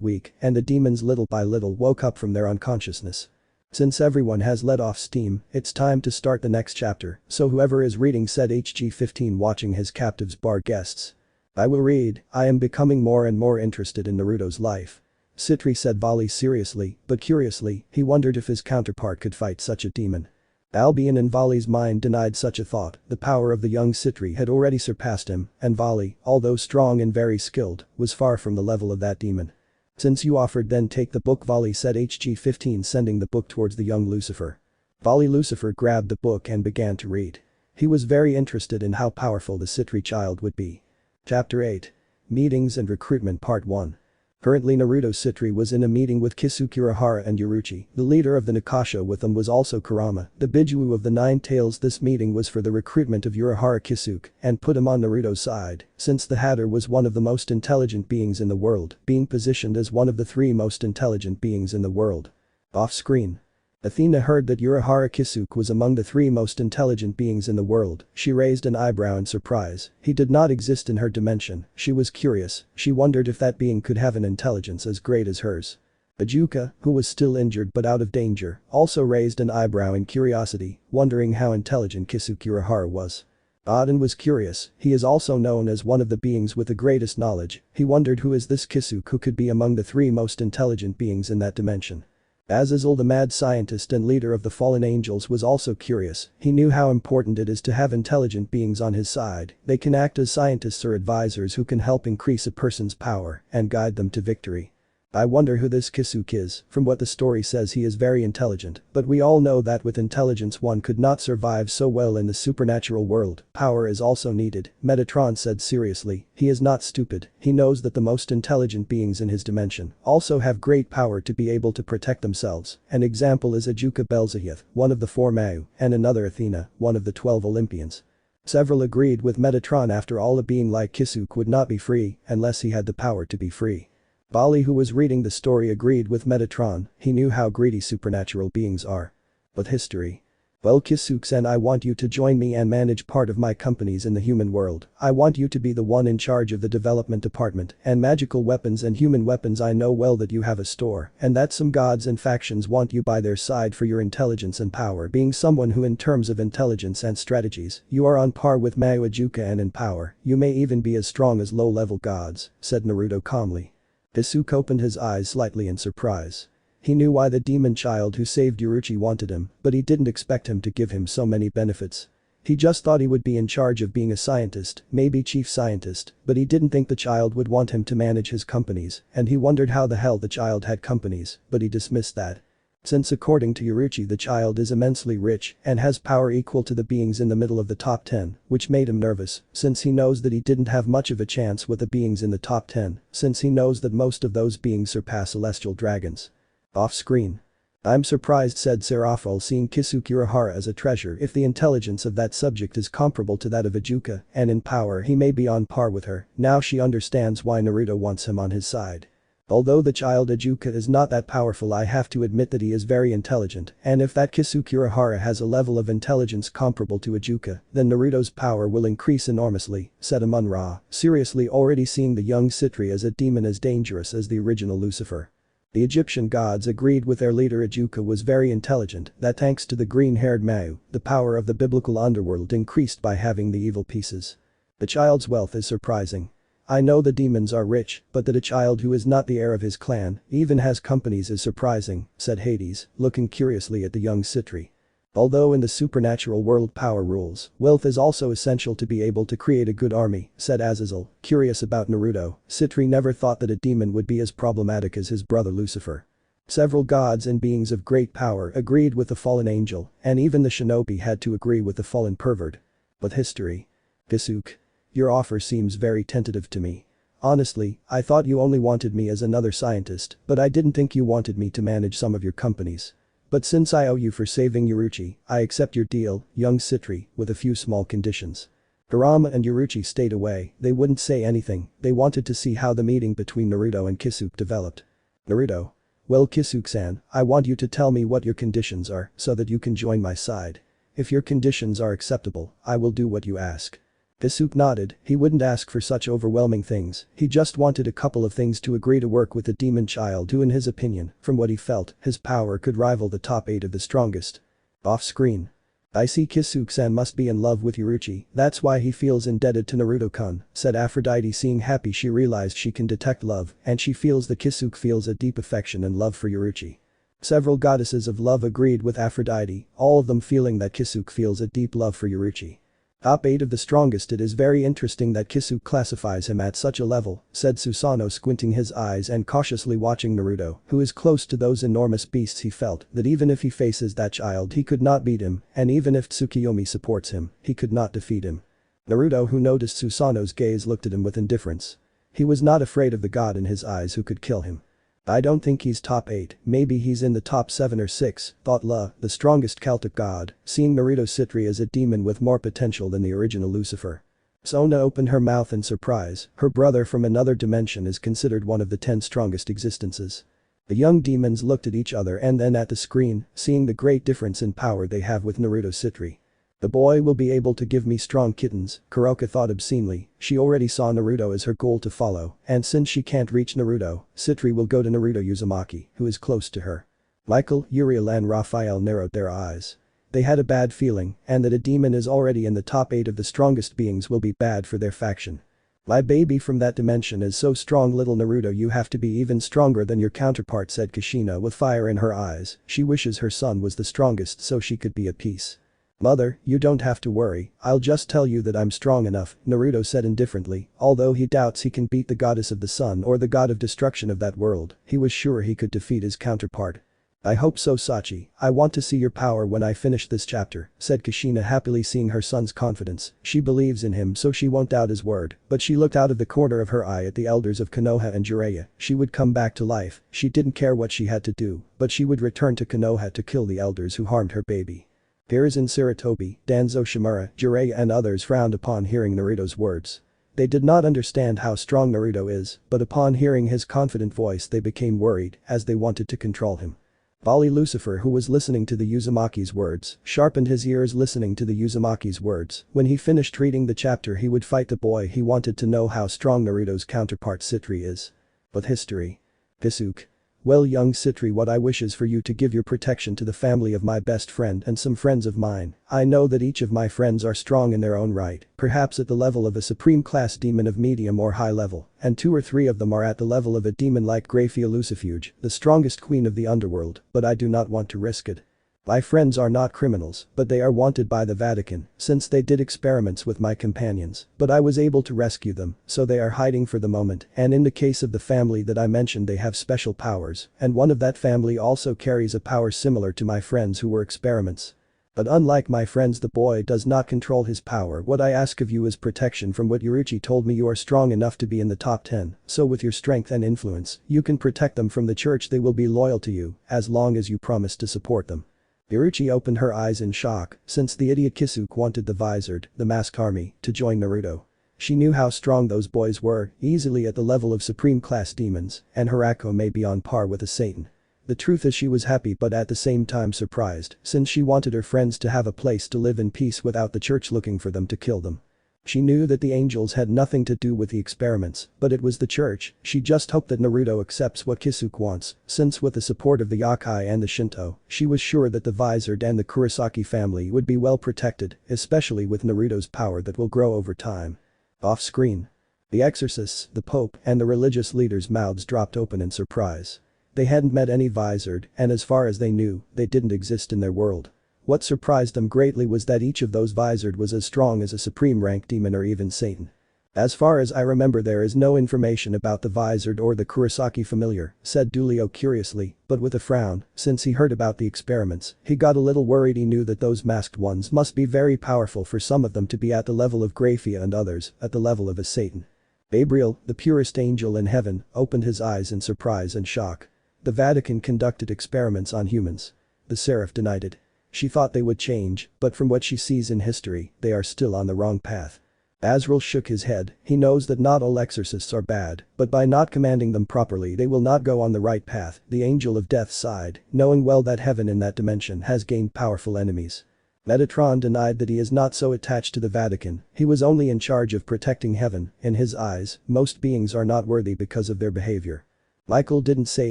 weak, and the demons little by little woke up from their unconsciousness. Since everyone has let off steam, it's time to start the next chapter, so whoever is reading, said HG-15 watching his captives bar guests. I will read, I am becoming more and more interested in Naruto's life. Sitri said Vali seriously, but curiously, he wondered if his counterpart could fight such a demon. Albion in Vali's mind denied such a thought, the power of the young Sitri had already surpassed him, and Vali, although strong and very skilled, was far from the level of that demon. Since you offered, then take the book, Vali said HG-15 sending the book towards the young Lucifer. Lucifer grabbed the book and began to read. He was very interested in how powerful the Sitri child would be. Chapter 8. Meetings and Recruitment Part 1. Currently Naruto Sitri was in a meeting with Kisuke Urahara and Uruchi, the leader of the Nakasha. With them was also Kurama, the Bijuu of the Nine Tails. This meeting was for the recruitment of Urahara Kisuke and put him on Naruto's side, since the Hatter was one of the most intelligent beings in the world, being positioned as one of the 3 most intelligent beings in the world. Off-screen. Athena heard that Urahara Kisuke was among the 3 most intelligent beings in the world. She raised an eyebrow in surprise. He did not exist in her dimension. She was curious. She wondered if that being could have an intelligence as great as hers. Ajuka, who was still injured but out of danger, also raised an eyebrow in curiosity, wondering how intelligent Kisuke Urahara was. Aden was curious. He is also known as one of the beings with the greatest knowledge. He wondered who is this Kisuke who could be among the 3 most intelligent beings in that dimension. Azazel, the mad scientist and leader of the fallen angels, was also curious. He knew how important it is to have intelligent beings on his side. They can act as scientists or advisors who can help increase a person's power and guide them to victory. I wonder who this Kisuke is. From what the story says, he is very intelligent, but we all know that with intelligence one could not survive so well in the supernatural world. Power is also needed, Metatron said seriously. He is not stupid. He knows that the most intelligent beings in his dimension also have great power to be able to protect themselves. An example is Ajuka Belzahith, one of the 4 Mau, and another Athena, one of the 12 Olympians. Several agreed with Metatron. After all, a being like Kisuke would not be free unless he had the power to be free. Bali, who was reading the story, agreed with Metatron. He knew how greedy supernatural beings are. But history. Well, Kisuke-san, I want you to join me and manage part of my companies in the human world. I want you to be the one in charge of the development department and magical weapons and human weapons. I know well that you have a store and that some gods and factions want you by their side for your intelligence and power, being someone who in terms of intelligence and strategies, you are on par with Maguekio, and in power, you may even be as strong as low-level gods, said Naruto calmly. Kisuke opened his eyes slightly in surprise. He knew why the demon child who saved Uruchi wanted him, but he didn't expect him to give him so many benefits. He just thought he would be in charge of being a scientist, maybe chief scientist, but he didn't think the child would want him to manage his companies, and he wondered how the hell the child had companies, but he dismissed that. Since according to Uruchi the child is immensely rich and has power equal to the beings in the middle of the top 10, which made him nervous, since he knows that he didn't have much of a chance with the beings in the top 10, since he knows that most of those beings surpass celestial dragons. Off-screen. I'm surprised, said Serafall, seeing Kisuke Urahara as a treasure. If the intelligence of that subject is comparable to that of Ijuka, and in power he may be on par with her, now she understands why Naruto wants him on his side. Although the child Ijuka is not that powerful, I have to admit that he is very intelligent, and if that Kisuke Urahara has a level of intelligence comparable to Ijuka, then Naruto's power will increase enormously, said Amun-Ra, seriously already seeing the young Sitri as a demon as dangerous as the original Lucifer. The Egyptian gods agreed with their leader Ijuka was very intelligent, that thanks to the green-haired Mau, the power of the biblical underworld increased by having the evil pieces. The child's wealth is surprising. I know the demons are rich, but that a child who is not the heir of his clan even has companies is surprising, said Hades, looking curiously at the young Sitri. Although in the supernatural world power rules, wealth is also essential to be able to create a good army, said Azazel, curious about Naruto. Sitri never thought that a demon would be as problematic as his brother Lucifer. Several gods and beings of great power agreed with the fallen angel, and even the shinobi had to agree with the fallen pervert. But history. Kisuke. Your offer seems very tentative to me. Honestly, I thought you only wanted me as another scientist, but I didn't think you wanted me to manage some of your companies. But since I owe you for saving Uruchi, I accept your deal, young Sitri, with a few small conditions. Kurama and Uruchi stayed away, they wouldn't say anything, they wanted to see how the meeting between Naruto and Kisuke developed. Naruto. Well, Kisuke-san, I want you to tell me what your conditions are so that you can join my side. If your conditions are acceptable, I will do what you ask. Kisuke nodded, he wouldn't ask for such overwhelming things, he just wanted a couple of things: to agree to work with the demon child who in his opinion, from what he felt, his power could rival the top 8 of the strongest. Off-screen. I see Kisuke-san must be in love with Uruchi, that's why he feels indebted to Naruto-kun, said Aphrodite, seeing happy she realized she can detect love and she feels that Kisuke feels a deep affection and love for Uruchi. Several goddesses of love agreed with Aphrodite, all of them feeling that Kisuke feels a deep love for Uruchi. Top 8 of the strongest. It is very interesting that Kisuke classifies him at such a level, said Susanoo, squinting his eyes and cautiously watching Naruto, who is close to those enormous beasts. He felt that even if he faces that child he could not beat him, and even if Tsukiyomi supports him, he could not defeat him. Naruto, who noticed Susanoo's gaze, looked at him with indifference. He was not afraid of the god in his eyes who could kill him. I don't think he's top 8, maybe he's in the top 7 or 6, thought La, the strongest Celtic god, seeing Naruto Sitri as a demon with more potential than the original Lucifer. Sona opened her mouth in surprise, her brother from another dimension is considered one of the 10 strongest existences. The young demons looked at each other and then at the screen, seeing the great difference in power they have with Naruto Sitri. The boy will be able to give me strong kittens, Kuroka thought obscenely. She already saw Naruto as her goal to follow, and since she can't reach Naruto, Sitri will go to Naruto Uzumaki, who is close to her. Michael, Uriel and Raphael narrowed their eyes. They had a bad feeling, and that a demon is already in the top 8 of the strongest beings will be bad for their faction. My baby from that dimension is so strong, little Naruto, you have to be even stronger than your counterpart, said Kushina with fire in her eyes. She wishes her son was the strongest so she could be at peace. Mother, you don't have to worry, I'll just tell you that I'm strong enough, Naruto said indifferently, although he doubts he can beat the goddess of the sun or the god of destruction of that world, he was sure he could defeat his counterpart. I hope so, Sachi, I want to see your power when I finish this chapter, said Kushina, happily seeing her son's confidence. She believes in him so she won't doubt his word, but she looked out of the corner of her eye at the elders of Konoha and Jiraiya. She would come back to life, she didn't care what she had to do, but she would return to Konoha to kill the elders who harmed her baby. Hiruzen Sarutobi, Danzo Shimura, Jiraiya and others frowned upon hearing Naruto's words. They did not understand how strong Naruto is, but upon hearing his confident voice they became worried, as they wanted to control him. Bali Lucifer, who was listening to the Uzumaki's words, sharpened his ears listening to the Uzumaki's words. When he finished reading the chapter he would fight the boy. He wanted to know how strong Naruto's counterpart Sitri is. But history. Kisuke. Well, young Sitri, what I wish is for you to give your protection to the family of my best friend and some friends of mine. I know that each of my friends are strong in their own right, perhaps at the level of a supreme class demon of medium or high level, and 2 or 3 of them are at the level of a demon like Graphia Lucifuge, the strongest queen of the underworld, but I do not want to risk it. My friends are not criminals, but they are wanted by the Vatican, since they did experiments with my companions, but I was able to rescue them, so they are hiding for the moment, and in the case of the family that I mentioned they have special powers, and one of that family also carries a power similar to my friends who were experiments. But unlike my friends, the boy does not control his power. What I ask of you is protection. From what Yoruichi told me, you are strong enough to be in the top 10, so with your strength and influence, you can protect them from the church. They will be loyal to you, as long as you promise to support them. Yoruichi opened her eyes in shock, since the idiot Kisuke wanted the Visored, the masked army, to join Naruto. She knew how strong those boys were, easily at the level of supreme class demons, and Hirako may be on par with a Satan. The truth is she was happy but at the same time surprised, since she wanted her friends to have a place to live in peace without the church looking for them to kill them. She knew that the angels had nothing to do with the experiments, but it was the church. She just hoped that Naruto accepts what Kisuke wants, since with the support of the Yakai and the Shinto, she was sure that the Visored and the Kurosaki family would be well protected, especially with Naruto's power that will grow over time. Off-screen. The exorcists, the pope, and the religious leaders' mouths dropped open in surprise. They hadn't met any Visored, and as far as they knew, they didn't exist in their world. What surprised them greatly was that each of those Visored was as strong as a supreme rank demon or even Satan. As far as I remember, there is no information about the Visored or the Kurosaki familiar, said Dulio curiously, but with a frown, since he heard about the experiments, he got a little worried. He knew that those masked ones must be very powerful, for some of them to be at the level of Graphia and others at the level of a Satan. Gabriel, the purest angel in heaven, opened his eyes in surprise and shock. The Vatican conducted experiments on humans. The Seraph denied it. She thought they would change, but from what she sees in history, they are still on the wrong path. Azrael shook his head. He knows that not all exorcists are bad, but by not commanding them properly they will not go on the right path. The angel of death sighed, knowing well that heaven in that dimension has gained powerful enemies. Metatron denied that he is not so attached to the Vatican. He was only in charge of protecting heaven. In his eyes, most beings are not worthy because of their behavior. Michael didn't say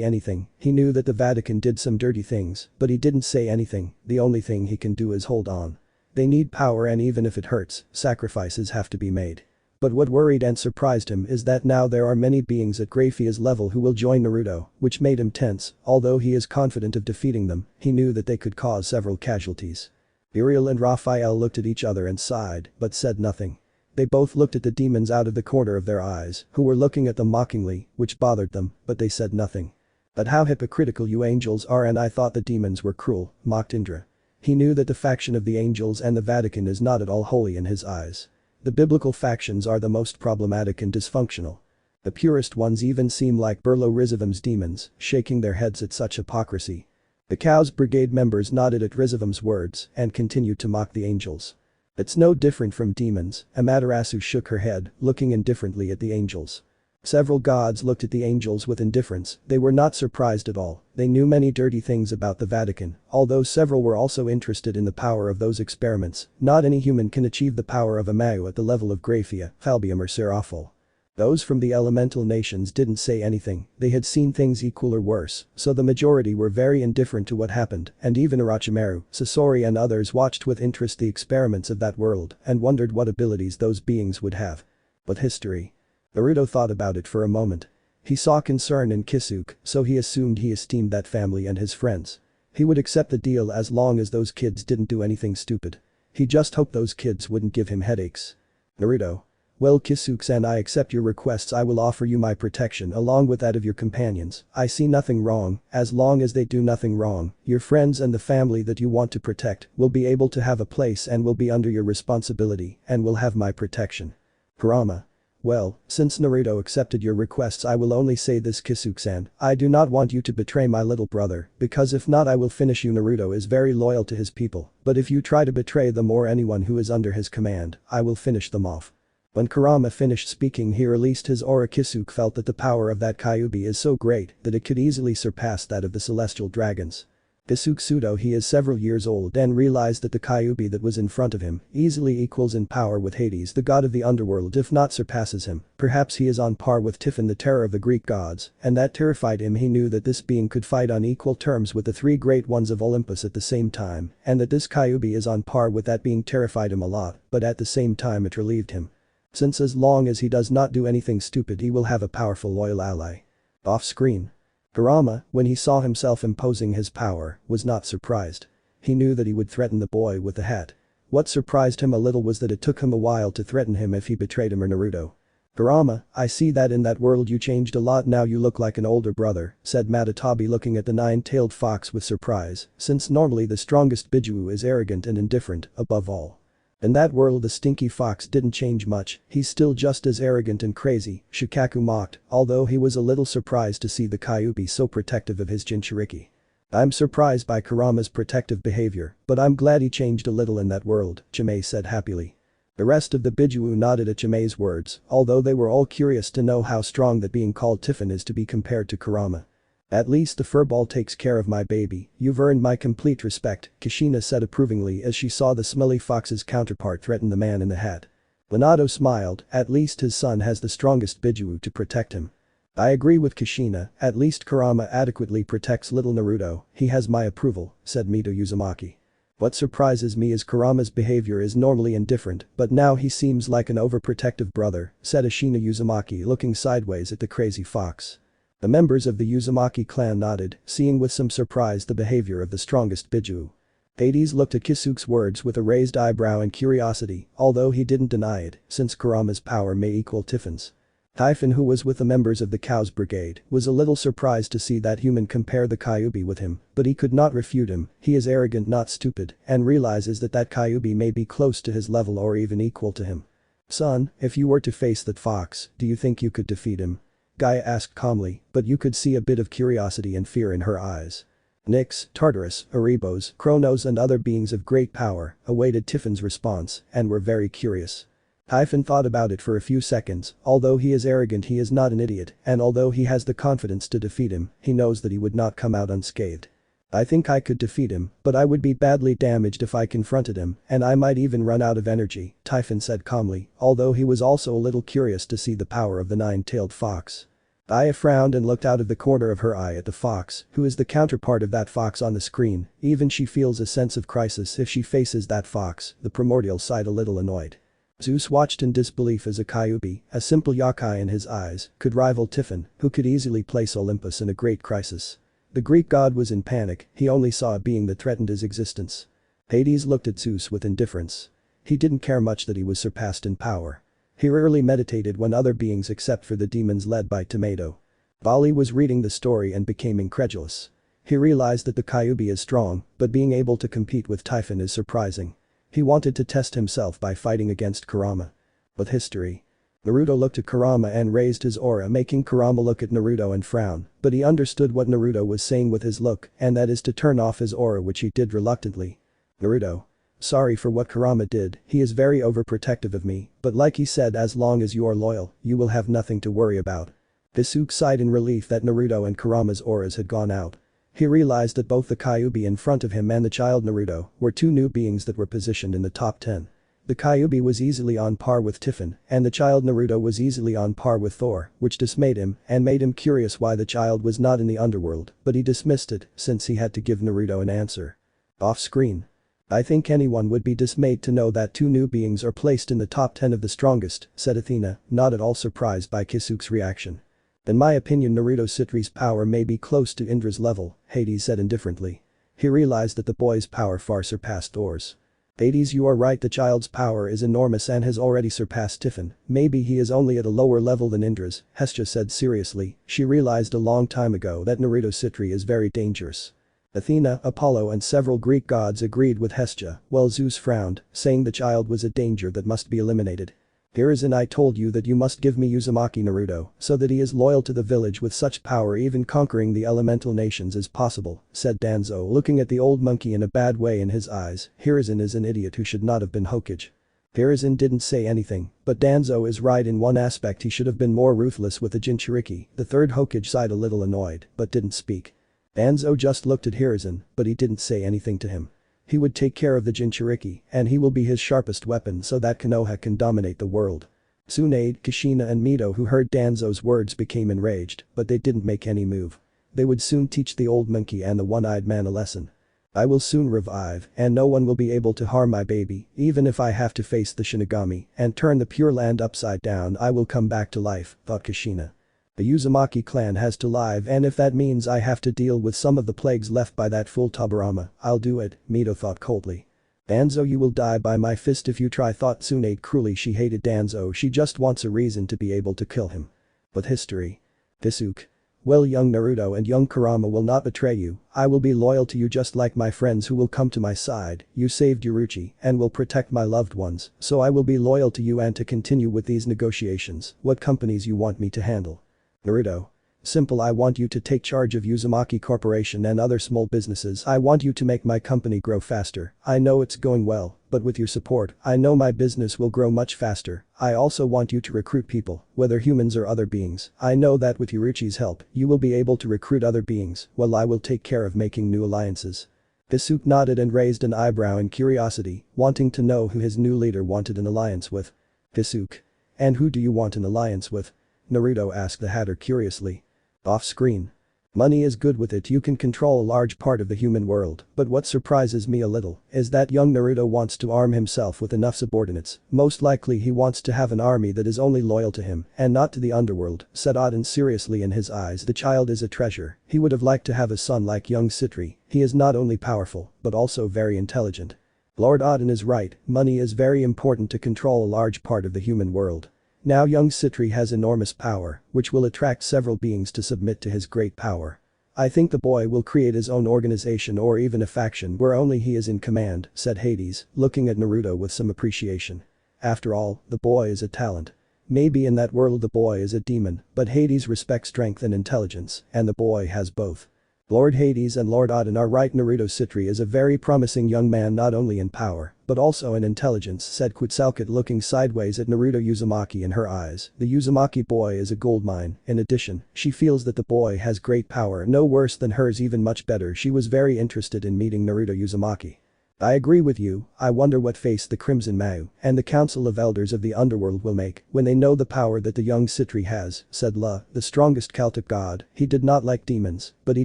anything. He knew that the Vatican did some dirty things, but he didn't say anything. The only thing he can do is hold on. They need power, and even if it hurts, sacrifices have to be made. But what worried and surprised him is that now there are many beings at Graphia's level who will join Naruto, which made him tense. Although he is confident of defeating them, he knew that they could cause several casualties. Uriel and Raphael looked at each other and sighed, but said nothing. They both looked at the demons out of the corner of their eyes, who were looking at them mockingly, which bothered them, but they said nothing. But how hypocritical you angels are, and I thought the demons were cruel, mocked Indra. He knew that the faction of the angels and the Vatican is not at all holy in his eyes. The biblical factions are the most problematic and dysfunctional. The purest ones even seem like Burlo Rizavum's demons, shaking their heads at such hypocrisy. The Cows Brigade members nodded at Rizavum's words and continued to mock the angels. It's no different from demons. Amaterasu shook her head, looking indifferently at the angels. Several gods looked at the angels with indifference. They were not surprised at all. They knew many dirty things about the Vatican, although several were also interested in the power of those experiments. Not any human can achieve the power of Amayu at the level of Graphia, Falbium or Serafall. Those from the elemental nations didn't say anything. They had seen things equal or worse, so the majority were very indifferent to what happened, and even Orochimaru, Sasori and others watched with interest the experiments of that world and wondered what abilities those beings would have. But history. Naruto thought about it for a moment. He saw concern in Kisuke, so he assumed he esteemed that family and his friends. He would accept the deal as long as those kids didn't do anything stupid. He just hoped those kids wouldn't give him headaches. Naruto. Well, Kisuke-san, I accept your requests. I will offer you my protection along with that of your companions. I see nothing wrong. As long as they do nothing wrong, your friends and the family that you want to protect will be able to have a place and will be under your responsibility and will have my protection. Kurama. Well, since Naruto accepted your requests, I will only say this, Kisuke-san. I do not want you to betray my little brother, because if not I will finish you. Naruto is very loyal to his people, but if you try to betray them or anyone who is under his command, I will finish them off. When Kurama finished speaking, he released his aura. Kisuke felt that the power of that Kyuubi is so great that it could easily surpass that of the celestial dragons. Kisuke Sudo, he is several years old and realized that the Kyuubi that was in front of him easily equals in power with Hades, the god of the underworld, if not surpasses him. Perhaps he is on par with Typhon, the terror of the Greek gods, and that terrified him. He knew that this being could fight on equal terms with the three great ones of Olympus at the same time, and that this Kyuubi is on par with that being terrified him a lot, but at the same time it relieved him. Since as long as he does not do anything stupid, he will have a powerful loyal ally. Off screen. Kurama, when he saw himself imposing his power, was not surprised. He knew that he would threaten the boy with the hat. What surprised him a little was that it took him a while to threaten him if he betrayed him or Naruto. "Kurama, I see that in that world you changed a lot. Now you look like an older brother," said Matatabi, looking at the nine-tailed fox with surprise, since normally the strongest Biju is arrogant and indifferent, above all. In that world the stinky fox didn't change much, he's still just as arrogant and crazy, Shikaku mocked, although he was a little surprised to see the Kyuubi so protective of his Jinchuriki. "I'm surprised by Kurama's protective behavior, but I'm glad he changed a little in that world," Chimay said happily. The rest of the Biju nodded at Chimay's words, although they were all curious to know how strong that being called Typhon is to be compared to Kurama. "At least the furball takes care of my baby, you've earned my complete respect," Kushina said approvingly as she saw the smelly fox's counterpart threaten the man in the hat. Leonardo smiled, at least his son has the strongest Biju to protect him. "I agree with Kushina, at least Kurama adequately protects little Naruto, he has my approval," said Mito Uzumaki. "What surprises me is Kurama's behavior is normally indifferent, but now he seems like an overprotective brother," said Ashina Uzumaki, looking sideways at the crazy fox. The members of the Uzumaki clan nodded, seeing with some surprise the behavior of the strongest Biju. Hades looked at Kisuke's words with a raised eyebrow and curiosity, although he didn't deny it, since Kurama's power may equal Typhon's. Typhon, who was with the members of the Cows Brigade, was a little surprised to see that human compare the Kyuubi with him, but he could not refute him. He is arrogant, not stupid, and realizes that that Kyuubi may be close to his level or even equal to him. "Son, if you were to face that fox, do you think you could defeat him?" Gaia asked calmly, but you could see a bit of curiosity and fear in her eyes. Nyx, Tartarus, Erebos, Kronos and other beings of great power awaited Typhon's response and were very curious. Typhon thought about it for a few seconds. Although he is arrogant, he is not an idiot, and although he has the confidence to defeat him, he knows that he would not come out unscathed. "I think I could defeat him, but I would be badly damaged if I confronted him, and I might even run out of energy," Typhon said calmly, although he was also a little curious to see the power of the nine-tailed fox. Aya frowned and looked out of the corner of her eye at the fox, who is the counterpart of that fox on the screen. Even she feels a sense of crisis if she faces that fox. The Primordial sighed a little annoyed. Zeus watched in disbelief as a Kyuubi, a simple yokai in his eyes, could rival Typhon, who could easily place Olympus in a great crisis. The Greek god was in panic, he only saw a being that threatened his existence. Hades looked at Zeus with indifference. He didn't care much that he was surpassed in power. He rarely meditated when other beings except for the demons led by Tomato. Bali was reading the story and became incredulous. He realized that the Kyuubi is strong, but being able to compete with Typhon is surprising. He wanted to test himself by fighting against Kurama. But history. Naruto looked at Kurama and raised his aura, making Kurama look at Naruto and frown, but he understood what Naruto was saying with his look, and that is to turn off his aura, which he did reluctantly. "Naruto. Sorry for what Kurama did, he is very overprotective of me, but like he said, as long as you are loyal, you will have nothing to worry about." Kisuke sighed in relief that Naruto and Kurama's auras had gone out. He realized that both the Kyuubi in front of him and the child Naruto were two new beings that were positioned in the top 10. The Kyuubi was easily on par with Typhon, and the child Naruto was easily on par with Thor, which dismayed him and made him curious why the child was not in the underworld, but he dismissed it since he had to give Naruto an answer. Off screen. "I think anyone would be dismayed to know that two new beings are placed in the top 10 of the strongest," said Athena, not at all surprised by Kisuke's reaction. "In my opinion, Naruto Sitri's power may be close to Indra's level," Hades said indifferently. He realized that the boy's power far surpassed Thor's. "Hades, you are right, the child's power is enormous and has already surpassed Typhon. Maybe he is only at a lower level than Indra's," Hestia said seriously. She realized a long time ago that Naruto Sitri is very dangerous. Athena, Apollo and several Greek gods agreed with Hestia, while Zeus frowned, saying the child was a danger that must be eliminated. "Hiruzen, I told you that you must give me Uzumaki Naruto so that he is loyal to the village with such power, even conquering the elemental nations is possible," said Danzo, looking at the old monkey in a bad way in his eyes. "Hiruzen is an idiot who should not have been Hokage." Hiruzen didn't say anything, but Danzo is right in one aspect, he should have been more ruthless with the Jinchuriki. The third Hokage sighed a little annoyed, but didn't speak. Danzo just looked at Hiruzen, but he didn't say anything to him. He would take care of the Jinchuriki, and he will be his sharpest weapon so that Konoha can dominate the world. Tsunade, Kushina and Mito, who heard Danzo's words, became enraged, but they didn't make any move. They would soon teach the old monkey and the one-eyed man a lesson. I will soon revive, and no one will be able to harm my baby, even if I have to face the Shinigami and turn the Pure Land upside down. I will come back to life, thought Kushina. The Uzumaki clan has to live, and if that means I have to deal with some of the plagues left by that fool Tobirama, I'll do it, Mito thought coldly. Danzo, you will die by my fist if you try, thought Tsunade cruelly. She hated Danzo, she just wants a reason to be able to kill him. But history. Visuke. Well, young Naruto and young Kurama will not betray you. I will be loyal to you just like my friends who will come to my side. You saved Uruchi and will protect my loved ones, so I will be loyal to you and to continue with these negotiations. What companies you want me to handle? Naruto. Simple, I want you to take charge of Uzumaki Corporation and other small businesses. I want you to make my company grow faster. I know it's going well, but with your support, I know my business will grow much faster. I also want you to recruit people, whether humans or other beings. I know that with Uruchi's help, you will be able to recruit other beings, while I will take care of making new alliances. Visuke nodded and raised an eyebrow in curiosity, wanting to know who his new leader wanted an alliance with. Visuke. And who do you want an alliance with? Naruto asked the Hatter curiously. Off screen. Money is good with it, you can control a large part of the human world, but what surprises me a little is that young Naruto wants to arm himself with enough subordinates. Most likely he wants to have an army that is only loyal to him and not to the underworld, said Oden seriously. In his eyes the child is a treasure. He would have liked to have a son like young Sitri. He is not only powerful, but also very intelligent. Lord Oden is right, money is very important to control a large part of the human world. Now young Sitri has enormous power, which will attract several beings to submit to his great power. I think the boy will create his own organization or even a faction where only he is in command, said Hades, looking at Naruto with some appreciation. After all, the boy is a talent. Maybe in that world the boy is a demon, but Hades respects strength and intelligence, and the boy has both. Lord Hades and Lord Oden are right, Naruto Sitri is a very promising young man not only in power, but also in intelligence, said Quetzalcoatl looking sideways at Naruto. Uzumaki in her eyes, the Uzumaki boy is a goldmine. In addition, she feels that the boy has great power, no worse than hers, even much better. She was very interested in meeting Naruto Uzumaki. I agree with you, I wonder what face the Crimson Mau and the Council of Elders of the Underworld will make when they know the power that the young Sitri has, said La, the strongest Celtic god. He did not like demons, but he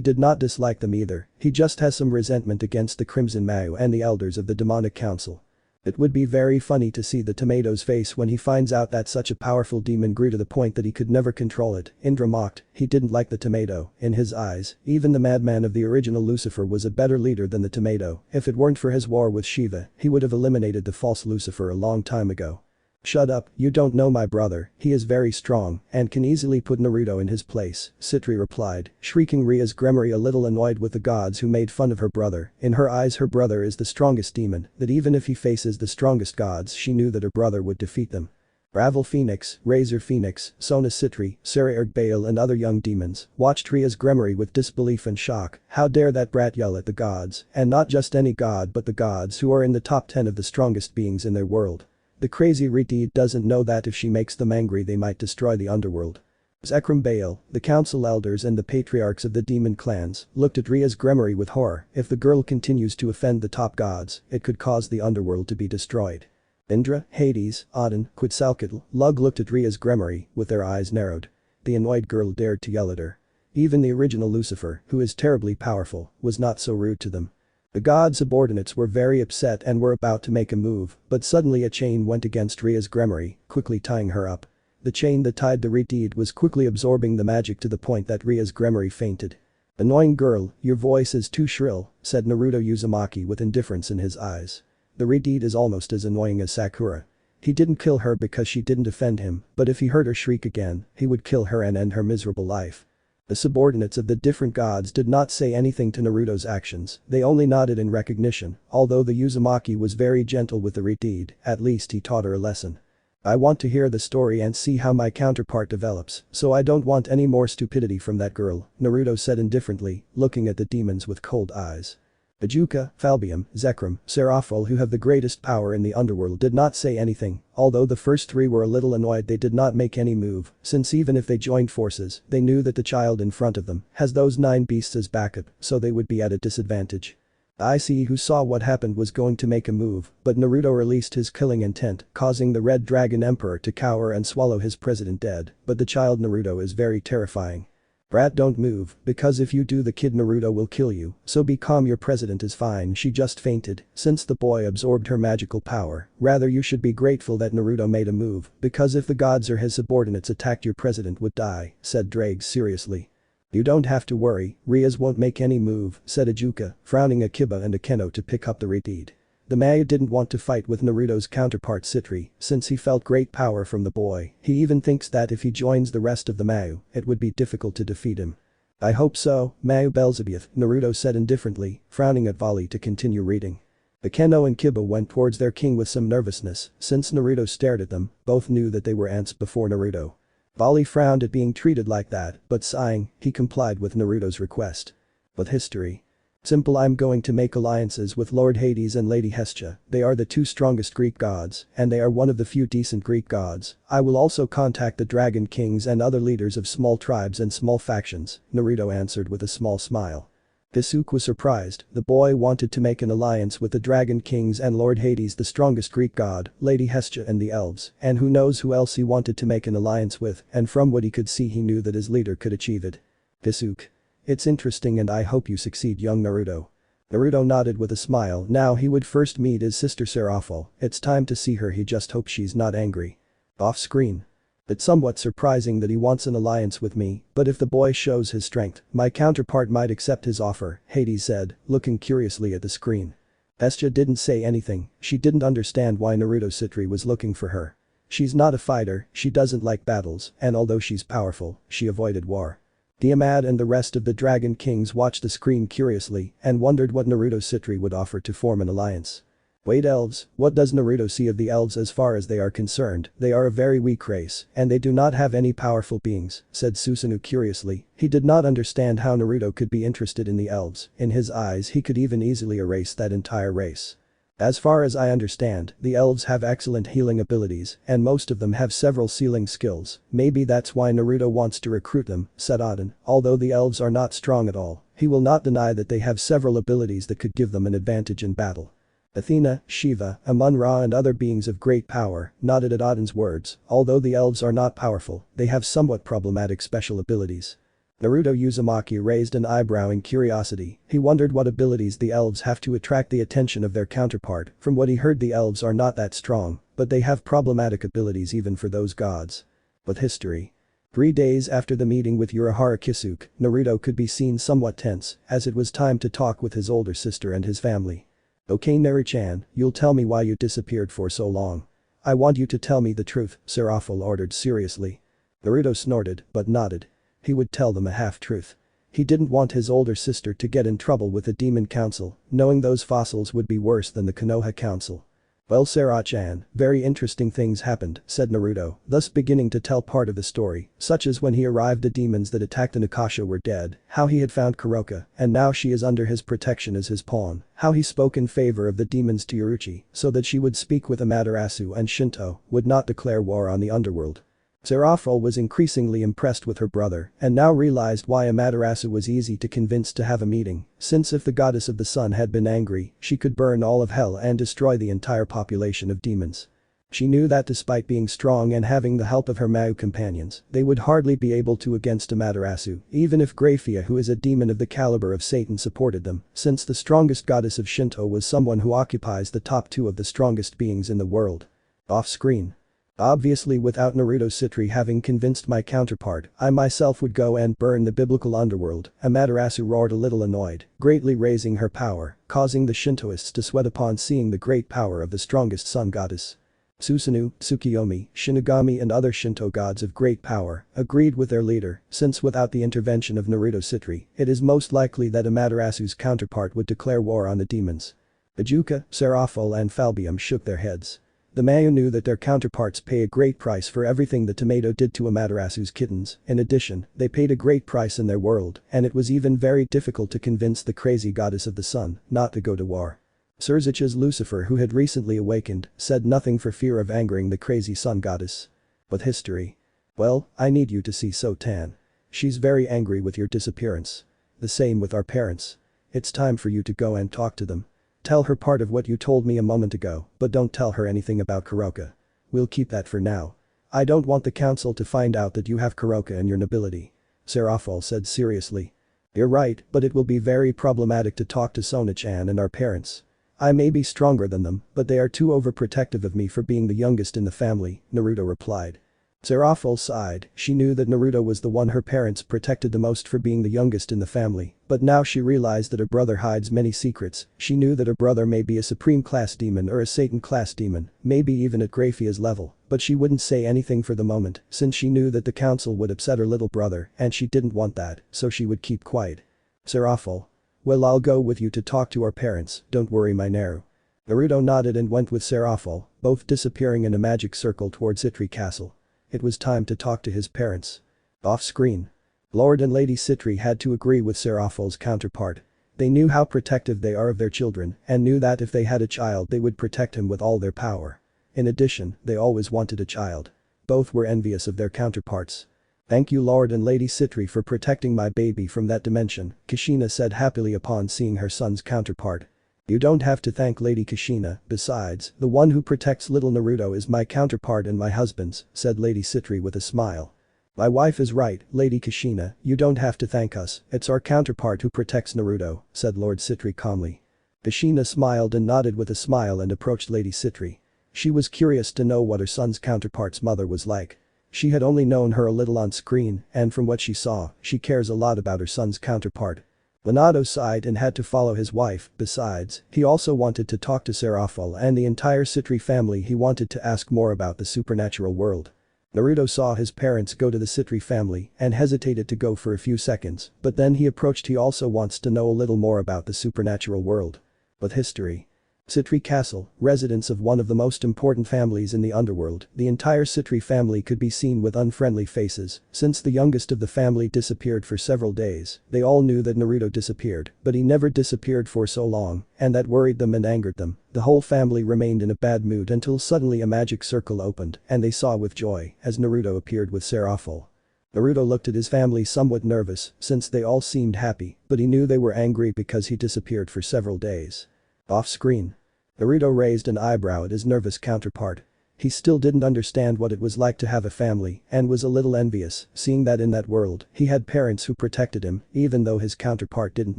did not dislike them either. He just has some resentment against the Crimson Mau and the Elders of the Demonic Council. It would be very funny to see the tomato's face when he finds out that such a powerful demon grew to the point that he could never control it. Indra mocked, he didn't like the tomato. In his eyes, even the madman of the original Lucifer was a better leader than the tomato. If it weren't for his war with Shiva, he would have eliminated the false Lucifer a long time ago. Shut up, you don't know my brother, he is very strong and can easily put Naruto in his place, Sitri replied, shrieking. Ria's Gremory a little annoyed with the gods who made fun of her brother. In her eyes her brother is the strongest demon, that even if he faces the strongest gods she knew that her brother would defeat them. Ravel Phoenix, Razor Phoenix, Sona Sitri, Sarah Bale and other young demons watched Ria's Gremory with disbelief and shock. How dare that brat yell at the gods, and not just any god but the gods who are in the top 10 of the strongest beings in their world. The crazy Riti doesn't know that if she makes them angry they might destroy the underworld. Zekrom Baal, the council elders and the patriarchs of the demon clans, looked at Ria's Gremory with horror. If the girl continues to offend the top gods, it could cause the underworld to be destroyed. Indra, Hades, Oden, Quetzalcoatl, Lug looked at Ria's Gremory with their eyes narrowed. The annoyed girl dared to yell at her. Even the original Lucifer, who is terribly powerful, was not so rude to them. The god subordinates were very upset and were about to make a move, but suddenly a chain went against Ria's Gremory, quickly tying her up. The chain that tied the Ritiid was quickly absorbing the magic to the point that Ria's Gremory fainted. Annoying girl, your voice is too shrill, said Naruto Uzumaki with indifference in his eyes. The Ritiid is almost as annoying as Sakura. He didn't kill her because she didn't offend him, but if he heard her shriek again, he would kill her and end her miserable life. The subordinates of the different gods did not say anything to Naruto's actions, they only nodded in recognition. Although the Uzumaki was very gentle with the Ritiid, at least he taught her a lesson. I want to hear the story and see how my counterpart develops, so I don't want any more stupidity from that girl, Naruto said indifferently, looking at the demons with cold eyes. Ajuka, Falbium, Zekrom, Serafall, who have the greatest power in the underworld, did not say anything, although the first three were a little annoyed they did not make any move, since even if they joined forces, they knew that the child in front of them has those 9 beasts as backup, so they would be at a disadvantage. Ichigo, who saw what happened, was going to make a move, but Naruto released his killing intent, causing the Red Dragon Emperor to cower and swallow his president dead, but the child Naruto is very terrifying. Brat, don't move, because if you do the kid Naruto will kill you, so be calm, your president is fine, she just fainted, since the boy absorbed her magical power, rather you should be grateful that Naruto made a move, because if the gods or his subordinates attacked your president would die, said Drake seriously. You don't have to worry, Rias won't make any move, said Ajuka, frowning Akiba and Akeno to pick up the repeat. The Mayu didn't want to fight with Naruto's counterpart Sitri, since he felt great power from the boy, he even thinks that if he joins the rest of the Mayu, it would be difficult to defeat him. I hope so, Mayu Belzebuth, Naruto said indifferently, frowning at Vali to continue reading. Akeno and Kiba went towards their king with some nervousness, since Naruto stared at them, both knew that they were ants before Naruto. Vali frowned at being treated like that, but sighing, he complied with Naruto's request. With history. Simple, I'm going to make alliances with Lord Hades and Lady Hestia, they are the 2 strongest Greek gods, and they are one of the few decent Greek gods. I will also contact the Dragon Kings and other leaders of small tribes and small factions, Naruto answered with a small smile. Hisuke was surprised, the boy wanted to make an alliance with the Dragon Kings and Lord Hades, the strongest Greek god, Lady Hestia and the elves, and who knows who else he wanted to make an alliance with, and from what he could see he knew that his leader could achieve it. Hisuke. It's interesting and I hope you succeed, young Naruto. Naruto nodded with a smile. Now he would first meet his sister Serafall, it's time to see her, he just hopes she's not angry. Off screen. It's somewhat surprising that he wants an alliance with me, but if the boy shows his strength, my counterpart might accept his offer, Hades said, looking curiously at the screen. Hestia didn't say anything, she didn't understand why Naruto Sitri was looking for her. She's not a fighter, she doesn't like battles, and although she's powerful, she avoided war. Tiamat and the rest of the Dragon Kings watched the screen curiously and wondered what Naruto Sitri would offer to form an alliance. Wait, elves, what does Naruto see of the elves? As far as they are concerned, they are a very weak race, and they do not have any powerful beings, said Susanoo curiously. He did not understand how Naruto could be interested in the elves, in his eyes he could even easily erase that entire race. As far as I understand, the elves have excellent healing abilities, and most of them have several sealing skills, maybe that's why Naruto wants to recruit them, said Oden. Although the elves are not strong at all, he will not deny that they have several abilities that could give them an advantage in battle. Athena, Shiva, Amun-Ra and other beings of great power nodded at Oden's words, although the elves are not powerful, they have somewhat problematic special abilities. Naruto Uzumaki raised an eyebrow in curiosity, he wondered what abilities the elves have to attract the attention of their counterpart. From what he heard, the elves are not that strong, but they have problematic abilities even for those gods. With history. 3 days after the meeting with Urahara Kisuke, Naruto could be seen somewhat tense, as it was time to talk with his older sister and his family. Okay, Naru-chan, you'll tell me why you disappeared for so long. I want you to tell me the truth, Serafall ordered seriously. Naruto snorted, but nodded. He would tell them a half-truth. He didn't want his older sister to get in trouble with the Demon Council, knowing those fossils would be worse than the Konoha Council. Well, Sera-chan, very interesting things happened, said Naruto, thus beginning to tell part of the story, such as when he arrived the demons that attacked Inukasha were dead, how he had found Kuroka, and now she is under his protection as his pawn, how he spoke in favor of the demons to Uruchi, so that she would speak with Amaterasu and Shinto, would not declare war on the underworld. Serafall was increasingly impressed with her brother and now realized why Amaterasu was easy to convince to have a meeting, since if the goddess of the sun had been angry, she could burn all of hell and destroy the entire population of demons. She knew that despite being strong and having the help of her Mayu companions, they would hardly be able to against Amaterasu, even if Graphia, who is a demon of the caliber of Satan, supported them, since the strongest goddess of Shinto was someone who occupies the top 2 of the strongest beings in the world. Off-screen. Obviously, without Naruto Sitri having convinced my counterpart, I myself would go and burn the biblical underworld, Amaterasu roared, a little annoyed, greatly raising her power, causing the Shintoists to sweat upon seeing the great power of the strongest sun goddess. Susanoo, Tsukiyomi, Shinigami and other Shinto gods of great power agreed with their leader, since without the intervention of Naruto Sitri, it is most likely that Amaterasu's counterpart would declare war on the demons. Ajuka, Serafall and Falbium shook their heads. The Mayu knew that their counterparts pay a great price for everything the tomato did to Amaterasu's kittens. In addition, they paid a great price in their world, and it was even very difficult to convince the crazy goddess of the sun not to go to war. Surzich's Lucifer, who had recently awakened, said nothing for fear of angering the crazy sun goddess. But history. Well, I need you to see Sotan. She's very angry with your disappearance. The same with our parents. It's time for you to go and talk to them. Tell her part of what you told me a moment ago, but don't tell her anything about Kuroka. We'll keep that for now. I don't want the council to find out that you have Kuroka in your nobility. Serafall said seriously. You're right, but it will be very problematic to talk to Sona-chan and our parents. I may be stronger than them, but they are too overprotective of me for being the youngest in the family, Naruto replied. Serafall sighed. She knew that Naruto was the one her parents protected the most for being the youngest in the family, but now she realized that her brother hides many secrets. She knew that her brother may be a supreme class demon or a Satan class demon, maybe even at Graphia's level, but she wouldn't say anything for the moment since she knew that the council would upset her little brother and she didn't want that, so she would keep quiet. Serafall. Well, I'll go with you to talk to our parents, don't worry my Naru. Naruto nodded and went with Serafall, both disappearing in a magic circle towards Sitri Castle. It was time to talk to his parents. Off-screen. Lord and Lady Sitri had to agree with Serafall's counterpart. They knew how protective they are of their children and knew that if they had a child they would protect him with all their power. In addition, they always wanted a child. Both were envious of their counterparts. Thank you Lord and Lady Sitri for protecting my baby from that dimension, Kushina said happily upon seeing her son's counterpart. You don't have to thank Lady Kushina, besides, the one who protects little Naruto is my counterpart and my husband's, said Lady Sitri with a smile. My wife is right, Lady Kushina, you don't have to thank us, it's our counterpart who protects Naruto, said Lord Sitri calmly. Kushina smiled and nodded with a smile and approached Lady Sitri. She was curious to know what her son's counterpart's mother was like. She had only known her a little on screen, and from what she saw, she cares a lot about her son's counterpart. Leonardo sighed and had to follow his wife, besides, he also wanted to talk to Serafall and the entire Sitri family. He wanted to ask more about the supernatural world. Naruto saw his parents go to the Sitri family and hesitated to go for a few seconds, but then he approached. He also wants to know a little more about the supernatural world. But history. Sitri Castle, residence of one of the most important families in the underworld, the entire Sitri family could be seen with unfriendly faces. Since the youngest of the family disappeared for several days, they all knew that Naruto disappeared, but he never disappeared for so long, and that worried them and angered them. The whole family remained in a bad mood until suddenly a magic circle opened and they saw with joy as Naruto appeared with Serafall. Naruto looked at his family somewhat nervous since they all seemed happy, but he knew they were angry because he disappeared for several days. Off-screen. Naruto raised an eyebrow at his nervous counterpart. He still didn't understand what it was like to have a family and was a little envious, seeing that in that world, he had parents who protected him, even though his counterpart didn't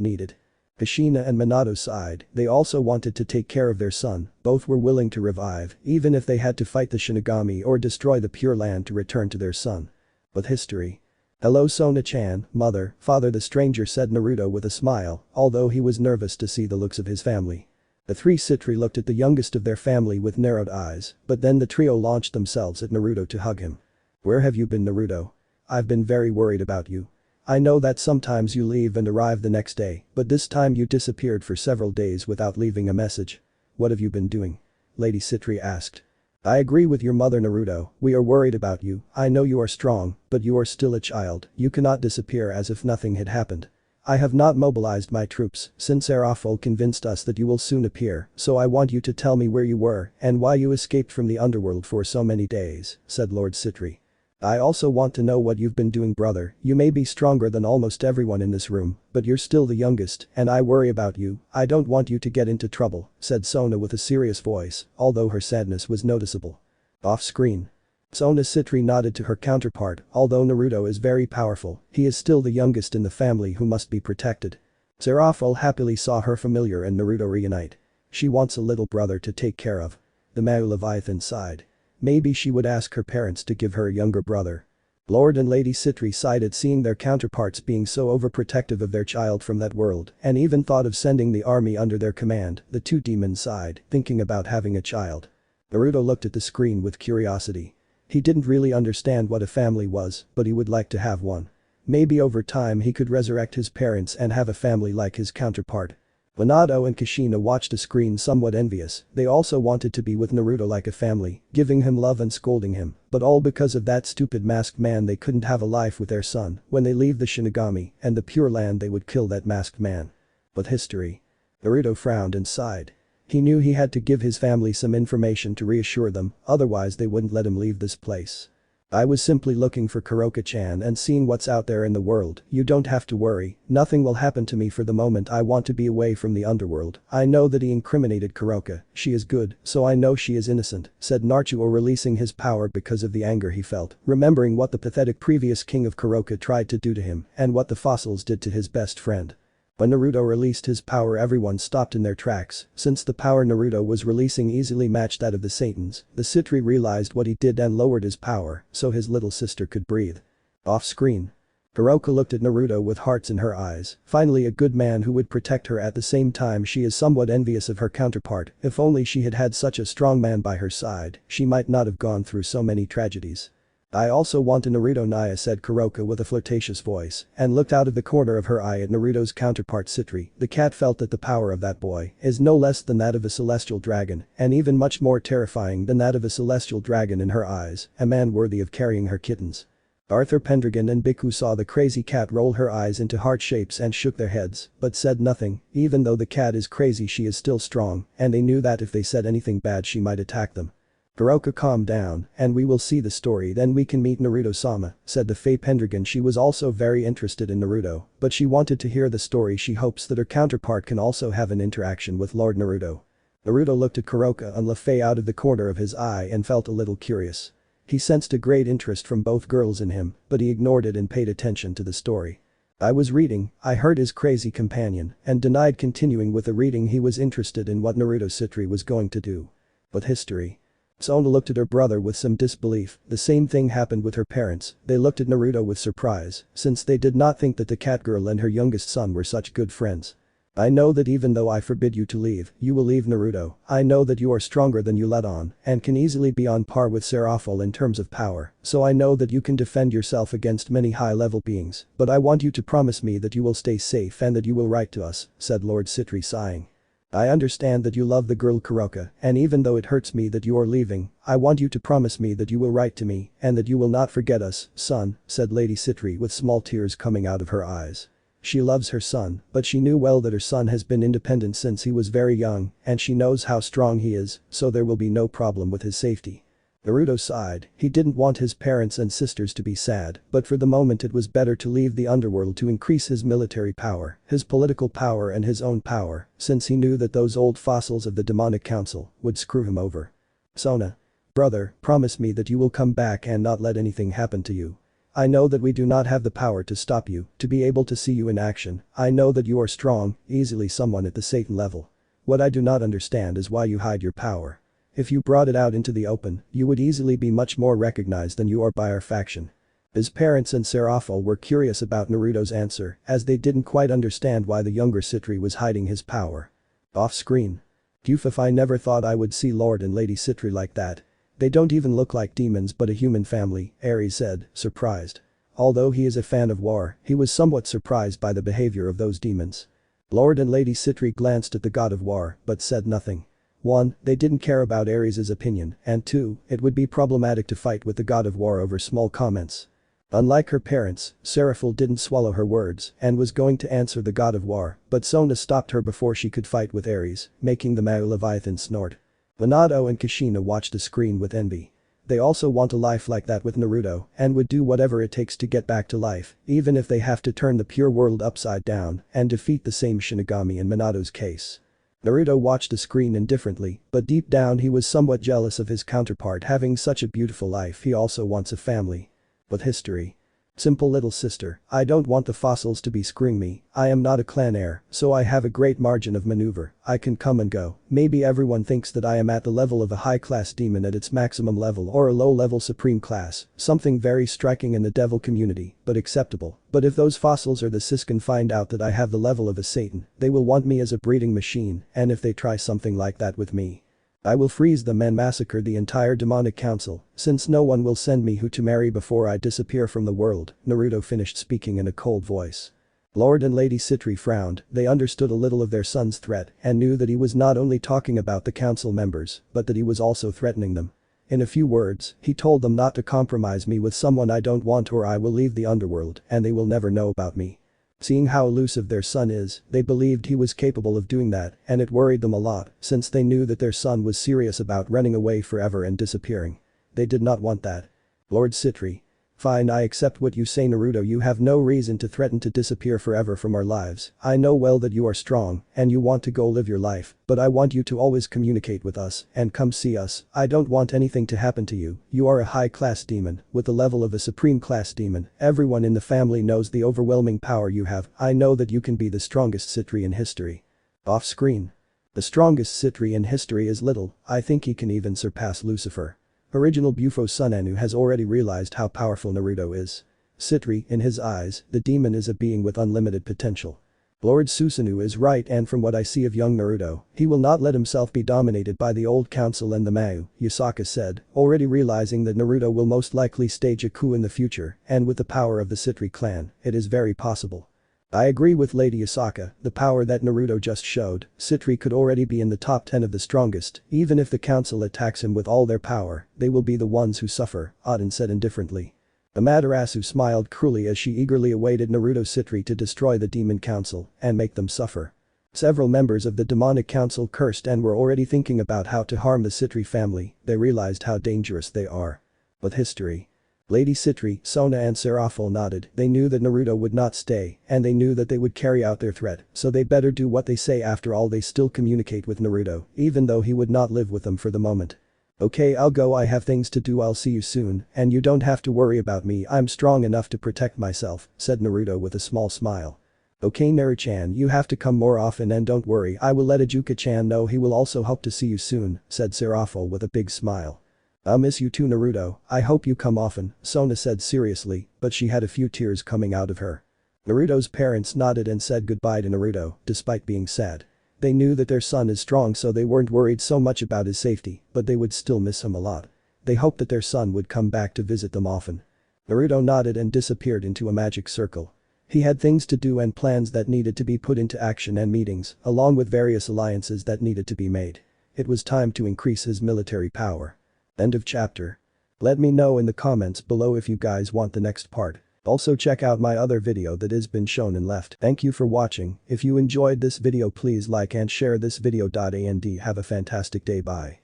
need it. Kushina and Minato sighed. They also wanted to take care of their son, both were willing to revive, even if they had to fight the Shinigami or destroy the Pure Land to return to their son. But history. Hello Sona-chan, mother, father, the stranger said Naruto with a smile, although he was nervous to see the looks of his family. The three Sitri looked at the youngest of their family with narrowed eyes, but then the trio launched themselves at Naruto to hug him. Where have you been Naruto? I've been very worried about you. I know that sometimes you leave and arrive the next day, but this time you disappeared for several days without leaving a message. What have you been doing? Lady Sitri asked. I agree with your mother Naruto, we are worried about you. I know you are strong, but you are still a child, you cannot disappear as if nothing had happened. I have not mobilized my troops since Serafall convinced us that you will soon appear, so I want you to tell me where you were and why you escaped from the underworld for so many days, said Lord Sitri. I also want to know what you've been doing brother, you may be stronger than almost everyone in this room, but you're still the youngest and I worry about you, I don't want you to get into trouble, said Sona with a serious voice, although her sadness was noticeable. Off-screen. Sona Sitri nodded to her counterpart, although Naruto is very powerful, he is still the youngest in the family who must be protected. Serafall happily saw her familiar and Naruto reunite. She wants a little brother to take care of. The Leviathan sighed. Maybe she would ask her parents to give her a younger brother. Lord and Lady Sitri sighed at seeing their counterparts being so overprotective of their child from that world and even thought of sending the army under their command. The two demons sighed, thinking about having a child. Naruto looked at the screen with curiosity. He didn't really understand what a family was, but he would like to have one. Maybe over time he could resurrect his parents and have a family like his counterpart. Minato and Kushina watched the screen somewhat envious, they also wanted to be with Naruto like a family, giving him love and scolding him, but all because of that stupid masked man. They couldn't have a life with their son. When they leave the Shinigami and the Pure Land, they would kill that masked man. But history. Naruto frowned and sighed. He knew he had to give his family some information to reassure them, otherwise they wouldn't let him leave this place. I was simply looking for Kuroka-chan and seeing what's out there in the world. You don't have to worry, nothing will happen to me for the moment. I want to be away from the underworld. I know that he incriminated Kuroka, she is good, so I know she is innocent, said Naruto, releasing his power because of the anger he felt, remembering what the pathetic previous king of Kuroka tried to do to him and what the fossils did to his best friend. When Naruto released his power, everyone stopped in their tracks, since the power Naruto was releasing easily matched that of the Satans. The Sitri realized what he did and lowered his power so his little sister could breathe. Off-screen. Kuroka looked at Naruto with hearts in her eyes, finally a good man who would protect her. At the same time, she is somewhat envious of her counterpart. If only she had had such a strong man by her side, she might not have gone through so many tragedies. I also want a Naruto, Naya, said Kuroka with a flirtatious voice and looked out of the corner of her eye at Naruto's counterpart Sitri. The cat felt that the power of that boy is no less than that of a celestial dragon and even much more terrifying than that of a celestial dragon in her eyes, a man worthy of carrying her kittens. Arthur Pendragon and Biku saw the crazy cat roll her eyes into heart shapes and shook their heads, but said nothing. Even though the cat is crazy, she is still strong, and they knew that if they said anything bad she might attack them. Kuroka, calm down, and we will see the story, then we can meet Naruto-sama, said the Fae Pendragon. She was also very interested in Naruto, but she wanted to hear the story. She hopes that her counterpart can also have an interaction with Lord Naruto. Naruto looked at Kuroka and Lefei out of the corner of his eye and felt a little curious. He sensed a great interest from both girls in him, but he ignored it and paid attention to the story. I was reading, I heard his crazy companion, and denied continuing with the reading. He was interested in what Naruto Sitri was going to do. But history. Sona looked at her brother with some disbelief. The same thing happened with her parents. They looked at Naruto with surprise, since they did not think that the cat girl and her youngest son were such good friends. I know that even though I forbid you to leave, you will leave, Naruto. I know that you are stronger than you let on and can easily be on par with Serafall in terms of power, so I know that you can defend yourself against many high-level beings, but I want you to promise me that you will stay safe and that you will write to us, said Lord Sitri, sighing. I understand that you love the girl Kuroka, and even though it hurts me that you are leaving, I want you to promise me that you will write to me and that you will not forget us, son, said Lady Sitri with small tears coming out of her eyes. She loves her son, but she knew well that her son has been independent since he was very young, and she knows how strong he is, so there will be no problem with his safety. Naruto sighed. He didn't want his parents and sisters to be sad, but for the moment it was better to leave the underworld to increase his military power, his political power and his own power, since he knew that those old fossils of the demonic council would screw him over. Sona. Brother, promise me that you will come back and not let anything happen to you. I know that we do not have the power to stop you, to be able to see you in action. I know that you are strong, easily someone at the Satan level. What I do not understand is why you hide your power. If you brought it out into the open, you would easily be much more recognized than you are by our faction. His parents and Serafall were curious about Naruto's answer, as they didn't quite understand why the younger Sitri was hiding his power. Off-screen. If I never thought I would see Lord and Lady Sitri like that. They don't even look like demons but a human family, Aries said, surprised. Although he is a fan of war, he was somewhat surprised by the behavior of those demons. Lord and Lady Sitri glanced at the god of war, but said nothing. 1. They didn't care about Ares' opinion, and 2. It would be problematic to fight with the god of war over small comments. Unlike her parents, Serafall didn't swallow her words and was going to answer the god of war, but Sona stopped her before she could fight with Ares, making the Leviathan snort. Minato and Kushina watched the screen with envy. They also want a life like that with Naruto and would do whatever it takes to get back to life, even if they have to turn the pure world upside down and defeat the same Shinigami in Minato's case. Naruto watched the screen indifferently, but deep down he was somewhat jealous of his counterpart having such a beautiful life. He also wants a family. But history. Simple little sister, I don't want the fossils to be screwing me. I am not a clan heir, so I have a great margin of maneuver. I can come and go. Maybe everyone thinks that I am at the level of a high-class demon at its maximum level or a low-level supreme class, something very striking in the devil community, but acceptable. But if those fossils or the Siskin find out that I have the level of a Satan, they will want me as a breeding machine, and if they try something like that with me, I will freeze them and massacre the entire demonic council, since no one will send me who to marry before I disappear from the world. Naruto finished speaking in a cold voice. Lord and Lady Sitri frowned, they understood a little of their son's threat and knew that he was not only talking about the council members, but that he was also threatening them. In a few words, he told them not to compromise me with someone I don't want or I will leave the underworld and they will never know about me. Seeing how elusive their son is, they believed he was capable of doing that and it worried them a lot since they knew that their son was serious about running away forever and disappearing. They did not want that. Lord Sitri. Fine, I accept what you say, Naruto. You have no reason to threaten to disappear forever from our lives. I know well that you are strong and you want to go live your life, but I want you to always communicate with us and come see us. I don't want anything to happen to you. You are a high-class demon with the level of a supreme class demon. Everyone in the family knows the overwhelming power you have. I know that you can be the strongest sitri in history. Off screen. The strongest sitri in history is little. I think he can even surpass Lucifer. Original Bufo Sunanu has already realized how powerful Naruto is. Sitri, in his eyes, the demon is a being with unlimited potential. Lord Susanoo is right, and from what I see of young Naruto, he will not let himself be dominated by the old council and the Mau, Yasaka said, already realizing that Naruto will most likely stage a coup in the future, and with the power of the Sitri clan, it is very possible. I agree with Lady Yasaka, the power that Naruto just showed, Sitri could already be in the top 10 of the strongest, even if the council attacks him with all their power, they will be the ones who suffer, Auden said indifferently. Amaterasu smiled cruelly as she eagerly awaited Naruto Sitri to destroy the demon council and make them suffer. Several members of the demonic council cursed and were already thinking about how to harm the Sitri family, they realized how dangerous they are. But history. Lady Sitri, Sona and Serafall nodded, they knew that Naruto would not stay and they knew that they would carry out their threat, so they better do what they say. After all, they still communicate with Naruto, even though he would not live with them for the moment. Okay, I'll go, I have things to do, I'll see you soon, and you don't have to worry about me, I'm strong enough to protect myself, said Naruto with a small smile. Okay Naru-chan, you have to come more often and don't worry, I will let Ijuka-chan know, he will also hope to see you soon, said Serafall with a big smile. I'll miss you too Naruto, I hope you come often, Sona said seriously, but she had a few tears coming out of her. Naruto's parents nodded and said goodbye to Naruto, despite being sad. They knew that their son is strong, so they weren't worried so much about his safety, but they would still miss him a lot. They hoped that their son would come back to visit them often. Naruto nodded and disappeared into a magic circle. He had things to do and plans that needed to be put into action and meetings, along with various alliances that needed to be made. It was time to increase his military power. End of chapter. Let me know in the comments below if you guys want the next part. Also check out my other video that has been shown and left. Thank you for watching. If you enjoyed this video, please like and share this video. And have a fantastic day. Bye.